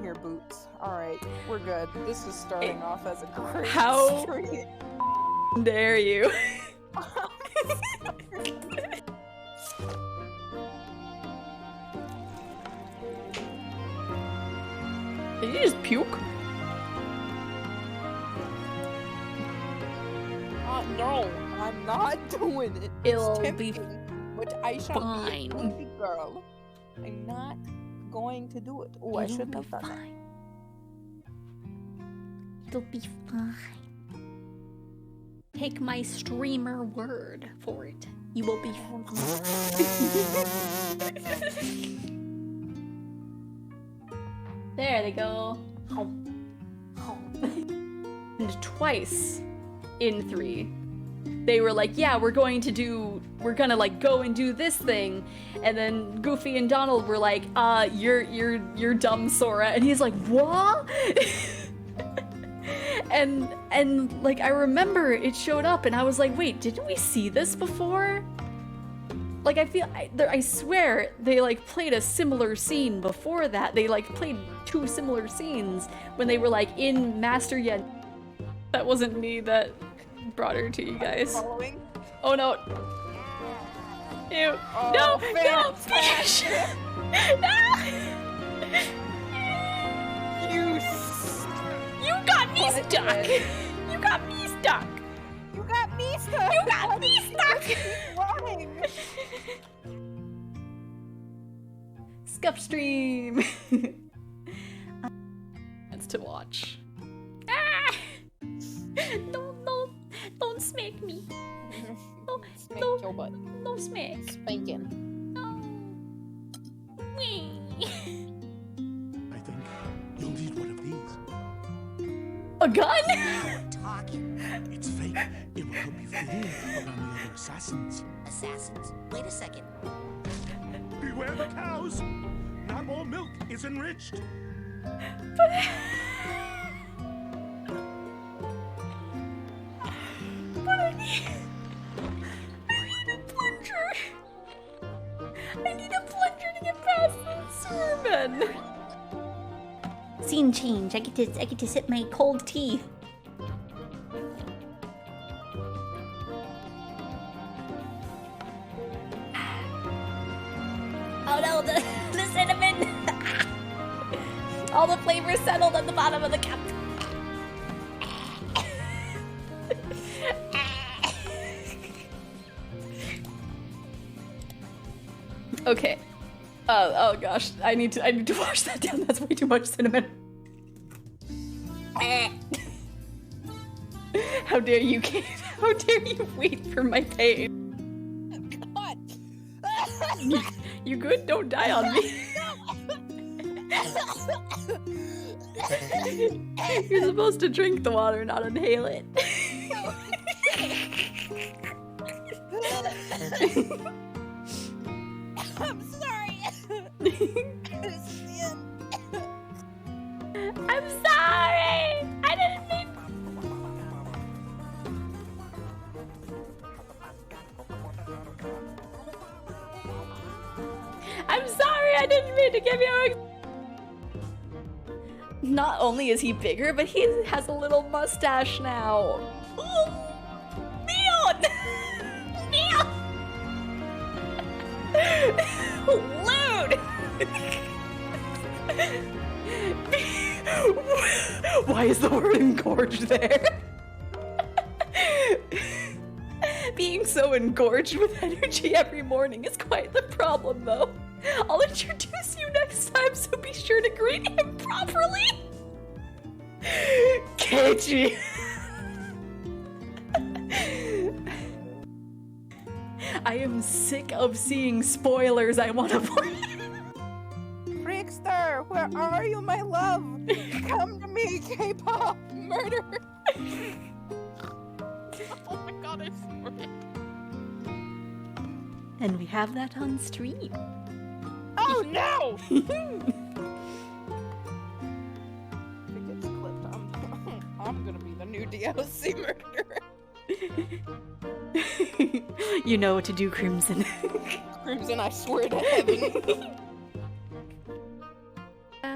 hear boots. Alright, we're good. This is starting off as a great How- stream. dare you? Did you just puke? No, I'm not doing it. It'll It's be tempting, but I shall fine. be a good girl. I'm not going to do it. Oh, I shouldn't have done that. It'll be fine. Take my streamer word for it. You will be fine. There they go. And twice in 3, they were like, yeah, we're gonna like go and do this thing. And then Goofy and Donald were like, you're dumb, Sora. And he's like, what? and like, I remember it showed up and I was like, wait, didn't we see this before? Like, I swear they like played a similar scene before that. They like played 2 similar scenes when they were like in Master Yen. That wasn't me that brought her to you guys. Following? Oh no. Ew. Oh, No, fantastic. no! You got me What stuck! is- You got me stuck! You got me stuck! You got me stuck! Running! Scuff stream! That's to watch. Ah! Don't smack me. Spank No. your butt. No smack. Spanking. No. Wee. I think you'll need one of these. A gun? Talking. It's fake. It will help you fit in around the other assassins. Assassins. Wait a second. Beware the cows! Not all milk is enriched. But I need a plunger. I need a plunger to get past the sewer men. Scene change. I get to sip my cold tea. Oh no, the cinnamon! All the flavors settled at the bottom of the cup. Okay. Oh gosh, I need to wash that down. That's way too much cinnamon. How dare you, Kate? How dare you wait for my pain? God! You good? Don't die on me. You're supposed to drink the water, not inhale it. I'm sorry! I'm sorry! I didn't mean... I'm sorry, I didn't mean to give you a... Not only is he bigger, but he has a little mustache now. Ooh, Leon! Leon! Lewd! Why is the word engorged there? Being so engorged with energy every morning is quite the problem, though. I'll introduce you next time, so be sure to greet him properly. Keiichi. I am sick of seeing spoilers. I want to play. Trickster, where are you, my love? Come to me, K-pop murder! Oh my god, I swear. And we have that on stream. Oh no! If it gets clipped, I'm gonna be the new DLC murderer. You know what to do, Crimson. Crimson, I swear to heaven.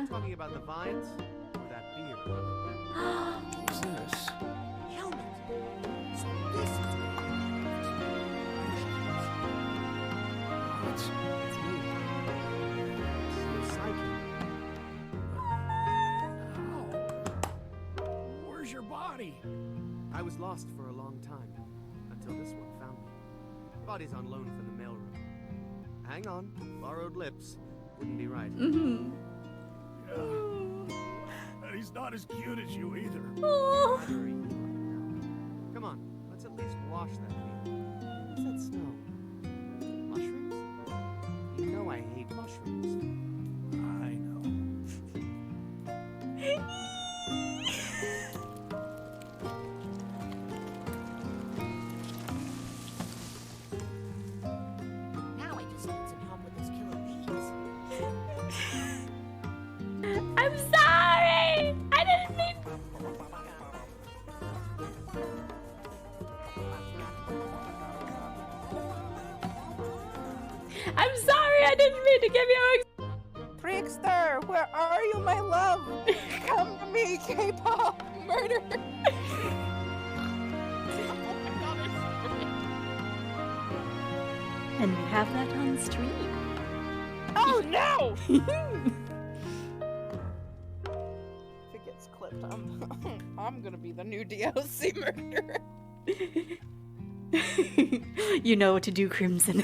Talking about the vines or that beer? What's this? Helmet. body? I was lost for a long time, until this one found me. Body's on loan from the mailroom. Hang on, borrowed lips. Wouldn't be right. Yeah. And he's not as cute as you either. Oh. Where are you right now? Come on, let's at least wash that meat. What's that smell? Mushrooms? You know I hate mushrooms. I know. Now I just need some help with this killer bees. I'm sorry! I didn't mean. I'm sorry, I didn't mean to give you Trickster, where are you, my love? Come to me, K-pop murder. And we have that on stream. Oh no! If it gets clipped, I'm gonna be the new DOC murderer. You know what to do, Crimson.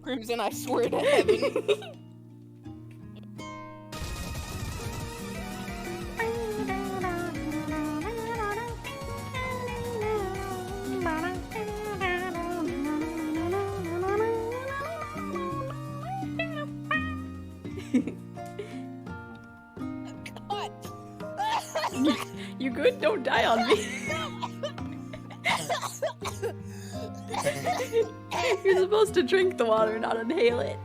Crimson, I swear to heaven. God. You good? Don't die on me. You're supposed to drink the water, not inhale it.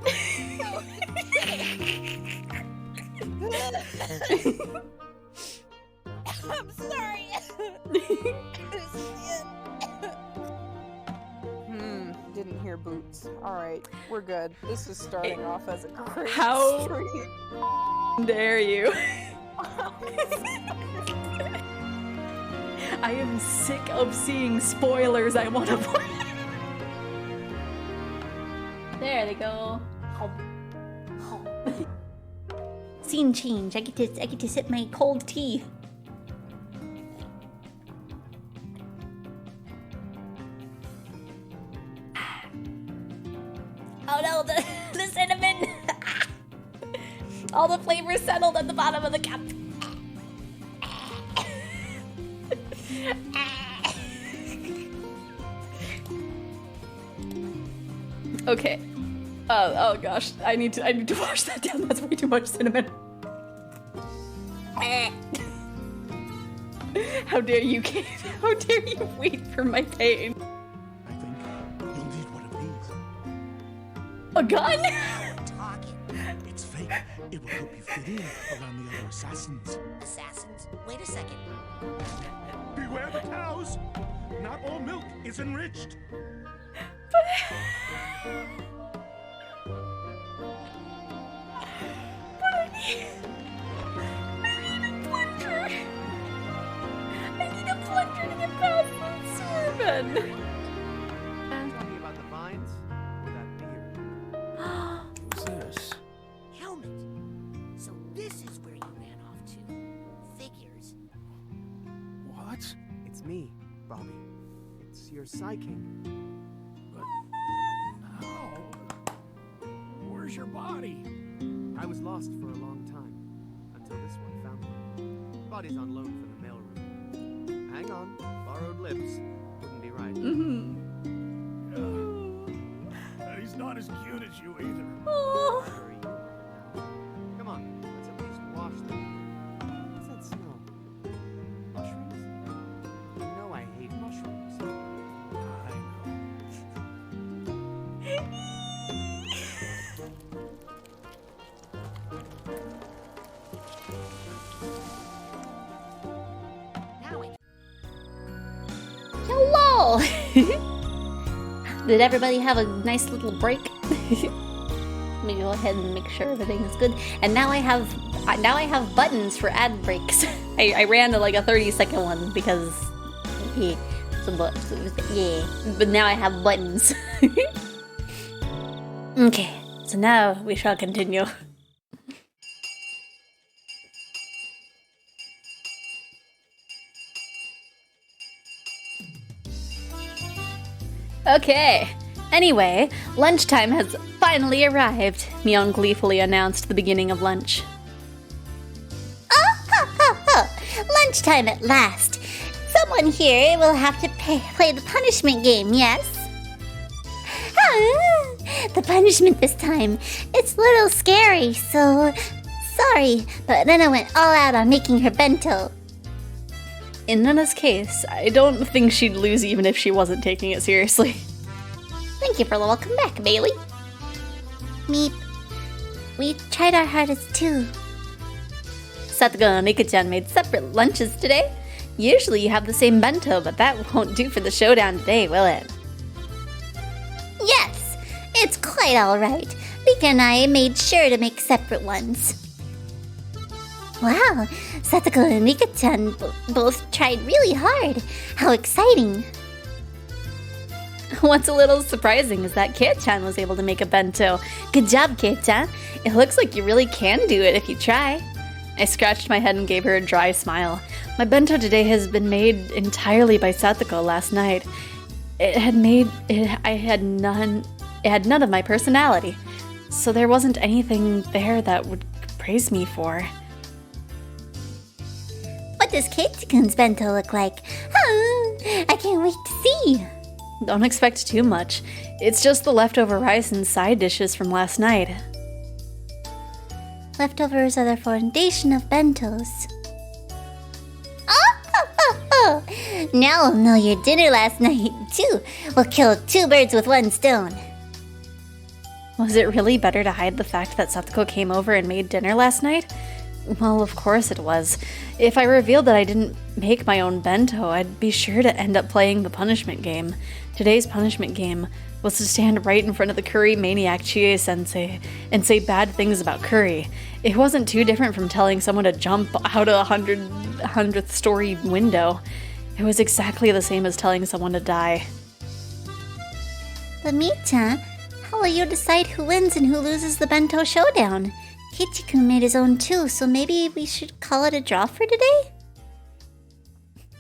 I'm sorry. Didn't hear boots. Alright, we're good. This is starting off as a great How stream. dare you? I am sick of seeing spoilers. I want to play. There they go. Scene change. I get to sip my cold tea. Oh no, the cinnamon! All the flavors settled at the bottom of the cup. Okay. Oh gosh, I need to wash that down. That's way too much cinnamon. How dare you, Kate? How dare you wait for my pain? I think you'll need one of these. A gun? It's fake. It will help you fit in around the other assassins. Assassins? Wait a second. Beware the cows! Not all milk is enriched. I need a plunger to get past that sermon. Talking about the vines or that beard? Who's this? Helmet. So this is where you ran off to. Figures. What? It's me, Bobby. It's your Psy King. But how? Where's your body? I was lost for a long time, until this one found me. Body's on loan from the mailroom. Hang on, borrowed lips. Wouldn't be right. Yeah. And he's not as cute as you either. Oh. Where are you right now? Come on, let's at least wash them. What's that smell? Mushrooms? You know I hate mushrooms. I know. Now I... Hello! Did everybody have a nice little break? Let me go ahead and make sure everything is good. And now I have buttons for ad breaks. I ran to like a 30-second one because Yeah. Yeah. but now I have buttons. Okay. So now we shall continue. Okay. Anyway, lunchtime has finally arrived, Mion gleefully announced the beginning of lunch. Lunchtime at last. Someone here will have to play the punishment game, yes? The punishment this time. It's a little scary, so sorry, but then I went all out on making her bento. In Nana's case, I don't think she'd lose even if she wasn't taking it seriously. Thank you for the welcome back, Bailey. Meep. We tried our hardest too. Satsuko and Nika-chan made separate lunches today. Usually you have the same bento, but that won't do for the showdown today, will it? Yes, it's quite alright. Rika and I made sure to make separate ones. Wow, Satsuko and Nika-chan both tried really hard. How exciting. What's a little surprising is that Kei-chan was able to make a bento. Good job, Kei-chan. It looks like you really can do it if you try. I scratched my head and gave her a dry smile. My bento today has been made entirely by Satsuko last night. It had none of my personality, so there wasn't anything there that would praise me for. What does Kei-kun's bento look like? I can't wait to see. Don't expect too much. It's just the leftover rice and side dishes from last night. Leftovers are the foundation of bentos. Now I'll know your dinner last night, too. We'll kill two birds with one stone. Was it really better to hide the fact that Satsuko came over and made dinner last night? Well, of course it was. If I revealed that I didn't make my own bento, I'd be sure to end up playing the punishment game. Today's punishment game was to stand right in front of the curry maniac Chie-sensei and say bad things about curry. It wasn't too different from telling someone to jump out a 100th story window. It was exactly the same as telling someone to die. But Mita, how will you decide who wins and who loses the bento showdown? Keiichi-kun made his own too, so maybe we should call it a draw for today?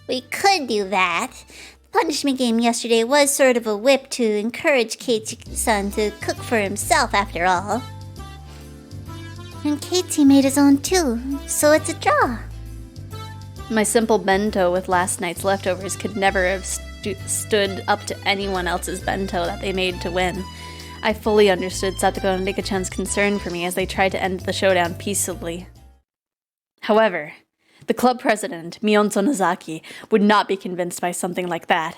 We could do that. The punishment game yesterday was sort of a whip to encourage Keiichi-san to cook for himself after all. And Keiichi made his own too, so it's a draw. My simple bento with last night's leftovers could never have stood up to anyone else's bento that they made to win. I fully understood Satsuko and Nika-chan's concern for me as they tried to end the showdown peaceably. However, the club president, Mion Sonozaki, would not be convinced by something like that.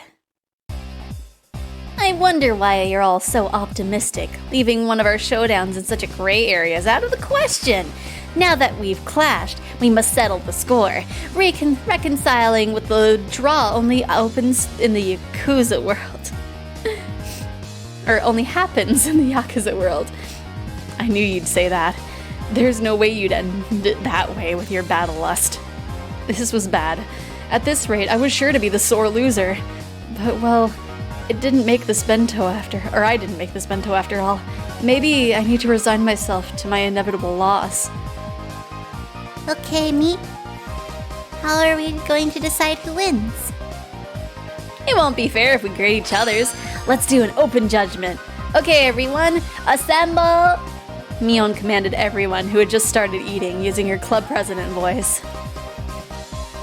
I wonder why you're all so optimistic. Leaving one of our showdowns in such a gray area is out of the question. Now that we've clashed, we must settle the score. Reconciling with the draw only opens in the Yakuza world. Or only happens in the Yakuza world. I knew you'd say that. There's no way you'd end it that way with your battle lust. This was bad. At this rate, I was sure to be the sore loser. But, well, I didn't make this bento after all. Maybe I need to resign myself to my inevitable loss. Okay, Meep. How are we going to decide who wins? It won't be fair if we grade each other's. Let's do an open judgment. Okay, everyone, assemble! Mion commanded everyone who had just started eating using her club president voice.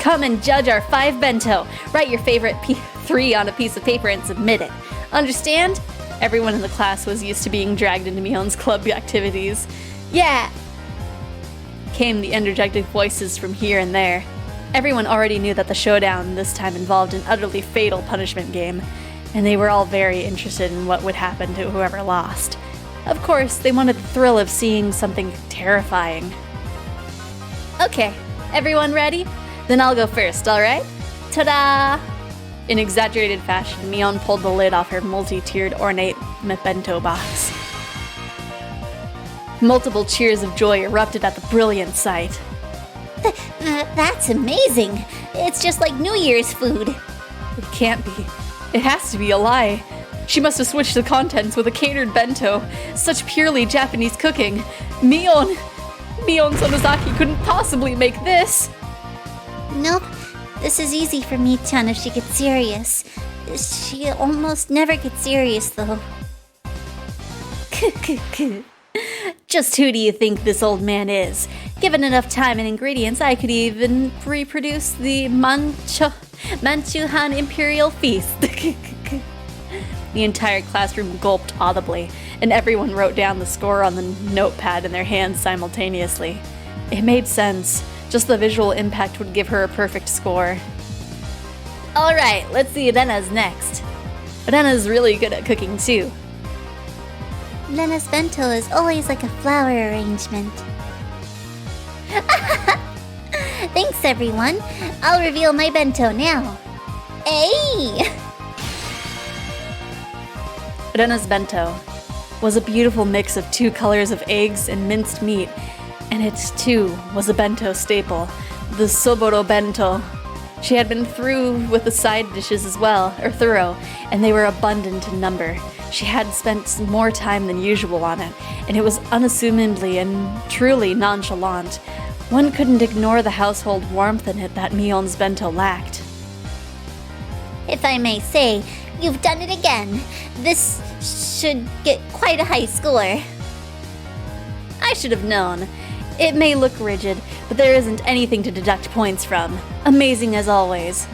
Come and judge our 5 bento. Write your favorite 3 on a piece of paper and submit it. Understand? Everyone in the class was used to being dragged into Mion's club activities. Yeah! Came the interjected voices from here and there. Everyone already knew that the showdown this time involved an utterly fatal punishment game, and they were all very interested in what would happen to whoever lost. Of course, they wanted the thrill of seeing something terrifying. Okay, everyone ready? Then I'll go first, alright? Ta-da! In exaggerated fashion, Mion pulled the lid off her multi-tiered ornate bento box. Multiple cheers of joy erupted at the brilliant sight. That's amazing. It's just like New Year's food. It can't be. It has to be a lie. She must have switched the contents with a catered bento. Such purely Japanese cooking. Mion Sonozaki couldn't possibly make this. Nope. This is easy for Mii-chan if she gets serious. She almost never gets serious, though. Just who do you think this old man is? Given enough time and ingredients, I could even reproduce the Manchuhan Imperial Feast. The entire classroom gulped audibly, and everyone wrote down the score on the notepad in their hands simultaneously. It made sense. Just the visual impact would give her a perfect score. Alright, let's see Rena's next. Rena's really good at cooking too. Lena's bento is always like a flower arrangement. Thanks, everyone. I'll reveal my bento now. Hey! Rena's bento was a beautiful mix of 2 colors of eggs and minced meat, and it too was a bento staple, the Soboro bento. She had been through with the side dishes as well, and they were abundant in number. She had spent more time than usual on it, and it was unassumingly and truly nonchalant. One couldn't ignore the household warmth in it that Mion's bento lacked. If I may say, you've done it again. This should get quite a high score. I should have known. It may look rigid, but there isn't anything to deduct points from. Amazing as always.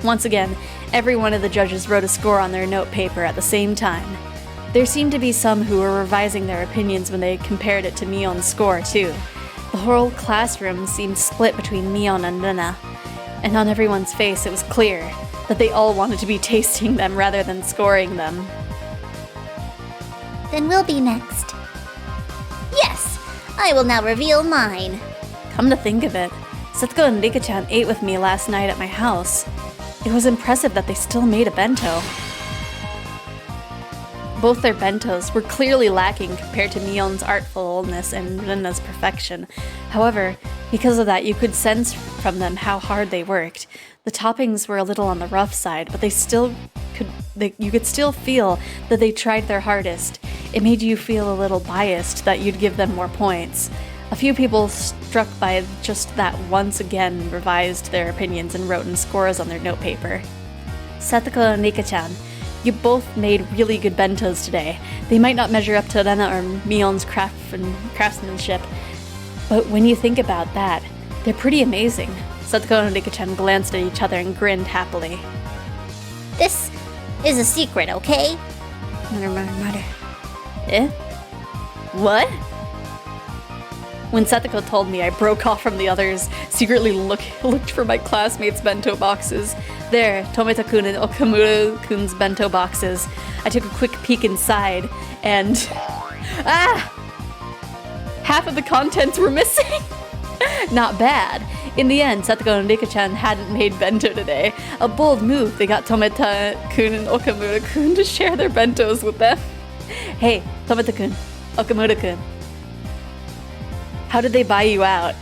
Once again, every one of the judges wrote a score on their note paper at the same time. There seemed to be some who were revising their opinions when they compared it to Mion's score, too. The whole classroom seemed split between Mion and Rena, and on everyone's face it was clear that they all wanted to be tasting them rather than scoring them. Then we'll be next. Yes! I will now reveal mine. Come to think of it, Setsuko and Rika-chan ate with me last night at my house. It was impressive that they still made a bento. Both their bentos were clearly lacking compared to Mion's artfulness and Rena's perfection. However, because of that, you could sense from them how hard they worked. The toppings were a little on the rough side, but you could still feel that they tried their hardest. It made you feel a little biased that you'd give them more points. A few people struck by just that once again revised their opinions and wrote in scores on their notepaper. Setsuko and Rika-chan, you both made really good bentos today. They might not measure up to Rena or Mion's craftsmanship, but when you think about that, they're pretty amazing. Setsuko and Rika-chan glanced at each other and grinned happily. This is a secret, okay? Mutter, mutter, mutter. Eh? What? When Setsuko told me, I broke off from the others, secretly looked for my classmates' bento boxes. There, Tomita-kun and Okamura-kun's bento boxes. I took a quick peek inside, and... half of the contents were missing! Not bad. In the end, Setsuko and Rika-chan hadn't made bento today. A bold move. They got Tomita-kun and Okamura-kun to share their bentos with them. Hey, Tomita-kun, Okamura-kun. How did they buy you out?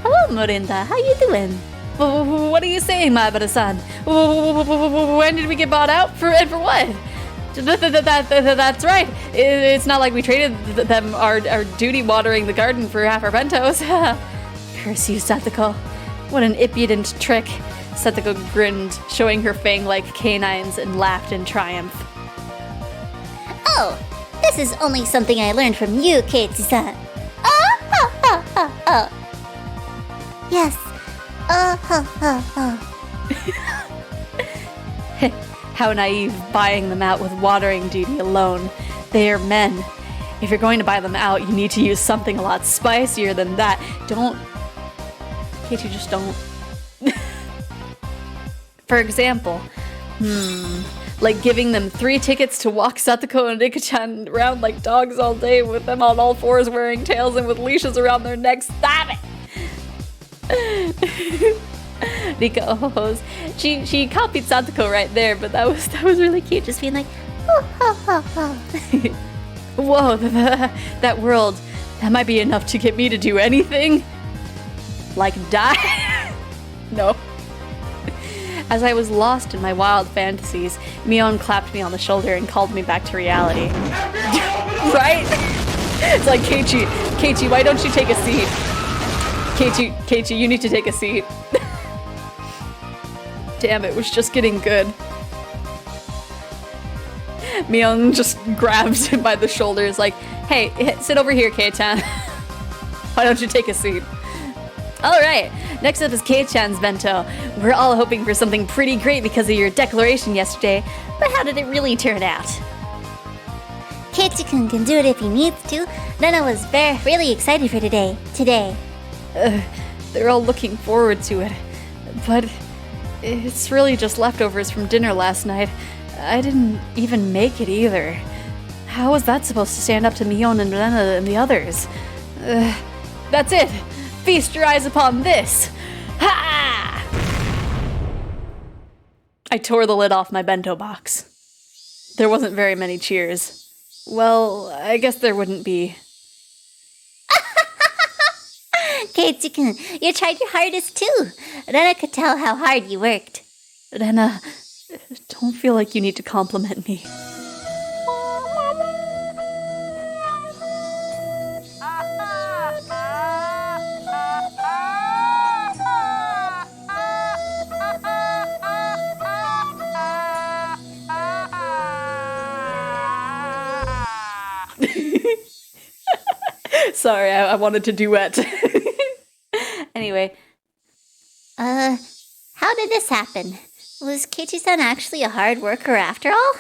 Hello, Morinda. How you doing? What are you saying, Maibara-san? When did we get bought out? For what? That's right. It's not like we traded them our duty watering the garden for half our bentos. Curse you, Setsuko. What an impudent trick. Setsuko grinned, showing her fang-like canines, and laughed in triumph. Oh, this is only something I learned from you, Keiichi-san. Oh, ha, ha, ha, ha. Yes. Oh, ha, ha, ha. How naive, buying them out with watering duty alone. They are men. If you're going to buy them out, you need to use something a lot spicier than that. Don't... Can't you just don't... For example, like giving them 3 tickets to walk Setsuko and Rika-chan around like dogs all day with them on all fours wearing tails and with leashes around their necks. Stop it! Rika ohos. She copied Setsuko right there, but that was really cute. Just being like, Oh, ha, ha, ha. whoa, that world, that might be enough to get me to do anything. Like die? No. As I was lost in my wild fantasies, Mion clapped me on the shoulder and called me back to reality. Right? It's like, Keiichi, why don't you take a seat? Keiichi, you need to take a seat. Damn, it was just getting good. Mion just grabs him by the shoulders like, hey, sit over here, Kei-chan. Why don't you take a seat? Alright, next up is Kei-chan's bento. We're all hoping for something pretty great because of your declaration yesterday, but how did it really turn out? Keiichi-kun can do it if he needs to. Nana was really excited for today. They're all looking forward to it, but it's really just leftovers from dinner last night. I didn't even make it either. How was that supposed to stand up to Mion and Rena and the others? That's it! Feast your eyes upon this! Ha! I tore the lid off my bento box. There wasn't very many cheers. Well, I guess there wouldn't be. Keiichi-kun, you tried your hardest too. Rena could tell how hard you worked. Rena, don't feel like you need to compliment me. Sorry, I wanted to duet. Anyway. How did this happen? Was Keiichi-san actually a hard worker after all?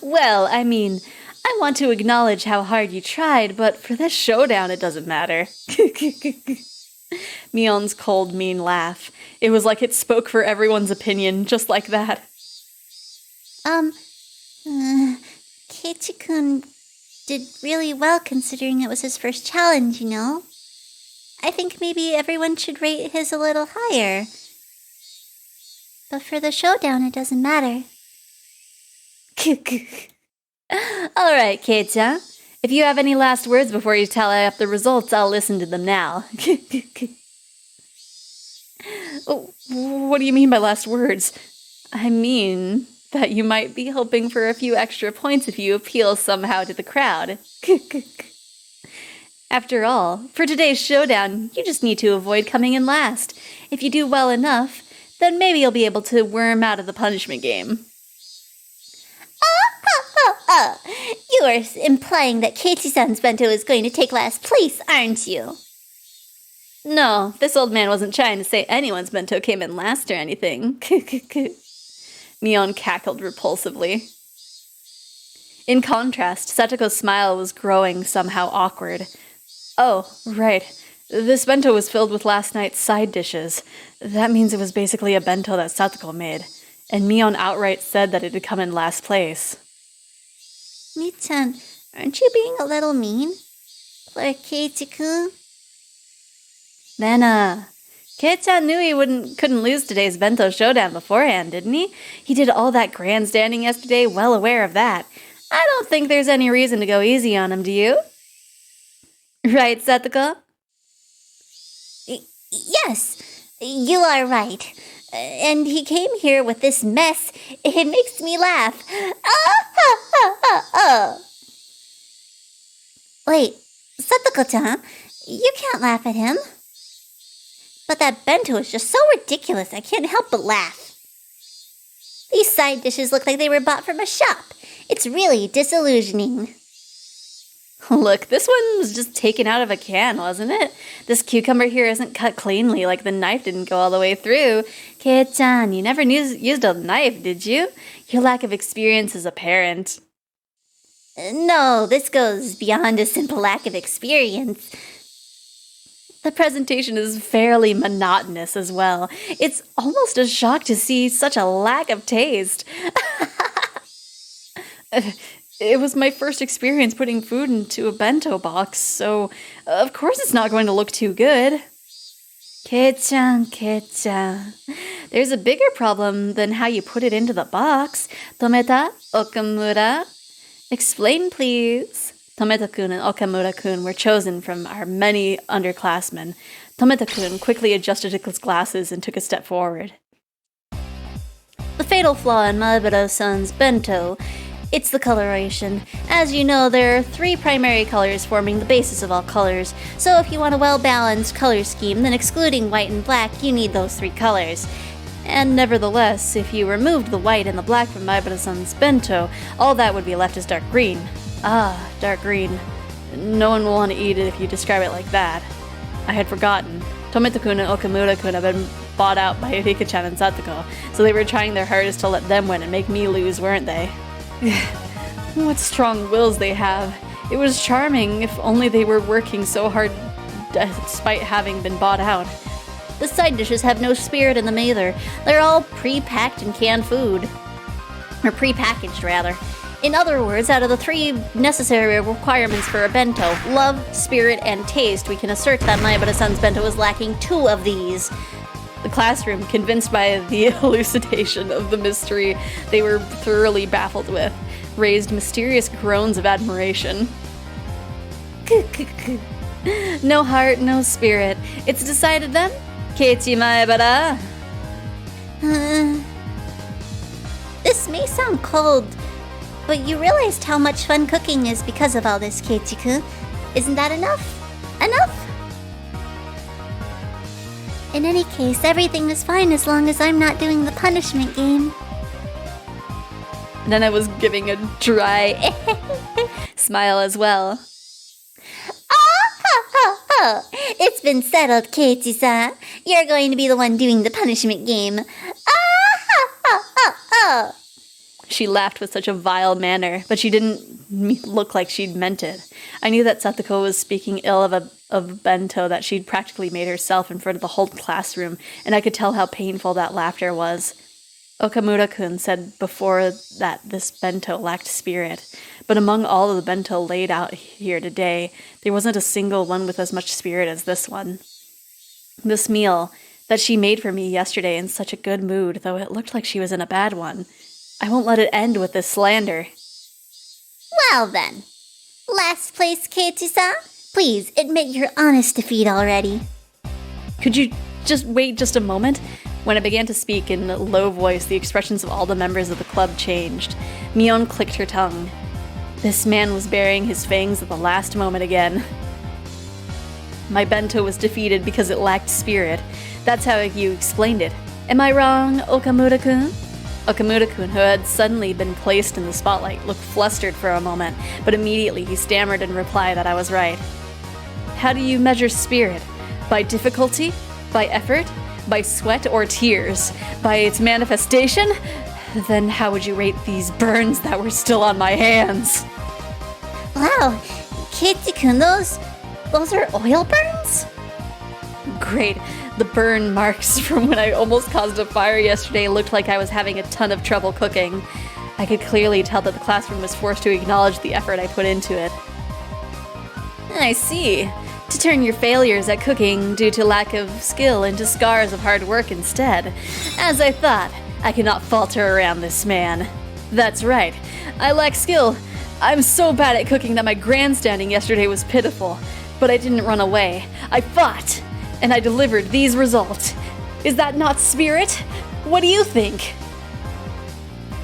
Well, I mean, I want to acknowledge how hard you tried, but for this showdown it doesn't matter. Mion's cold, mean laugh. It was like it spoke for everyone's opinion, just like that. Keiichi-kun did really well considering it was his first challenge, you know? I think maybe everyone should rate his a little higher. But for the showdown, it doesn't matter. Alright, Kei-chan. If you have any last words before you tally up the results, I'll listen to them now. What do you mean by last words? I mean that you might be hoping for a few extra points if you appeal somehow to the crowd. After all, for today's showdown, you just need to avoid coming in last. If you do well enough, then maybe you'll be able to worm out of the punishment game. You are implying that Keiichi-san's bento is going to take last place, aren't you? No, this old man wasn't trying to say anyone's bento came in last or anything. Mion cackled repulsively. In contrast, Satoko's smile was growing somehow awkward. Oh, right. This bento was filled with last night's side dishes. That means it was basically a bento that Satoko made. And Mion outright said that it had come in last place. Mi-chan, aren't you being a little mean? Poor Keiichi-kun. Nana, Kei-chan knew he couldn't lose today's bento showdown beforehand, didn't he? He did all that grandstanding yesterday, well aware of that. I don't think there's any reason to go easy on him, do you? Right, Satoko? Yes, you are right. And he came here with this mess. It makes me laugh. Wait, Satoko-chan, you can't laugh at him. But that bento is just so ridiculous, I can't help but laugh. These side dishes look like they were bought from a shop. It's really disillusioning. Look, this one was just taken out of a can, wasn't it? This cucumber here isn't cut cleanly, like the knife didn't go all the way through. Kei-chan, you never used a knife, did you? Your lack of experience is apparent. No, this goes beyond a simple lack of experience. The presentation is fairly monotonous as well. It's almost a shock to see such a lack of taste. It was my first experience putting food into a bento box, so of course it's not going to look too good. Kei-chan, there's a bigger problem than how you put it into the box. Tometa, Okamura. Explain, please. Tometa-kun and Okamura-kun were chosen from our many underclassmen. Tometa-kun quickly adjusted his glasses and took a step forward. The fatal flaw in Maeburo-san's bento It's the coloration. As you know, there are 3 primary colors forming the basis of all colors, so if you want a well-balanced color scheme, then excluding white and black, you need those 3 colors. And nevertheless, if you removed the white and the black from Maibara-san's bento, all that would be left is dark green. Ah, dark green. No one will want to eat it if you describe it like that. I had forgotten. Tomita-kun and Okamura-kun have been bought out by Rika-chan and Satoko, so they were trying their hardest to let them win and make me lose, weren't they? What strong wills they have. It was charming, if only they were working so hard despite having been bought out. The side dishes have no spirit in them either. They're all pre-packed and canned food. Or pre-packaged, rather. In other words, out of the 3 necessary requirements for a bento, love, spirit, and taste, we can assert that Maibara-san's bento is lacking 2 of these. The classroom, convinced by the elucidation of the mystery they were thoroughly baffled with, raised mysterious groans of admiration. No heart, no spirit. It's decided then? Keiichi Maibara? This may sound cold, but you realized how much fun cooking is because of all this, Keiichi-kun. Isn't that enough? Enough? In any case, everything is fine as long as I'm not doing the punishment game. Then I was giving a dry smile as well. It's been settled, Keiichi-san. You're going to be the one doing the punishment game. She laughed with such a vile manner, but she didn't look like she'd meant it. I knew that Satoko was speaking ill of a bento that she'd practically made herself in front of the whole classroom, and I could tell how painful that laughter was. Okamura-kun said before that this bento lacked spirit, but among all of the bento laid out here today, there wasn't a single one with as much spirit as this one. This meal that she made for me yesterday in such a good mood, though it looked like she was in a bad one. I won't let it end with this slander. Well then. Last place, Keiichi-san. Please admit your honest defeat already. Could you just wait just a moment? When I began to speak in a low voice, the expressions of all the members of the club changed. Mion clicked her tongue. This man was baring his fangs at the last moment again. My bento was defeated because it lacked spirit. That's how you explained it. Am I wrong, Okamura-kun? Okamura-kun, who had suddenly been placed in the spotlight, looked flustered for a moment, but immediately he stammered in reply that I was right. How do you measure spirit? By difficulty? By effort? By sweat or tears? By its manifestation? Then how would you rate these burns that were still on my hands? Wow, Keiichi-kun, those are oil burns? Great. The burn marks from when I almost caused a fire yesterday looked like I was having a ton of trouble cooking. I could clearly tell that the classroom was forced to acknowledge the effort I put into it. I see. To turn your failures at cooking due to lack of skill into scars of hard work instead. As I thought, I cannot falter around this man. That's right. I lack skill. I'm so bad at cooking that my grandstanding yesterday was pitiful. But I didn't run away. I fought! And I delivered these results. Is that not spirit? What do you think?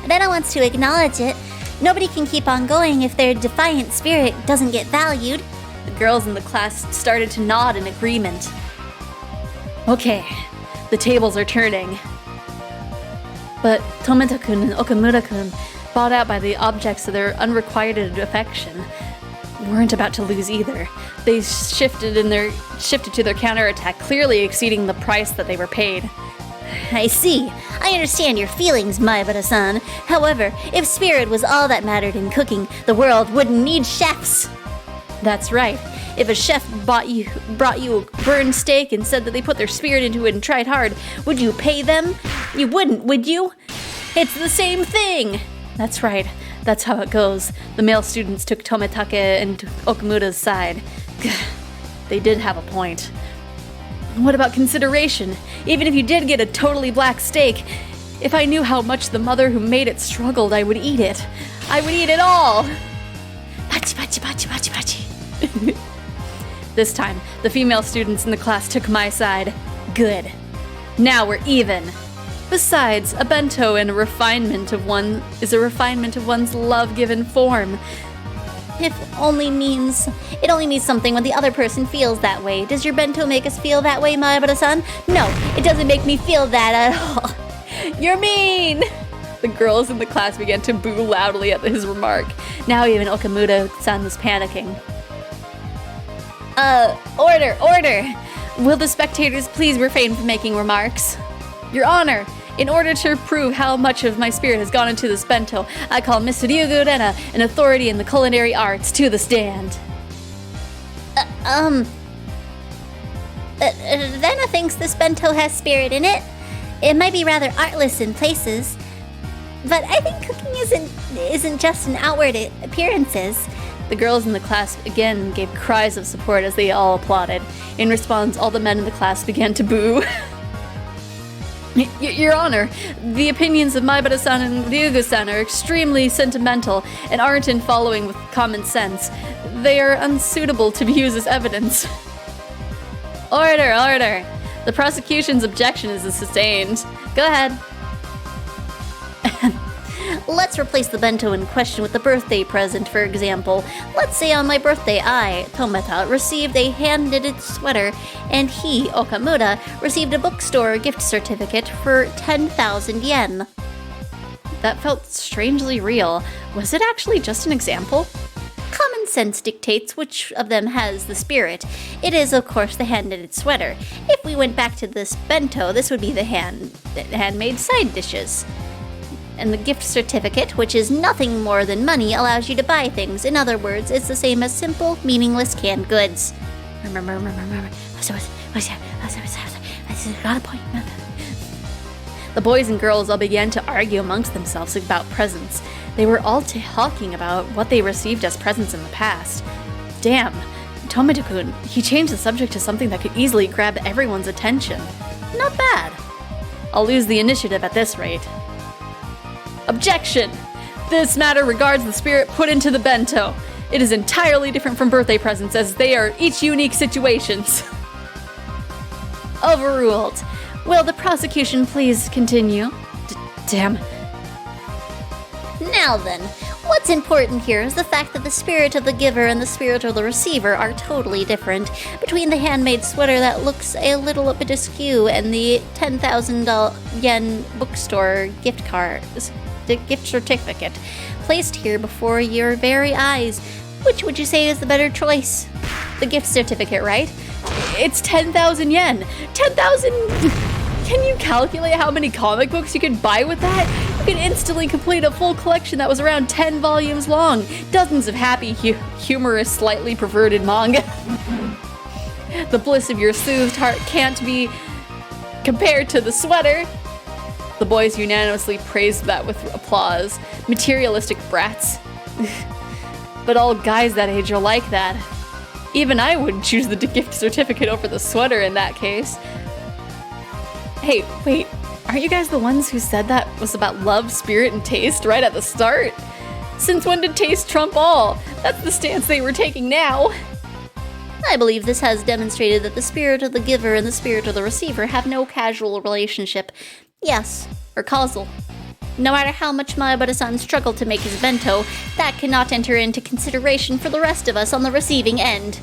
Rena wants to acknowledge it. Nobody can keep on going if their defiant spirit doesn't get valued. The girls in the class started to nod in agreement. Okay, the tables are turning. But Tomita-kun and Okamura-kun, bought out by the objects of their unrequited affection, weren't about to lose either. They shifted to their counterattack, clearly exceeding the price that they were paid. I see. I understand your feelings, Maibara-san. However, if spirit was all that mattered in cooking, the world wouldn't need chefs. That's right. If a chef brought you a burned steak and said that they put their spirit into it and tried hard, would you pay them? You wouldn't, would you? It's the same thing! That's right. That's how it goes. The male students took Tomitake and Okamura's side. They did have a point. What about consideration? Even if you did get a totally black steak, if I knew how much the mother who made it struggled, I would eat it. I would eat it all! Pachi, pachi, pachi, pachi, pachi. This time, the female students in the class took my side. Good. Now we're even. Besides, a bento and a refinement of one is a refinement of one's love-given form. It only means something when the other person feels that way. Does your bento make us feel that way, Maibara-san? No, it doesn't make me feel that at all. You're mean! The girls in the class began to boo loudly at his remark. Now even Okamura-san was panicking. Order! Will the spectators please refrain from making remarks? Your Honor, in order to prove how much of my spirit has gone into this bento, I call Mr. Ryugu Rena, an authority in the culinary arts, to the stand. Rena thinks this bento has spirit in it. It might be rather artless in places, but I think cooking isn't just an outward appearances. The girls in the class again gave cries of support as they all applauded. In response, all the men in the class began to boo. Your Honor, the opinions of Maibara-san and Ryugu-san are extremely sentimental and aren't in following with common sense. They are unsuitable to be used as evidence. Order! The prosecution's objection is sustained. Go ahead. Let's replace the bento in question with a birthday present, for example. Let's say on my birthday I, Tomata, received a hand-knitted sweater, and he, Okamura, received a bookstore gift certificate for 10,000 yen. That felt strangely real. Was it actually just an example? Common sense dictates which of them has the spirit. It is, of course, the hand-knitted sweater. If we went back to this bento, this would be the handmade side dishes. And the gift certificate, which is nothing more than money, allows you to buy things. In other words, it's the same as simple, meaningless canned goods. The boys and girls all began to argue amongst themselves about presents. They were all talking about what they received as presents in the past. Damn, Tomita-kun, he changed the subject to something that could easily grab everyone's attention. Not bad. I'll lose the initiative at this rate. Objection! This matter regards the spirit put into the bento. It is entirely different from birthday presents, as they are each unique situations. Overruled. Will the prosecution please continue? Damn. Now then, what's important here is the fact that the spirit of the giver and the spirit of the receiver are totally different. Between the handmade sweater that looks a little bit askew and the 10,000 yen bookstore gift certificate placed here before your very eyes, which would you say is the better choice? The gift certificate, right? It's 10,000 yen. 10,000... Can you calculate how many comic books you could buy with that? You could instantly complete a full collection that was around 10 volumes long. Dozens of happy, humorous, slightly perverted manga. The bliss of your soothed heart can't be compared to the sweater. The boys unanimously praised that with applause. Materialistic brats. But all guys that age are like that. Even I would choose the gift certificate over the sweater in that case. Hey, wait, aren't you guys the ones who said that was about love, spirit, and taste right at the start? Since when did taste trump all? That's the stance they were taking now. I believe this has demonstrated that the spirit of the giver and the spirit of the receiver have no casual relationship. Yes, or causal. No matter how much Maibara-san struggled to make his bento, that cannot enter into consideration for the rest of us on the receiving end.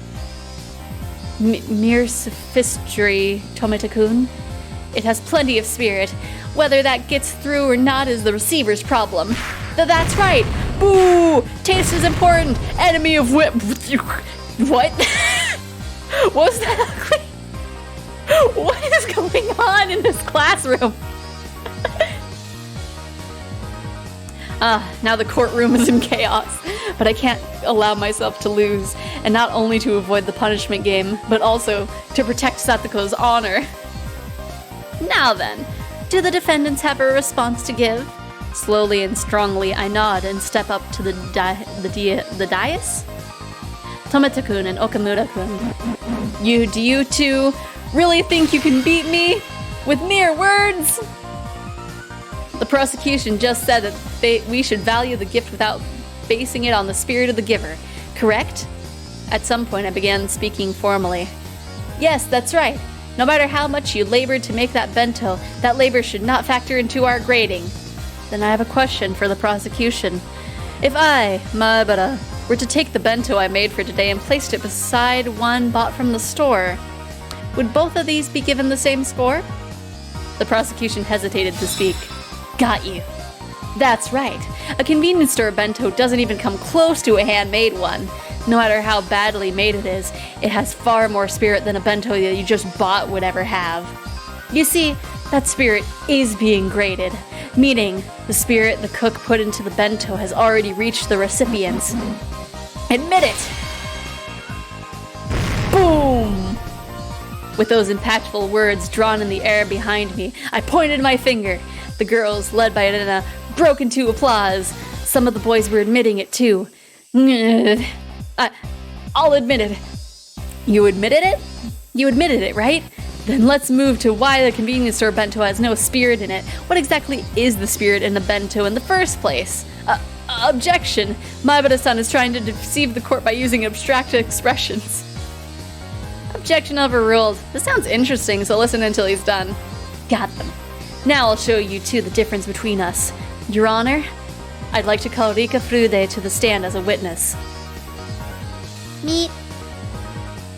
Mere sophistry, Tomita-kun. It has plenty of spirit. Whether that gets through or not is the receiver's problem. That's right! Boo! Taste is important! Enemy of whip... What? What was that? What is going on in this classroom? Now the courtroom is in chaos, but I can't allow myself to lose, and not only to avoid the punishment game, but also to protect Satoko's honor. Now then, do the defendants have a response to give? Slowly and strongly, I nod and step up to the dais? Tomita-kun and Okamura-kun. Do you two really think you can beat me? With mere words? The prosecution just said that we should value the gift without basing it on the spirit of the giver, correct? At some point I began speaking formally. Yes, that's right. No matter how much you labored to make that bento, that labor should not factor into our grading. Then I have a question for the prosecution. If I, Maebara, were to take the bento I made for today and placed it beside one bought from the store, would both of these be given the same score? The prosecution hesitated to speak. Got you. That's right. A convenience store bento doesn't even come close to a handmade one. No matter how badly made it is, it has far more spirit than a bento that you just bought would ever have. You see, that spirit is being graded, meaning the spirit the cook put into the bento has already reached the recipients. Admit it! Boom! With those impactful words drawn in the air behind me, I pointed my finger. The girls, led by Edna, broke into applause. Some of the boys were admitting it too. I'll admit it. You admitted it? You admitted it, right? Then let's move to why the convenience store bento has no spirit in it. What exactly is the spirit in the bento in the first place? Objection! Maebara-san is trying to deceive the court by using abstract expressions. Objection overruled. This sounds interesting, so listen until he's done. Got them. Now I'll show you two the difference between us. Your Honor, I'd like to call Rika Frude to the stand as a witness. Meet.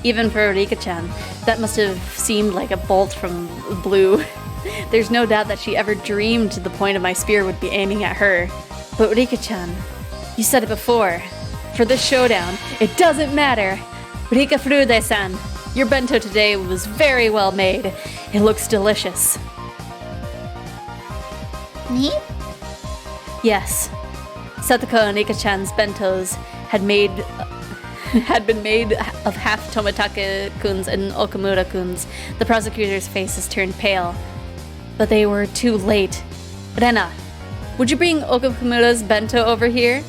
Even for Rika-chan, that must have seemed like a bolt from blue. There's no doubt that she ever dreamed the point of my spear would be aiming at her. But Rika-chan, you said it before. For this showdown, it doesn't matter. Rika Frude-san, your bento today was very well made. It looks delicious. Me? Yes. Satoko and Rika-chan's bentos had been made of half Tomitake-kun's and Okamura-kun's. The prosecutor's faces turned pale. But they were too late. Rena, would you bring Okamura's bento over here?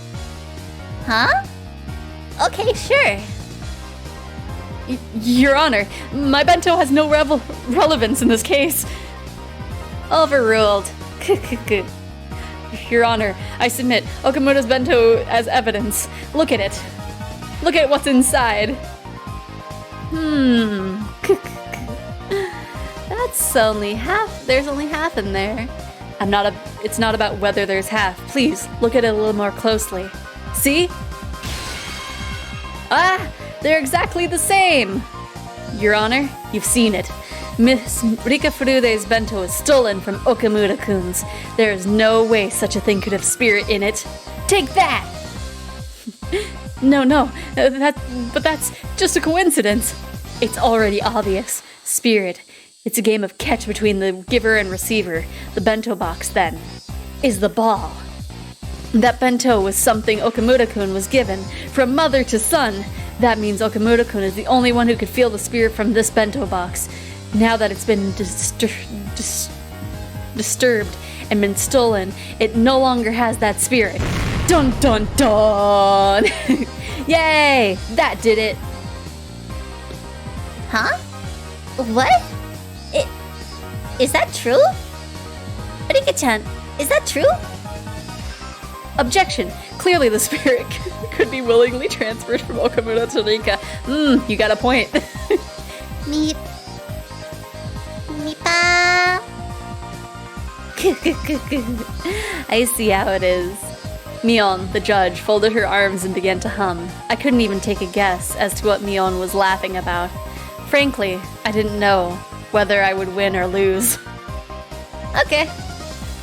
Huh? Okay, sure. Your Honor, my bento has no relevance in this case. Overruled. Your Honor, I submit Okamura's bento as evidence. Look at it. Look at what's inside. That's only half. There's only half in there. It's not about whether there's half. Please, look at it a little more closely. See? Ah! They're exactly the same! Your Honor, you've seen it. Miss Rika Furude's bento is stolen from Okamura-kun's. There is no way such a thing could have spirit in it. Take that! No, but that's just a coincidence. It's already obvious. Spirit. It's a game of catch between the giver and receiver. The bento box, then, is the ball. That bento was something Okamura-kun was given, from mother to son. That means Okamura-kun is the only one who could feel the spirit from this bento box. Now that it's been disturbed and been stolen, it no longer has that spirit. Dun dun dun! Yay! That did it! Huh? What? Is that true? Rika-chan, is that true? Objection! Clearly the spirit could be willingly transferred from Okamura to Rika. You got a point. Meep. Meepa. I see how it is. Mion, the judge, folded her arms and began to hum. I couldn't even take a guess as to what Mion was laughing about. Frankly, I didn't know whether I would win or lose. Okay.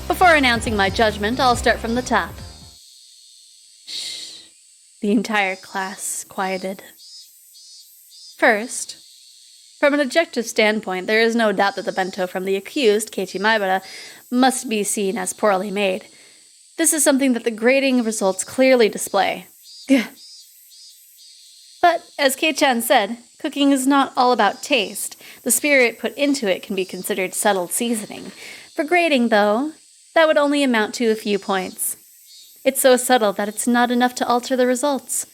Before announcing my judgment, I'll start from the top. Shh. The entire class quieted. First, from an objective standpoint, there is no doubt that the bento from the accused, Keiichi Maebara, must be seen as poorly made. This is something that the grading results clearly display. But, as Kei-chan said, cooking is not all about taste. The spirit put into it can be considered subtle seasoning. For grading, though, that would only amount to a few points. It's so subtle that it's not enough to alter the results.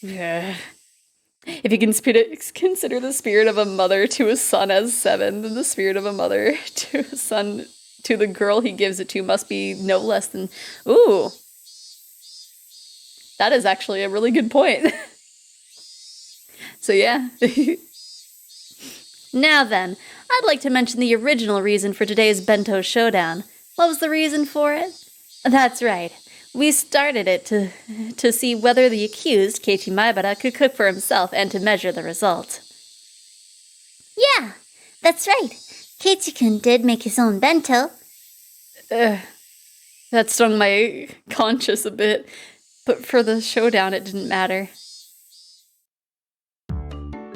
If you consider the spirit of a mother to a son as 7, then the spirit of a mother to a son to the girl he gives it to must be no less than... Ooh. That is actually a really good point. So yeah. Now then, I'd like to mention the original reason for today's bento showdown. What was the reason for it? That's right. We started it to see whether the accused, Keiichi Maebara, could cook for himself and to measure the result. Yeah, that's right. Keiichi-kun did make his own bento. That stung my conscience a bit, but for the showdown it didn't matter.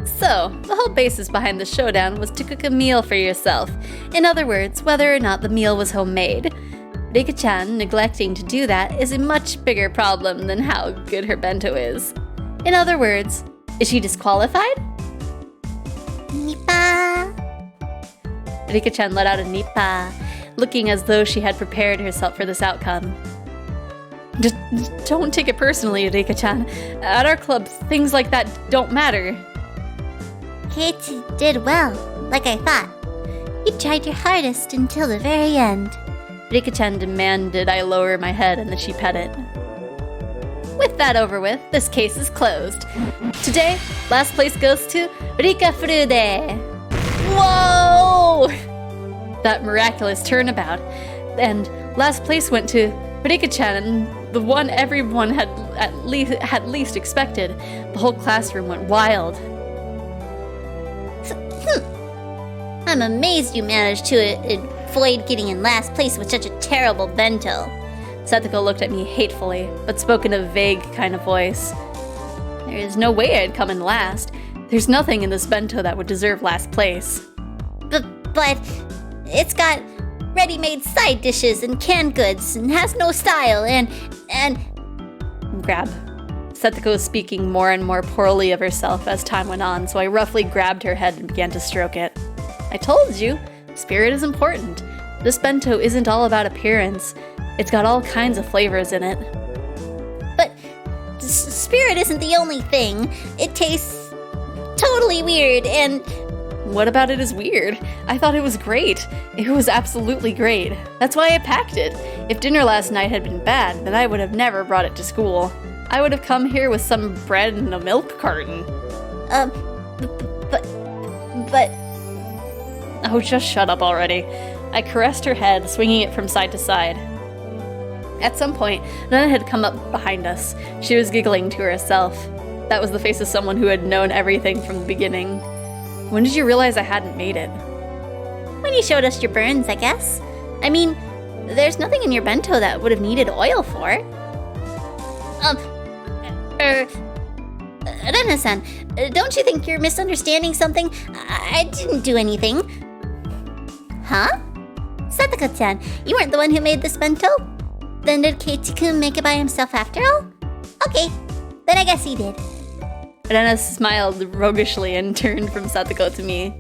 So, the whole basis behind the showdown was to cook a meal for yourself. In other words, whether or not the meal was homemade. Rika-chan neglecting to do that is a much bigger problem than how good her bento is. In other words, is she disqualified? Nippa. Rika-chan let out a nippa, looking as though she had prepared herself for this outcome. Just don't take it personally, Rika-chan. At our club, things like that don't matter. Keiichi did well, like I thought. You tried your hardest until the very end. Rika-chan demanded I lower my head and that she pet it. With that over with, this case is closed. Today, last place goes to Rika Frude. Whoa! That miraculous turnabout. And last place went to Rika-chan, the one everyone had least expected. The whole classroom went wild. I'm amazed you managed to avoid getting in last place with such a terrible bento. Satoko looked at me hatefully, but spoke in a vague kind of voice. There is no way I'd come in last. There's nothing in this bento that would deserve last place. But it's got ready-made side dishes and canned goods and has no style and... Grab. Satoko was speaking more and more poorly of herself as time went on, so I roughly grabbed her head and began to stroke it. I told you, spirit is important. This bento isn't all about appearance. It's got all kinds of flavors in it. But spirit isn't the only thing. It tastes totally weird and... What about it is weird? I thought it was great. It was absolutely great. That's why I packed it. If dinner last night had been bad, then I would have never brought it to school. I would have come here with some bread and a milk carton. But... Oh, just shut up already. I caressed her head, swinging it from side to side. At some point, Nana had come up behind us. She was giggling to herself. That was the face of someone who had known everything from the beginning. When did you realize I hadn't made it? When you showed us your burns, I guess. I mean, there's nothing in your bento that would have needed oil for. Rena-san, don't you think you're misunderstanding something? I didn't do anything. Huh? Satoko-chan, you weren't the one who made this bento? Then did Keiichi-kun make it by himself after all? Okay, then I guess he did. Rena smiled roguishly and turned from Satoko to me.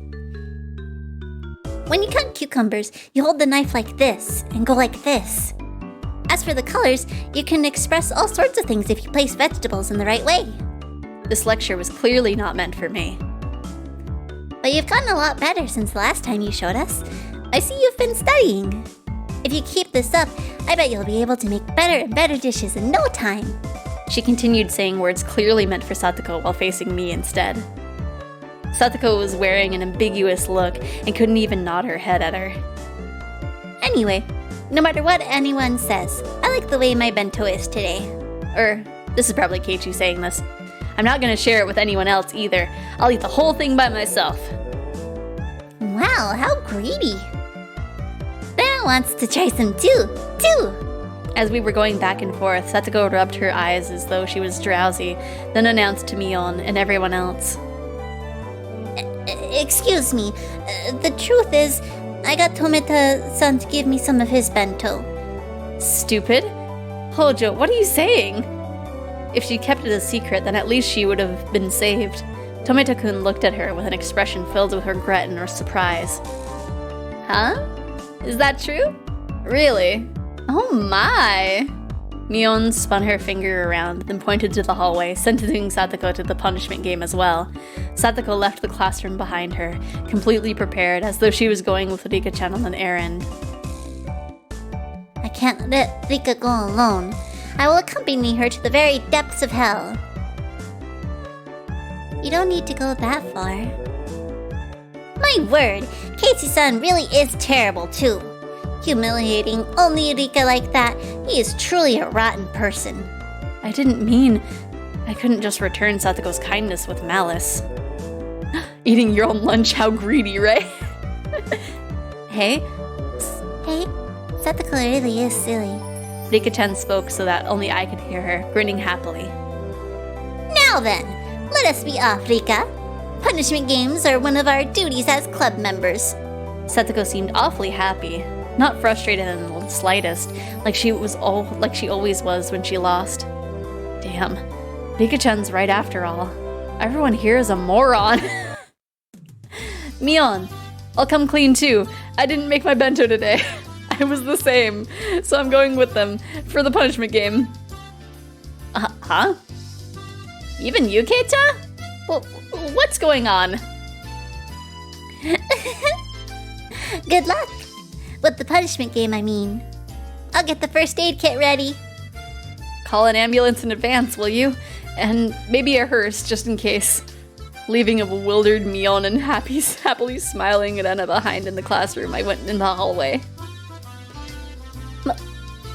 When you cut cucumbers, you hold the knife like this and go like this. As for the colors, you can express all sorts of things if you place vegetables in the right way. This lecture was clearly not meant for me. But you've gotten a lot better since the last time you showed us. I see you've been studying. If you keep this up, I bet you'll be able to make better and better dishes in no time. She continued saying words clearly meant for Satoko while facing me instead. Satoko was wearing an ambiguous look and couldn't even nod her head at her. Anyway, no matter what anyone says, I like the way my bento is today. This is probably Keiichi saying this. I'm not going to share it with anyone else either. I'll eat the whole thing by myself. Wow, how greedy. Rena wants to try some too. As we were going back and forth, Satoko rubbed her eyes as though she was drowsy, then announced to Mion and everyone else. Excuse me, the truth is, I got Tomita-san to give me some of his bento. Stupid? Hojo, what are you saying? If she kept it a secret, then at least she would have been saved. Tomita-kun looked at her with an expression filled with regret and surprise. Huh? Is that true? Really? Oh my! Mion spun her finger around, then pointed to the hallway, sentencing Satoko to the punishment game as well. Satoko left the classroom behind her, completely prepared, as though she was going with Rika-chan on an errand. I can't let Rika go alone. I will accompany her to the very depths of hell. You don't need to go that far. My word, Casey-san really is terrible too. Humiliating only Rika like that. He is truly a rotten person. I didn't mean I couldn't just return Satoko's kindness with malice. Eating your own lunch, how greedy, right? Hey? Hey, Satoko really is silly. Rika-chan spoke so that only I could hear her, grinning happily. Now then, let us be off, Rika. Punishment games are one of our duties as club members. Satoko seemed awfully happy, not frustrated in the slightest, like she always was when she lost. Damn, Rika-chan's right after all. Everyone here is a moron. Mion, I'll come clean too. I didn't make my bento today. I was the same, so I'm going with them for the punishment game. Huh? Even you, Keita? Well, what's going on? Good luck. With the punishment game, I mean. I'll get the first aid kit ready. Call an ambulance in advance, will you? And maybe a hearse, just in case. Leaving a bewildered Mion and happily smiling at Anna behind in the classroom, I went in the hallway. What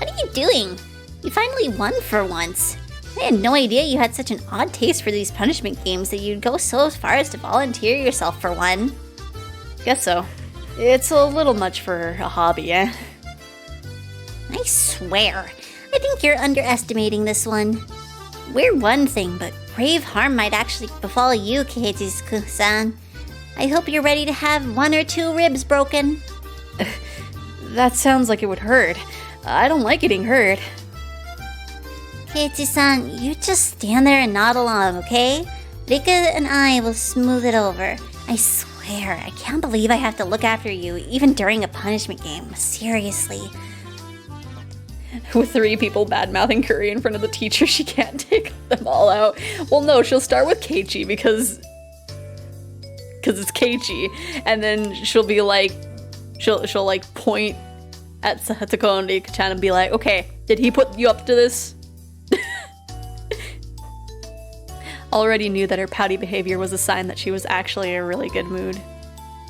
are you doing? You finally won for once. I had no idea you had such an odd taste for these punishment games that you'd go so far as to volunteer yourself for one. Guess so. It's a little much for a hobby, eh? I swear, I think you're underestimating this one. We're one thing, but grave harm might actually befall you, Keiichi-san. I hope you're ready to have 1 or 2 ribs broken. That sounds like it would hurt. I don't like getting hurt. Keiichi-san, you just stand there and nod along, okay? Rika and I will smooth it over. I swear, I can't believe I have to look after you, even during a punishment game. Seriously. With 3 people bad-mouthing Curry in front of the teacher, she can't take them all out. Well, no, she'll start with Keiichi because it's Keiichi, and then she'll be like, she'll like point at Satoko and Rika-chan and be like, okay, did he put you up to this? Already knew that her pouty behavior was a sign that she was actually in a really good mood.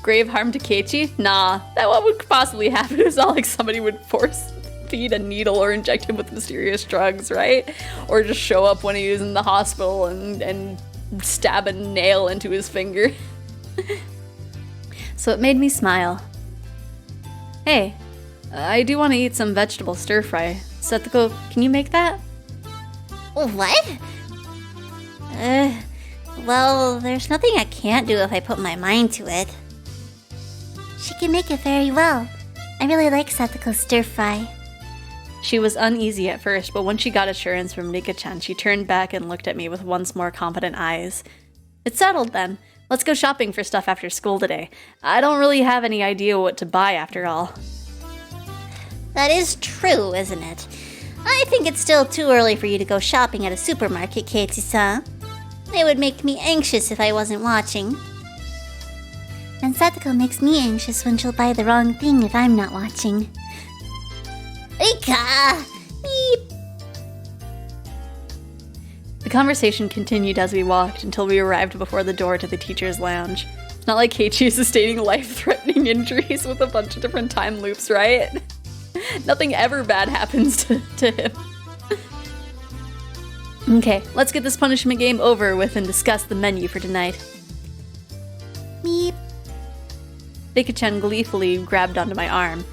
Grave harm to Keiichi? Nah, that what would possibly happen. It's not like somebody would force feed a needle or inject him with mysterious drugs, right? Or just show up when he was in the hospital and stab a nail into his finger. So it made me smile. Hey, I do want to eat some vegetable stir-fry. Satoko, can you make that? What? Well, there's nothing I can't do if I put my mind to it. She can make it very well. I really like Satoko's stir-fry. She was uneasy at first, but when she got assurance from Rika-chan, she turned back and looked at me with once more confident eyes. It's settled then. Let's go shopping for stuff after school today. I don't really have any idea what to buy after all. That is true, isn't it? I think it's still too early for you to go shopping at a supermarket, Keiichi-san. It would make me anxious if I wasn't watching. And Satoko makes me anxious when she'll buy the wrong thing if I'm not watching. Rika! Beep! The conversation continued as we walked until we arrived before the door to the teacher's lounge. It's not like Keiichi is sustaining life-threatening injuries with a bunch of different time loops, right? Nothing ever bad happens to him. Okay, let's get this punishment game over with and discuss the menu for tonight. Meep. Rika-chan gleefully grabbed onto my arm.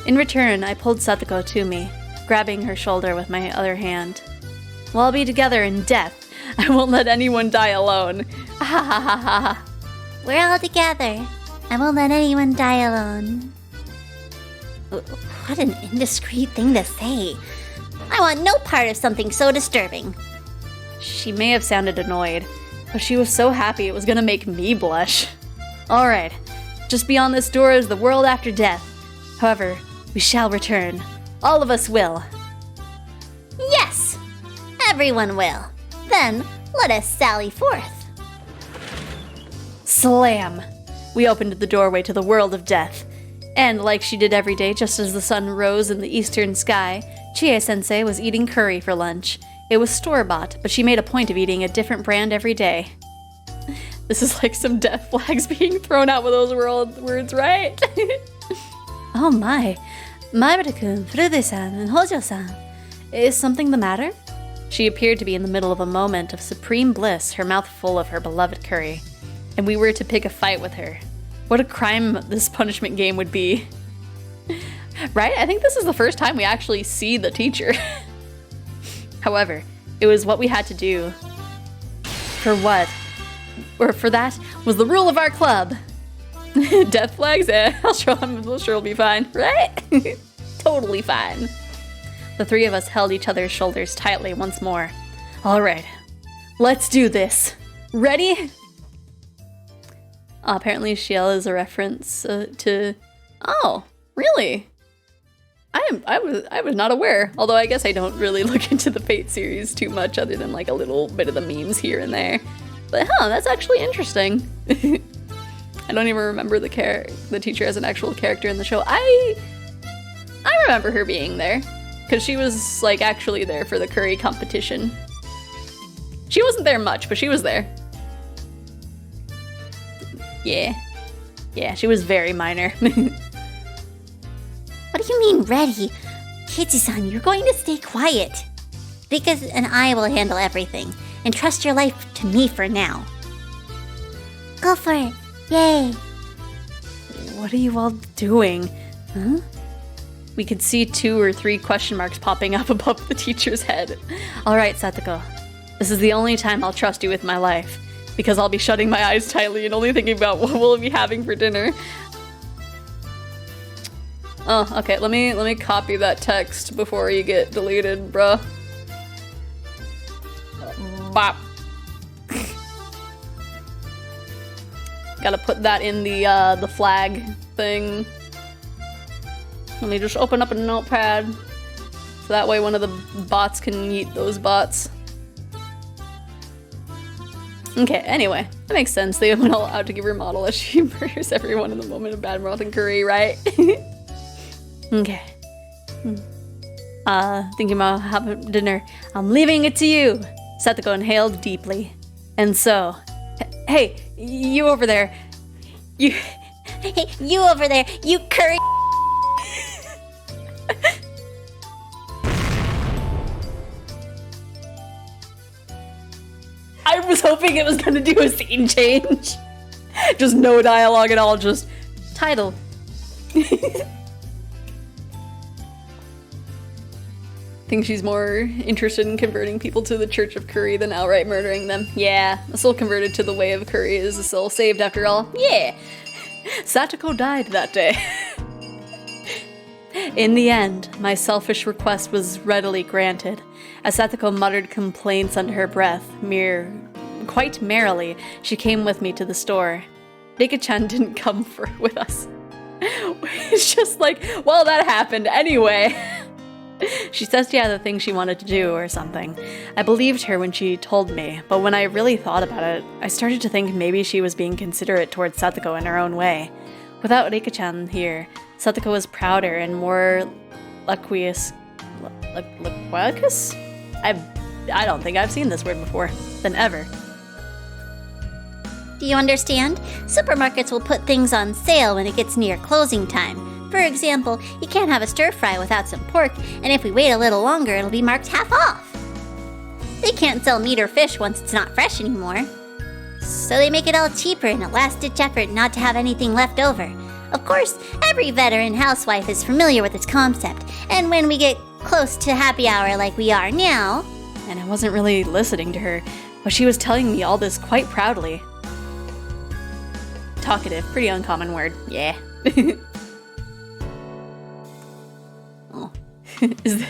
In return, I pulled Satoko to me, grabbing her shoulder with my other hand. We'll all be together in death. I won't let anyone die alone. Ha ha ha ha ha. We're all together. I won't let anyone die alone. What an indiscreet thing to say. I want no part of something so disturbing. She may have sounded annoyed, but she was so happy it was gonna make me blush. Alright, just beyond this door is the world after death. However, we shall return. All of us will. Yes! Everyone will. Then, let us sally forth. Slam! We opened the doorway to the world of death. And like she did every day just as the sun rose in the eastern sky, Chie-sensei was eating curry for lunch. It was store-bought, but she made a point of eating a different brand every day. This is like some death flags being thrown out with those words, right? Oh my. Maibara-kun, Furude-san, and Hojo-san. Is something the matter? She appeared to be in the middle of a moment of supreme bliss, her mouth full of her beloved curry. And we were to pick a fight with her. What a crime this punishment game would be. Right? I think this is the first time we actually see the teacher. However, it was what we had to do. For what? Or for that was the rule of our club. Death flags? I'm sure we'll be fine, right? Totally fine. The three of us held each other's shoulders tightly once more. All right, let's do this. Ready? Apparently Shiel is a reference to... Oh, really? I was not aware. Although I guess I don't really look into the Fate series too much other than like a little bit of the memes here and there. But that's actually interesting. I don't even remember the teacher as an actual character in the show. I remember her being there. Because she was like actually there for the curry competition. She wasn't there much, but she was there. Yeah. Yeah, she was very minor. What do you mean, ready? Keiichi-san, you're going to stay quiet. Rika and I will handle everything. And trust your life to me for now. Go for it. Yay. What are you all doing? Huh? We could see 2 or 3 question marks popping up above the teacher's head. All right, Satoko. This is the only time I'll trust you with my life. Because I'll be shutting my eyes tightly and only thinking about what we'll be having for dinner. Oh, okay, let me copy that text before you get deleted, bruh. Bop. Gotta put that in the flag thing. Let me just open up a notepad. So that way one of the bots can eat those bots. Okay, anyway. That makes sense. They went all out to give her model as she murders everyone in the moment of bad mouth and curry, right? Okay. Thinking about having dinner. I'm leaving it to you. Satoko inhaled deeply. And so... Hey, you over there. You... Hey, you over there, you curry... I was hoping it was gonna do a scene change. Just no dialogue at all, just... Title. Think she's more interested in converting people to the Church of Curry than outright murdering them. Yeah, a soul converted to the way of curry is a soul saved after all. Yeah! Satoko died that day. In the end, my selfish request was readily granted. As Satoko muttered complaints under her breath, quite merrily, she came with me to the store. Rika-chan didn't come with us. It's just like, well, that happened anyway. She said she had a thing she wanted to do or something. I believed her when she told me, but when I really thought about it, I started to think maybe she was being considerate towards Satoko in her own way. Without Rika-chan here, Satoko was prouder and more loquacious. Loquacious? I don't think I've seen this word before. Than ever. Do you understand? Supermarkets will put things on sale when it gets near closing time. For example, you can't have a stir fry without some pork, and if we wait a little longer, it'll be marked half off. They can't sell meat or fish once it's not fresh anymore. So they make it all cheaper in a last-ditch effort not to have anything left over. Of course, every veteran housewife is familiar with this concept, and when we get close to happy hour like we are now... And I wasn't really listening to her, but she was telling me all this quite proudly. Talkative, pretty uncommon word, yeah. Oh. Is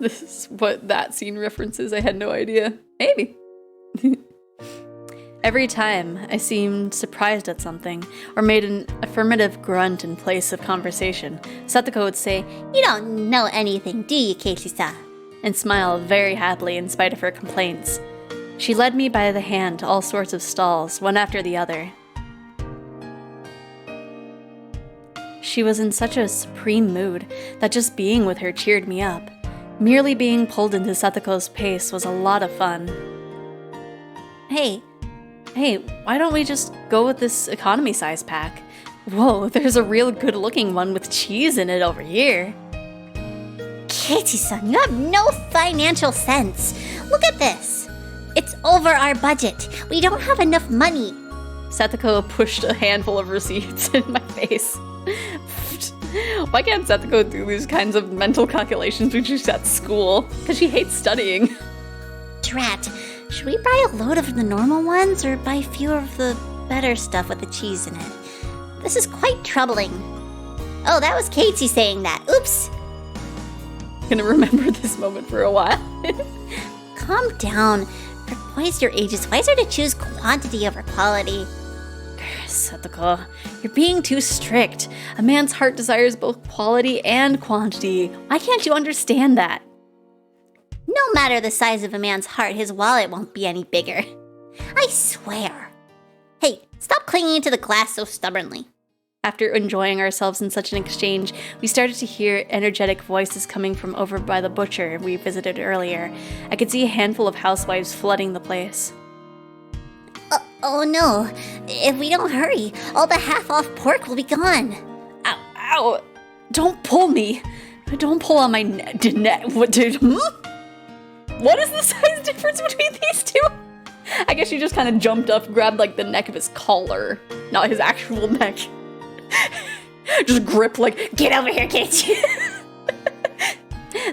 this what that scene references? I had no idea. Maybe. Every time I seemed surprised at something, or made an affirmative grunt in place of conversation, Satoko would say, "You don't know anything, do you, Keiichi-san?" and smile very happily in spite of her complaints. She led me by the hand to all sorts of stalls, one after the other. She was in such a supreme mood that just being with her cheered me up. Merely being pulled into Satoko's pace was a lot of fun. Hey, Hey, why don't we just go with this economy size pack? Whoa, there's a real good looking one with cheese in it over here. Katie-san, you have no financial sense. Look at this. It's over our budget. We don't have enough money. Setsuko pushed a handful of receipts in my face. Why can't Setsuko do these kinds of mental calculations when she's at school? Because she hates studying. Drat, should we buy a load of the normal ones or buy fewer of the better stuff with the cheese in it? This is quite troubling. Oh, that was Katie saying that. Oops. Gonna remember this moment for a while. Calm down. For boys your age, it's wiser to choose quantity over quality. Setsuko, you're being too strict. A man's heart desires both quality and quantity. Why can't you understand that? No matter the size of a man's heart, his wallet won't be any bigger. I swear. Hey, stop clinging to the glass so stubbornly. After enjoying ourselves in such an exchange, we started to hear energetic voices coming from over by the butcher we visited earlier. I could see a handful of housewives flooding the place. Oh no, if we don't hurry, all the half-off pork will be gone. Ow, ow! Don't pull me! Don't pull on my neck. What, dude? What is the size difference between these two? I guess she just kind of jumped up, grabbed like the neck of his collar, not his actual neck. Just grip like, get over here, Katie!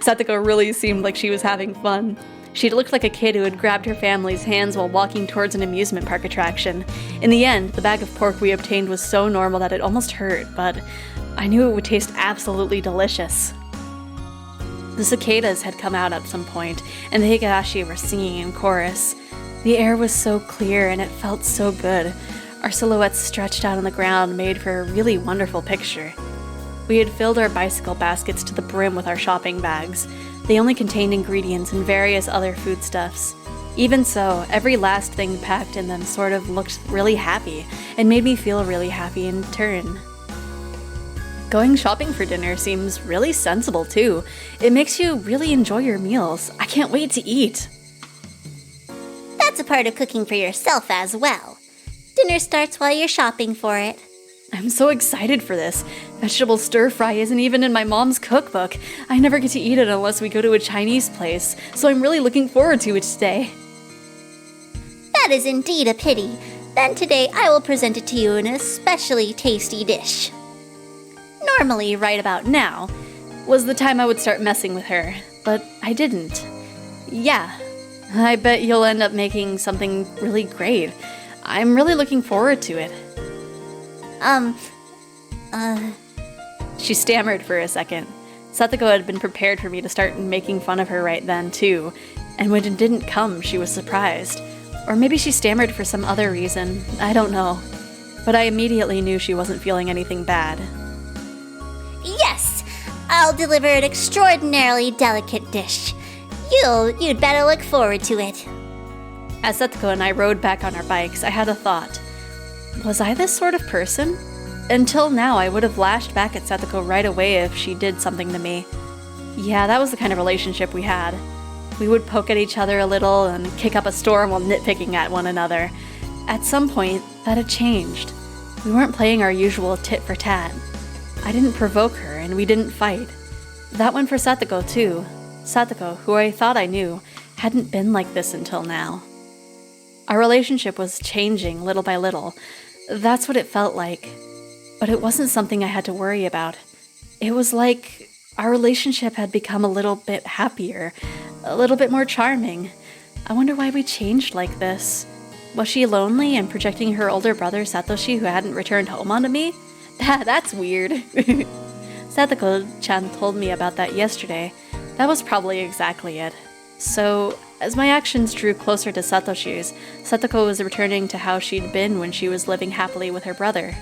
Setsuko really seemed like she was having fun. She looked like a kid who had grabbed her family's hands while walking towards an amusement park attraction. In the end, the bag of pork we obtained was so normal that it almost hurt, but I knew it would taste absolutely delicious. The cicadas had come out at some point, and the higurashi were singing in chorus. The air was so clear and it felt so good. Our silhouettes stretched out on the ground made for a really wonderful picture. We had filled our bicycle baskets to the brim with our shopping bags. They only contained ingredients and various other foodstuffs. Even so, every last thing packed in them sort of looked really happy and made me feel really happy in turn. Going shopping for dinner seems really sensible too. It makes you really enjoy your meals. I can't wait to eat. That's a part of cooking for yourself as well. Dinner starts while you're shopping for it. I'm so excited for this. Vegetable stir-fry isn't even in my mom's cookbook. I never get to eat it unless we go to a Chinese place, so I'm really looking forward to it today. That is indeed a pity. Then today I will present it to you in an especially tasty dish. Normally, right about now, was the time I would start messing with her, but I didn't. Yeah, I bet you'll end up making something really great. I'm really looking forward to it. She stammered for a second. Setsuko had been prepared for me to start making fun of her right then, too. And when it didn't come, she was surprised. Or maybe she stammered for some other reason. I don't know. But I immediately knew she wasn't feeling anything bad. Yes, I'll deliver an extraordinarily delicate dish. You'd better look forward to it. As Setsuko and I rode back on our bikes, I had a thought. Was I this sort of person? Until now, I would have lashed back at Setsuko right away if she did something to me. Yeah, that was the kind of relationship we had. We would poke at each other a little and kick up a storm while nitpicking at one another. At some point, that had changed. We weren't playing our usual tit for tat. I didn't provoke her, and we didn't fight. That went for Setsuko, too. Setsuko, who I thought I knew, hadn't been like this until now. Our relationship was changing little by little. That's what it felt like. But it wasn't something I had to worry about. It was like our relationship had become a little bit happier, a little bit more charming. I wonder why we changed like this. Was she lonely and projecting her older brother Satoshi who hadn't returned home onto me? That's weird. Setsuko-chan told me about that yesterday. That was probably exactly it. So, as my actions drew closer to Satoshi's, Setsuko was returning to how she'd been when she was living happily with her brother.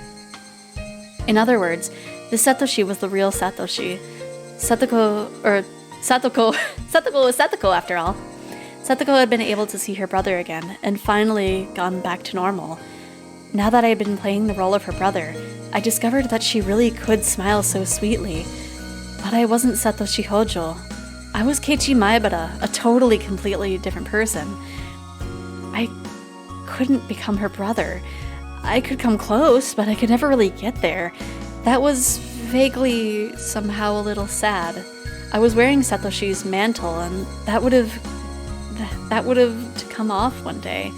In other words, this Satoshi was the real Satoshi. Satsuko was Setsuko after all. Setsuko had been able to see her brother again, and finally gone back to normal. Now that I had been playing the role of her brother, I discovered that she really could smile so sweetly. But I wasn't Satoshi Hojo. I was Keiichi Maebara, a totally completely different person. I couldn't become her brother. I could come close, but I could never really get there. That was vaguely somehow a little sad. I was wearing Satoshi's mantle, and that would have to come off one day.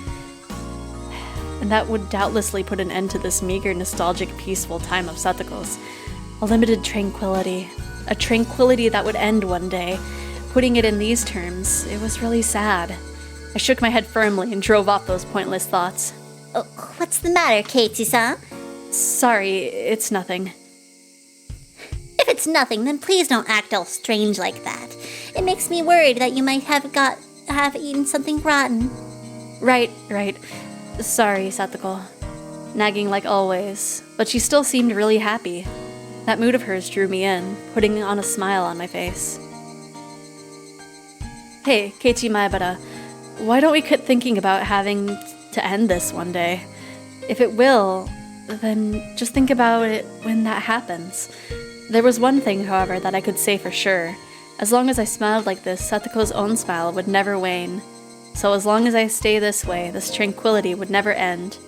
And that would doubtlessly put an end to this meager, nostalgic, peaceful time of Satoko's. A limited tranquility. A tranquility that would end one day. Putting it in these terms, it was really sad. I shook my head firmly and drove off those pointless thoughts. Oh, what's the matter, Keiji-san? Sorry, it's nothing. If it's nothing, then please don't act all strange like that. It makes me worried that you might have eaten something rotten. Right. Sorry, Satoko. Nagging like always, but she still seemed really happy. That mood of hers drew me in, putting on a smile on my face. Hey, Keiichi Maebara, why don't we quit thinking about having to end this one day? If it will, then just think about it when that happens. There was one thing, however, that I could say for sure. As long as I smiled like this, Satoko's own smile would never wane. So as long as I stay this way, this tranquility would never end.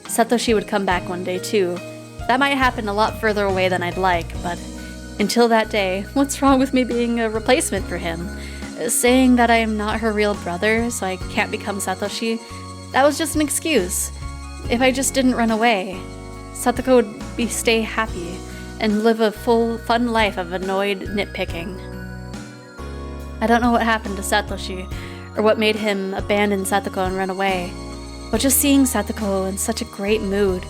Satoshi would come back one day too. That might happen a lot further away than I'd like, but until that day, what's wrong with me being a replacement for him? Saying that I am not her real brother, so I can't become Satoshi, that was just an excuse. If I just didn't run away, Satoko would stay happy and live a full, fun life of annoyed nitpicking. I don't know what happened to Satoshi, or what made him abandon Satoko and run away, but just seeing Satoko in such a great mood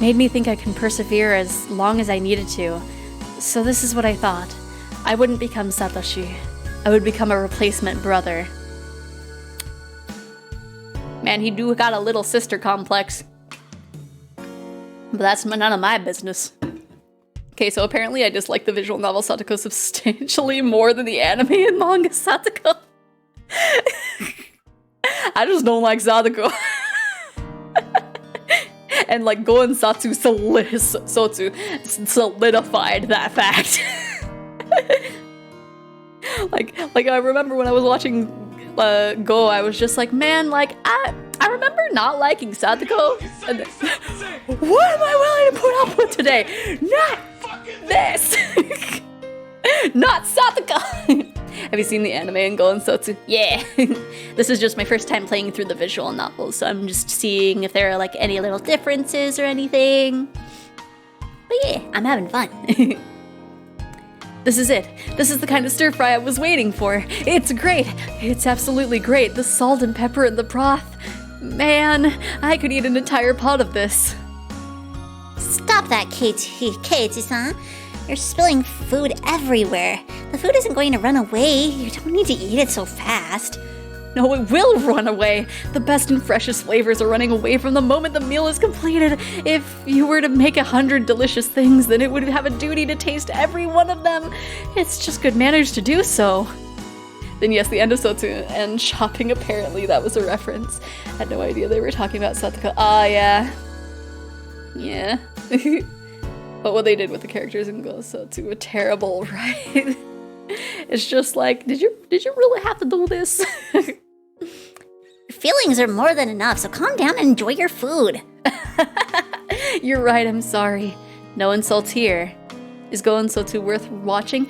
made me think I can persevere as long as I needed to. So this is what I thought. I wouldn't become Satoshi. I would become a replacement brother. Man, he do got a little sister complex. But that's none of my business. Okay, so apparently I dislike the visual novel Satoko substantially more than the anime and manga Satoko. I just don't like Satoko. And like Goen Satsu solidified that fact. like I remember when I was watching Go, I was just like, man, like I remember not liking Satoko. And then, what am I willing to put up with today? Not this. Not Satoko. Have you seen the anime and Goen Satsu? Yeah. This is just my first time playing through the visual novels, so I'm just seeing if there are like any little differences or anything. But yeah, I'm having fun. This is it. This is the kind of stir fry I was waiting for. It's great. It's absolutely great. The salt and pepper in the broth. Man, I could eat an entire pot of this. Stop that, Keiji-san. You're spilling food everywhere. The food isn't going to run away. You don't need to eat it so fast. No, it will run away. The best and freshest flavors are running away from the moment the meal is completed. If you were to make 100 delicious things, then it would have a duty to taste every one of them. It's just good manners to do so. Then yes, the end of Sotsu and shopping, apparently that was a reference. I had no idea they were talking about Satoko. Yeah. Yeah. But what they did with the characters in Go Sotsu were terrible, right? It's just like, did you really have to do this? Your feelings are more than enough, so calm down and enjoy your food. You're right, I'm sorry. No insults here. Is Go Sotsu worth watching?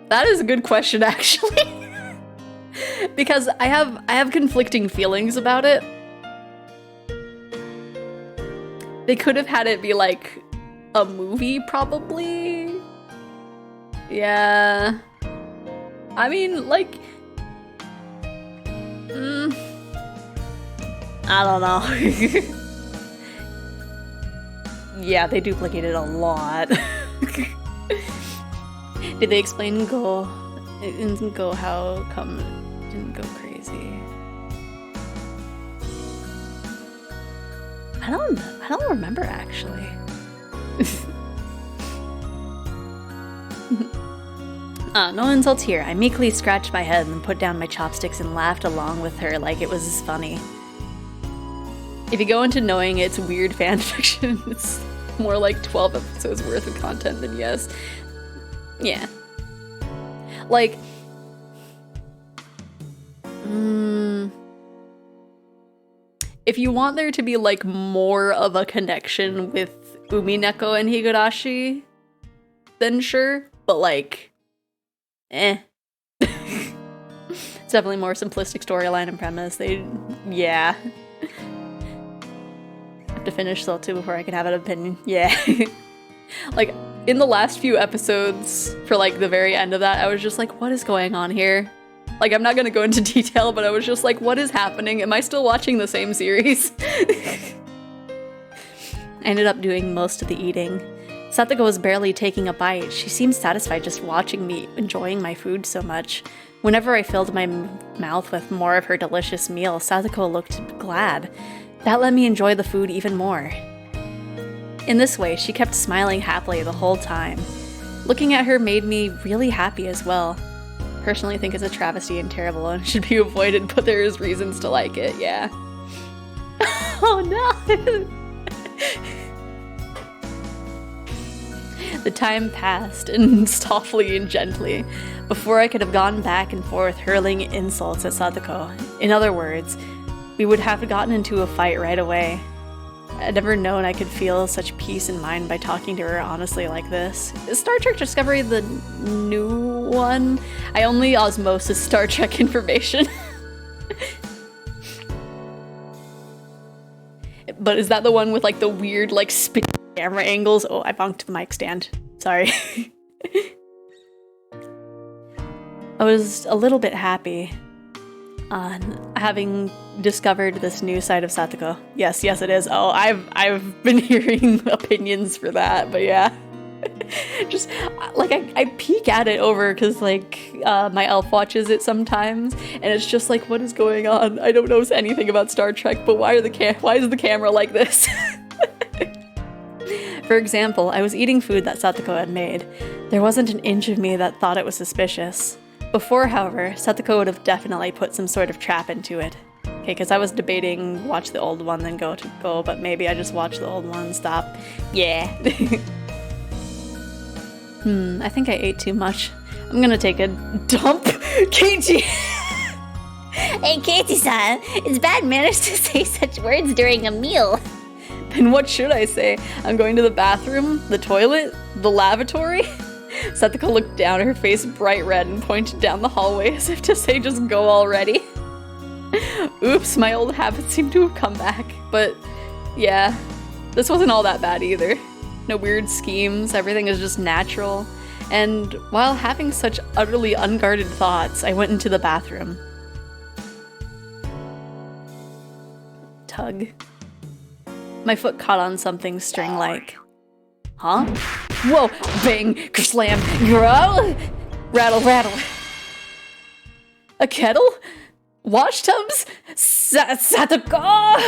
That is a good question, actually. Because I have conflicting feelings about it. They could have had it be like a movie, probably. Yeah. I mean, like, I don't know. Yeah, they duplicated a lot. Did they explain Go how come it didn't go crazy? I don't remember actually. No insults here. I meekly scratched my head and put down my chopsticks and laughed along with her like it was funny. If you go into knowing it's weird fan fiction, more like 12 episodes worth of content than yes. Yeah. Like, if you want there to be like more of a connection with Umineko and Higurashi, then sure, but like, It's definitely more simplistic storyline and premise. Yeah. Have to finish Cell 2 before I can have an opinion. Yeah. Like, in the last few episodes, for like the very end of that, I was just like, what is going on here? Like, I'm not gonna go into detail, but I was just like, what is happening? Am I still watching the same series? I ended up doing most of the eating. Satoko was barely taking a bite. She seemed satisfied just watching me enjoying my food so much. Whenever I filled my mouth with more of her delicious meal, Satoko looked glad. That let me enjoy the food even more. In this way, she kept smiling happily the whole time. Looking at her made me really happy as well. Personally think it's a travesty and terrible and should be avoided, but there is reasons to like it, yeah. Oh no! The time passed, and softly and gently, before I could have gone back and forth hurling insults at Satoko. In other words, we would have gotten into a fight right away. I'd never known I could feel such peace in mind by talking to her honestly like this. Is Star Trek Discovery the new one? I only osmosis Star Trek information. But is that the one with like the weird like spin camera angles? Oh, I bonked the mic stand. Sorry. I was a little bit happy on having discovered this new side of Satoko. Yes, it is. Oh, I've been hearing opinions for that, but yeah. Just, like, I peek at it over, because, like, my elf watches it sometimes, and it's just like, what is going on? I don't know anything about Star Trek, but why is the camera like this? For example, I was eating food that Satoko had made. There wasn't an inch of me that thought it was suspicious. Before, however, Satoko would have definitely put some sort of trap into it. Okay, because I was debating watch the old one then go, but maybe I just watch the old one and stop. Yeah. I think I ate too much. I'm gonna take a dump. Keiichi! Hey, Keiichi-san, it's bad manners to say such words during a meal. Then what should I say? I'm going to the bathroom, the toilet, the lavatory? Satoko looked down, her face bright red, and pointed down the hallway as if to say, just go already. Oops, my old habits seem to have come back. But, yeah, this wasn't all that bad either. No weird schemes, everything is just natural. And while having such utterly unguarded thoughts, I went into the bathroom. Tug. My foot caught on something string-like. Huh? Whoa! Bang! Slam! Growl! Rattle, rattle. A kettle? Wash tubs? Satoko!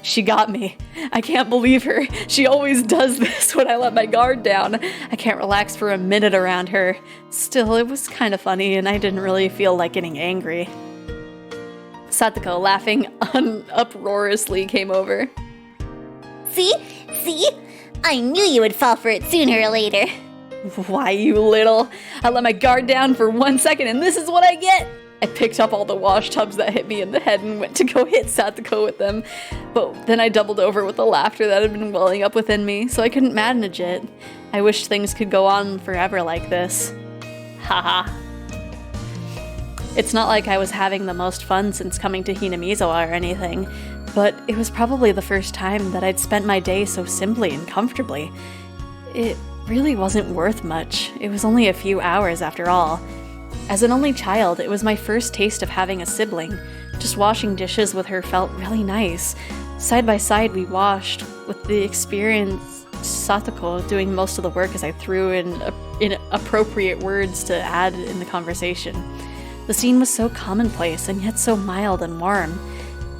She got me. I can't believe her. She always does this when I let my guard down. I can't relax for a minute around her. Still, it was kind of funny, and I didn't really feel like getting angry. Satoko, laughing uproariously, came over. See? I knew you would fall for it sooner or later. Why, you little? I let my guard down for 1 second, and this is what I get! I picked up all the wash tubs that hit me in the head and went to go hit Satoko with them. But then I doubled over with the laughter that had been welling up within me, so I couldn't manage it. I wished things could go on forever like this. Haha. It's not like I was having the most fun since coming to Hanamiza or anything, but it was probably the first time that I'd spent my day so simply and comfortably. It really wasn't worth much. It was only a few hours after all. As an only child, it was my first taste of having a sibling. Just washing dishes with her felt really nice. Side by side, we washed, with the experienced Satoko doing most of the work as I threw in inappropriate words to add in the conversation. The scene was so commonplace and yet so mild and warm.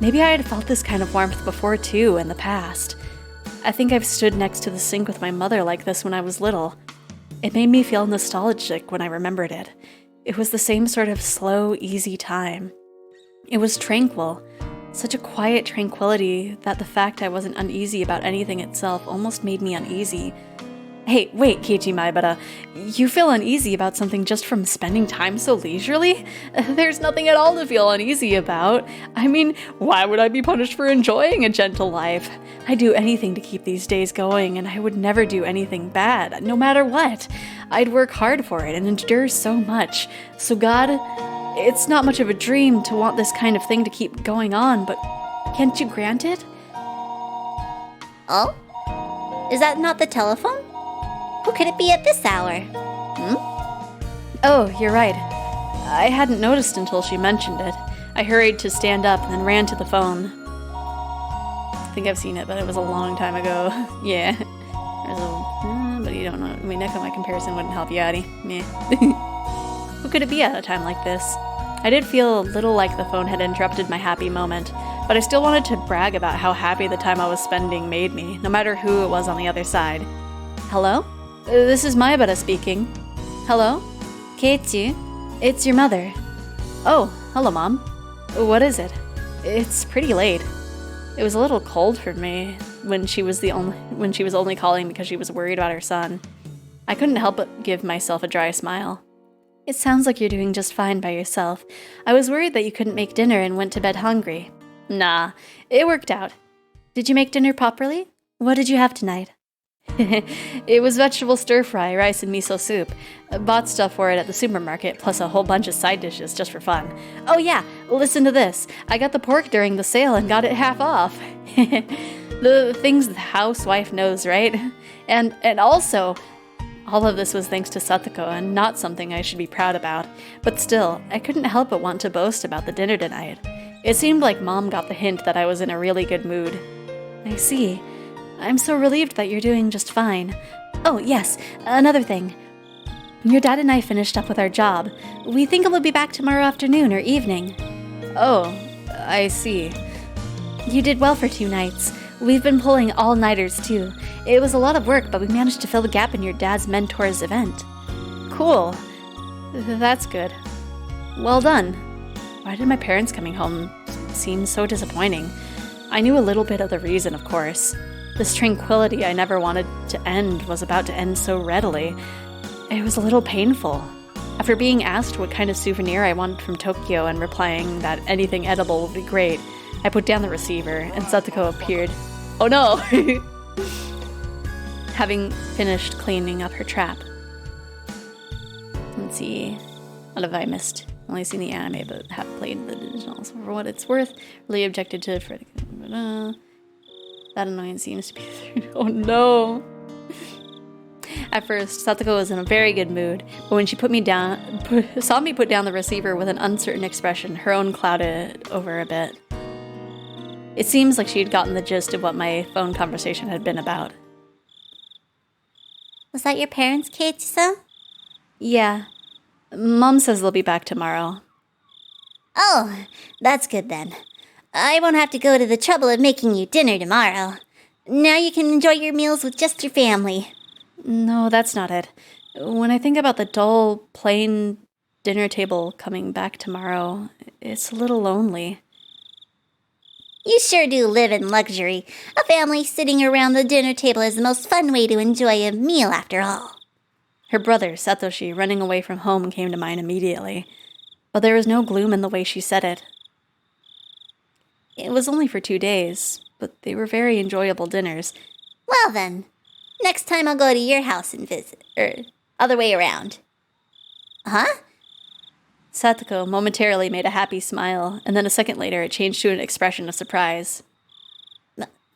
Maybe I had felt this kind of warmth before too, in the past. I think I've stood next to the sink with my mother like this when I was little. It made me feel nostalgic when I remembered it. It was the same sort of slow, easy time. It was tranquil, Such a quiet tranquility that the fact I wasn't uneasy about anything itself almost made me uneasy. Hey, wait, Keiichi Maibara, you feel uneasy about something just from spending time so leisurely? There's nothing at all to feel uneasy about. I mean, why would I be punished for enjoying a gentle life? I do anything to keep these days going, and I would never do anything bad, no matter what. I'd work hard for it and endure so much. So God, it's not much of a dream to want this kind of thing to keep going on, but can't you grant it? Oh? Is that not the telephone? Who could it be at this hour? Oh, you're right. I hadn't noticed until she mentioned it. I hurried to stand up and then ran to the phone. I think I've seen it, but it was a long time ago. Yeah. But you don't know. I mean, my comparison wouldn't help you, Addie. Meh. Who could it be at a time like this? I did feel a little like the phone had interrupted my happy moment, but I still wanted to brag about how happy the time I was spending made me, no matter who it was on the other side. Hello? This is Maibara speaking. Hello? Keiichi? It's your mother. Oh, hello, Mom. What is it? It's pretty late. It was a little cold for me when she was only calling because she was worried about her son. I couldn't help but give myself a dry smile. It sounds like you're doing just fine by yourself. I was worried that you couldn't make dinner and went to bed hungry. Nah, it worked out. Did you make dinner properly? What did you have tonight? It was vegetable stir-fry, rice and miso soup. I bought stuff for it at the supermarket, plus a whole bunch of side dishes just for fun. Oh yeah, listen to this. I got the pork during the sale and got it half off. The things the housewife knows, right? And also, all of this was thanks to Satoko and not something I should be proud about. But still, I couldn't help but want to boast about the dinner tonight. It seemed like Mom got the hint that I was in a really good mood. I see. I'm so relieved that you're doing just fine. Oh, yes, another thing. Your dad and I finished up with our job. We think we'll be back tomorrow afternoon or evening. Oh, I see. You did well for 2 nights. We've been pulling all-nighters, too. It was a lot of work, but we managed to fill the gap in your dad's mentor's event. Cool. That's good. Well done. Why did my parents coming home seem so disappointing? I knew a little bit of the reason, of course. This tranquility I never wanted to end was about to end so readily. It was a little painful. After being asked what kind of souvenir I wanted from Tokyo and replying that anything edible would be great, I put down the receiver and Satoko appeared. Oh no! Having finished cleaning up her trap. Let's see. What have I missed? Only seen the anime, but have played the originals. For what it's worth, really objected to Freddy. That annoyance seems to be... Oh no! At first, Satoko was in a very good mood, but when she saw me put down the receiver with an uncertain expression, her own clouded over a bit. It seems like she had gotten the gist of what my phone conversation had been about. Was that your parents, Keiichi-san? Yeah. Mom says they'll be back tomorrow. Oh, that's good then. I won't have to go to the trouble of making you dinner tomorrow. Now you can enjoy your meals with just your family. No, that's not it. When I think about the dull, plain dinner table coming back tomorrow, it's a little lonely. You sure do live in luxury. A family sitting around the dinner table is the most fun way to enjoy a meal after all. Her brother, Satoshi, running away from home came to mind immediately, but there was no gloom in the way she said it. It was only for 2 days, but they were very enjoyable dinners. Well then, next time I'll go to your house and visit, or other way around. Huh? Satoko momentarily made a happy smile, and then a second later it changed to an expression of surprise.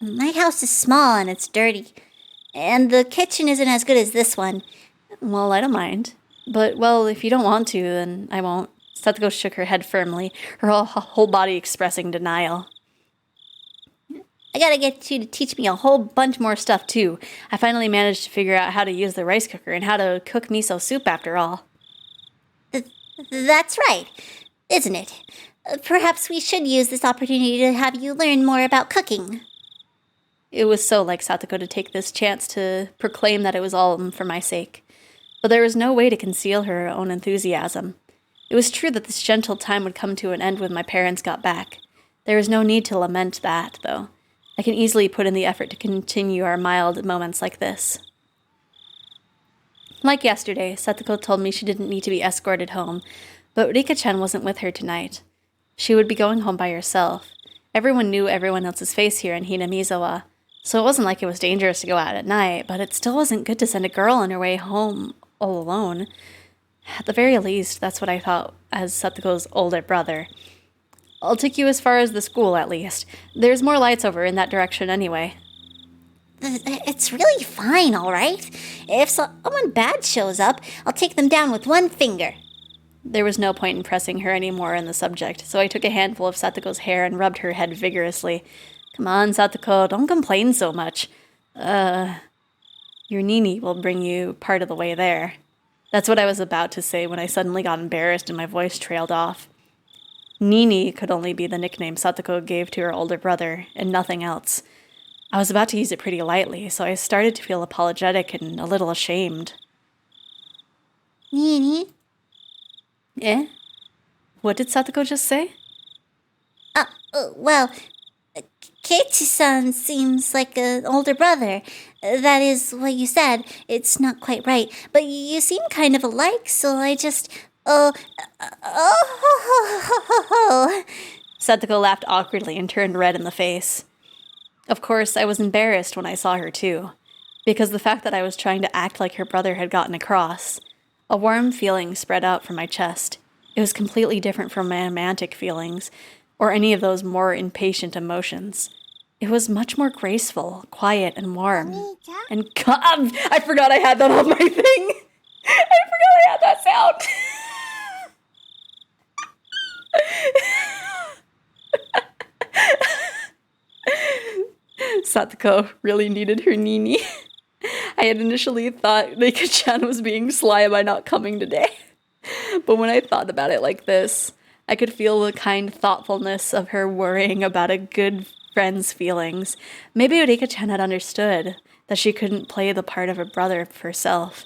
My house is small and it's dirty, and the kitchen isn't as good as this one. Well, I don't mind. But, well, if you don't want to, then I won't. Satoko shook her head firmly, her whole body expressing denial. I gotta get you to teach me a whole bunch more stuff, too. I finally managed to figure out how to use the rice cooker and how to cook miso soup after all. That's right, isn't it? Perhaps we should use this opportunity to have you learn more about cooking. It was so like Satoko to take this chance to proclaim that it was all for my sake. But there was no way to conceal her own enthusiasm. It was true that this gentle time would come to an end when my parents got back. There is no need to lament that, though. I can easily put in the effort to continue our mild moments like this. Like yesterday, Setsuko told me she didn't need to be escorted home, but Rika-chan wasn't with her tonight. She would be going home by herself. Everyone knew everyone else's face here in Hanamiza, so it wasn't like it was dangerous to go out at night, but it still wasn't good to send a girl on her way home all alone. At the very least, that's what I thought as Setsuko's older brother. I'll take you as far as the school, at least. There's more lights over in that direction anyway. It's really fine, all right? If someone bad shows up, I'll take them down with one finger. There was no point in pressing her any more on the subject, so I took a handful of Satsuko's hair and rubbed her head vigorously. Come on, Satsuko, don't complain so much. Your Nini will bring you part of the way there. That's what I was about to say when I suddenly got embarrassed and my voice trailed off. Nini could only be the nickname Satsuko gave to her older brother, and nothing else. I was about to use it pretty lightly, so I started to feel apologetic and a little ashamed. Nini? Eh? What did Satsuko just say? Well, Keiichi-san seems like an older brother. That is what you said. It's not quite right, but you seem kind of alike, so I just... Satsuko laughed awkwardly and turned red in the face. Of course, I was embarrassed when I saw her too, because the fact that I was trying to act like her brother had gotten across. A warm feeling spread out from my chest. It was completely different from my romantic feelings, or any of those more impatient emotions. It was much more graceful, quiet, and warm. And I forgot I had that on my thing! I forgot I had that sound! Satsuko really needed her Nini. I had initially thought Rika-chan was being sly by not coming today. But when I thought about it like this, I could feel the kind thoughtfulness of her worrying about a good friend's feelings. Maybe Rika-chan had understood that she couldn't play the part of a brother herself.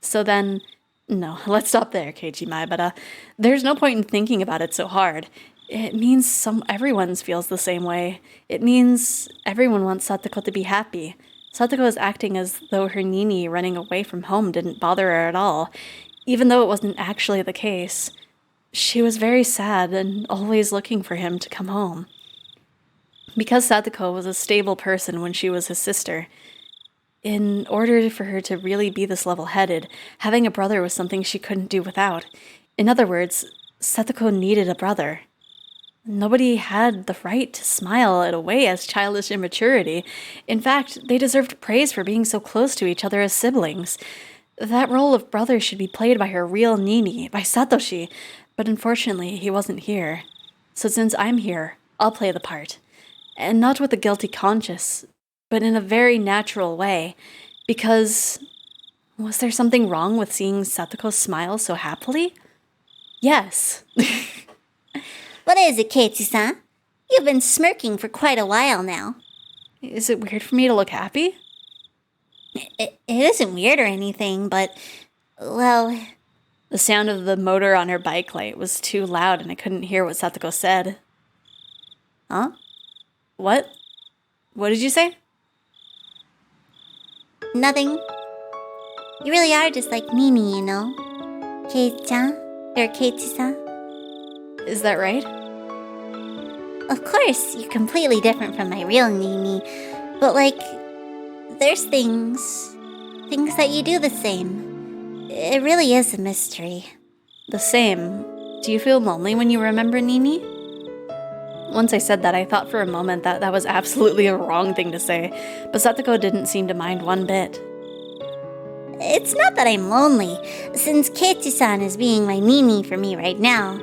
So then, no, let's stop there, Keiichi Maebara. There's no point in thinking about it so hard. It means everyone feels the same way. It means everyone wants Satsuko to be happy. Satsuko is acting as though her Nini running away from home didn't bother her at all, even though it wasn't actually the case. She was very sad and always looking for him to come home. Because Satsuko was a stable person when she was his sister, in order for her to really be this level-headed, having a brother was something she couldn't do without. In other words, Satsuko needed a brother. Nobody had the right to smile it away as childish immaturity. In fact, they deserved praise for being so close to each other as siblings. That role of brother should be played by her real Nini, by Satoshi, but unfortunately he wasn't here. So since I'm here, I'll play the part. And not with a guilty conscience, but in a very natural way, because... was there something wrong with seeing Satsuko smile so happily? Yes. What is it, Keiichi-san? You've been smirking for quite a while now. Is it weird for me to look happy? It isn't weird or anything, but, well... The sound of the motor on her bike light was too loud and I couldn't hear what Satsuko said. Huh? What? What did you say? Nothing. You really are just like Nini, you know? Kei-chan? Or Keiichi-san? Is that right? Of course, you're completely different from my real Nini. But, like, there's things that you do the same. It really is a mystery. The same. Do you feel lonely when you remember Nini? Once I said that, I thought for a moment that that was absolutely a wrong thing to say, but Satsuko didn't seem to mind one bit. It's not that I'm lonely, since Keiichi-san is being my Nini for me right now.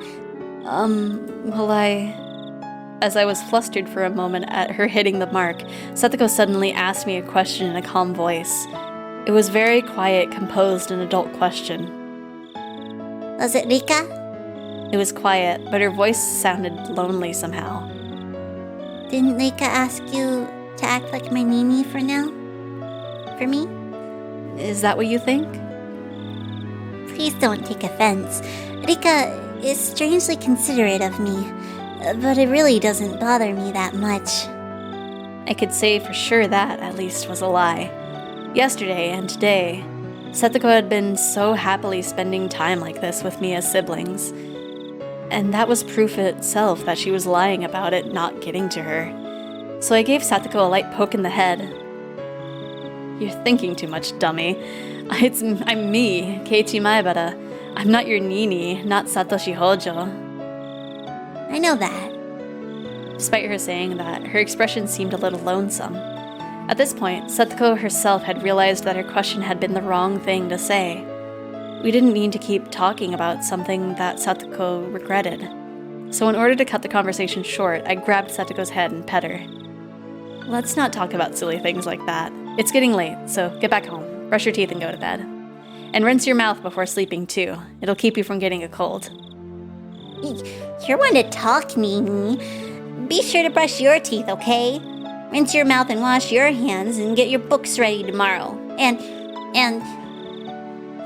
As I was flustered for a moment at her hitting the mark, Satsuko suddenly asked me a question in a calm voice. It was very quiet, composed, an adult question. Was it Rika? It was quiet, but her voice sounded lonely somehow. Didn't Rika ask you to act like my Nini for now? For me? Is that what you think? Please don't take offense. Rika is strangely considerate of me. but it really doesn't bother me that much. I could say for sure that, at least, was a lie. Yesterday and today, Setsuko had been so happily spending time like this with me as siblings. And that was proof itself that she was lying about it not getting to her. So I gave Setsuko a light poke in the head. You're thinking too much, dummy. I'm me, Keiichi Maebara. I'm not your Nini, not Satoshi Hojo. I know that. Despite her saying that, her expression seemed a little lonesome. At this point, Setsuko herself had realized that her question had been the wrong thing to say. We didn't need to keep talking about something that Setsuko regretted. So in order to cut the conversation short, I grabbed Setsuko's head and pet her. Let's not talk about silly things like that. It's getting late, so get back home, brush your teeth and go to bed. And rinse your mouth before sleeping too. It'll keep you from getting a cold. You're one to talk, Nini. Be sure to brush your teeth, okay? Rinse your mouth and wash your hands and get your books ready tomorrow. And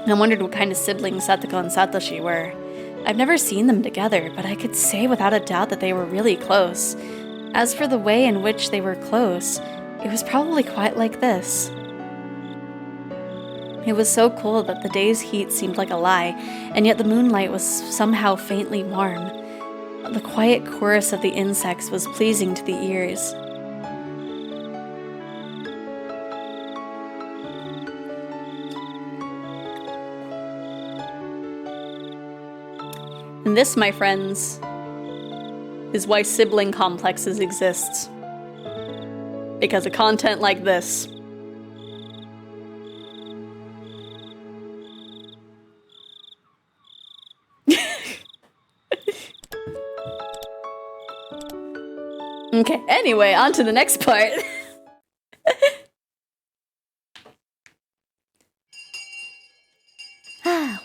I wondered what kind of siblings Setsuko and Satoshi were. I've never seen them together, but I could say without a doubt that they were really close. As for the way in which they were close, it was probably quite like this. It was so cold that the day's heat seemed like a lie, and yet the moonlight was somehow faintly warm. The quiet chorus of the insects was pleasing to the ears. And this, my friends, is why sibling complexes exist. Because of content like this. Okay, anyway, on to the next part.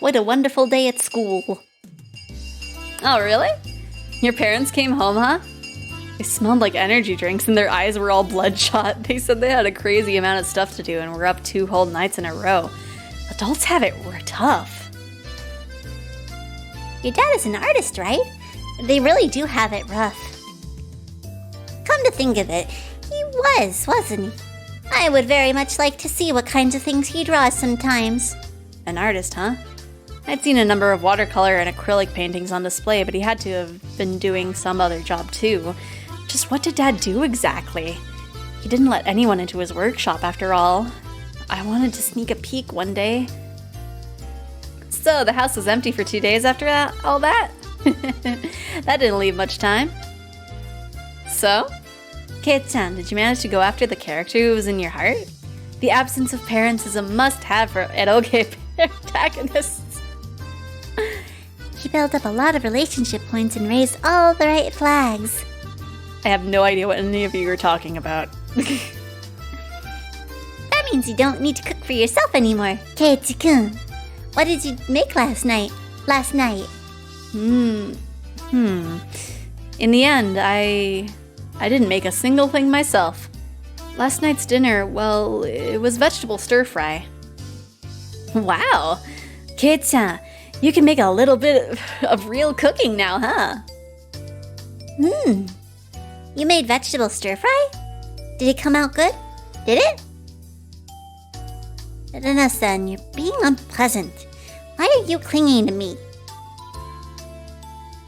what a wonderful day at school. Oh, really? Your parents came home, huh? They smelled like energy drinks and their eyes were all bloodshot. They said they had a crazy amount of stuff to do and were up 2 whole nights in a row. Adults have it tough. Your dad is an artist, right? They really do have it rough. Come to think of it, he wasn't he? I would very much like to see what kinds of things he draws sometimes. An artist, huh? I'd seen a number of watercolor and acrylic paintings on display, but he had to have been doing some other job too. Just what did Dad do exactly? He didn't let anyone into his workshop after all. I wanted to sneak a peek one day. So, the house was empty for 2 days after all that? That didn't leave much time. So, Kate-chan, did you manage to go after the character who was in your heart? The absence of parents is a must-have for eroge protagonists. He built up a lot of relationship points and raised all the right flags. I have no idea what any of you are talking about. That means you don't need to cook for yourself anymore, Keiichi-kun. What did you make last night? In the end, I didn't make a single thing myself. Last night's dinner, well, it was vegetable stir-fry. Wow! Kate-chan, you can make a little bit of real cooking now, huh? You made vegetable stir-fry? Did it come out good? Did it? Rena-san, you're being unpleasant. Why are you clinging to me?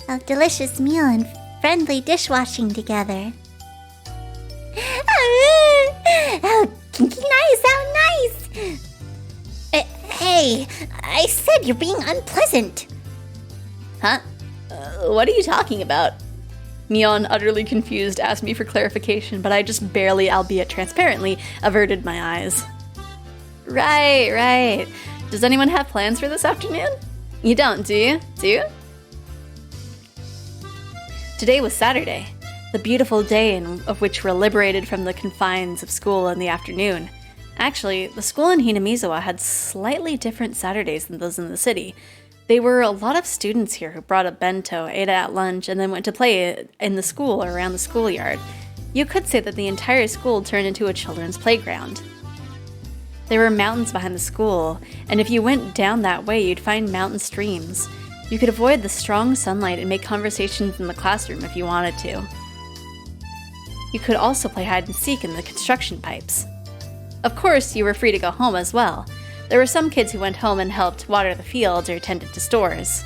A delicious meal and friendly dishwashing together. Oh, nice, how nice! Hey, I said you're being unpleasant. Huh? What are you talking about? Mion, utterly confused, asked me for clarification, but I just barely, albeit transparently, averted my eyes. Right. Does anyone have plans for this afternoon? You don't, do you? Do you? Today was Saturday, the beautiful day of which we're liberated from the confines of school in the afternoon. Actually, the school in Hanamiza had slightly different Saturdays than those in the city. There were a lot of students here who brought a bento, ate at lunch, and then went to play in the school or around the schoolyard. You could say that the entire school turned into a children's playground. There were mountains behind the school, and if you went down that way, you'd find mountain streams. You could avoid the strong sunlight and make conversations in the classroom if you wanted to. You could also play hide and seek in the construction pipes. Of course, you were free to go home as well. There were some kids who went home and helped water the fields or tended to stores.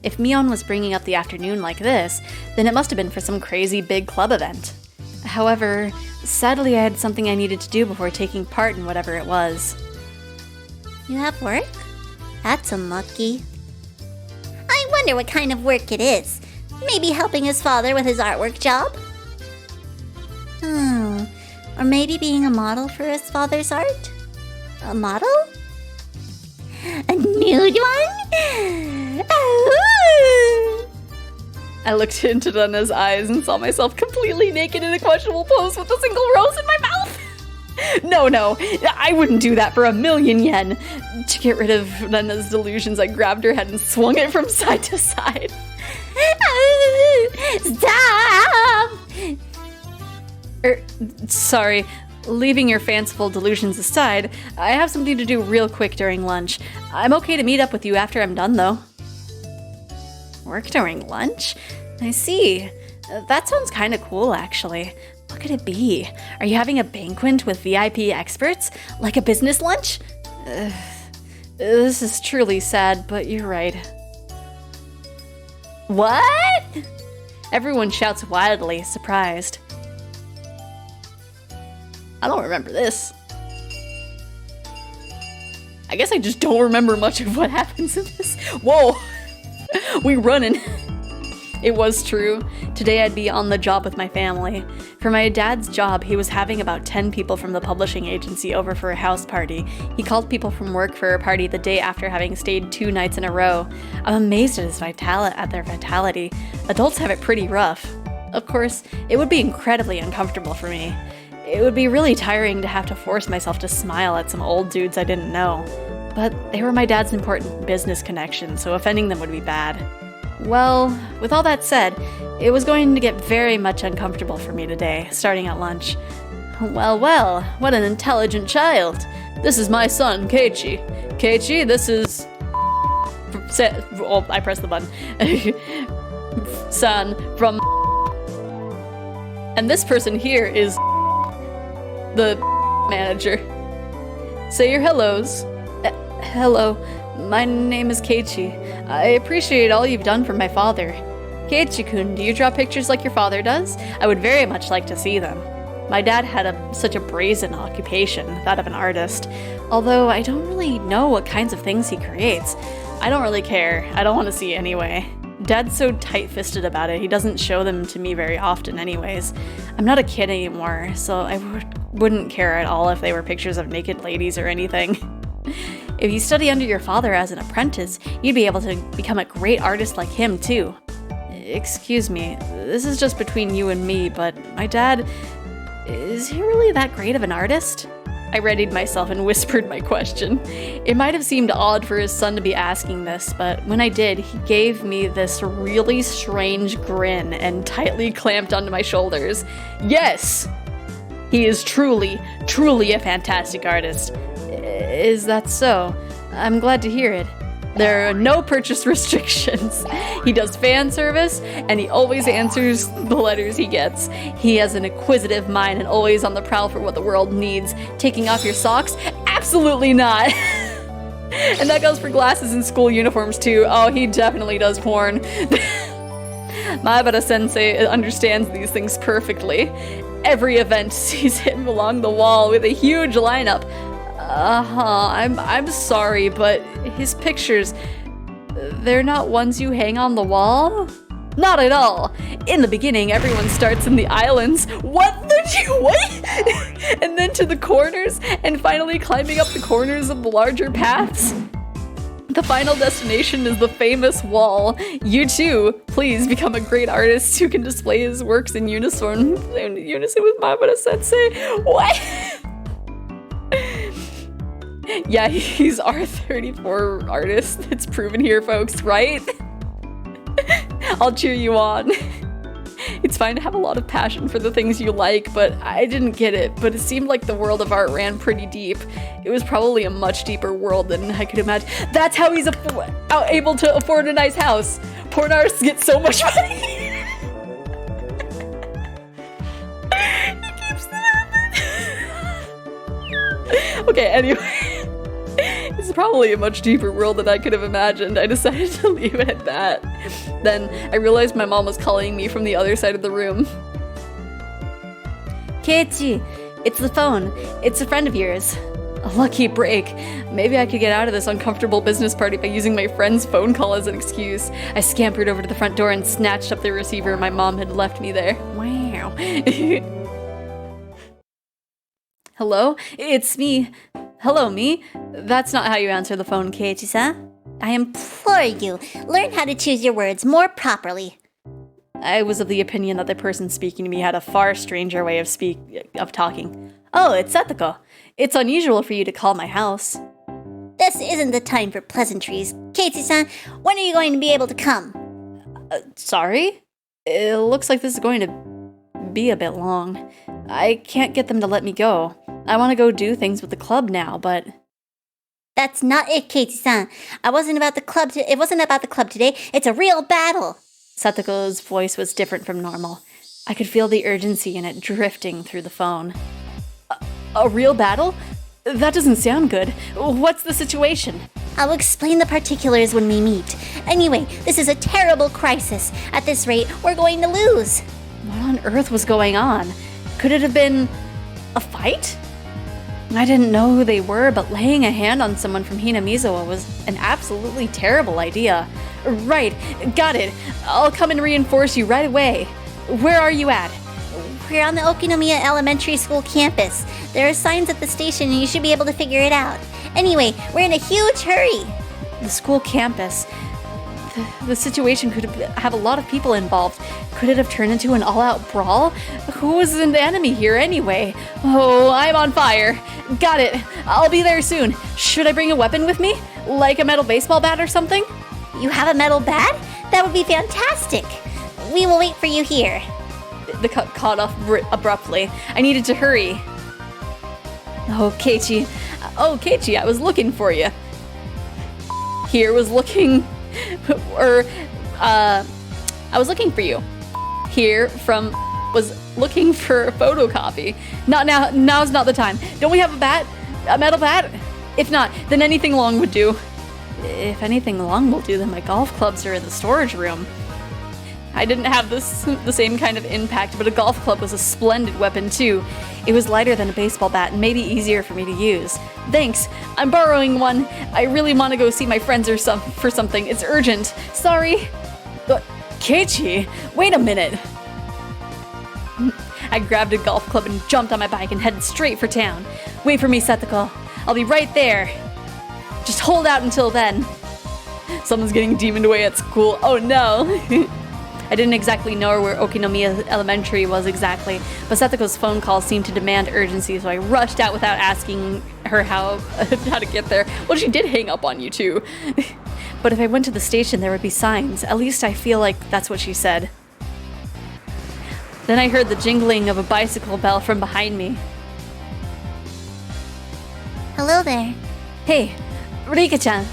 If Mion was bringing up the afternoon like this, then it must have been for some crazy big club event. However, sadly I had something I needed to do before taking part in whatever it was. You have work? That's unlucky. I wonder what kind of work it is. Maybe helping his father with his artwork job? Or maybe being a model for his father's art? A model? A nude one? Oh! I looked into Dunna's eyes and saw myself completely naked in a questionable pose with a single rose in my mouth. No, I wouldn't do that for 1,000,000 yen. To get rid of Dunna's delusions, I grabbed her head and swung it from side to side. Stop! Sorry, leaving your fanciful delusions aside, I have something to do real quick during lunch. I'm okay to meet up with you after I'm done, though. Work during lunch? I see. That sounds kind of cool, actually. What could it be? Are you having a banquet with VIP experts? Like a business lunch? This is truly sad, but you're right. What? Everyone shouts wildly, surprised. I don't remember this. I guess I just don't remember much of what happens in this. Whoa! We running. It was true. Today I'd be on the job with my family. For my dad's job, he was having about 10 people from the publishing agency over for a house party. He called people from work for a party the day after having stayed 2 nights in a row. I'm amazed at their vitality. Adults have it pretty rough. Of course, it would be incredibly uncomfortable for me. It would be really tiring to have to force myself to smile at some old dudes I didn't know. But they were my dad's important business connections, so offending them would be bad. Well, with all that said, it was going to get very much uncomfortable for me today, starting at lunch. Well, what an intelligent child. This is my son, Keiichi. Keiichi, this is... Oh, I pressed the button. Son from... And this person here is... the manager. Say your hellos. Hello, my name is Keiichi. I appreciate all you've done for my father. Keiichi-kun, do you draw pictures like your father does? I would very much like to see them. My dad had such a brazen occupation, that of an artist. Although I don't really know what kinds of things he creates. I don't really care. I don't want to see anyway. Dad's so tight-fisted about it, he doesn't show them to me very often anyways. I'm not a kid anymore, so I wouldn't care at all if they were pictures of naked ladies or anything. If you study under your father as an apprentice, you'd be able to become a great artist like him too. Excuse me, this is just between you and me, but my dad, is he really that great of an artist? I readied myself and whispered my question. It might have seemed odd for his son to be asking this, but when I did, he gave me this really strange grin and tightly clamped onto my shoulders. Yes! He is truly a fantastic artist. Is that so? I'm glad to hear it. There are no purchase restrictions. He does fan service, and he always answers the letters he gets. He has an inquisitive mind and always on the prowl for what the world needs. Taking off your socks? Absolutely not! And that goes for glasses and school uniforms too. Oh, he definitely does porn. Maebara-sensei understands these things perfectly. Every event sees him along the wall with a huge lineup. I'm sorry, but his pictures, they're not ones you hang on the wall? Not at all. In the beginning, everyone starts in the islands. What? And then to the corners, and finally climbing up the corners of the larger paths. The final destination is the famous wall. You too, please become a great artist who can display his works in unison with Maebara-sensei. What? Yeah, he's R34 artist. It's proven here, folks, right? I'll cheer you on. It's It's fine to have a lot of passion for the things you like, but I didn't get it. But it seemed like the world of art ran pretty deep. It was probably a much deeper world than I could imagine. That's how he's able to afford a nice house. Porn artists get so much money. He keeps that up. Okay, anyway. It's probably a much deeper world than I could have imagined. I decided to leave it at that. Then I realized my mom was calling me from the other side of the room. Keiichi, it's the phone. It's a friend of yours. A lucky break. Maybe I could get out of this uncomfortable business party by using my friend's phone call as an excuse. I scampered over to the front door and snatched up the receiver my mom had left me there. Wow. Hello? It's me. Hello, me? That's not how you answer the phone, Keiichi-san. I implore you, learn how to choose your words more properly. I was of the opinion that the person speaking to me had a far stranger way of talking. Oh, it's Setsuko. It's unusual for you to call my house. This isn't the time for pleasantries. Keiichi-san, when are you going to be able to come? Sorry? It looks like this is going to be a bit long. I can't get them to let me go. I want to go do things with the club now, but... That's not it, Keiichi-san. It wasn't about the club today. It's a real battle. Satsuko's voice was different from normal. I could feel the urgency in it drifting through the phone. A real battle? That doesn't sound good. What's the situation? I'll explain the particulars when we meet. Anyway, this is a terrible crisis. At this rate, we're going to lose. What on earth was going on? Could it have been a fight? I didn't know who they were, but laying a hand on someone from Hanamiza was an absolutely terrible idea. Right, got it. I'll come and reinforce you right away. Where are you at? We're on the Okinomiya Elementary School campus. There are signs at the station and you should be able to figure it out. Anyway, we're in a huge hurry. The school campus. The situation could have a lot of people involved. Could it have turned into an all-out brawl? Who was the enemy here anyway? Oh, I'm on fire. Got it. I'll be there soon. Should I bring a weapon with me? Like a metal baseball bat or something? You have a metal bat? That would be fantastic. We will wait for you here. The cut caught off abruptly. I needed to hurry. Oh, Keiichi. I was looking for you. Here was looking... I was looking for you. Here from was looking for a photocopy. Not now. Now's not the time. Don't we have a bat? A metal bat? If not, then anything long would do. If anything long will do, then my golf clubs are in the storage room. I didn't have the same kind of impact, but a golf club was a splendid weapon too. It was lighter than a baseball bat and maybe easier for me to use. Thanks, I'm borrowing one. I really want to go see my friends for something. It's urgent. Sorry. But Keiichi, wait a minute. I grabbed a golf club and jumped on my bike and headed straight for town. Wait for me, Setsuko. I'll be right there. Just hold out until then. Someone's getting demoned away at school. Oh no. I didn't exactly know where Okinomiya Elementary was exactly, but Setsuko's phone call seemed to demand urgency, so I rushed out without asking her how to get there. Well, she did hang up on you too. But if I went to the station, there would be signs. At least I feel like that's what she said. Then I heard the jingling of a bicycle bell from behind me. Hello there. Hey, Rika-chan.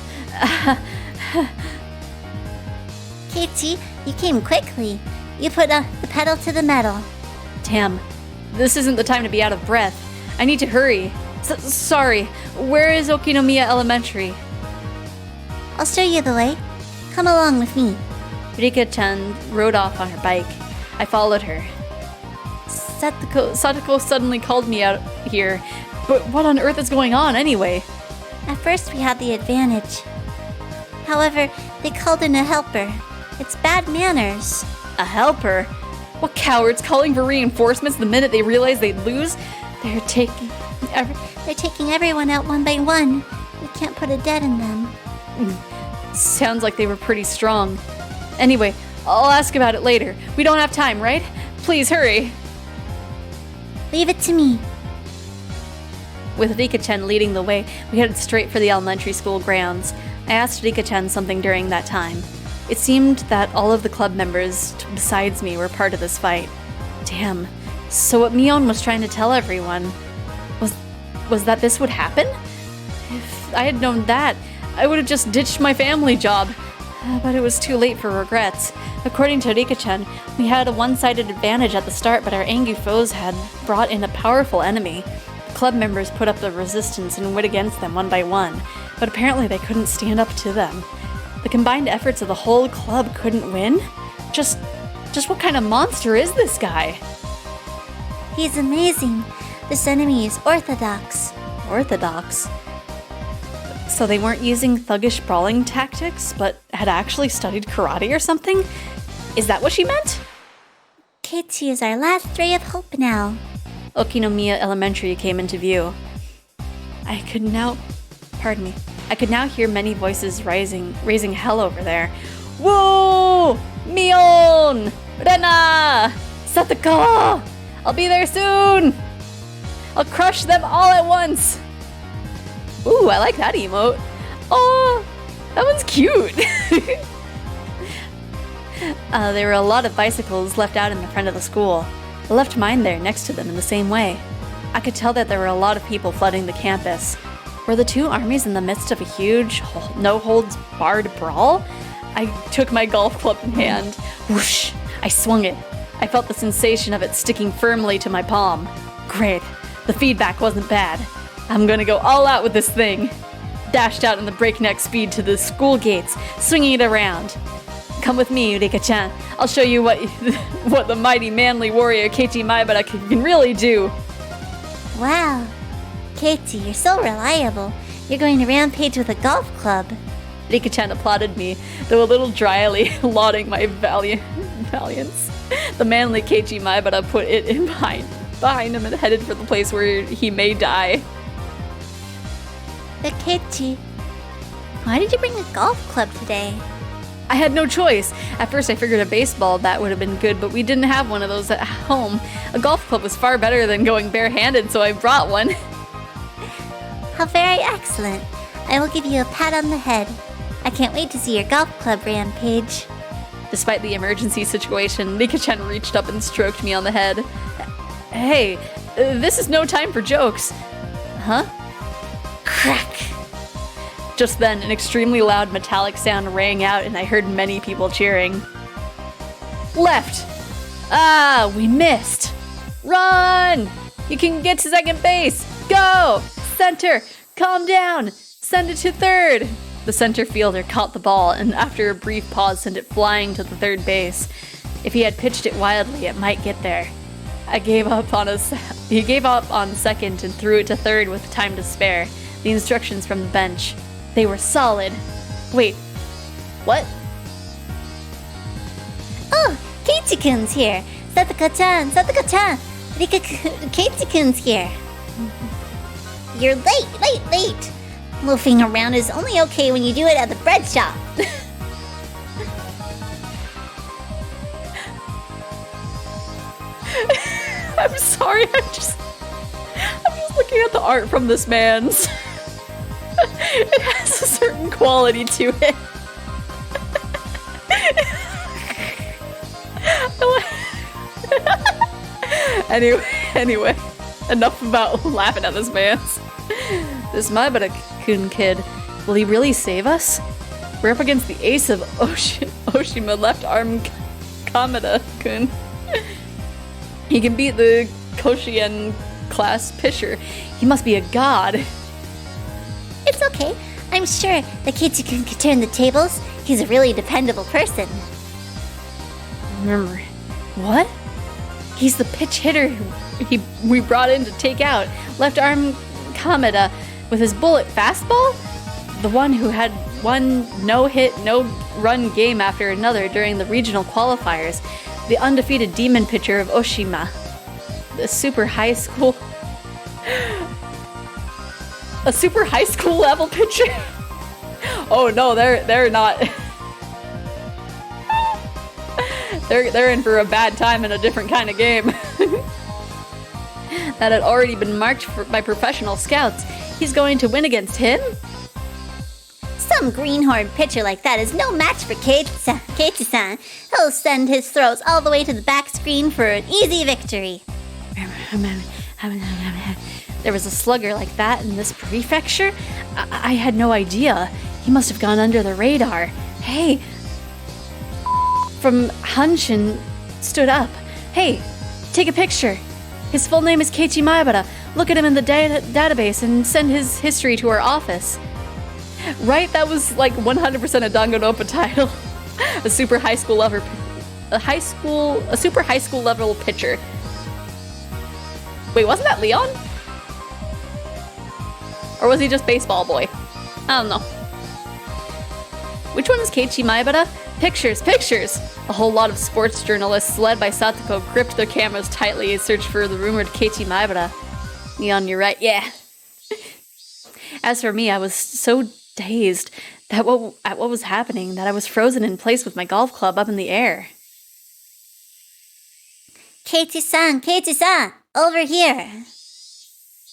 Keiichi, you came quickly. You put the pedal to the metal. Damn, this isn't the time to be out of breath. I need to hurry. Sorry, where is Okinomiya Elementary? I'll show you the way. Come along with me. Rika-chan rode off on her bike. I followed her. Satsuko suddenly called me out here. But what on earth is going on anyway? At first we had the advantage. However, they called in a helper. It's bad manners. A helper? What cowards calling for reinforcements the minute they realize they'd lose? They're taking everyone out one by one. We can't put a dead in them. Sounds like they were pretty strong. Anyway, I'll ask about it later. We don't have time, right? Please hurry. Leave it to me. With Rika-chan leading the way, we headed straight for the elementary school grounds. I asked Rika-chan something during that time. It seemed that all of the club members besides me were part of this fight. Damn. So what Mion was trying to tell everyone was that this would happen? If I had known that, I would have just ditched my family job. But it was too late for regrets. According to Rika-chan, we had a one-sided advantage at the start, but our angry foes had brought in a powerful enemy. The club members put up the resistance and went against them one by one, but apparently they couldn't stand up to them. The combined efforts of the whole club couldn't win? Just what kind of monster is this guy? He's amazing. This enemy is orthodox. Orthodox? So they weren't using thuggish brawling tactics, but had actually studied karate or something? Is that what she meant? Keiichi is our last ray of hope now. Okinomiya Elementary came into view. I could now hear many voices raising hell over there. Whoa! Mion! Rena! Sataka! I'll be there soon! I'll crush them all at once! Ooh, I like that emote. Oh, that one's cute. There were a lot of bicycles left out in the front of the school. I left mine there next to them in the same way. I could tell that there were a lot of people flooding the campus. Were the two armies in the midst of a huge, no-holds-barred brawl? I took my golf club in hand. Whoosh! I swung it. I felt the sensation of it sticking firmly to my palm. Great. The feedback wasn't bad. I'm gonna go all out with this thing. Dashed out in the breakneck speed to the school gates, swinging it around. Come with me, Rika-chan. I'll show you what the mighty manly warrior Keiichi Maibara can really do. Wow. Keiichi, you're so reliable. You're going to rampage with a golf club. Rika-chan applauded me, though a little dryly, lauding my valiance. The manly Keiichi Maibara put it in behind him and headed for the place where he may die. But Keiichi, why did you bring a golf club today? I had no choice. At first I figured a baseball bat would have been good, but we didn't have one of those at home. A golf club was far better than going barehanded, so I brought one. How very excellent. I will give you a pat on the head. I can't wait to see your golf club rampage. Despite the emergency situation, Rika-chan reached up and stroked me on the head. Hey, this is no time for jokes. Huh? Crack! Just then, an extremely loud metallic sound rang out and I heard many people cheering. Left! Ah, we missed! Run! You can get to second base! Go! Center! Calm down! Send it to third! The center fielder caught the ball and after a brief pause sent it flying to the third base. If he had pitched it wildly, it might get there. He gave up on second and threw it to third with time to spare. The instructions from the bench. They were solid. Wait, what? Oh, Keiichi-kun's here. Sataka-chan, Keiichi-kun's here. You're late. Loafing around is only okay when you do it at the bread shop. I'm sorry, I'm just looking at the art from this man's. It has a certain quality to it. Anyway, enough about laughing at this man's. This Maibara-kun kid, will he really save us? We're up against the ace of Oshima, left arm Kamada-kun. He can beat the Koshien class pitcher. He must be a god. It's okay. I'm sure that Keiichi-kun can turn the tables. He's a really dependable person. Remember, what? He's the pitch hitter we brought in to take out. Left arm Kamada with his bullet fastball? The one who had one no-hit, no-run game after another during the regional qualifiers. The undefeated demon pitcher of Oshima. The super high school level pitcher? Oh no, they're not. They're in for a bad time in a different kind of game. That had already been marked by professional scouts. He's going to win against him? So Some greenhorn pitcher like that is no match for Keiichi-san. He'll send his throws all the way to the back screen for an easy victory. There was a slugger like that in this prefecture? I had no idea. He must have gone under the radar. Hey! From Hanshin stood up. Hey, take a picture. His full name is Keiichi Maebara. Look at him in the database and send his history to our office. Right? That was like 100% a Danganronpa title. A super high school level pitcher. Wait, wasn't that Leon? Or was he just baseball boy? I don't know. Which one is Keiichi Maebara? Pictures! A whole lot of sports journalists led by Satoko gripped their cameras tightly and searched for the rumored Keiichi Maebara. Leon, you're right, yeah. As for me, I was so dazed at what was happening that I was frozen in place with my golf club up in the air. Keiichi-san, over here.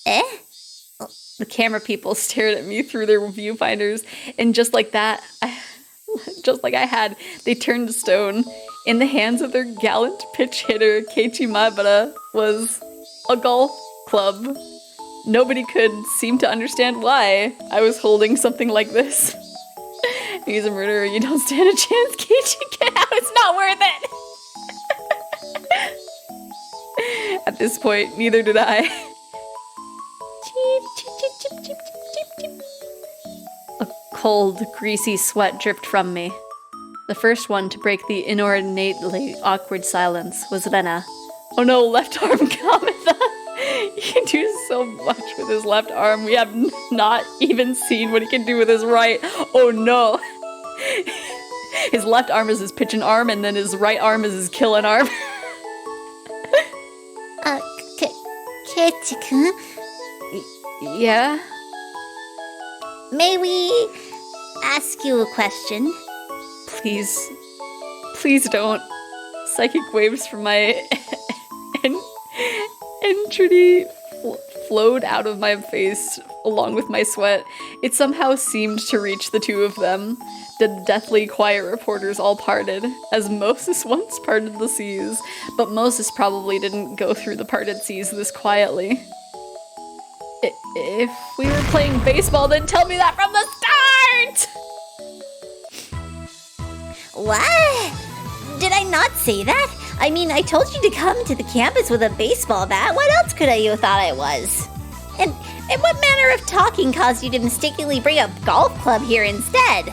Eh? The camera people stared at me through their viewfinders, and just like that, just like I had, they turned to stone. In the hands of their gallant pitch hitter, Keiichi Maebara was a golf club. Nobody could seem to understand why I was holding something like this. He's a murderer, you don't stand a chance, Keiichi, get out, it's not worth it! At this point, neither did I. A cold, greasy sweat dripped from me. The first one to break the inordinately awkward silence was Rena. Oh no, left arm Kamitha! He can do so much with his left arm. We have not even seen what he can do with his right. Oh no! His left arm is his pitching arm, and then his right arm is his killing arm. Keiichi-kun? Yeah? May we ask you a question? Please don't. Psychic waves from my entity flowed out of my face along with my sweat. It somehow seemed to reach the two of them. The deathly quiet reporters all parted, as Moses once parted the seas, but Moses probably didn't go through the parted seas this quietly. If we were playing baseball, then tell me that from the start! What? Did I not say that? I mean, I told you to come to the campus with a baseball bat. What else could you thought I was? And what manner of talking caused you to mistakenly bring a golf club here instead?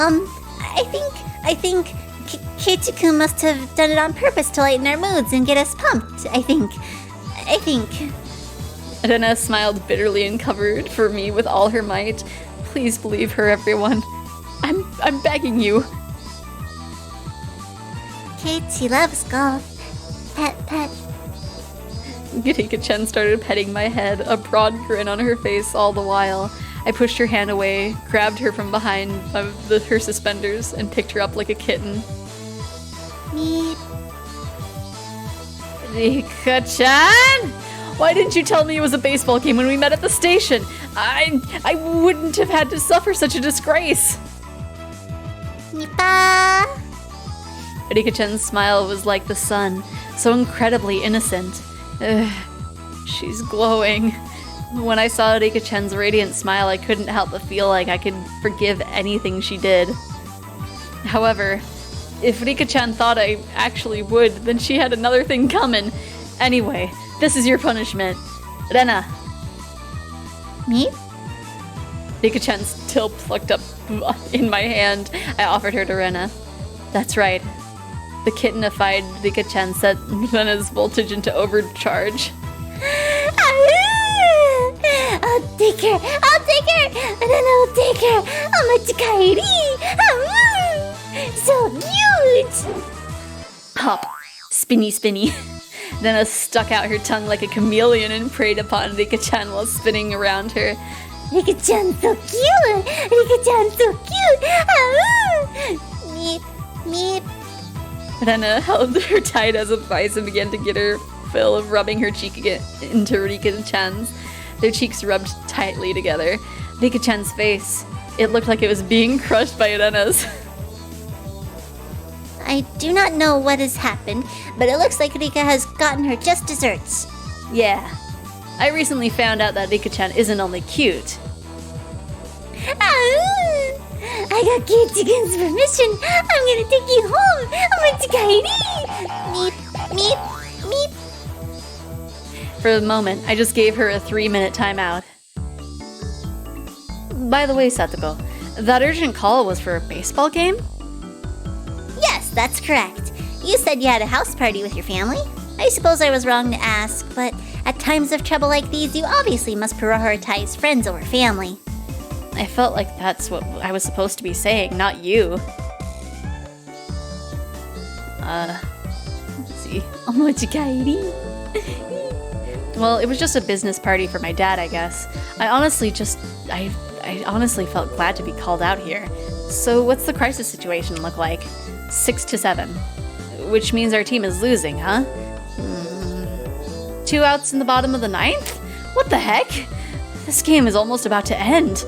I think Keiichi-kun must have done it on purpose to lighten our moods and get us pumped. I think. Rena smiled bitterly and covered for me with all her might. Please believe her, everyone. I'm begging you. Keiichi loves golf. Pet. Yurika-chan started petting my head, a broad grin on her face all the while. I pushed her hand away, grabbed her from behind her suspenders, and picked her up like a kitten. Me. Rika-chan! Why didn't you tell me it was a baseball game when we met at the station? I wouldn't have had to suffer such a disgrace. Nipa. Rika-chan's smile was like the sun, so incredibly innocent. She's glowing. When I saw Rika-chan's radiant smile, I couldn't help but feel like I could forgive anything she did. However, if Rika-chan thought I actually would, then she had another thing coming. Anyway, this is your punishment. Rena. Me? Rika-chan still plucked up in my hand. I offered her to Rena. That's right. The kittenified Rika-chan set Rena's voltage into overcharge. I'll take her! And then I'll take her! Amachikairi! So cute! Hop. Spinny. Rena stuck out her tongue like a chameleon and preyed upon Rika-chan while spinning around her. Rika-chan so cute! Meep. Rena held her tight as a vice and began to get her fill of rubbing her cheek into Rika-chan's. Their cheeks rubbed tightly together. Rika-chan's face It looked like it was being crushed by Irena's. I do not know what has happened, but it looks like Rika has gotten her just desserts. Yeah. I recently found out that Rika-chan isn't only cute. I got Kitsugun's permission. I'm gonna take you home. Meep, meep, meep. For a moment, I just gave her a 3-minute timeout. By the way, Satoko, that urgent call was for a baseball game? Yes, that's correct. You said you had a house party with your family. I suppose I was wrong to ask, but at times of trouble like these, you obviously must prioritize friends over family. I felt like that's what I was supposed to be saying, not you. Let's see. Omochikaeri? Well, it was just a business party for my dad, I guess. I honestly felt glad to be called out here. So what's the crisis situation look like? 6-7. Which means our team is losing, huh? 2 outs in the bottom of the 9th? What the heck? This game is almost about to end.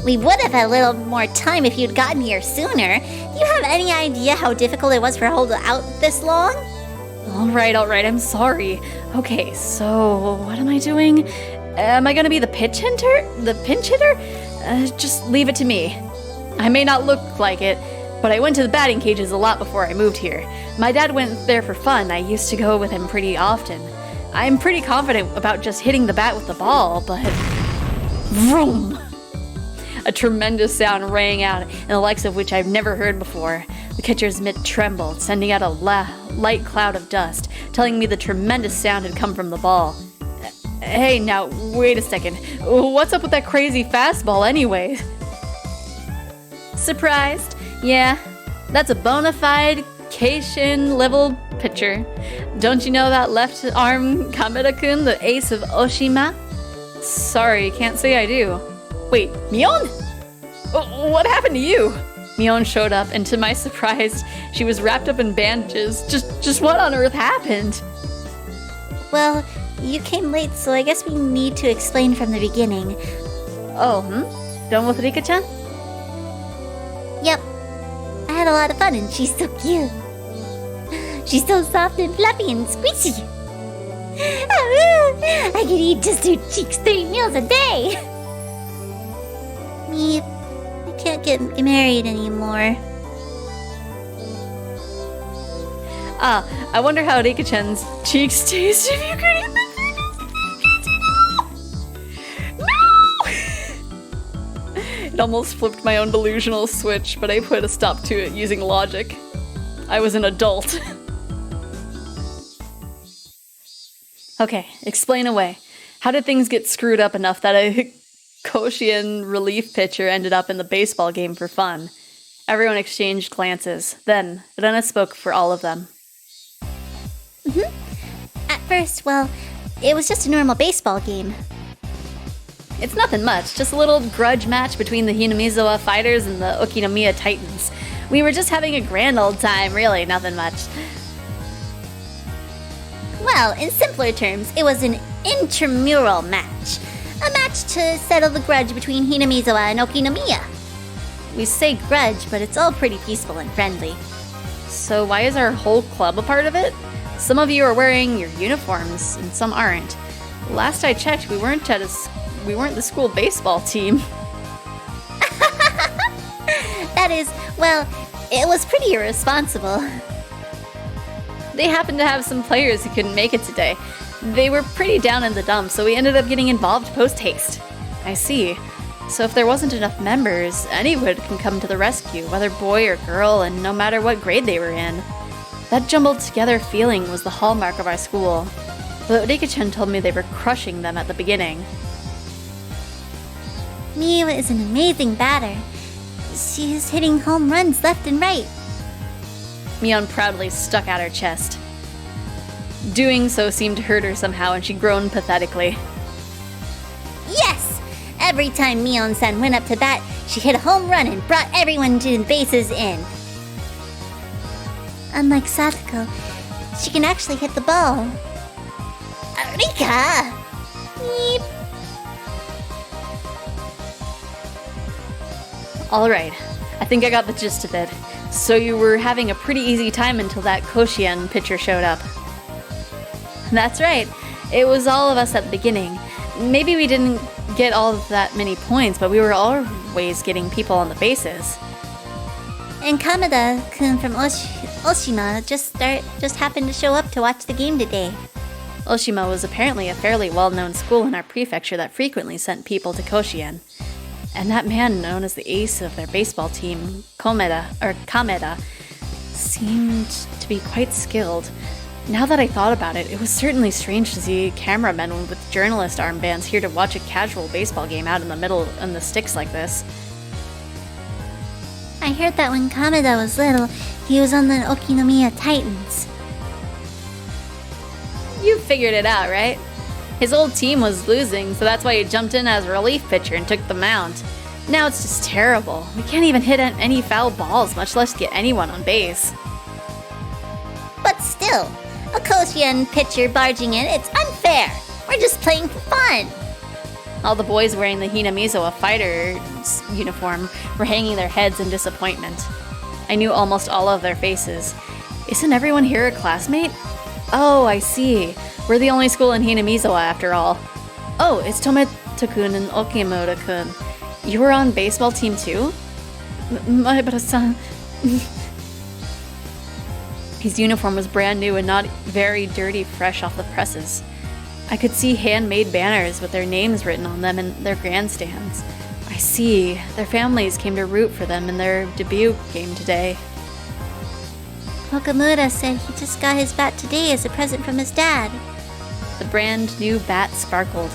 We would have had a little more time if you'd gotten here sooner. Do you have any idea how difficult it was for Hold out this long? Alright, I'm sorry. Okay, so what am I doing? Am I gonna be the pinch hitter? Just leave it to me. I may not look like it, but I went to the batting cages a lot before I moved here. My dad went there for fun. I used to go with him pretty often. I'm pretty confident about just hitting the bat with the ball, but... Vroom! A tremendous sound rang out, and the likes of which I've never heard before. The catcher's mitt trembled, sending out a light cloud of dust, telling me the tremendous sound had come from the ball. Hey, now, wait a second. What's up with that crazy fastball anyway? Surprised? Yeah, that's a bona fide Keishin level pitcher. Don't you know that left arm Kameda-kun, the ace of Oshima? Sorry, can't say I do. Wait, Mion? What happened to you? Mion showed up, and to my surprise, she was wrapped up in bandages. Just what on earth happened? Well, you came late, so I guess we need to explain from the beginning. Oh, Done with Rika-chan? Yep. I had a lot of fun, and she's so cute. She's so soft and fluffy and squishy. I could eat just her cheeks 3 meals a day. Me, I can't get married anymore. I wonder how Rika-chan's cheeks taste if you could eat them. No! It almost flipped my own delusional switch, but I put a stop to it using logic. I was an adult. Okay, explain away. How did things get screwed up enough that a Koshian relief pitcher ended up in the baseball game for fun? Everyone exchanged glances. Then, Rena spoke for all of them. At first, well, it was just a normal baseball game. It's nothing much, just a little grudge match between the Hanamiza fighters and the Okinomiya Titans. We were just having a grand old time, really, nothing much. Well, in simpler terms, it was an intramural match. A match to settle the grudge between Hanamizawa and Okinomiya. We say grudge, but it's all pretty peaceful and friendly. So why is our whole club a part of it? Some of you are wearing your uniforms, and some aren't. Last I checked, we weren't the school baseball team. That is, well, it was pretty irresponsible. They happened to have some players who couldn't make it today. They were pretty down in the dumps, so we ended up getting involved post-haste. I see. So if there wasn't enough members, anyone can come to the rescue, whether boy or girl, and no matter what grade they were in. That jumbled together feeling was the hallmark of our school. But Rika-chan told me they were crushing them at the beginning. Miu is an amazing batter. She is hitting home runs left and right. Mion proudly stuck out her chest. Doing so seemed to hurt her somehow, and she groaned pathetically. Yes! Every time Mion-san went up to bat, she hit a home run and brought everyone to the bases in. Unlike Satoko, she can actually hit the ball. Rika! Beep. Alright, I think I got the gist of it. So you were having a pretty easy time until that Koshien pitcher showed up. That's right, it was all of us at the beginning. Maybe we didn't get all of that many points, but we were always getting people on the bases. And Kamada-kun from Oshima just happened to show up to watch the game today. Oshima was apparently a fairly well-known school in our prefecture that frequently sent people to Koshien. And that man known as the ace of their baseball team, Kameda, seemed to be quite skilled. Now that I thought about it, it was certainly strange to see cameramen with journalist armbands here to watch a casual baseball game out in the middle in the sticks like this. I heard that when Kameda was little, he was on the Okinomiya Titans. You figured it out, right? His old team was losing, so that's why he jumped in as a relief pitcher and took the mound. Now it's just terrible. We can't even hit any foul balls, much less get anyone on base. But still, a Koshien pitcher barging in, it's unfair. We're just playing for fun. All the boys wearing the Hanamiza fighter's uniform were hanging their heads in disappointment. I knew almost all of their faces. Isn't everyone here a classmate? Oh, I see. We're the only school in Hanamiza after all. Oh, it's Tometa-kun and Okimura-kun. You were on baseball team too? Maibara-san. His uniform was brand new and not very dirty, fresh off the presses. I could see handmade banners with their names written on them in their grandstands. I see. Their families came to root for them in their debut game today. Okamura said he just got his bat today as a present from his dad. The brand new bat sparkled.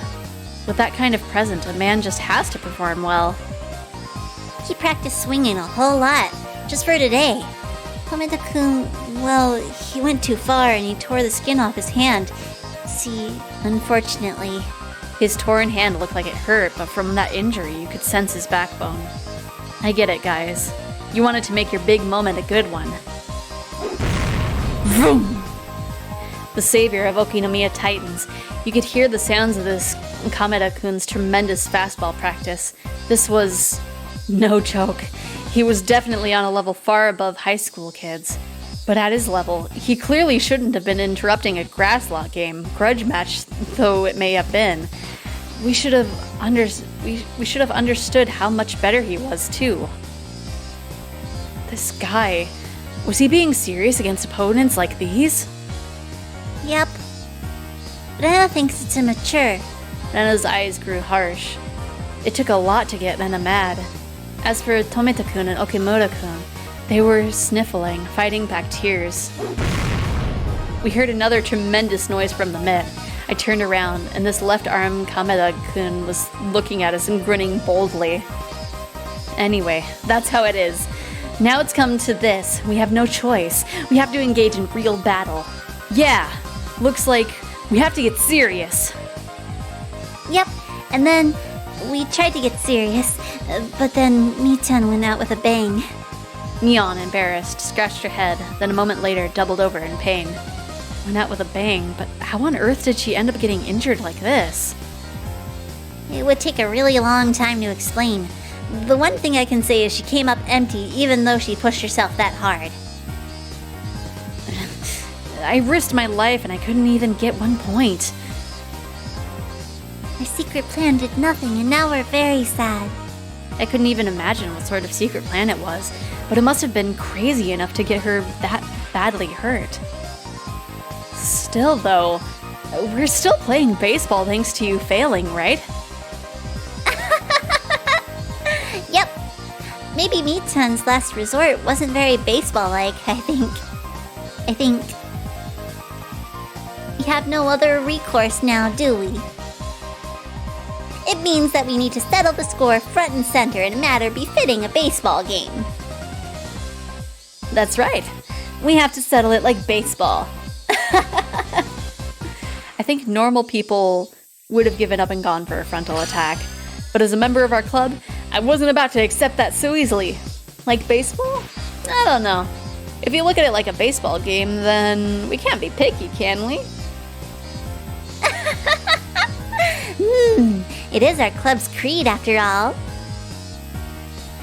With that kind of present, a man just has to perform well. He practiced swinging a whole lot, just for today. Tometa-kun, well, he went too far and he tore the skin off his hand. See, unfortunately. His torn hand looked like it hurt, but from that injury, you could sense his backbone. I get it, guys. You wanted to make your big moment a good one. Vroom! The savior of Okinomiya Titans. You could hear the sounds of this Kameda-kun's tremendous fastball practice. This was no joke. He was definitely on a level far above high school kids. But at his level, he clearly shouldn't have been interrupting a grass lot game, grudge match though it may have been. We should have understood how much better he was too. This guy, was he being serious against opponents like these? Yep. Rena thinks it's immature. Rena's eyes grew harsh. It took a lot to get Rena mad. As for Tometa-kun and Okimura-kun, they were sniffling, fighting back tears. We heard another tremendous noise from the mitt. I turned around, and this left arm Kameda-kun was looking at us and grinning boldly. Anyway, that's how it is. Now it's come to this. We have no choice. We have to engage in real battle. Yeah, looks like we have to get serious. Yep, and then we tried to get serious, but then Mi-chan went out with a bang. Neon, embarrassed, scratched her head, then a moment later doubled over in pain. Went out with a bang, but how on earth did she end up getting injured like this? It would take a really long time to explain. The one thing I can say is she came up empty even though she pushed herself that hard. I risked my life and I couldn't even get 1 point. Our secret plan did nothing and now we're very sad. I couldn't even imagine what sort of secret plan it was, but it must have been crazy enough to get her that badly hurt. Still, though, we're still playing baseball thanks to you failing, right? Yep. Maybe Mi-chan's last resort wasn't very baseball-like, I think. We have no other recourse now, do we? It means that we need to settle the score front and center in a manner befitting a baseball game. That's right. We have to settle it like baseball. I think normal people would have given up and gone for a frontal attack. But as a member of our club, I wasn't about to accept that so easily. Like baseball? I don't know. If you look at it like a baseball game, then we can't be picky, can we? It is our club's creed after all.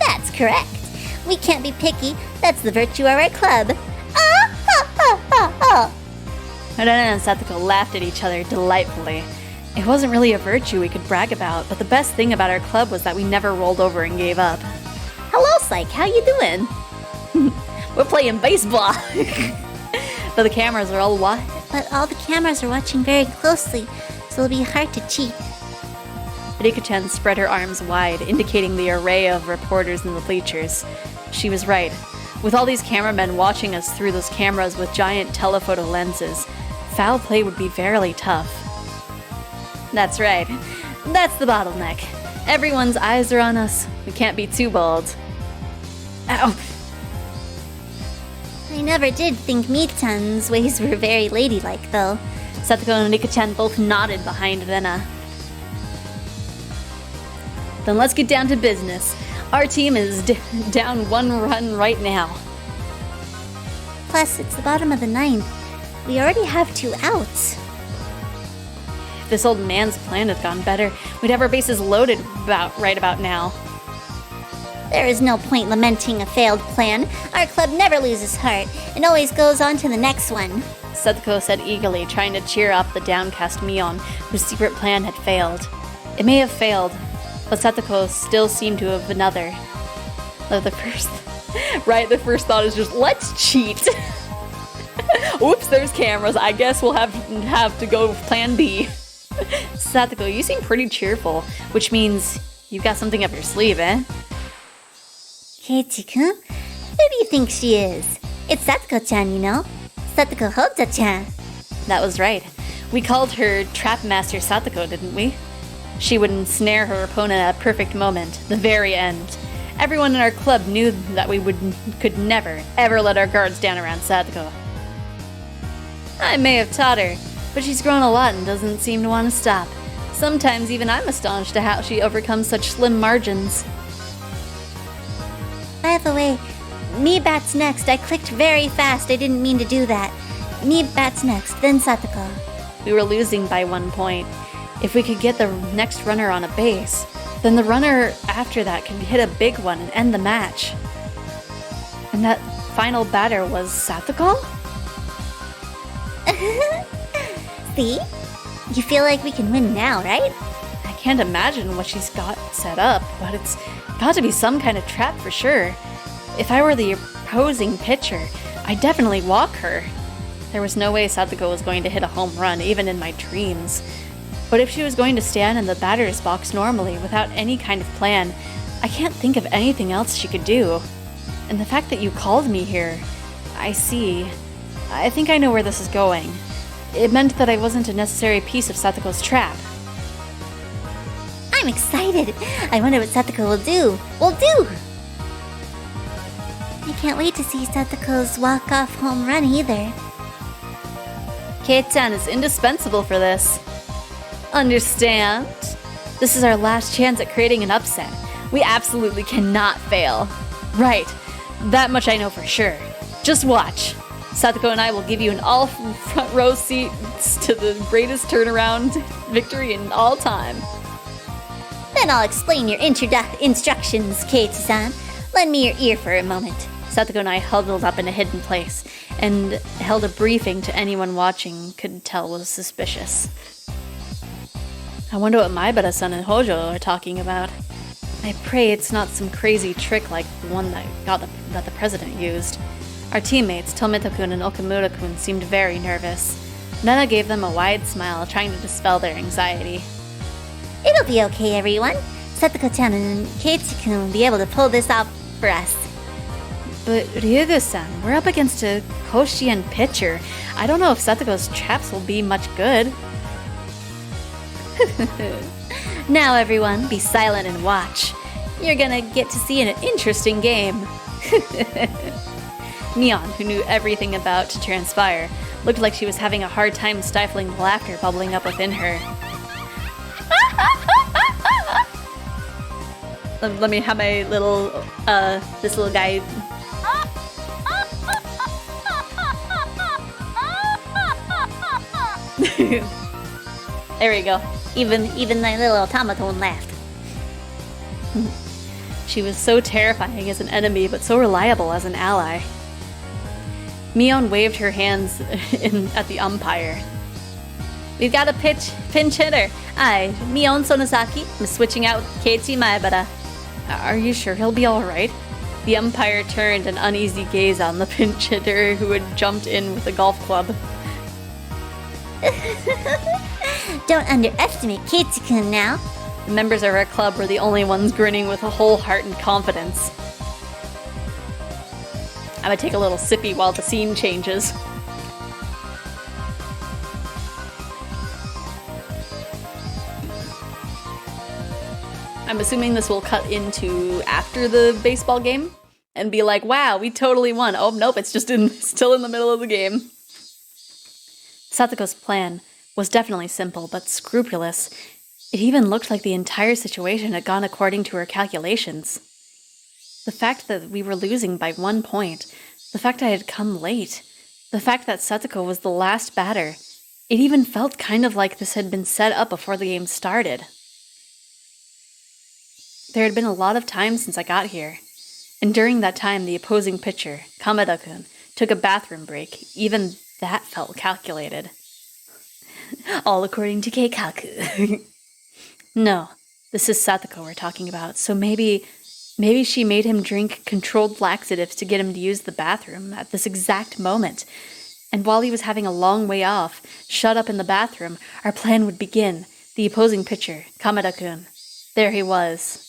That's correct. We can't be picky. That's the virtue of our club. Ah, ha, ha, ha, ha. Rena and Satoko laughed at each other delightfully. It wasn't really a virtue we could brag about, but the best thing about our club was that we never rolled over and gave up. Hello, Psych. How you doing? We're playing baseball. But the cameras are all But all the cameras are watching very closely, so it'll be hard to cheat. Rika-chan spread her arms wide, indicating the array of reporters in the bleachers. She was right. With all these cameramen watching us through those cameras with giant telephoto lenses, foul play would be very tough. That's right. That's the bottleneck. Everyone's eyes are on us. We can't be too bold. Ow! I never did think Mii-chan's ways were very ladylike, though. Satoko and Rika-chan both nodded behind Rena. Then let's get down to business. Our team is down 1 run right now. Plus, it's the bottom of the 9th. We already have 2 outs. If this old man's plan had gone better, we'd have our bases loaded right about now. There is no point lamenting a failed plan. Our club never loses heart and always goes on to the next one. Setsuko said eagerly, trying to cheer up the downcast Mion, whose secret plan had failed. It may have failed, but Setsuko still seemed to have another. The first thought is just, let's cheat! Oops, there's cameras. I guess we'll have to go with plan B. Satsuko, you seem pretty cheerful, which means you've got something up your sleeve, eh? Keiichi-kun? Who do you think she is? It's Satsuko-chan, you know? Satsuko Hoja-chan. That was right. We called her Trap Master Satsuko, didn't we? She would ensnare her opponent at a perfect moment, the very end. Everyone in our club knew that we could never, ever let our guards down around Satsuko. I may have taught her, but she's grown a lot and doesn't seem to want to stop. Sometimes even I'm astonished at how she overcomes such slim margins. By the way, Mii bats next. I clicked very fast. I didn't mean to do that. Mii bats next, then Satsuko. We were losing by 1 point. If we could get the next runner on a base, then the runner after that can hit a big one and end the match. And that final batter was Satsuko? See? You feel like we can win now, right? I can't imagine what she's got set up, but it's got to be some kind of trap for sure. If I were the opposing pitcher, I'd definitely walk her. There was no way Satsuko was going to hit a home run, even in my dreams. But if she was going to stand in the batter's box normally, without any kind of plan, I can't think of anything else she could do. And the fact that you called me here, I see. I think I know where this is going. It meant that I wasn't a necessary piece of Satsuko's trap. I'm excited. I wonder what Satsuko will do. I can't wait to see Satsuko's walk-off home run either. Kei-chan is indispensable for this. Understand? This is our last chance at creating an upset. We absolutely cannot fail. Right. That much I know for sure. Just watch. Satsuko and I will give you an all front row seats to the greatest turnaround victory in all time. Then I'll explain your instructions, Keiichi-san. Lend me your ear for a moment. Satsuko and I huddled up in a hidden place and held a briefing to anyone watching could tell was suspicious. I wonder what Maibara-san and Hojo are talking about. I pray it's not some crazy trick like the one that the president used. Our teammates, Tomita-kun and Okamura-kun, seemed very nervous. Nana gave them a wide smile, trying to dispel their anxiety. It'll be okay, everyone. Satsuko-chan and Keiichi-kun will be able to pull this off for us. But Ryugu-san, we're up against a Koshien pitcher. I don't know if Satsuko's traps will be much good. Now everyone, be silent and watch. You're gonna get to see an interesting game. Mion, who knew everything about to transpire, looked like she was having a hard time stifling the laughter bubbling up within her. Let me have my little, this little guy. There we go. Even my little automaton laughed. She was so terrifying as an enemy, but so reliable as an ally. Mion waved her hands at the umpire. We've got a pinch hitter. I, Mion Sonosaki, am switching out with Keiichi Maebara. Are you sure he'll be alright? The umpire turned an uneasy gaze on the pinch hitter who had jumped in with a golf club. Don't underestimate Keiichi-kun now. The members of our club were the only ones grinning with a whole heart and confidence. I'm gonna take a little sippy while the scene changes. I'm assuming this will cut into after the baseball game and be like, wow, we totally won. Oh, nope, it's just still in the middle of the game. Satoko's plan was definitely simple, but scrupulous. It even looked like the entire situation had gone according to her calculations. The fact that we were losing by 1 point, the fact I had come late, the fact that Satoko was the last batter, it even felt kind of like this had been set up before the game started. There had been a lot of time since I got here, and during that time the opposing pitcher, Kameda-kun, took a bathroom break. Even that felt calculated. All according to Keikaku. No, this is Satoko we're talking about, so maybe she made him drink controlled laxatives to get him to use the bathroom at this exact moment. And while he was having a long way off, shut up in the bathroom, our plan would begin. The opposing pitcher, Kameda-kun. There he was,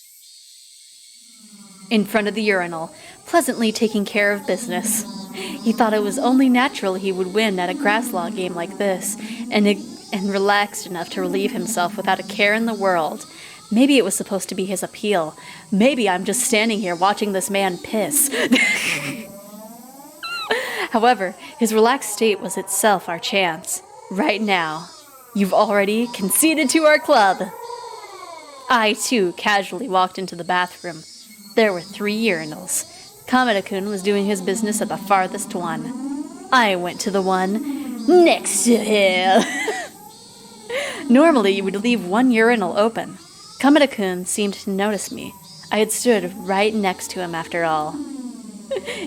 in front of the urinal, pleasantly taking care of business. He thought it was only natural he would win at a grass law game like this, and relaxed enough to relieve himself without a care in the world. Maybe it was supposed to be his appeal. Maybe I'm just standing here watching this man piss. However, his relaxed state was itself our chance. Right now. You've already conceded to our club. I, too, casually walked into the bathroom. There were 3 urinals. Kameda-kun was doing his business at the farthest one. I went to the one next to him. Normally, you would leave 1 urinal open. Kameda-kun seemed to notice me. I had stood right next to him after all.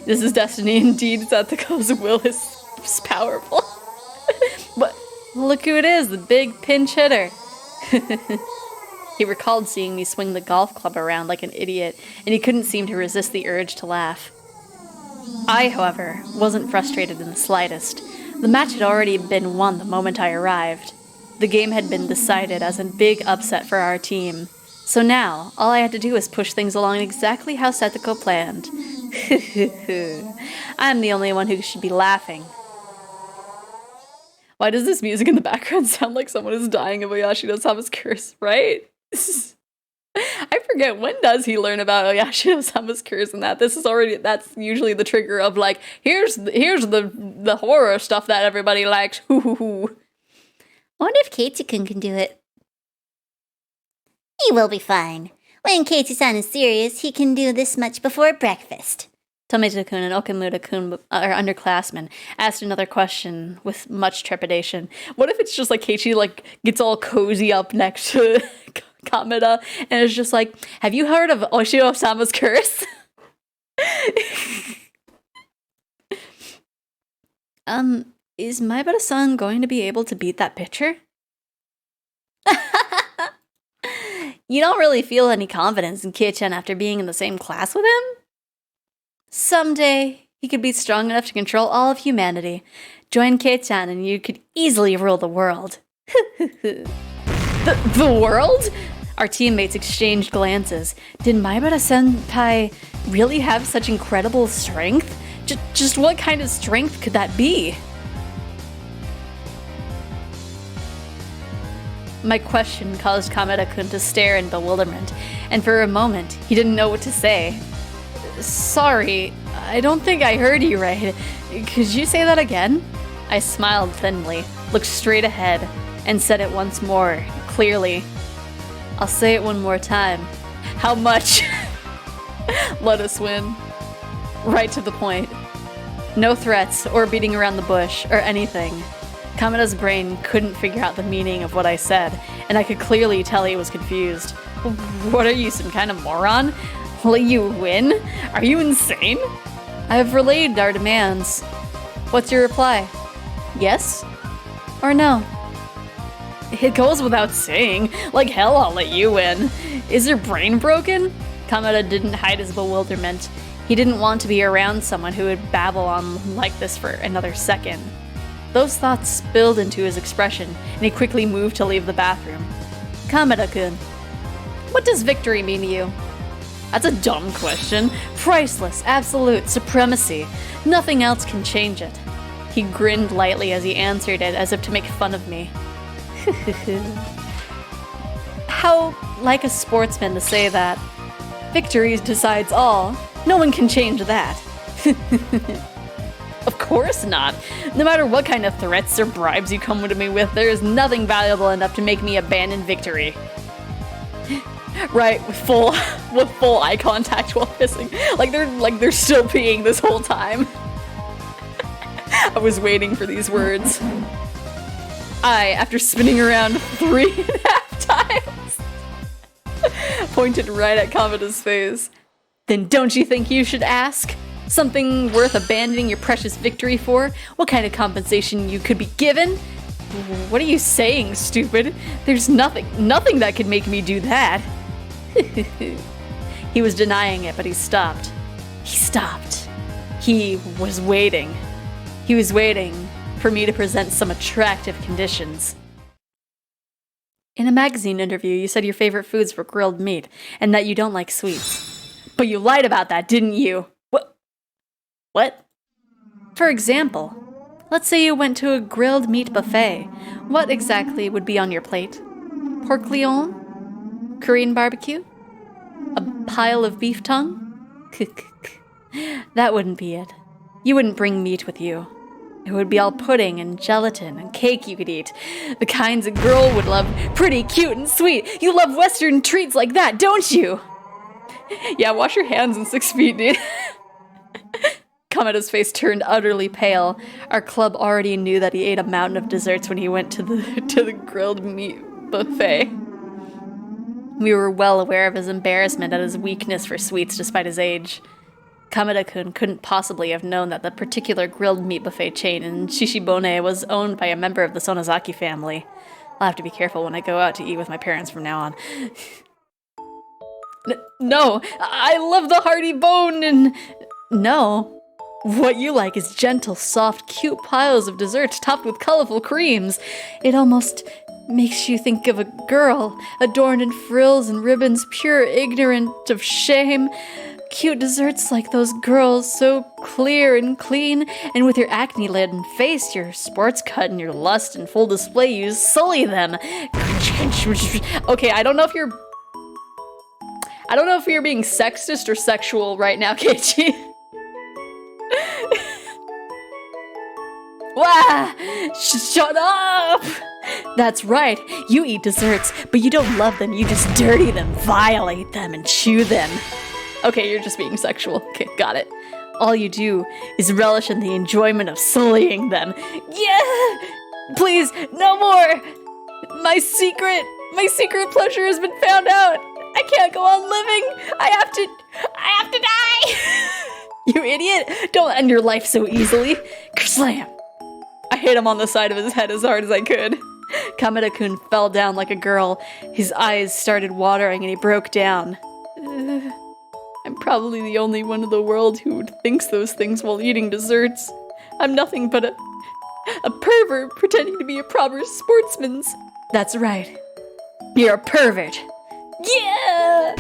This is destiny indeed. Satoko's will is powerful. But look who it is, the big pinch hitter. He recalled seeing me swing the golf club around like an idiot, and he couldn't seem to resist the urge to laugh. I, however, wasn't frustrated in the slightest. The match had already been won the moment I arrived. The game had been decided as a big upset for our team. So now, all I had to do was push things along exactly how Satoko planned. I'm the only one who should be laughing. Why does this music in the background sound like someone is dying of Oyashino-sama's curse, right? I forget, when does he learn about Oyashino-sama's curse and that? That's usually the trigger of like, here's the horror stuff that everybody likes. Hoo hoo hoo. I wonder if Keiichi-kun can do it. He will be fine. When Keiichi-san is serious, he can do this much before breakfast. Tometo-kun and Okamura-kun, our underclassmen, asked another question with much trepidation. What if it's just like Keiichi gets all cozy up next to Kameda and is just like, have you heard of Oshiro-sama's curse? Is Maebara-san going to be able to beat that pitcher? You don't really feel any confidence in Kei-chan after being in the same class with him? Someday, he could be strong enough to control all of humanity. Join Kei-chan and you could easily rule the world. The world? Our teammates exchanged glances. Did Maebara-senpai really have such incredible strength? Just what kind of strength could that be? My question caused Kameda-kun to stare in bewilderment, and for a moment, he didn't know what to say. Sorry, I don't think I heard you right. Could you say that again? I smiled thinly, looked straight ahead, and said it once more, clearly. I'll say it one more time. How much? Let us win. Right to the point. No threats, or beating around the bush, or anything. Kameda's brain couldn't figure out the meaning of what I said, and I could clearly tell he was confused. What are you, some kind of moron? Let you win? Are you insane? I have relayed our demands. What's your reply? Yes? Or no? It goes without saying. Like hell I'll let you win. Is your brain broken? Kamada didn't hide his bewilderment. He didn't want to be around someone who would babble on like this for another second. Those thoughts spilled into his expression, and he quickly moved to leave the bathroom. Kamada-kun, what does victory mean to you? That's a dumb question. Priceless, absolute, supremacy. Nothing else can change it. He grinned lightly as he answered it, as if to make fun of me. How like a sportsman to say that. Victory decides all. No one can change that. Of course not. No matter what kind of threats or bribes you come to me with, there is nothing valuable enough to make me abandon victory. Right, with full eye contact while pissing. Like they're still peeing this whole time. I was waiting for these words. After spinning around 3.5 times, pointed right at Kamada's face. Then don't you think you should ask? Something worth abandoning your precious victory for? What kind of compensation you could be given? What are you saying, stupid? There's nothing that could make me do that. He was denying it, but he stopped. He stopped. He was waiting. He was waiting for me to present some attractive conditions. In a magazine interview, you said your favorite foods were grilled meat, and that you don't like sweets. But you lied about that, didn't you? What? For example, let's say you went to a grilled meat buffet. What exactly would be on your plate? Pork Lyon? Korean barbecue? A pile of beef tongue? That wouldn't be it. You wouldn't bring meat with you. It would be all pudding and gelatin and cake you could eat. The kinds a girl would love. Pretty, cute, and sweet. You love Western treats like that, don't you? Yeah, wash your hands in 6 feet, dude. Kamada's face turned utterly pale. Our club already knew that he ate a mountain of desserts when he went to the grilled meat buffet. We were well aware of his embarrassment at his weakness for sweets despite his age. Kamada-kun couldn't possibly have known that the particular grilled meat buffet chain in Shishibone was owned by a member of the Sonozaki family. I'll have to be careful when I go out to eat with my parents from now on. No, I love the hearty bone and... No. What you like is gentle, soft, cute piles of desserts topped with colorful creams. It almost makes you think of a girl, adorned in frills and ribbons, pure ignorant of shame. Cute desserts like those girls, so clear and clean, and with your acne-laden face, your sports cut, and your lust in full display, you sully them. Okay, I don't know if you're being sexist or sexual right now, Keiichi. Wah! Shut up! That's right, you eat desserts, but you don't love them, you just dirty them, violate them, and chew them. Okay, you're just being sexual. Okay, got it. All you do is relish in the enjoyment of sullying them. Yeah! Please, no more! My secret pleasure has been found out! I can't go on living! I have to die! You idiot! Don't end your life so easily! Slam! I hit him on the side of his head as hard as I could. Kamada-kun fell down like a girl. His eyes started watering and he broke down. I'm probably the only one in the world who thinks those things while eating desserts. I'm nothing but a pervert pretending to be a proper sportsman. That's right. You're a pervert. Yeah!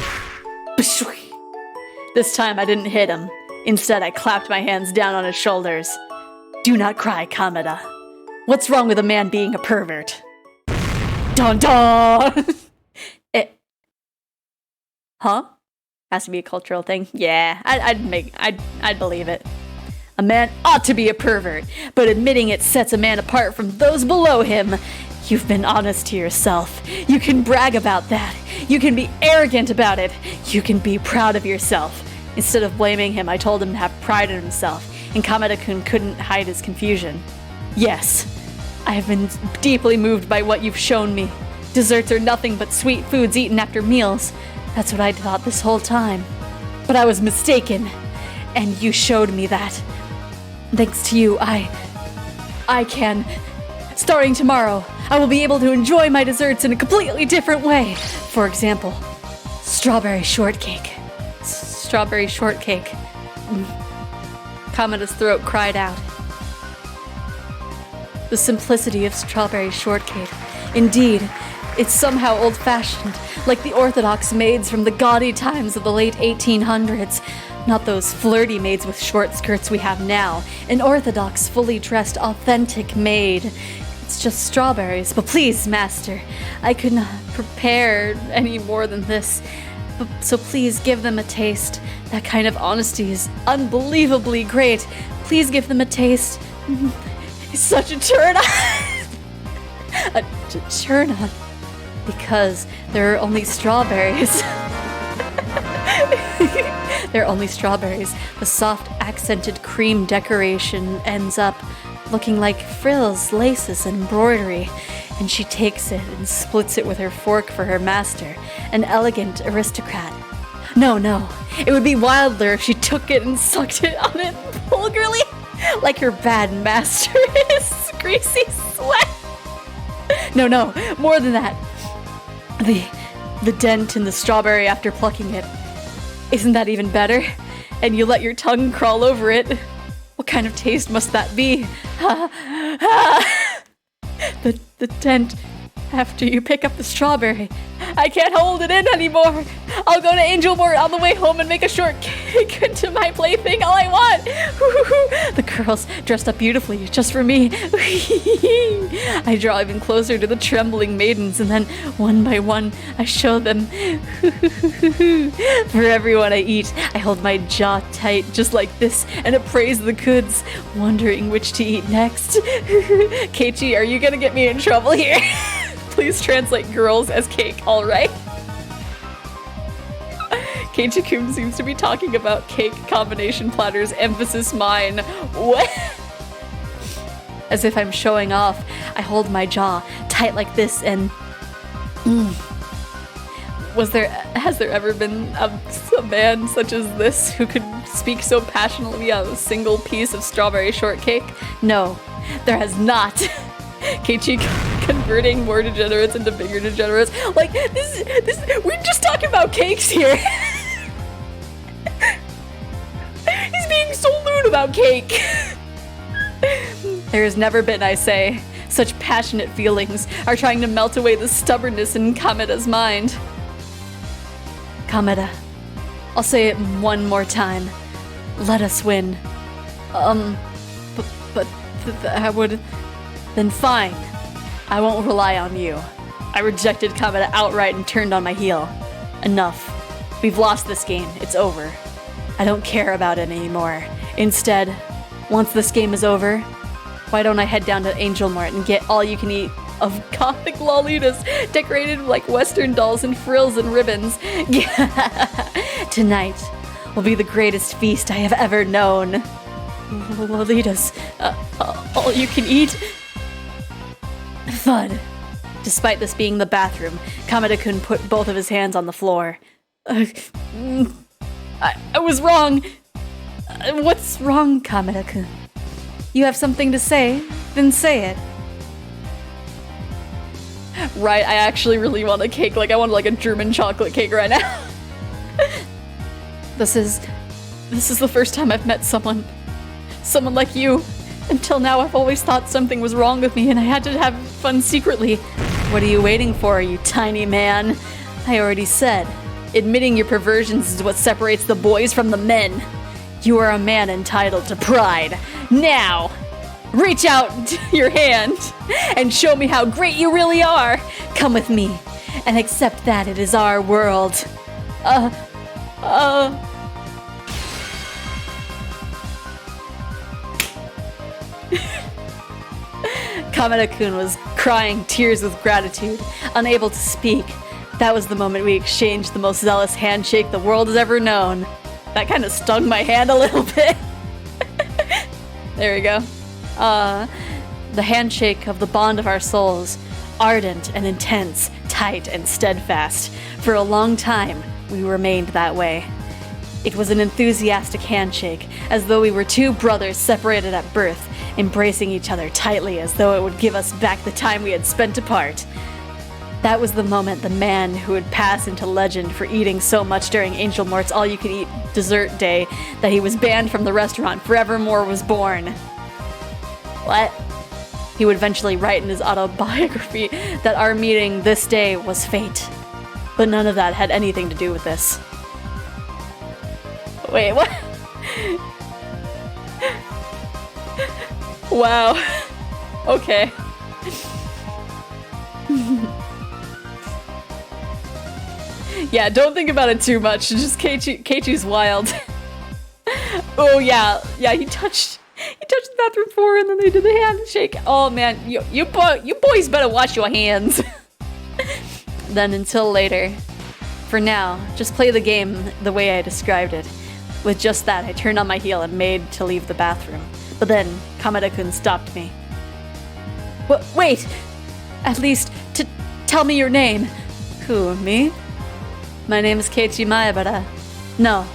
This time I didn't hit him. Instead, I clapped my hands down on his shoulders. Do not cry, Kamada. What's wrong with a man being a pervert? Dun dun! Huh? Has to be a cultural thing. Yeah, I'd believe it. A man ought to be a pervert, but admitting it sets a man apart from those below him. You've been honest to yourself. You can brag about that. You can be arrogant about it. You can be proud of yourself. Instead of blaming him, I told him to have pride in himself, and Kamada-kun couldn't hide his confusion. Yes, I have been deeply moved by what you've shown me. Desserts are nothing but sweet foods eaten after meals. That's what I thought this whole time. But I was mistaken, and you showed me that. Thanks to you, I can. Starting tomorrow, I will be able to enjoy my desserts in a completely different way. For example, strawberry shortcake. Strawberry shortcake. Kameda's throat cried out. The simplicity of strawberry shortcake. Indeed, it's somehow old-fashioned, like the Orthodox maids from the gaudy times of the late 1800s. Not those flirty maids with short skirts we have now. An Orthodox, fully dressed, authentic maid. It's just strawberries. But please, master, I could not prepare any more than this. So please give them a taste. That kind of honesty is unbelievably great. Please give them a taste. It's such a turn on. A turn on. Because there are only strawberries. There are only strawberries. The soft accented cream decoration ends up looking like frills, laces, and embroidery. And she takes it and splits it with her fork for her master, an elegant aristocrat. No, it would be wilder if she took it and sucked it on it vulgarly, like her bad master is. Greasy sweat. No, more than that. The dent in the strawberry after plucking it. Isn't that even better? And you let your tongue crawl over it. What kind of taste must that be? The dent after you pick up the strawberry. I can't hold it in anymore. I'll go to Angelmort on the way home and make a shortcake into my plaything all I want. The girls dressed up beautifully just for me. I draw even closer to the trembling maidens, and then one by one I show them. For everyone I eat, I hold my jaw tight just like this and appraise the goods, wondering which to eat next. Keiichi, are you gonna get me in trouble here? Please translate girls as cake, alright? Keiichi-kun seems to be talking about cake combination platters, emphasis mine. What? As if I'm showing off, I hold my jaw tight like this and... Has there ever been a man such as this who could speak so passionately on a single piece of strawberry shortcake? No, there has not. Keiichi converting more degenerates into bigger degenerates. Like, we're just talking about cakes here. He's being so lewd about cake. There has never been, I say, such passionate feelings are trying to melt away the stubbornness in Kameda's mind. Kameda, I'll say it one more time. Let us win. But I would... Then fine. I won't rely on you. I rejected Kameda outright and turned on my heel. Enough. We've lost this game. It's over. I don't care about it anymore. Instead, once this game is over, why don't I head down to Angelmort and get all you can eat of gothic lolitas decorated like Western dolls and frills and ribbons. Tonight will be the greatest feast I have ever known. Lolitas, all you can eat? Thud. Despite this being the bathroom, Kameda-kun put both of his hands on the floor. I was wrong. What's wrong, Kameda-kun? You have something to say? Then say it. Right, I actually really want a cake. Like, I want like a German chocolate cake right now. This is the first time I've met someone like you. Until now, I've always thought something was wrong with me and I had to have fun secretly. What are you waiting for, you tiny man? I already said, admitting your perversions is what separates the boys from the men. You are a man entitled to pride. Now, reach out your hand and show me how great you really are. Come with me and accept that it is our world. Kameda-kun was crying tears with gratitude, unable to speak. That was the moment we exchanged the most zealous handshake the world has ever known. That kind of stung my hand a little bit. There we go. The handshake of the bond of our souls, ardent and intense, tight and steadfast. For a long time, we remained that way. It was an enthusiastic handshake, as though we were two brothers separated at birth, embracing each other tightly as though it would give us back the time we had spent apart. That was the moment the man who would pass into legend for eating so much during Angel Mort's all-you-can-eat dessert day that he was banned from the restaurant forevermore was born. What? He would eventually write in his autobiography that our meeting this day was fate. But none of that had anything to do with this. Wait, what? Wow. Okay. Yeah, don't think about it too much. Just Keiichi's wild. Oh yeah, he touched the bathroom floor and then they did the handshake. Oh man, you boys better wash your hands. Then until later. For now, just play the game the way I described it. With just that, I turned on my heel and made to leave the bathroom. But then, Kameda-kun stopped me. Wait! At least, tell me your name. Who, me? My name is Keiichi Maebara. No.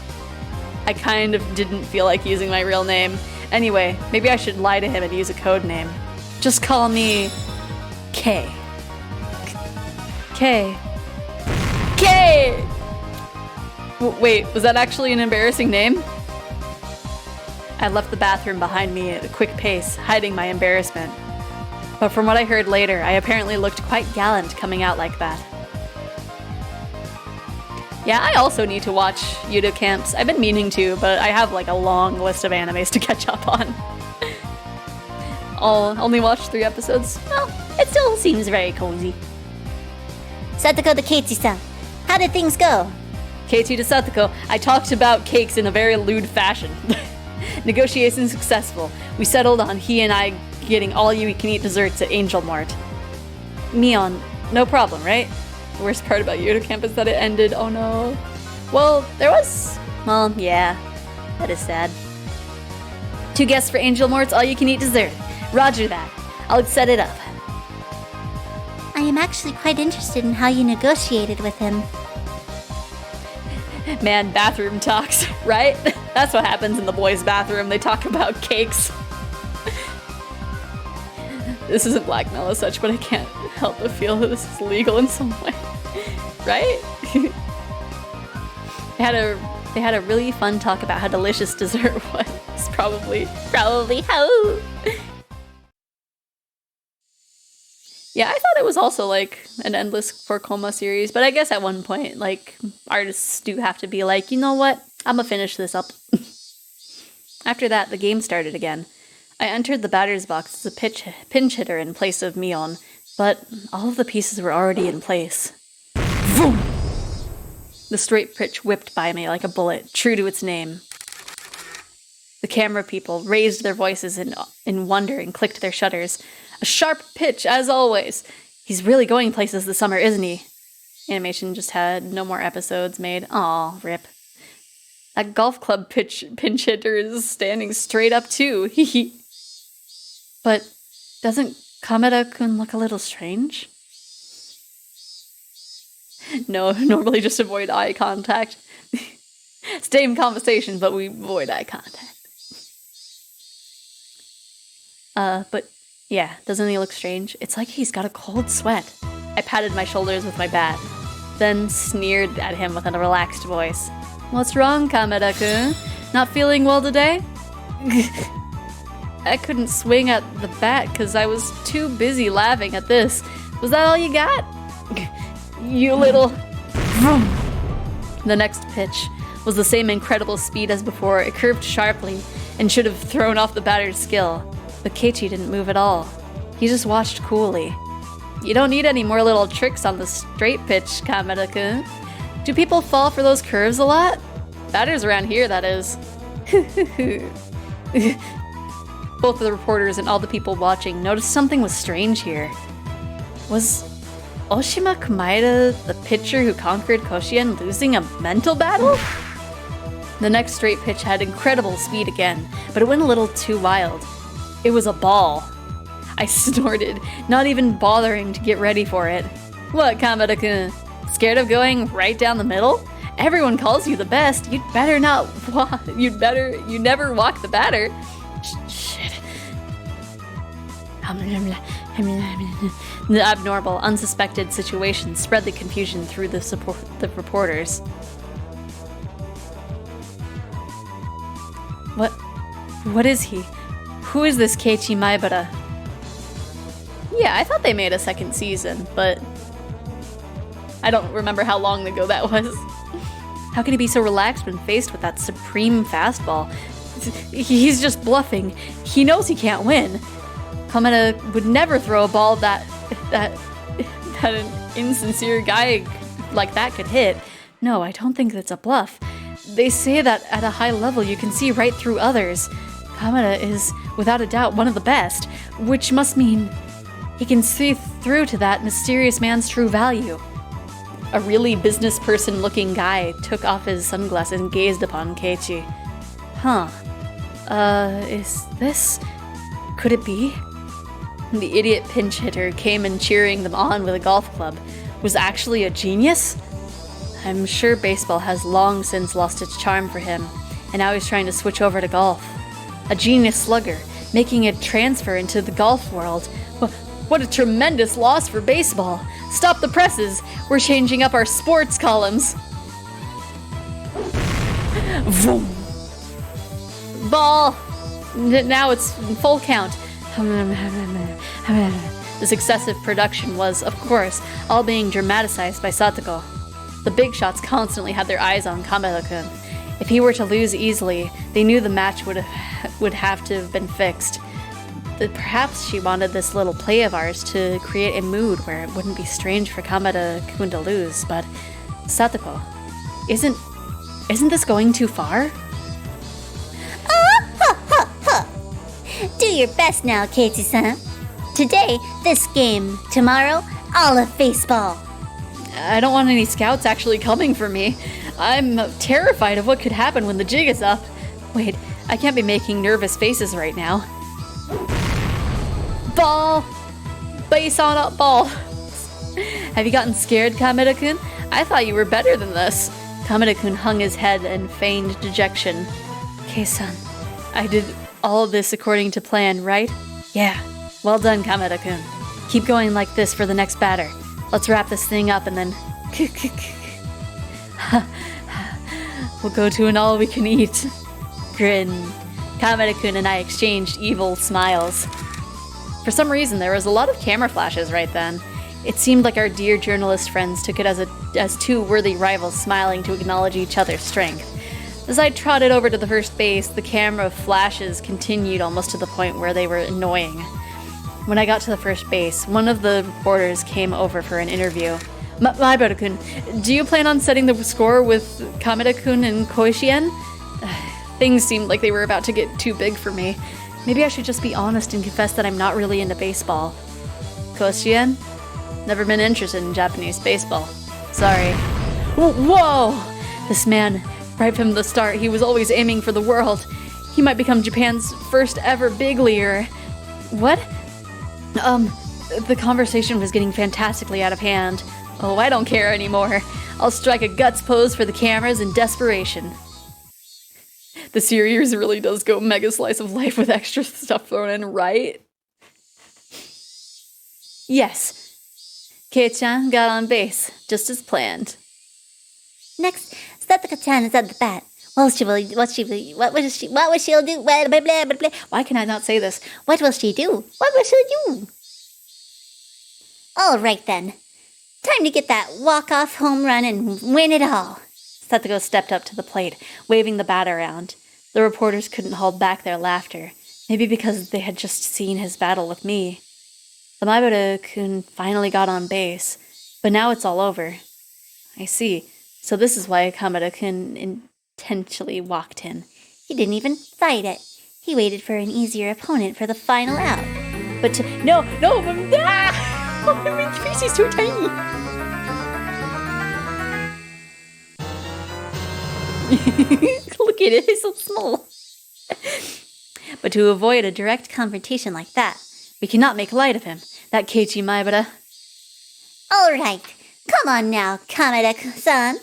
I kind of didn't feel like using my real name. Anyway, maybe I should lie to him and use a code name. Just call me... K. K. K! Wait, was that actually an embarrassing name? I left the bathroom behind me at a quick pace, hiding my embarrassment. But from what I heard later, I apparently looked quite gallant coming out like that. Yeah, I also need to watch Yudo Camps. I've been meaning to, but I have like a long list of animes to catch up on. I'll only watch 3 episodes. Well, it still seems very cozy. Satoko to Keiichi-san, how did things go? Keiichi to Satoko, I talked about cakes in a very lewd fashion. Negotiations successful. We settled on he and I getting all-you-can-eat desserts at Angel Mart. Mion, no problem, right? The worst part about Yudo Camp is that it ended. Oh no. Well, there was... Well, yeah. That is sad. 2 guests for Angel Mort's all-you-can-eat dessert. Roger that. I'll set it up. I am actually quite interested in how you negotiated with him. Man, bathroom talks, right? That's what happens in the boys' bathroom. They talk about cakes. This isn't blackmail as such, but I can't help but feel that this is legal in some way. Right? They had a really fun talk about how delicious dessert was. Probably how. Yeah, I thought it was also like an endless 4-coma series, but I guess at one point, like, artists do have to be like, you know what? I'm gonna finish this up. After that, the game started again. I entered the batter's box as a pinch hitter in place of Mion, but all of the pieces were already in place. Vroom! The straight pitch whipped by me like a bullet, true to its name. The camera people raised their voices in wonder and clicked their shutters. A sharp pitch, as always. He's really going places this summer, isn't he? Animation just had no more episodes made. Aw, rip. That golf club pinch hitter is standing straight up too. Hee. But doesn't Kameda-kun look a little strange? No, normally just avoid eye contact. Stay in conversation, but we avoid eye contact. But yeah, doesn't he look strange? It's like he's got a cold sweat. I patted my shoulders with my bat, then sneered at him with a relaxed voice. What's wrong, Kameda-kun? Not feeling well today? I couldn't swing at the bat because I was too busy laughing at this. Was that all you got? You little... The next pitch was the same incredible speed as before. It curved sharply and should have thrown off the batter's skill. But Keiichi didn't move at all. He just watched coolly. You don't need any more little tricks on the straight pitch, Kameda-kun. Do people fall for those curves a lot? Batters around here, that is. Both of the reporters and all the people watching noticed something was strange here. Was Oshima Kumaeda the pitcher who conquered Koshien losing a mental battle? The next straight pitch had incredible speed again, but it went a little too wild. It was a ball. I snorted, not even bothering to get ready for it. What, Kameda-kun? Scared of going right down the middle? Everyone calls you the best. You'd better not walk. You never walk the batter. Shit. The abnormal, unsuspected situation spread the confusion through the reporters. What is he? Who is this Keiichi Maibara? Yeah, I thought they made a second season, but I don't remember how long ago that was. How can he be so relaxed when faced with that supreme fastball? He's just bluffing. He knows he can't win. Kameda would never throw a ball that an insincere guy like that could hit. No, I don't think that's a bluff. They say that at a high level you can see right through others. Kameda is, without a doubt, one of the best, which must mean he can see through to that mysterious man's true value. A really business person-looking guy took off his sunglasses and gazed upon Keiichi. Is this... Could it be? The idiot pinch hitter came in cheering them on with a golf club. Was actually a genius? I'm sure baseball has long since lost its charm for him, and now he's trying to switch over to golf. A genius slugger, making a transfer into the golf world. What a tremendous loss for baseball! Stop the presses! We're changing up our sports columns! Vroom. Ball! Now it's full count. This excessive production was, of course, all being dramatized by Satoko. The big shots constantly had their eyes on Kameda-kun. If he were to lose easily, they knew the match would have to have been fixed. Perhaps she wanted this little play of ours to create a mood where it wouldn't be strange for Kameda-kun to lose, but Satoko, isn't this going too far? Do your best now, Keiichi-san. Today, this game. Tomorrow, all of baseball. I don't want any scouts actually coming for me. I'm terrified of what could happen when the jig is up. Wait, I can't be making nervous faces right now. Ball! Base on up ball! Have you gotten scared, Kameda-kun? I thought you were better than this. Kameda-kun hung his head and feigned dejection. Kei-san, I did all of this according to plan, right? Yeah. Well done, Kameda-kun. Keep going like this for the next batter. Let's wrap this thing up and then... We'll go to an all-we-can-eat. Grin. Kameda-kun and I exchanged evil smiles. For some reason, there was a lot of camera flashes right then. It seemed like our dear journalist friends took it as two worthy rivals smiling to acknowledge each other's strength. As I trotted over to the first base, the camera flashes continued almost to the point where they were annoying. When I got to the first base, one of the reporters came over for an interview. Maibara-kun, do you plan on setting the score with Kameda-kun and Koishien? Things seemed like they were about to get too big for me. Maybe I should just be honest and confess that I'm not really into baseball. Koishien? Never been interested in Japanese baseball. Sorry. Whoa! This man, right from the start, he was always aiming for the world. He might become Japan's first ever big leaguer. What? The conversation was getting fantastically out of hand. Oh, I don't care anymore. I'll strike a guts pose for the cameras in desperation. The series really does go mega slice of life with extra stuff thrown in, right? Yes. Kei-chan got on base, just as planned. Next, Satoko-chan is at the bat. What will she do? Blah, blah, blah, blah, blah. Why can I not say this? What will she do? What will she do? All right then. Time to get that walk-off home run and win it all. Satoko stepped up to the plate, waving the bat around. The reporters couldn't hold back their laughter, maybe because they had just seen his battle with me. The Maibara-kun finally got on base, but now it's all over. I see. So this is why Kameda-kun intentionally walked in. He didn't even fight it. He waited for an easier opponent for the final out. But no! My face is too tiny! Look at it, it's so small. But to avoid a direct confrontation like that, we cannot make light of him, that Keiichi Maibara. All right, come on now, Kameda-san.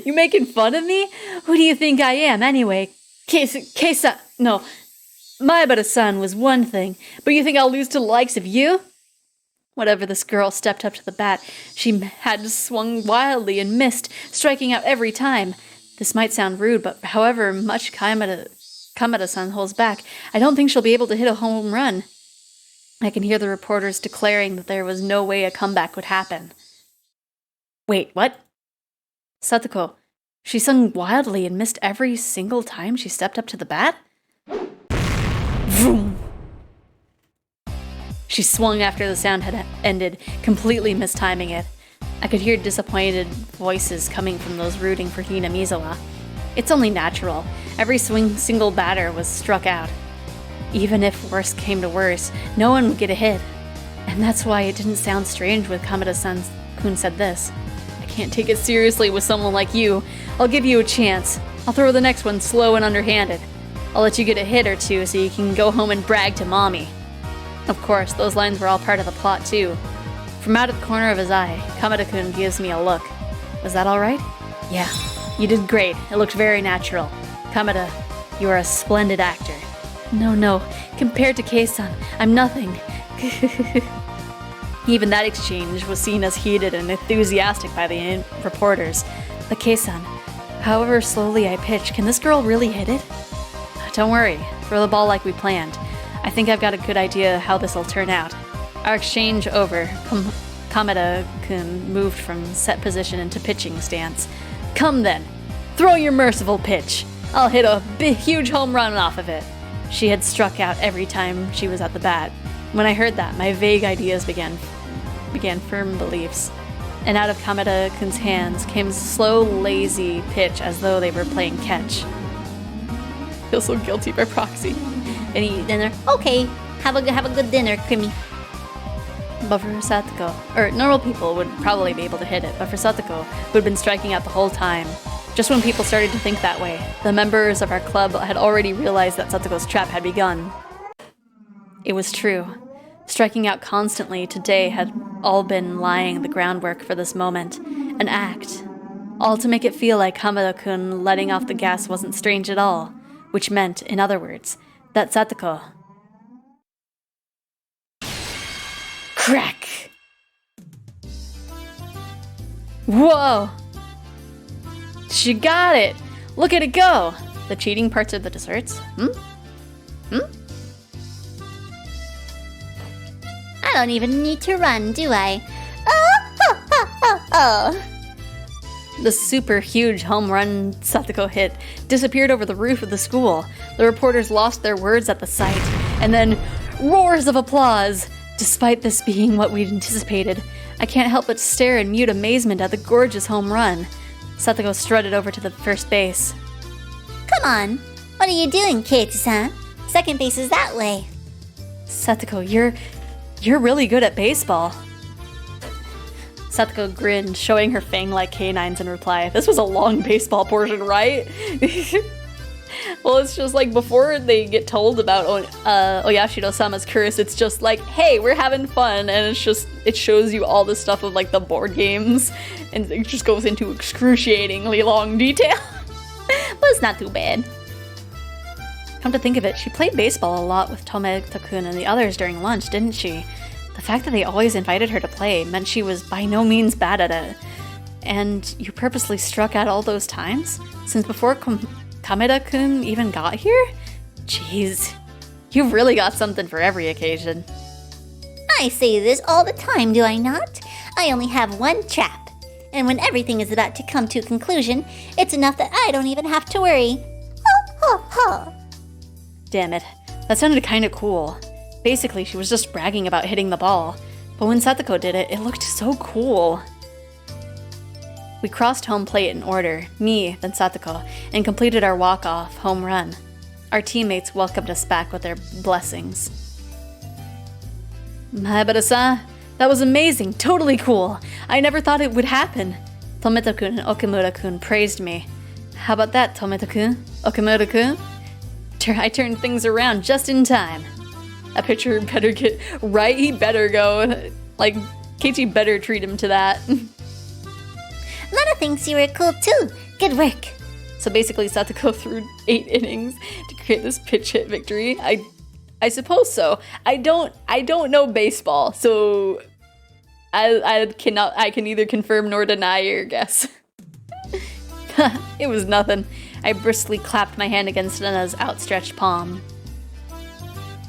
You making fun of me? Who do you think I am, anyway? No, Maibara-san was one thing, but you think I'll lose to the likes of you? Whatever, this girl stepped up to the bat. She had swung wildly and missed, striking out every time. This might sound rude, but however much Kamada-san holds back, I don't think she'll be able to hit a home run. I can hear the reporters declaring that there was no way a comeback would happen. Wait, what? Satoko, she swung wildly and missed every single time she stepped up to the bat? Vroom! She swung after the sound had ended, completely mistiming it. I could hear disappointed voices coming from those rooting for Hanamiza. It's only natural. Every single batter was struck out. Even if worst came to worst, no one would get a hit. And that's why it didn't sound strange when Kamada-san Kun said this. I can't take it seriously with someone like you. I'll give you a chance. I'll throw the next one slow and underhanded. I'll let you get a hit or two so you can go home and brag to mommy. Of course, those lines were all part of the plot too. From out of the corner of his eye, Kamada-kun gives me a look. Was that alright? Yeah, you did great. It looked very natural. Kamada, you are a splendid actor. No, compared to Kei-san, I'm nothing. Even that exchange was seen as heated and enthusiastic by the reporters. But Kei-san, however slowly I pitch, can this girl really hit it? Don't worry, throw the ball like we planned. I think I've got a good idea how this'll turn out. Our exchange over, Kamada-kun moved from set position into pitching stance. Come then, throw your merciful pitch. I'll hit a huge home run off of it. She had struck out every time she was at the bat. When I heard that, my vague ideas began firm beliefs. And out of Kamada-kun's hands came a slow, lazy pitch as though they were playing catch. I feel so guilty by proxy. And eat dinner. Okay, have a good dinner, Krimi. But for Satoko, or normal people would probably be able to hit it, but for Satoko, who had been striking out the whole time, just when people started to think that way, the members of our club had already realized that Satoko's trap had begun. It was true. Striking out constantly today had all been laying the groundwork for this moment, an act. All to make it feel like Kamada-kun letting off the gas wasn't strange at all, which meant, in other words, that Satoko... Crack! Whoa! She got it! Look at it go! The cheating parts are the desserts? I don't even need to run, do I? Oh. The super huge home run Satoko hit disappeared over the roof of the school. The reporters lost their words at the sight, and then roars of applause. Despite this being what we'd anticipated, I can't help but stare in mute amazement at the gorgeous home run. Satoko strutted over to the first base. Come on, what are you doing, Kei-san? Second base is that way. Satoko, you're really good at baseball. Satoko grinned, showing her fang-like canines in reply. This was a long baseball portion, right? Well, it's just like before they get told about Oyashiro-sama's curse, it's just like, hey, we're having fun, and it shows you all the stuff of like the board games, and it just goes into excruciatingly long detail. But it's not too bad. Come to think of it, she played baseball a lot with Tometa-kun and the others during lunch, didn't she? The fact that they always invited her to play meant she was by no means bad at it. And you purposely struck out all those times? Since before Kameda-kun even got here? Jeez, you've really got something for every occasion. I say this all the time, do I not? I only have one trap. And when everything is about to come to a conclusion, it's enough that I don't even have to worry. Ho, ho, ho. Damn it, that sounded kinda cool. Basically, she was just bragging about hitting the ball. But when Satoko did it, it looked so cool. We crossed home plate in order, me, then Satoko, and completed our walk-off home run. Our teammates welcomed us back with their blessings. Maibara-san, that was amazing, totally cool. I never thought it would happen. Tometa-kun and Okimura-kun praised me. How about that, Tometa-kun? Okimura-kun? I turned things around just in time. That pitcher better get right, he better go. Like, Keiichi better treat him to that. Not a thinks you were cool too. Good work. So basically, Satoko threw 8 innings to create this pitch hit victory. I suppose so. I don't know baseball, so I can neither confirm nor deny your guess. It was nothing. I briskly clapped my hand against Nana's outstretched palm.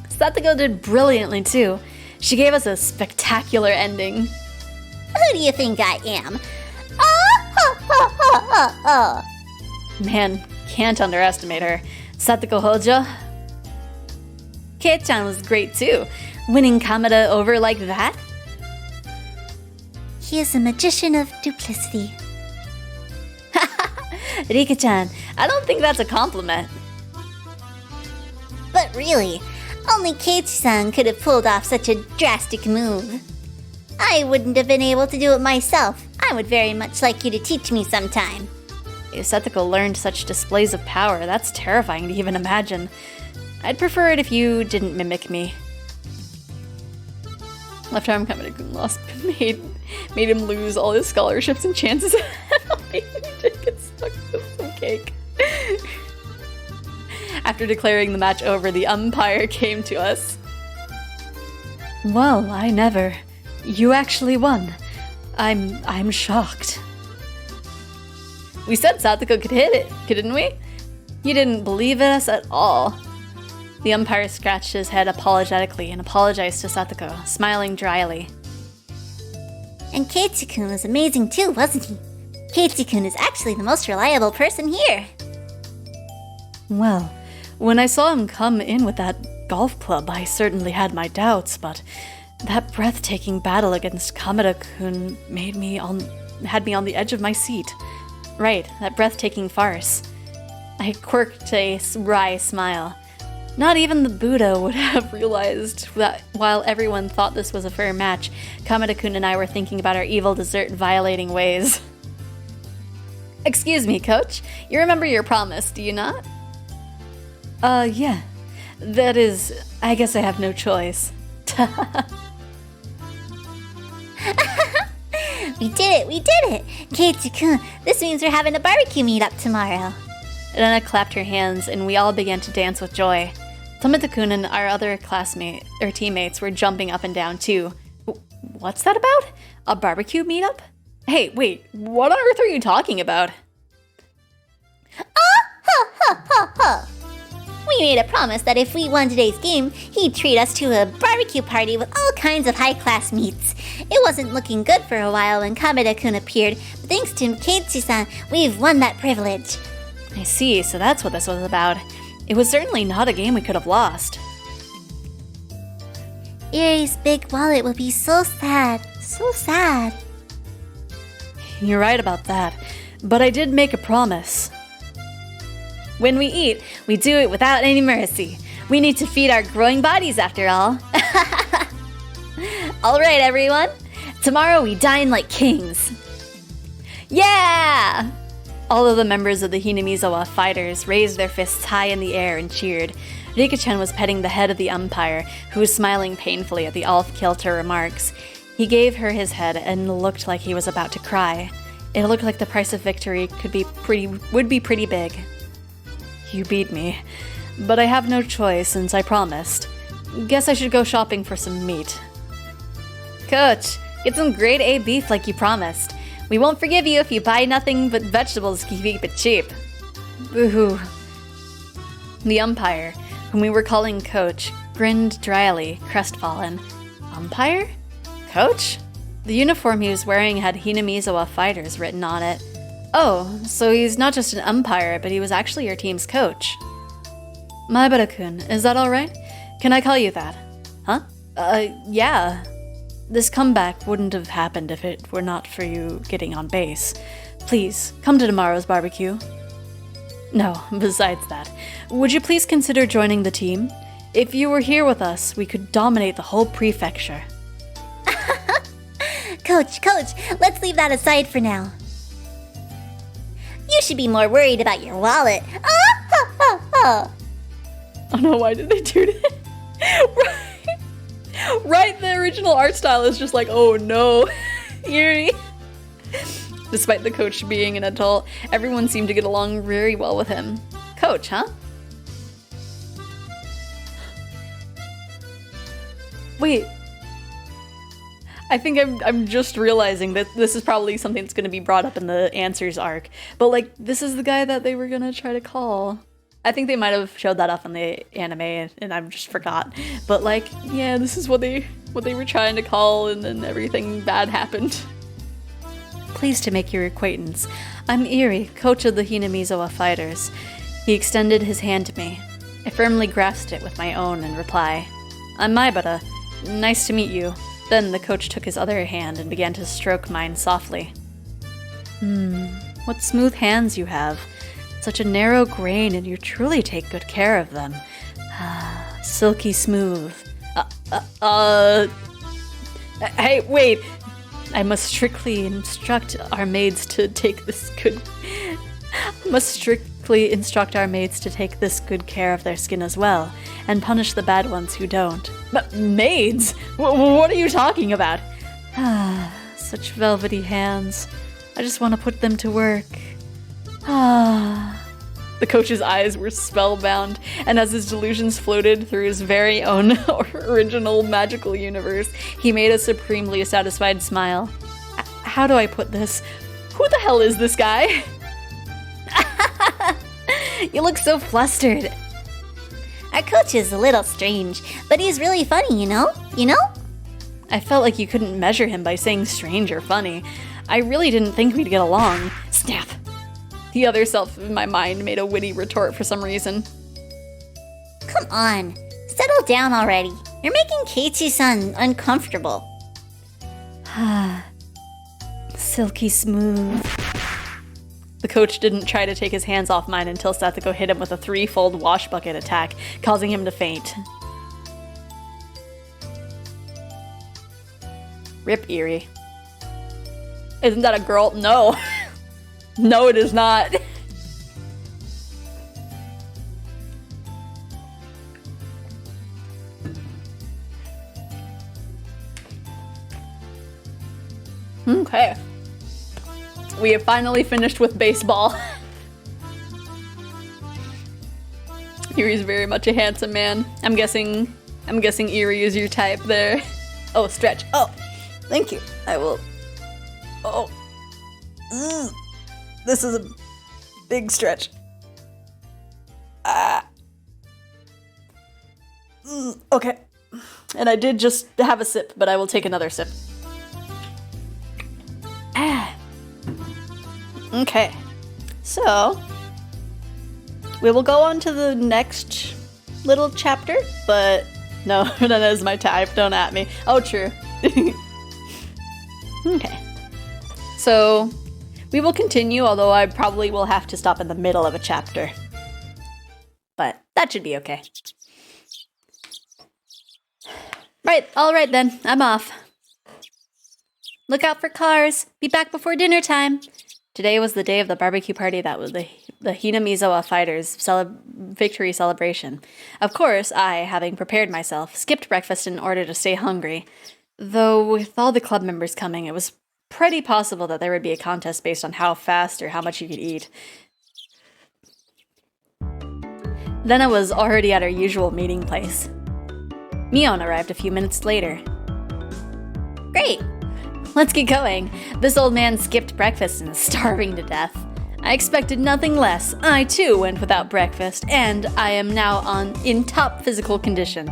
Satoko did brilliantly too. She gave us a spectacular ending. Who do you think I am? Oh. Man, can't underestimate her. Satoko Hojo. Kei-chan was great too. Winning Kamada over like that? He is a magician of duplicity. Rika-chan, I don't think that's a compliment. But really, only Keiichi-san could have pulled off such a drastic move. I wouldn't have been able to do it myself. I would very much like you to teach me sometime. If Satoko learned such displays of power, that's terrifying to even imagine. I'd prefer it if you didn't mimic me. Left arm Kamada-kun lost made him lose all his scholarships and chances of helping to get stuck with some cake. After declaring the match over, the umpire came to us. Well, I never. You actually won. I'm shocked. We said Satoko could hit it, didn't we? You didn't believe in us at all. The umpire scratched his head apologetically and apologized to Satoko, smiling dryly. And Keiichi-kun was amazing too, wasn't he? Keiichi-kun is actually the most reliable person here. Well, when I saw him come in with that golf club, I certainly had my doubts, but that breathtaking battle against Kamada-kun had me on the edge of my seat. Right, that breathtaking farce. I quirked a wry smile. Not even the Buddha would have realized that while everyone thought this was a fair match, Kamada-kun and I were thinking about our evil dessert-violating ways. Excuse me, coach. You remember your promise, do you not? Yeah. That is, I guess I have no choice. We did it! Keiichi-kun, this means we're having a barbecue meetup tomorrow. Rena clapped her hands, and we all began to dance with joy. Tomita-kun and our other teammates were jumping up and down too. What's that about? A barbecue meetup? Hey, wait, what on earth are you talking about? We made a promise that if we won today's game, he'd treat us to a barbecue party with all kinds of high-class meats. It wasn't looking good for a while when Kamada-kun appeared, but thanks to Keiichi-san, we've won that privilege. I see, so that's what this was about. It was certainly not a game we could have lost. Erie's big wallet will be so sad. So sad. You're right about that, but I did make a promise. When we eat, we do it without any mercy. We need to feed our growing bodies after all. All right, everyone. Tomorrow we dine like kings. Yeah! All of the members of the Hanamiza fighters raised their fists high in the air and cheered. Rika-chan was petting the head of the umpire, who was smiling painfully at the off-kilter remarks. He gave her his head and looked like he was about to cry. It looked like the price of victory would be pretty big. You beat me, but I have no choice since I promised. Guess I should go shopping for some meat. Coach, get some grade A beef like you promised. We won't forgive you if you buy nothing but vegetables to keep it cheap. Boo-hoo. The umpire, whom we were calling Coach, grinned dryly, crestfallen. Umpire? Coach? The uniform he was wearing had Hanamiza fighters written on it. Oh, so he's not just an umpire, but he was actually your team's coach. Maebara-kun, is that alright? Can I call you that? Huh? Yeah. This comeback wouldn't have happened if it were not for you getting on base. Please, come to tomorrow's barbecue. No, besides that, would you please consider joining the team? If you were here with us, we could dominate the whole prefecture. Coach, let's leave that aside for now. You should be more worried about your wallet. Oh no, why did they do that? Right, the original art style is just like, oh no, Yuri. Despite the coach being an adult, everyone seemed to get along very well with him. Coach, huh? Wait. I think I'm just realizing that this is probably something that's going to be brought up in the Answers arc. But, like, this is the guy that they were going to try to call. I think they might have showed that off in the anime, and I just forgot. But, like, yeah, this is what they were trying to call, and then everything bad happened. Pleased to make your acquaintance. I'm Eri, coach of the Hanamiza fighters. He extended his hand to me. I firmly grasped it with my own in reply. I'm Maibara. Nice to meet you. Then the coach took his other hand and began to stroke mine softly. What smooth hands you have. Such a narrow grain, and you truly take good care of them. Silky smooth. Hey, wait! I must strictly instruct our maids to take this good care of their skin as well, and punish the bad ones who don't. But maids? What are you talking about? Such velvety hands. I just want to put them to work. The coach's eyes were spellbound, and as his delusions floated through his very own original magical universe, he made a supremely satisfied smile. How do I put this? Who the hell is this guy? You look so flustered. Our coach is a little strange, but he's really funny, you know? You know? I felt like you couldn't measure him by saying strange or funny. I really didn't think we'd get along. Snap! The other self in my mind made a witty retort for some reason. Come on, settle down already. You're making Keiichi-san uncomfortable. Silky smooth. The coach didn't try to take his hands off mine until Satsuko hit him with a threefold wash bucket attack, causing him to faint. Rip Eri. Isn't that a girl? No. No, it is not. Okay. We have finally finished with baseball. Eri's very much a handsome man. I'm guessing Eri is your type there. Oh, stretch. Oh, thank you. I will. Oh. This is a big stretch. Okay. And I did just have a sip, but I will take another sip. Okay. So, we will go on to the next little chapter, but no, that is my type. Don't at me. Oh, true. Okay. So, we will continue, although I probably will have to stop in the middle of a chapter. But that should be okay. Right, alright then, I'm off. Look out for cars. Be back before dinner time. Today was the day of the barbecue party that was the Hanamiza fighters' victory celebration. Of course, I, having prepared myself, skipped breakfast in order to stay hungry. Though with all the club members coming, it was pretty possible that there would be a contest based on how fast or how much you could eat. Then I was already at our usual meeting place. Mion arrived a few minutes later. Great! Let's get going. This old man skipped breakfast and is starving to death. I expected nothing less. I too went without breakfast, and I am now in top physical condition.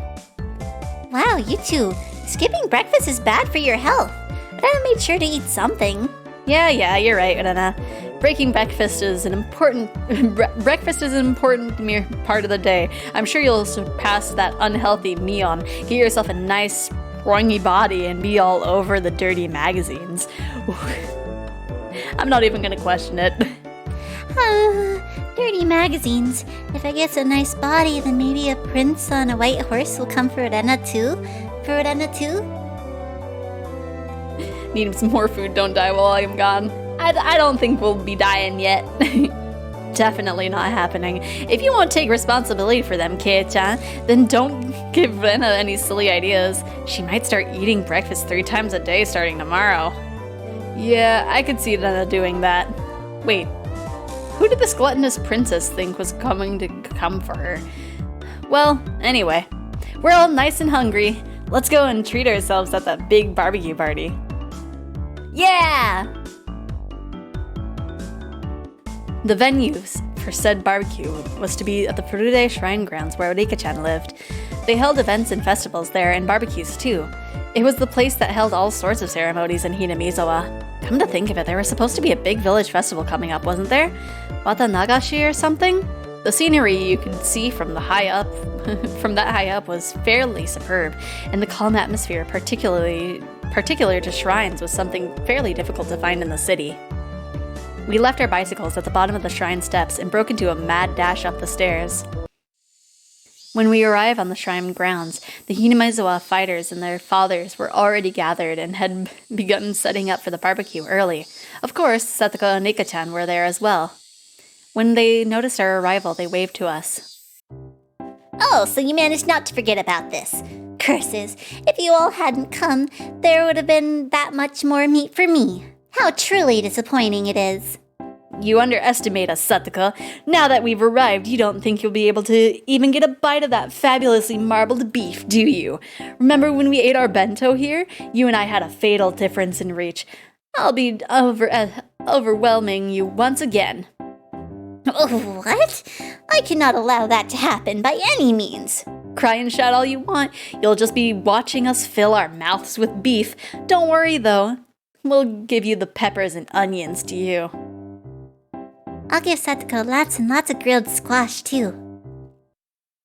Wow, you two. Skipping breakfast is bad for your health. But I made sure to eat something. Yeah, you're right, Rana. Breaking breakfast is an important mere part of the day. I'm sure you'll surpass that unhealthy Mion, get yourself a nice, springy body, and be all over the dirty magazines. I'm not even gonna question it. Dirty magazines. If I get a nice body, then maybe a prince on a white horse will come for Rena too? For Rena too? Need some more food, don't die while I'm gone. I don't think we'll be dying yet. Definitely not happening. If you won't take responsibility for them, Kei-chan, then don't give Rena any silly ideas. She might start eating breakfast 3 times a day starting tomorrow. Yeah, I could see Rena doing that. Wait, who did this gluttonous princess think was coming to come for her? Well, anyway, we're all nice and hungry. Let's go and treat ourselves at that big barbecue party. Yeah! The venues for said barbecue was to be at the Furude Shrine Grounds where Rika-chan lived. They held events and festivals there and barbecues too. It was the place that held all sorts of ceremonies in Hanamiza. Come to think of it, there was supposed to be a big village festival coming up, wasn't there? Watanagashi or something? The scenery you could see from that high up was fairly superb, and the calm atmosphere, particular to shrines, was something fairly difficult to find in the city. We left our bicycles at the bottom of the shrine steps and broke into a mad dash up the stairs. When we arrived on the shrine grounds, the Hinamizawa fighters and their fathers were already gathered and had begun setting up for the barbecue early. Of course, Satoko and Rika-chan were there as well. When they noticed our arrival, they waved to us. Oh, so you managed not to forget about this. Curses, if you all hadn't come, there would have been that much more meat for me. How truly disappointing it is. You underestimate us, Satoko. Now that we've arrived, you don't think you'll be able to even get a bite of that fabulously marbled beef, do you? Remember when we ate our bento here? You and I had a fatal difference in reach. I'll be overwhelming you once again. Oh, what? I cannot allow that to happen by any means. Cry and shout all you want. You'll just be watching us fill our mouths with beef. Don't worry, though. We'll give you the peppers and onions to you. I'll give Satoko lots and lots of grilled squash, too.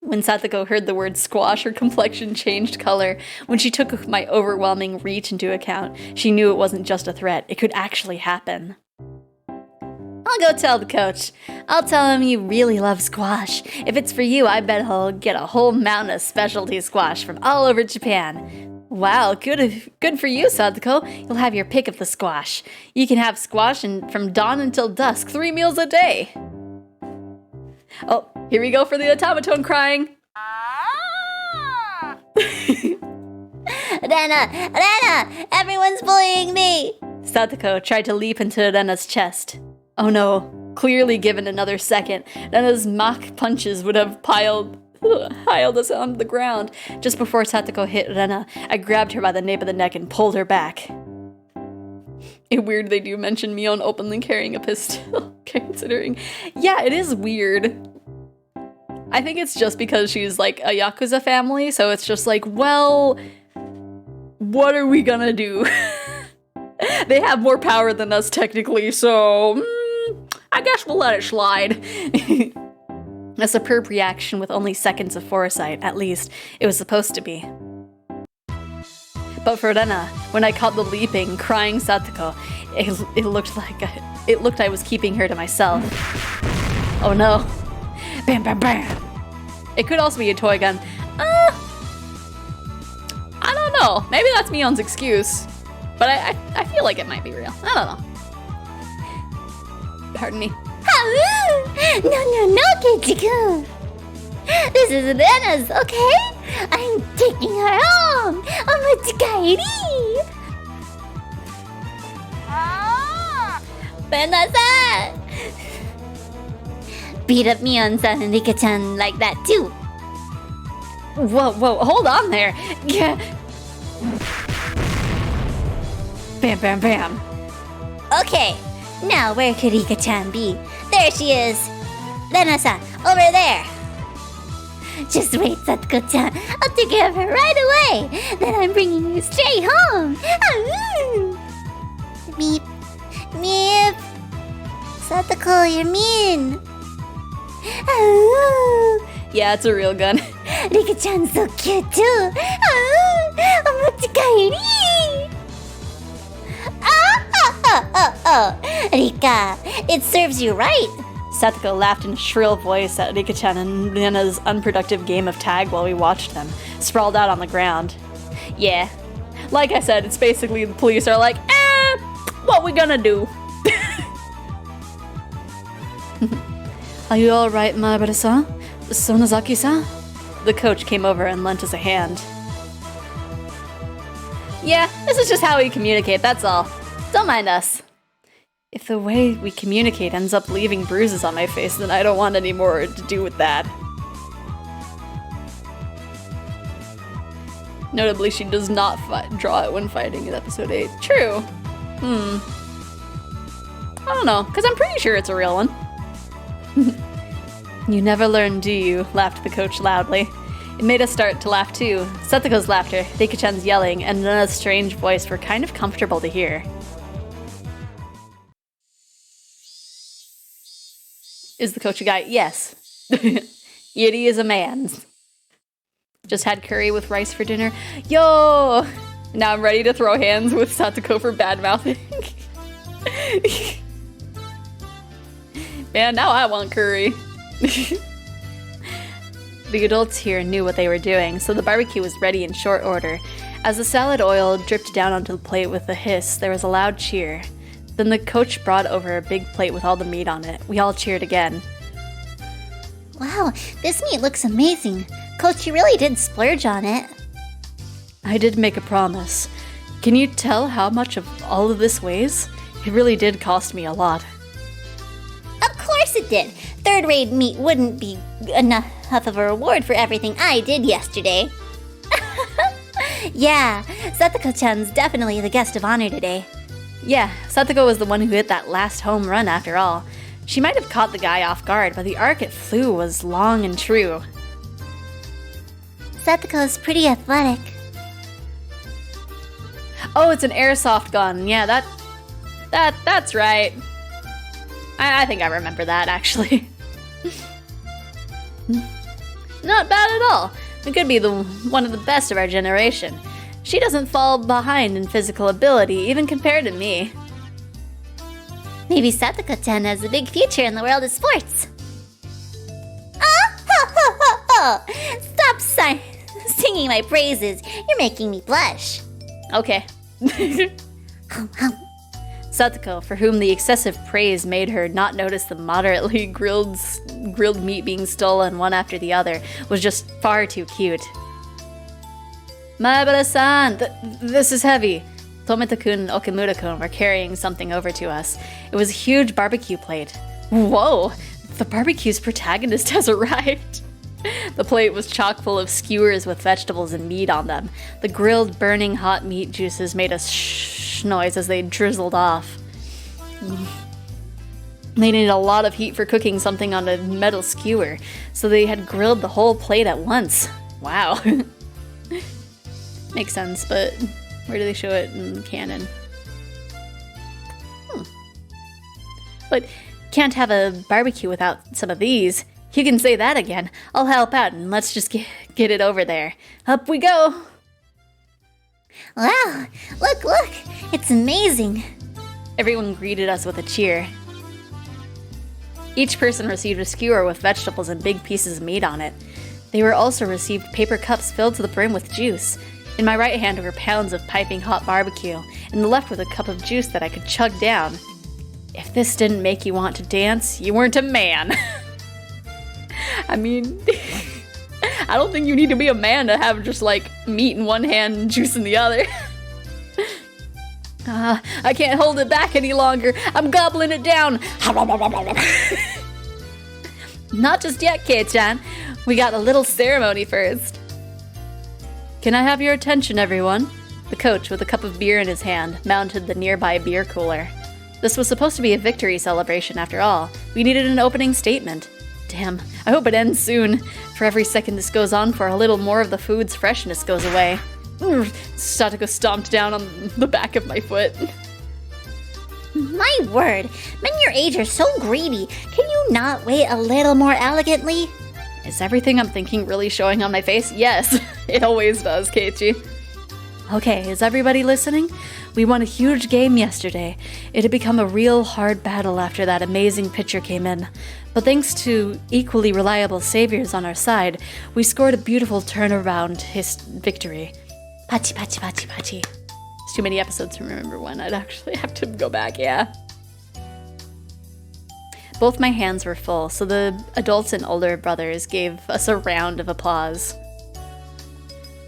When Satoko heard the word squash, her complexion changed color. When she took my overwhelming reach into account, she knew it wasn't just a threat. It could actually happen. I'll go tell the coach. I'll tell him you really love squash. If it's for you, I bet he'll get a whole mountain of specialty squash from all over Japan. Wow, good for you, Sadako. You'll have your pick of the squash. You can have squash from dawn until dusk, 3 meals a day. Oh, here we go for the automaton crying. Rena! Everyone's bullying me! Sadako tried to leap into Rena's chest. Oh no, clearly given another second, Rena's mock punches would have piled us onto the ground. Just before Satoko hit Rena, I grabbed her by the nape of the neck and pulled her back. It's weird they do mention Mion openly carrying a pistol, considering... Yeah, it is weird. I think it's just because she's like a Yakuza family, so it's just like, well, what are we gonna do? They have more power than us technically, so I guess we'll let it slide. A superb reaction with only seconds of foresight, at least. It was supposed to be. But for Rena, when I caught the leaping, crying Satoko, it looked I was keeping her to myself. Oh no. Bam, bam, bam. It could also be a toy gun. I don't know. Maybe that's Mion's excuse. But I feel like it might be real. I don't know. Pardon me. No, Keiichi-kun. This is Rena's, okay? I'm taking her home. Omochikaeri. Rena-san. Beat up Mion-san and Rika-chan like that too. Whoa, hold on there. Yeah. Bam, bam, bam. Okay, now where could Rika-chan be? There she is. Rena-san, over there. Just wait, Satoko-chan. I'll take care of her right away. Then I'm bringing you straight home. Meep. Meep. Satoko, you're mean. Yeah, it's a real gun. Rika-chan's so cute too. Omochikaeri. Rika, it serves you right. Satoko laughed in a shrill voice at Rika-chan and Rena's unproductive game of tag while we watched them, sprawled out on the ground. Yeah, like I said, it's basically the police are like, what we gonna do? Are you alright, Maebara-san? Sonozaki-san? The coach came over and lent us a hand. Yeah, this is just how we communicate, that's all. Don't mind us. If the way we communicate ends up leaving bruises on my face, then I don't want any more to do with that. Notably, she does not draw it when fighting in episode 8. True. I don't know, because I'm pretty sure it's a real one. You never learn, do you? Laughed the coach loudly. It made us start to laugh too. Setsuko's laughter, Deika-chan's yelling, and Nuna's strange voice were kind of comfortable to hear. Is the coach a guy? Yes. Yeti is a man. Just had curry with rice for dinner. Yo! Now I'm ready to throw hands with Satsuko for bad-mouthing. Man, now I want curry. The adults here knew what they were doing, so the barbecue was ready in short order. As the salad oil dripped down onto the plate with a hiss, there was a loud cheer. Then the coach brought over a big plate with all the meat on it. We all cheered again. Wow, this meat looks amazing. Coach, you really did splurge on it. I did make a promise. Can you tell how much of all of this weighs? It really did cost me a lot. Of course it did. Third-rate meat wouldn't be enough of a reward for everything I did yesterday. Yeah, Setsuko-chan's definitely the guest of honor today. Yeah, Satsuko was the one who hit that last home run after all. She might have caught the guy off guard, but the arc it flew was long and true. Setsuko's pretty athletic. Oh, it's an airsoft gun. Yeah, that's right. I think I remember that, actually. Not bad at all. It could be one of the best of our generation. She doesn't fall behind in physical ability, even compared to me. Maybe Setsuko-chan has a big future in the world of sports. Oh, ho, ho, ho, ho. Stop singing my praises. You're making me blush. Okay. Satsuko, for whom the excessive praise made her not notice the moderately grilled meat being stolen one after the other, was just far too cute. Maebara-san, this is heavy. Tomita-kun and Okamura-kun were carrying something over to us. It was a huge barbecue plate. Whoa! The barbecue's protagonist has arrived. The plate was chock full of skewers with vegetables and meat on them. The grilled, burning hot meat juices made a shh noise as they drizzled off. They needed a lot of heat for cooking something on a metal skewer, so they had grilled the whole plate at once. Wow. Makes sense, but where do they show it in canon? But can't have a barbecue without some of these. You can say that again. I'll help out and let's just get it over there. Up we go! Wow, look, it's amazing. Everyone greeted us with a cheer. Each person received a skewer with vegetables and big pieces of meat on it. They were also received paper cups filled to the brim with juice. In my right hand were pounds of piping hot barbecue, and the left was a cup of juice that I could chug down. If this didn't make you want to dance, you weren't a man. I mean, I don't think you need to be a man to have just like meat in one hand and juice in the other. I can't hold it back any longer. I'm gobbling it down. Not just yet, Kei-chan. We got a little ceremony first. Can I have your attention, everyone? The coach, with a cup of beer in his hand, mounted the nearby beer cooler. This was supposed to be a victory celebration after all. We needed an opening statement. Damn, I hope it ends soon. For every second this goes on for, a little more of the food's freshness goes away. Satsuko stomped down on the back of my foot. My word, men your age are so greedy. Can you not wait a little more elegantly? Is everything I'm thinking really showing on my face? Yes, it always does, Keiichi. Okay, is everybody listening? We won a huge game yesterday. It had become a real hard battle after that amazing pitcher came in. But thanks to equally reliable saviors on our side, we scored a beautiful turnaround victory. Pachi, pachi, pachi, pachi. It's too many episodes to remember when. I'd actually have to go back, yeah. Both my hands were full, so the adults and older brothers gave us a round of applause.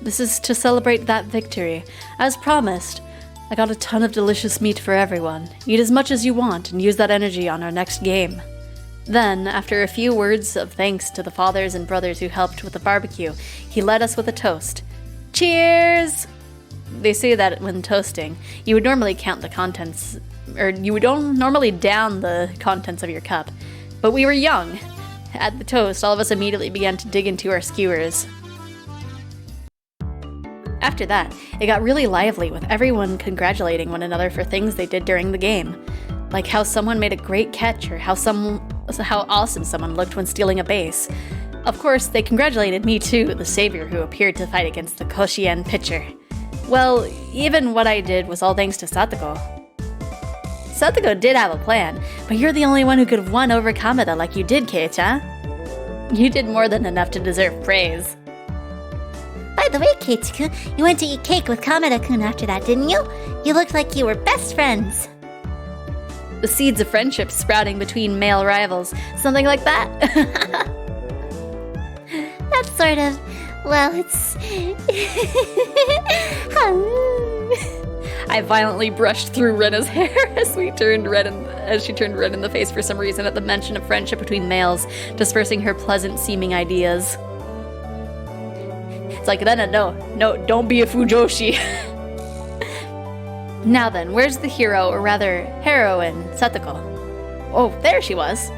This is to celebrate that victory. As promised, I got a ton of delicious meat for everyone. Eat as much as you want and use that energy on our next game. Then, after a few words of thanks to the fathers and brothers who helped with the barbecue, he led us with a toast. Cheers! They say that when toasting, you would normally count the contents, or you would normally down the contents of your cup. But we were young. At the toast, all of us immediately began to dig into our skewers. After that, it got really lively with everyone congratulating one another for things they did during the game. Like how someone made a great catch or how awesome someone looked when stealing a base. Of course, they congratulated me too, the savior who appeared to fight against the Koshien pitcher. Well, even what I did was all thanks to Satoko. Satoko did have a plan, but you're the only one who could have won over Kameda like you did, Kei-chan. You did more than enough to deserve praise. By the way, Keiichi-kun, you went to eat cake with Kameda-kun after that, didn't you? You looked like you were best friends. The seeds of friendship sprouting between male rivals, something like that. That's sort of, well, it's... I violently brushed through Rena's hair as she turned red in the face for some reason at the mention of friendship between males, dispersing her pleasant-seeming ideas. It's like, Rena, no, don't be a fujoshi. Now then, where's the hero, or rather, heroine, Satoko? Oh, there she was.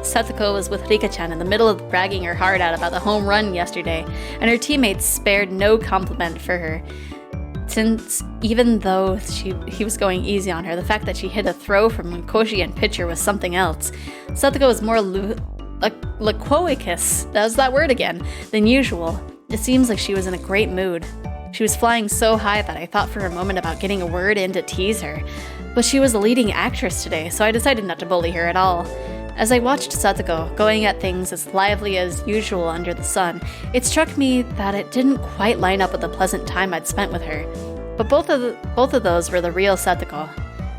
Satoko was with Rika-chan in the middle of bragging her heart out about the home run yesterday, and her teammates spared no compliment for her. Since even though he was going easy on her, the fact that she hit a throw from a Koshien pitcher was something else. Satoko was more loquacious, that's that word again, than usual. It seems like she was in a great mood. She was flying so high that I thought for a moment about getting a word in to tease her. But she was a leading actress today, so I decided not to bully her at all. As I watched Satoko going at things as lively as usual under the sun, it struck me that it didn't quite line up with the pleasant time I'd spent with her. But both of those were the real Satoko.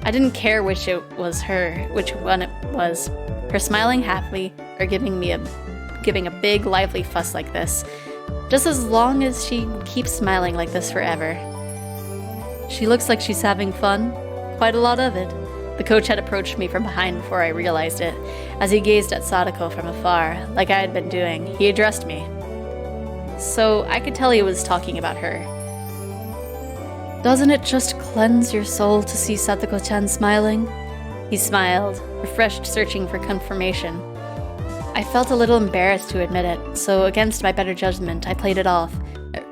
I didn't care which one it was, her smiling happily or giving a big lively fuss like this. Just as long as she keeps smiling like this forever. She looks like she's having fun. Quite a lot of it. The coach had approached me from behind before I realized it. As he gazed at Sadako from afar, like I had been doing, he addressed me. So I could tell he was talking about her. Doesn't it just cleanse your soul to see Satoko-chan smiling? He smiled, refreshed, searching for confirmation. I felt a little embarrassed to admit it, so against my better judgment, I played it off.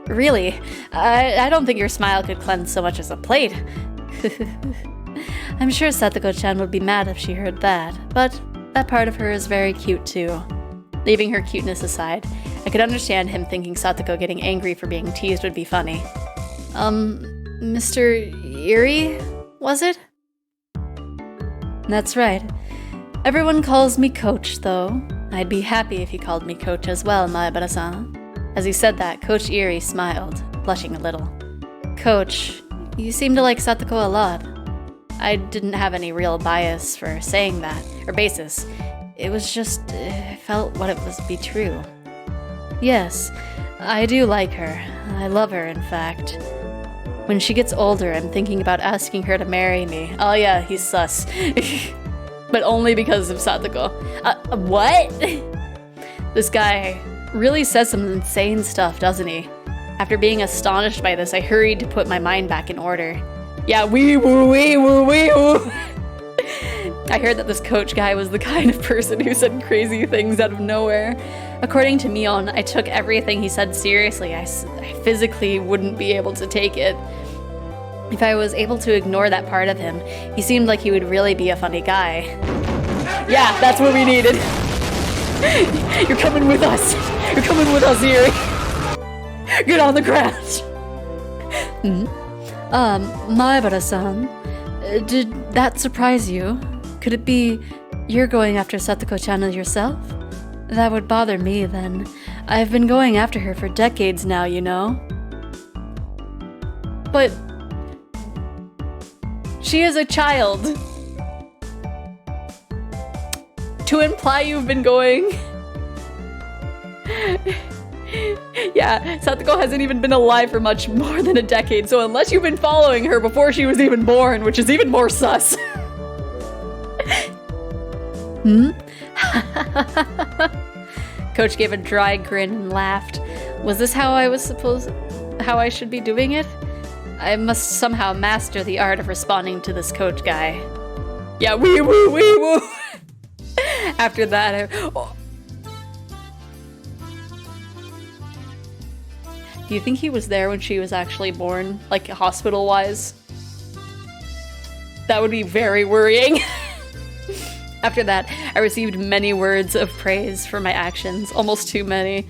Really? I don't think your smile could cleanse so much as a plate. I'm sure Satoko-chan would be mad if she heard that, but that part of her is very cute too. Leaving her cuteness aside, I could understand him thinking Satoko getting angry for being teased would be funny. Mr. Eerie, was it? That's right. Everyone calls me Coach, though. I'd be happy if you called me Coach as well, Maebara-san. As he said that, Coach Eerie smiled, blushing a little. Coach, you seem to like Satoko a lot. I didn't have any real bias for saying that, or basis. It was just, I felt what it was be true. Yes, I do like her. I love her, in fact. When she gets older, I'm thinking about asking her to marry me. Oh yeah, he's sus. But only because of Satoko. What? This guy really says some insane stuff, doesn't he? After being astonished by this, I hurried to put my mind back in order. Yeah, wee woo, wee woo, wee woo. I heard that this coach guy was the kind of person who said crazy things out of nowhere. According to Mion, I took everything he said seriously. I physically wouldn't be able to take it. If I was able to ignore that part of him, he seemed like he would really be a funny guy. Yeah, that's what we needed. You're coming with us. You're coming with us, Eerie. Get on the ground. Maebara-san, did that surprise you? Could it be you're going after Satoko-chan yourself? That would bother me, then. I've been going after her for decades now, you know. But she is a child. To imply you've been going... Yeah, Satoko hasn't even been alive for much more than a decade, so unless you've been following her before she was even born, which is even more sus. Hmm? Coach gave a dry grin and laughed. Was this how I should be doing it? I must somehow master the art of responding to this coach guy. Yeah, wee woo, wee woo! After that, Do you think he was there when she was actually born? Like, hospital-wise? That would be very worrying. After that, I received many words of praise for my actions. Almost too many.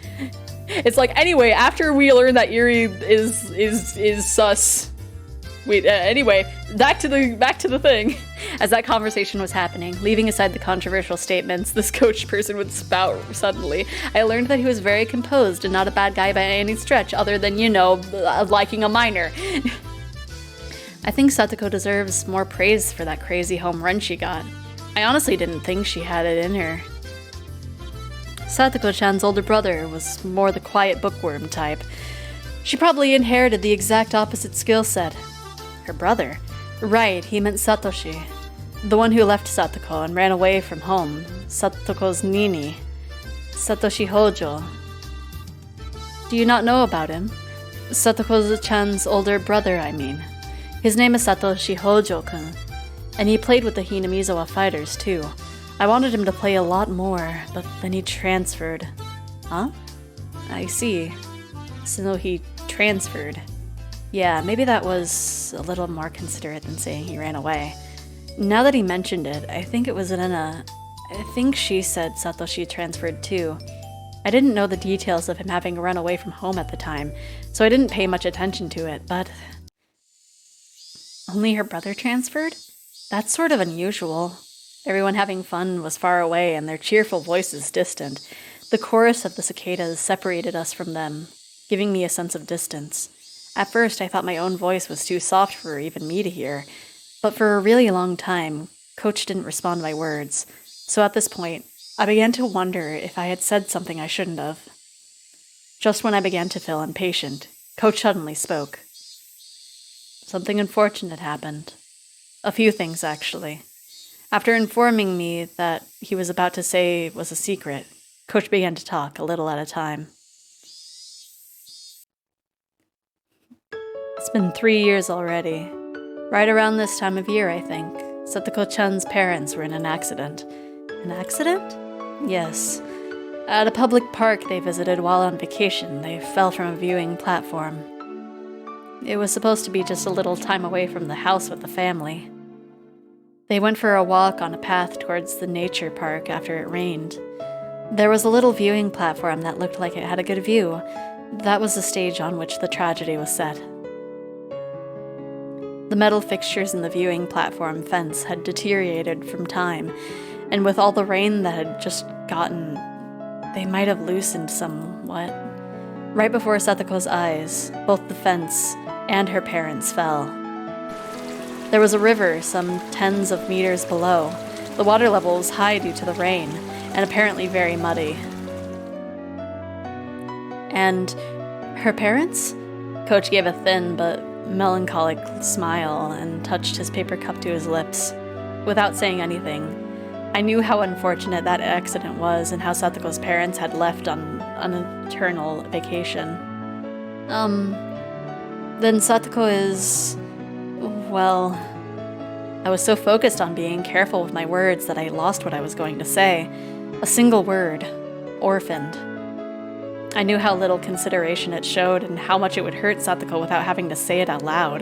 It's like, anyway, after we learn that Yuri is sus. Wait, anyway, back to the thing. As that conversation was happening, leaving aside the controversial statements this coach person would spout suddenly, I learned that he was very composed and not a bad guy by any stretch, other than, you know, liking a minor. I think Satoko deserves more praise for that crazy home run she got. I honestly didn't think she had it in her. Satoko-chan's older brother was more the quiet bookworm type. She probably inherited the exact opposite skill set. Her brother? Right, he meant Satoshi. The one who left Satoko and ran away from home. Satoko's Nini. Satoshi Hojo. Do you not know about him? Satoko-chan's older brother, I mean. His name is Satoshi Hojo-kun. And he played with the Hanamiza fighters, too. I wanted him to play a lot more, but then he transferred. Huh? I see. So he transferred. Yeah, maybe that was a little more considerate than saying he ran away. Now that he mentioned it, I think it was Rena. I think she said Satoshi transferred too. I didn't know the details of him having run away from home at the time, so I didn't pay much attention to it, but... Only her brother transferred? That's sort of unusual. Everyone having fun was far away and their cheerful voices distant. The chorus of the cicadas separated us from them, giving me a sense of distance. At first, I thought my own voice was too soft for even me to hear, but for a really long time, Coach didn't respond to my words. So at this point, I began to wonder if I had said something I shouldn't have. Just when I began to feel impatient, Coach suddenly spoke. Something unfortunate happened. A few things, actually. After informing me that he was about to say was a secret, Coach began to talk, a little at a time. It's been 3 years already. Right around this time of year, I think. Satoko-chan's parents were in an accident. An accident? Yes. At a public park they visited while on vacation, they fell from a viewing platform. It was supposed to be just a little time away from the house with the family. They went for a walk on a path towards the nature park after it rained. There was a little viewing platform that looked like it had a good view. That was the stage on which the tragedy was set. The metal fixtures in the viewing platform fence had deteriorated from time, and with all the rain that had just gotten, they might have loosened somewhat. Right before Satoko's eyes, both the fence and her parents fell. There was a river some tens of meters below. The water level was high due to the rain, and apparently very muddy. And her parents? Coach gave a thin but melancholic smile and touched his paper cup to his lips. Without saying anything, I knew how unfortunate that accident was and how Satoko's parents had left on an eternal vacation. Then Satoko is... well... I was so focused on being careful with my words that I lost what I was going to say. A single word. Orphaned. I knew how little consideration it showed and how much it would hurt Satoko without having to say it out loud.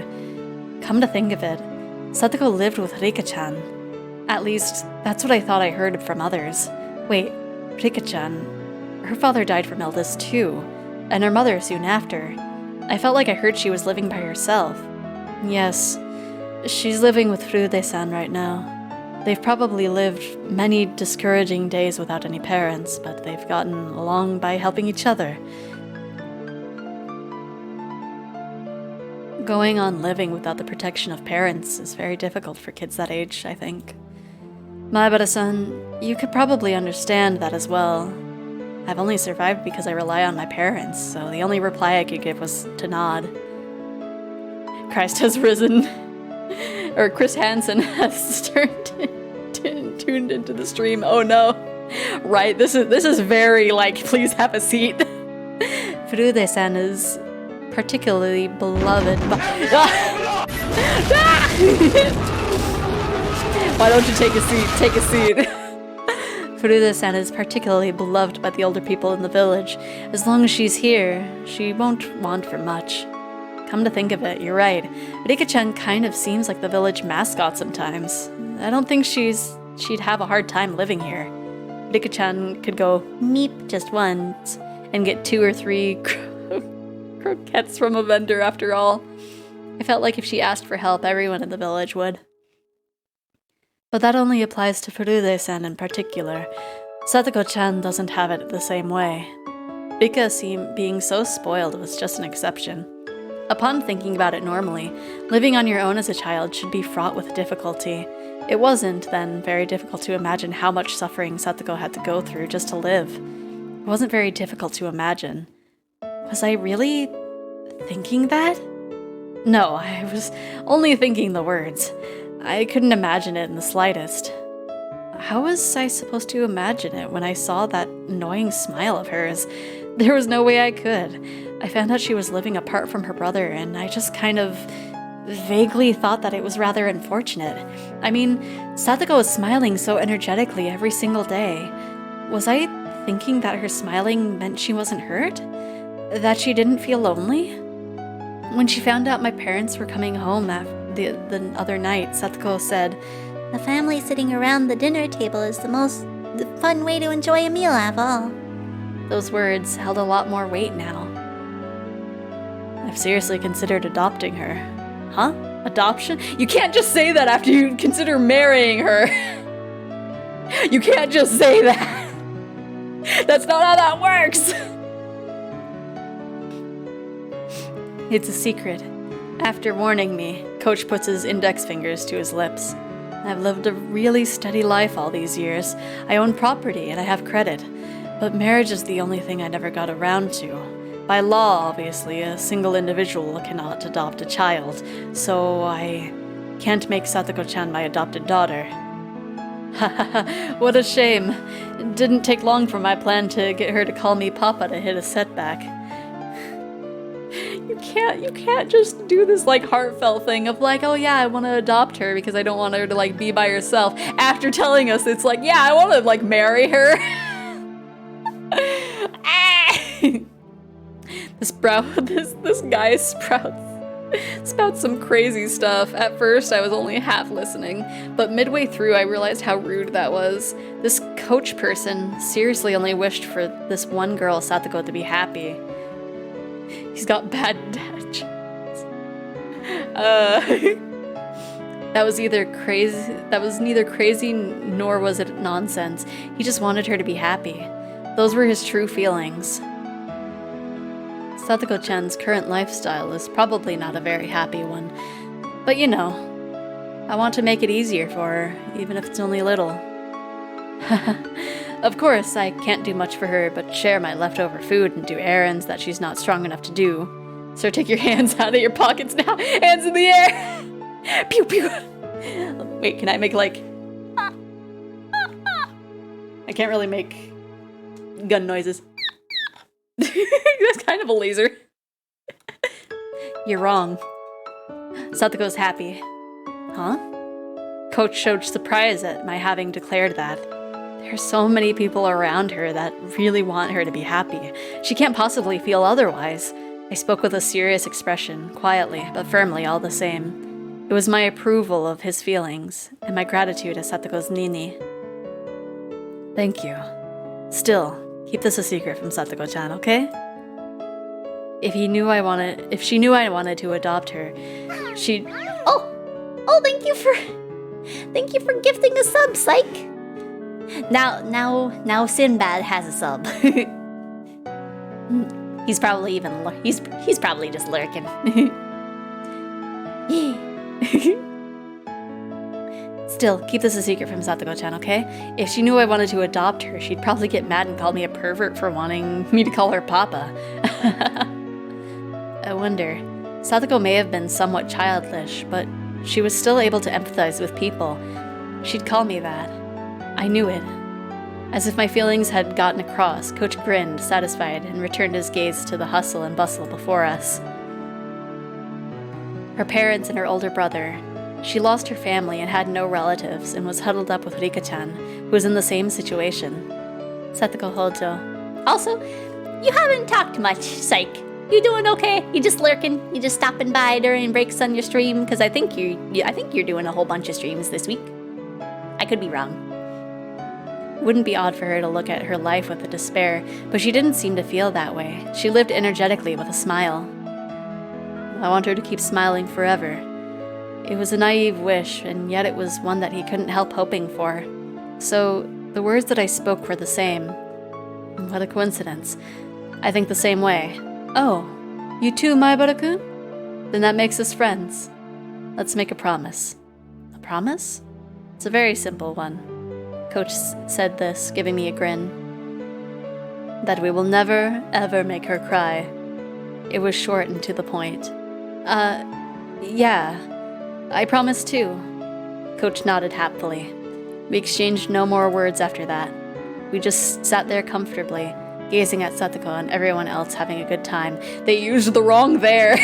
Come to think of it, Satoko lived with Rika-chan. At least, that's what I thought I heard from others. Wait, Rika-chan... her father died from illness too, and her mother soon after. I felt like I heard she was living by herself. Yes, she's living with Furude-san right now. They've probably lived many discouraging days without any parents, but they've gotten along by helping each other. Going on living without the protection of parents is very difficult for kids that age, I think. Maebara-san, you could probably understand that as well. I've only survived because I rely on my parents, so the only reply I could give was to nod. Christ has risen. Or Chris Hansen has tuned into the stream. Oh no. Right, this is very like, please have a seat. Furude-san is particularly beloved by... Why don't you take a seat? Take a seat. Furude-san is particularly beloved by the older people in the village. As long as she's here, she won't want for much. Come to think of it, you're right. Rika-chan kind of seems like the village mascot sometimes. I don't think she'd have a hard time living here. Rika-chan could go meep just once and get 2 or 3 croquettes from a vendor after all. I felt like if she asked for help, everyone in the village would. But that only applies to Furude-san in particular. Satoko-chan doesn't have it the same way. Rika being so spoiled was just an exception. Upon thinking about it normally, living on your own as a child should be fraught with difficulty. It wasn't, then, very difficult to imagine how much suffering Satoko had to go through just to live. It wasn't very difficult to imagine. Was I really thinking that? No, I was only thinking the words. I couldn't imagine it in the slightest. How was I supposed to imagine it when I saw that annoying smile of hers? There was no way I could. I found out she was living apart from her brother, and I just kind of vaguely thought that it was rather unfortunate. I mean, Satoko was smiling so energetically every single day. Was I thinking that her smiling meant she wasn't hurt? That she didn't feel lonely? When she found out my parents were coming home the other night, Satoko said, The family sitting around the dinner table is the fun way to enjoy a meal of all. Those words held a lot more weight now. I've seriously considered adopting her. Huh? Adoption? You can't just say that after you consider marrying her. You can't just say that. That's not how that works. It's a secret. After warning me, Coach puts his index fingers to his lips. I've lived a really steady life all these years. I own property and I have credit. But marriage is the only thing I never got around to. By law, obviously, a single individual cannot adopt a child, so I can't make Satoko-chan my adopted daughter. Hahaha, what a shame. It didn't take long for my plan to get her to call me Papa to hit a setback. You can't just do this like heartfelt thing of like, oh yeah, I want to adopt her because I don't want her to like be by herself. After telling us it's like, yeah, I want to like marry her. This guy spouts some crazy stuff. At first, I was only half listening, but midway through, I realized how rude that was. This coach person seriously only wished for this one girl, Satoko, to be happy. He's got bad dad jokes. That was neither crazy nor was it nonsense. He just wanted her to be happy. Those were his true feelings. Satoko-chan's current lifestyle is probably not a very happy one, but you know, I want to make it easier for her, even if it's only a little. Of course, I can't do much for her but share my leftover food and do errands that she's not strong enough to do. So take your hands out of your pockets now, hands in the air! Pew pew! Wait, can I make like... I can't really make gun noises. That's kind of a laser. You're wrong. Satoko's happy. Huh? Coach showed surprise at my having declared that. There are so many people around her that really want her to be happy. She can't possibly feel otherwise. I spoke with a serious expression, quietly, but firmly all the same. It was my approval of his feelings, and my gratitude as Satoko's Nini. Thank you. Still, keep this a secret from Satoko-chan, okay? If she knew I wanted to adopt her, she'd... Oh, thank you for gifting a sub, Psych. Now Sinbad has a sub. He's probably he's probably just lurking. Still, keep this a secret from Satoko-chan, okay? If she knew I wanted to adopt her, she'd probably get mad and call me a pervert for wanting me to call her Papa. I wonder. Satoko may have been somewhat childish, but she was still able to empathize with people. She'd call me that. I knew it. As if my feelings had gotten across, Coach grinned, satisfied, and returned his gaze to the hustle and bustle before us. Her parents and her older brother. She lost her family and had no relatives, and was huddled up with Rika-chan, who was in the same situation. Satoko Hojo. Also, you haven't talked much, psych. You doing okay? You just lurking? You just stopping by during breaks on your stream? Because I think you're doing a whole bunch of streams this week. I could be wrong. It wouldn't be odd for her to look at her life with a despair, but she didn't seem to feel that way. She lived energetically with a smile. I want her to keep smiling forever. It was a naive wish, and yet it was one that he couldn't help hoping for. So, the words that I spoke were the same. What a coincidence. I think the same way. Oh, you too, Maibara-kun? Then that makes us friends. Let's make a promise. A promise? It's a very simple one. Coach said this, giving me a grin. That we will never, ever make her cry. It was short and to the point. Yeah. I promise too. Coach nodded happily. We exchanged no more words after that. We just sat there comfortably, gazing at Satoko and everyone else having a good time. They used the wrong there!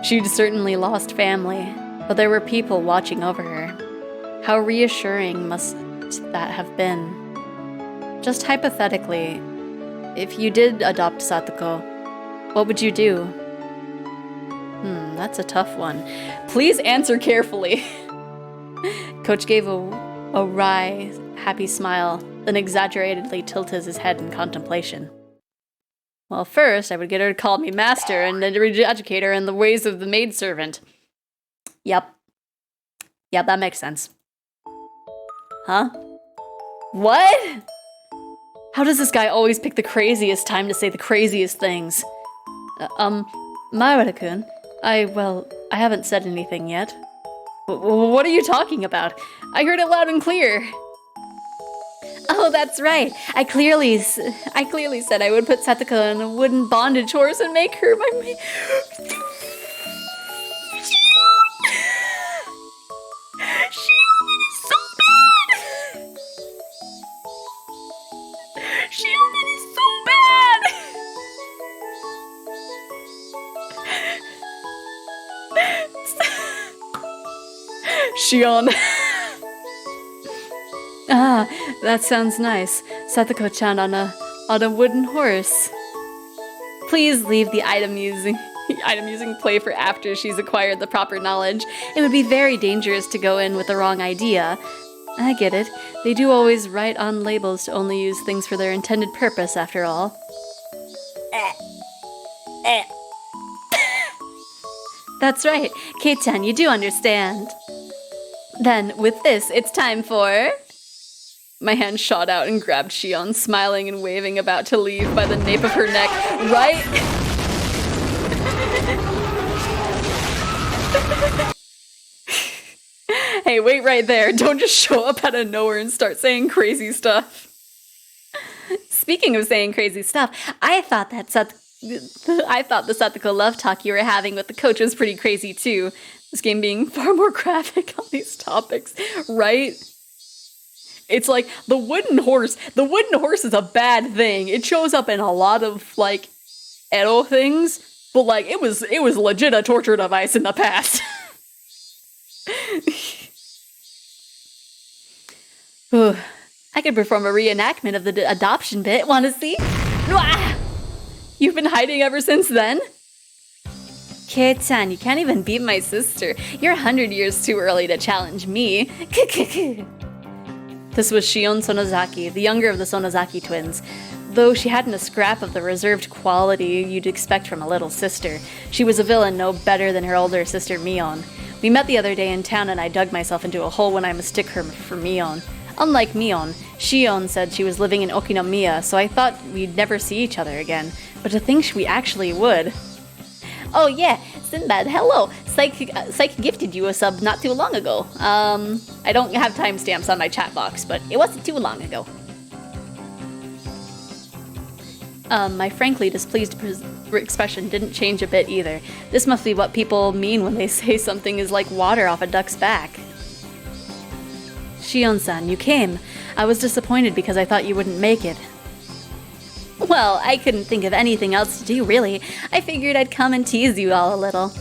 She'd certainly lost family, but there were people watching over her. How reassuring must that have been? Just hypothetically, if you did adopt Satoko, what would you do? That's a tough one. Please answer carefully. Coach gave a wry, happy smile, then exaggeratedly tilted his head in contemplation. Well, first, I would get her to call me master and then educate her in the ways of the maidservant. Yep, that makes sense. Huh? What? How does this guy always pick the craziest time to say the craziest things? Maibara-kun, I haven't said anything yet. What are you talking about? I heard it loud and clear. Oh, that's right. I clearly said I would put Satoko in a wooden bondage horse and make her my... Shion. That sounds nice. Satoko-chan on a wooden horse. Please leave the item using play for after she's acquired the proper knowledge. It would be very dangerous to go in with the wrong idea. I get it. They do always write on labels to only use things for their intended purpose, after all. That's right. Kei-chan, you do understand. Then, with this, it's time for... My hand shot out and grabbed Shion, smiling and waving, about to leave by the nape of her neck. Right? Hey, wait right there. Don't just show up out of nowhere and start saying crazy stuff. Speaking of saying crazy stuff, I thought the Satoko love talk you were having with the coach was pretty crazy too. This game being far more graphic on these topics, right? It's like the wooden horse. The wooden horse is a bad thing. It shows up in a lot of like Edo things, but like it was legit a torture device in the past. I could perform a reenactment of the adoption bit. Want to see? You've been hiding ever since then? Kei-chan, you can't even beat my sister. You're 100 years too early to challenge me. This was Shion Sonozaki, the younger of the Sonozaki twins. Though she hadn't a scrap of the reserved quality you'd expect from a little sister, she was a villain no better than her older sister Mion. We met the other day in town and I dug myself into a hole when I mistook her for Mion. Unlike Mion, Shion said she was living in Okinomiya, so I thought we'd never see each other again. But to think we actually would. Oh yeah, Sinbad, hello. Psych gifted you a sub not too long ago. I don't have timestamps on my chat box, but it wasn't too long ago. My frankly displeased expression didn't change a bit either. This must be what people mean when they say something is like water off a duck's back. Shion-san, you came. I was disappointed because I thought you wouldn't make it. Well, I couldn't think of anything else to do, really. I figured I'd come and tease you all a little.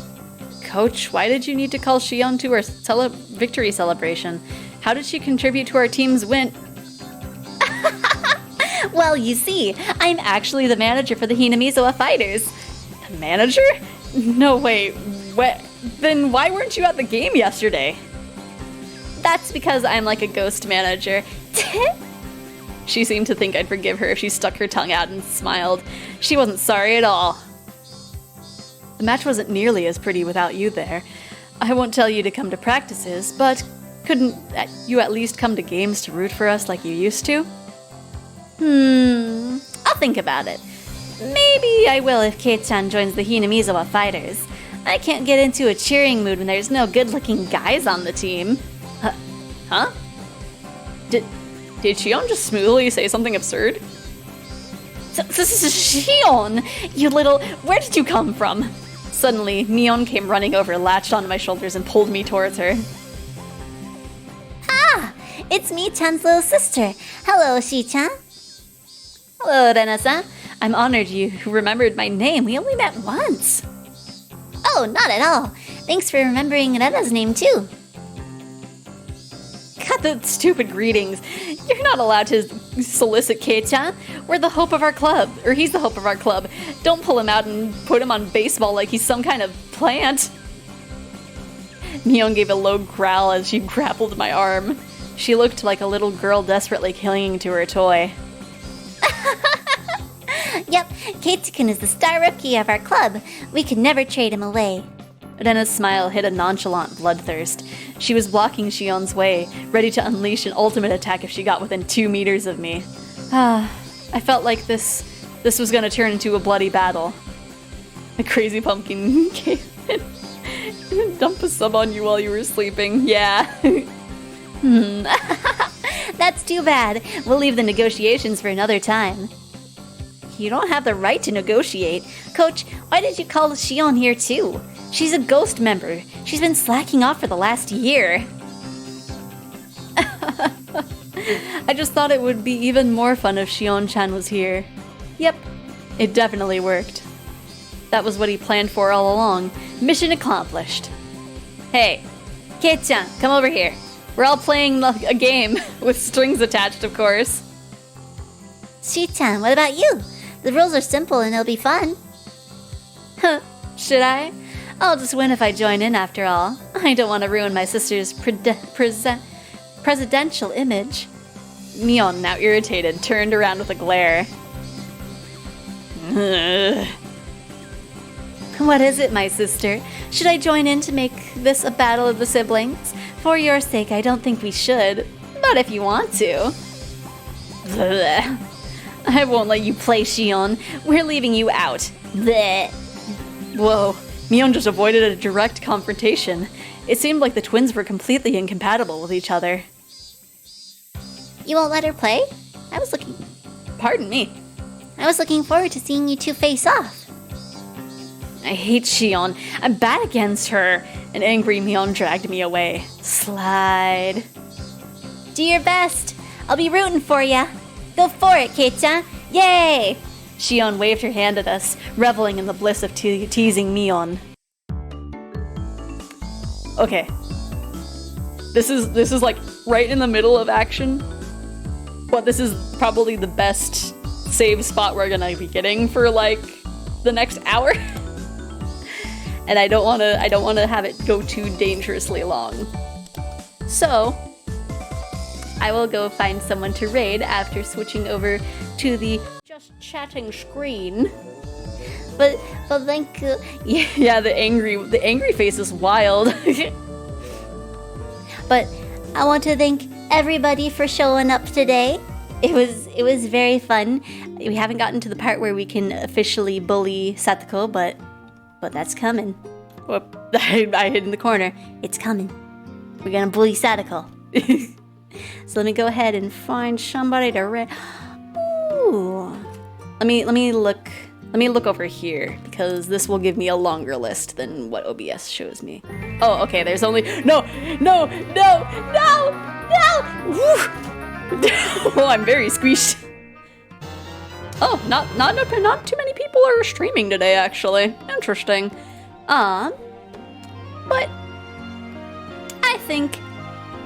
Coach, why did you need to call Shion to our victory celebration? How did she contribute to our team's win? Well, you see, I'm actually the manager for the Hanamiza fighters. The manager? No, wait, what? Then why weren't you at the game yesterday? That's because I'm like a ghost manager. She seemed to think I'd forgive her if she stuck her tongue out and smiled. She wasn't sorry at all. The match wasn't nearly as pretty without you there. I won't tell you to come to practices, but couldn't you at least come to games to root for us like you used to? I'll think about it. Maybe I will if Kate-chan joins the Hanamiza fighters. I can't get into a cheering mood when there's no good-looking guys on the team. Huh? Did Shion just smoothly say something absurd? This is Shion! You little... Where did you come from? Suddenly, Mion came running over, latched onto my shoulders, and pulled me towards her. Ah! It's me, Chan's little sister. Hello, Shi-chan. Hello, Rena-san. I'm honored you remembered my name. We only met once. Oh, not at all. Thanks for remembering Rena's name, too. Cut the stupid greetings. You're not allowed to solicit Kate-chan. We're the hope of our club. Or he's the hope of our club. Don't pull him out and put him on baseball like he's some kind of plant. Mion gave a low growl as she grappled my arm. She looked like a little girl desperately clinging to her toy. Yep, Kate-kun is the star rookie of our club. We could never trade him away. Rena's smile hid a nonchalant bloodthirst. She was blocking Shion's way, ready to unleash an ultimate attack if she got within 2 meters of me. I felt like this was gonna turn into a bloody battle. A crazy pumpkin came in. Dump a sub on you while you were sleeping. Yeah. That's too bad. We'll leave the negotiations for another time. You don't have the right to negotiate. Coach, why did you call Shion here too? She's a ghost member. She's been slacking off for the last year. I just thought it would be even more fun if Shion-chan was here. Yep, it definitely worked. That was what he planned for all along. Mission accomplished. Hey, Kate-chan, come over here. We're all playing a game, with strings attached, of course. Shi-chan, what about you? The rules are simple and it'll be fun. Huh, should I? I'll just win if I join in after all. I don't want to ruin my sister's presidential image. Mion, now irritated, turned around with a glare. What is it, my sister? Should I join in to make this a battle of the siblings? For your sake, I don't think we should. But if you want to... I won't let you play, Shion. We're leaving you out. Blech. Whoa, Mion just avoided a direct confrontation. It seemed like the twins were completely incompatible with each other. You won't let her play? Pardon me. I was looking forward to seeing you two face off. I hate Shion. I'm bad against her. An angry Mion dragged me away. Slide. Do your best. I'll be rooting for ya. Go for it, Kate-chan. Yay! Shion waved her hand at us, reveling in the bliss of teasing Mion. Okay. This is like right in the middle of action. But this is probably the best save spot we're gonna be getting for like the next hour. And I don't wanna have it go too dangerously long. So I will go find someone to raid after switching over to the just chatting screen. But thank you. Yeah, the angry face is wild. But I want to thank everybody for showing up today. It was very fun. We haven't gotten to the part where we can officially bully Satoko, but but that's coming. Whoop, I hid in the corner. It's coming. We're gonna bully Sadako. So let me go ahead and find somebody to Ooh. Let me look over here because this will give me a longer list than what OBS shows me. Oh, okay, there's only no. Oh, I'm very squeezed. Oh, not too many people are streaming today, actually. Interesting. But I think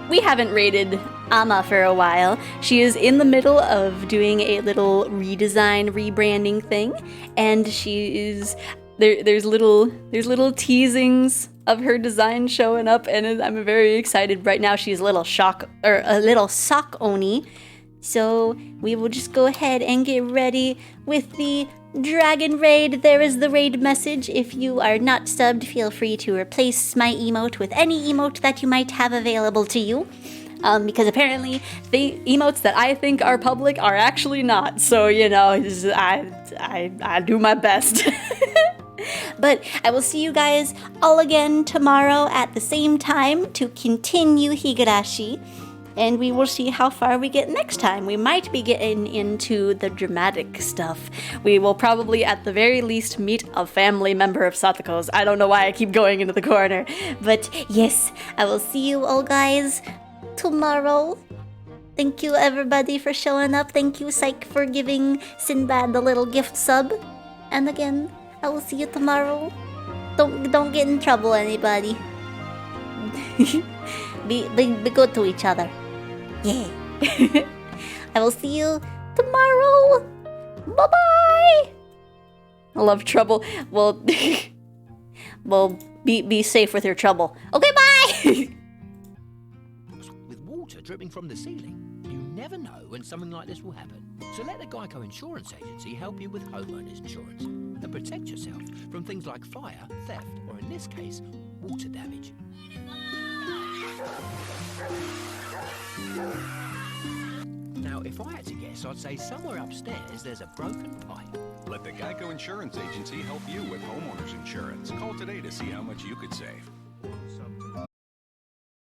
we haven't rated Ama for a while. She is in the middle of doing a little redesign, rebranding thing, and she is there's little teasings of her design showing up, and I'm very excited. Right now, she's a little sock oni. So we will just go ahead and get ready with the Dragon Raid. There is the raid message. If you are not subbed, feel free to replace my emote with any emote that you might have available to you. Because apparently the emotes that I think are public are actually not. So, you know, I do my best. But I will see you guys all again tomorrow at the same time to continue Higurashi. And we will see how far we get next time. We might be getting into the dramatic stuff. We will probably, at the very least, meet a family member of Satoko's. I don't know why I keep going into the corner. But yes, I will see you all guys tomorrow. Thank you everybody for showing up. Thank you, Psych, for giving Sinbad the little gift sub. And again, I will see you tomorrow. Don't get in trouble, anybody. Be good to each other. Yeah. I will see you tomorrow. Bye-bye. I love trouble. Well, be safe with your trouble. Okay, bye. With water dripping from the ceiling, you never know when something like this will happen. So let the Geico Insurance Agency help you with homeowners insurance and protect yourself from things like fire, theft, or in this case, water damage. Now, if I had to guess, I'd say somewhere upstairs there's a broken pipe. Let the Geico Insurance Agency help you with homeowners insurance. Call today to see how much you could save.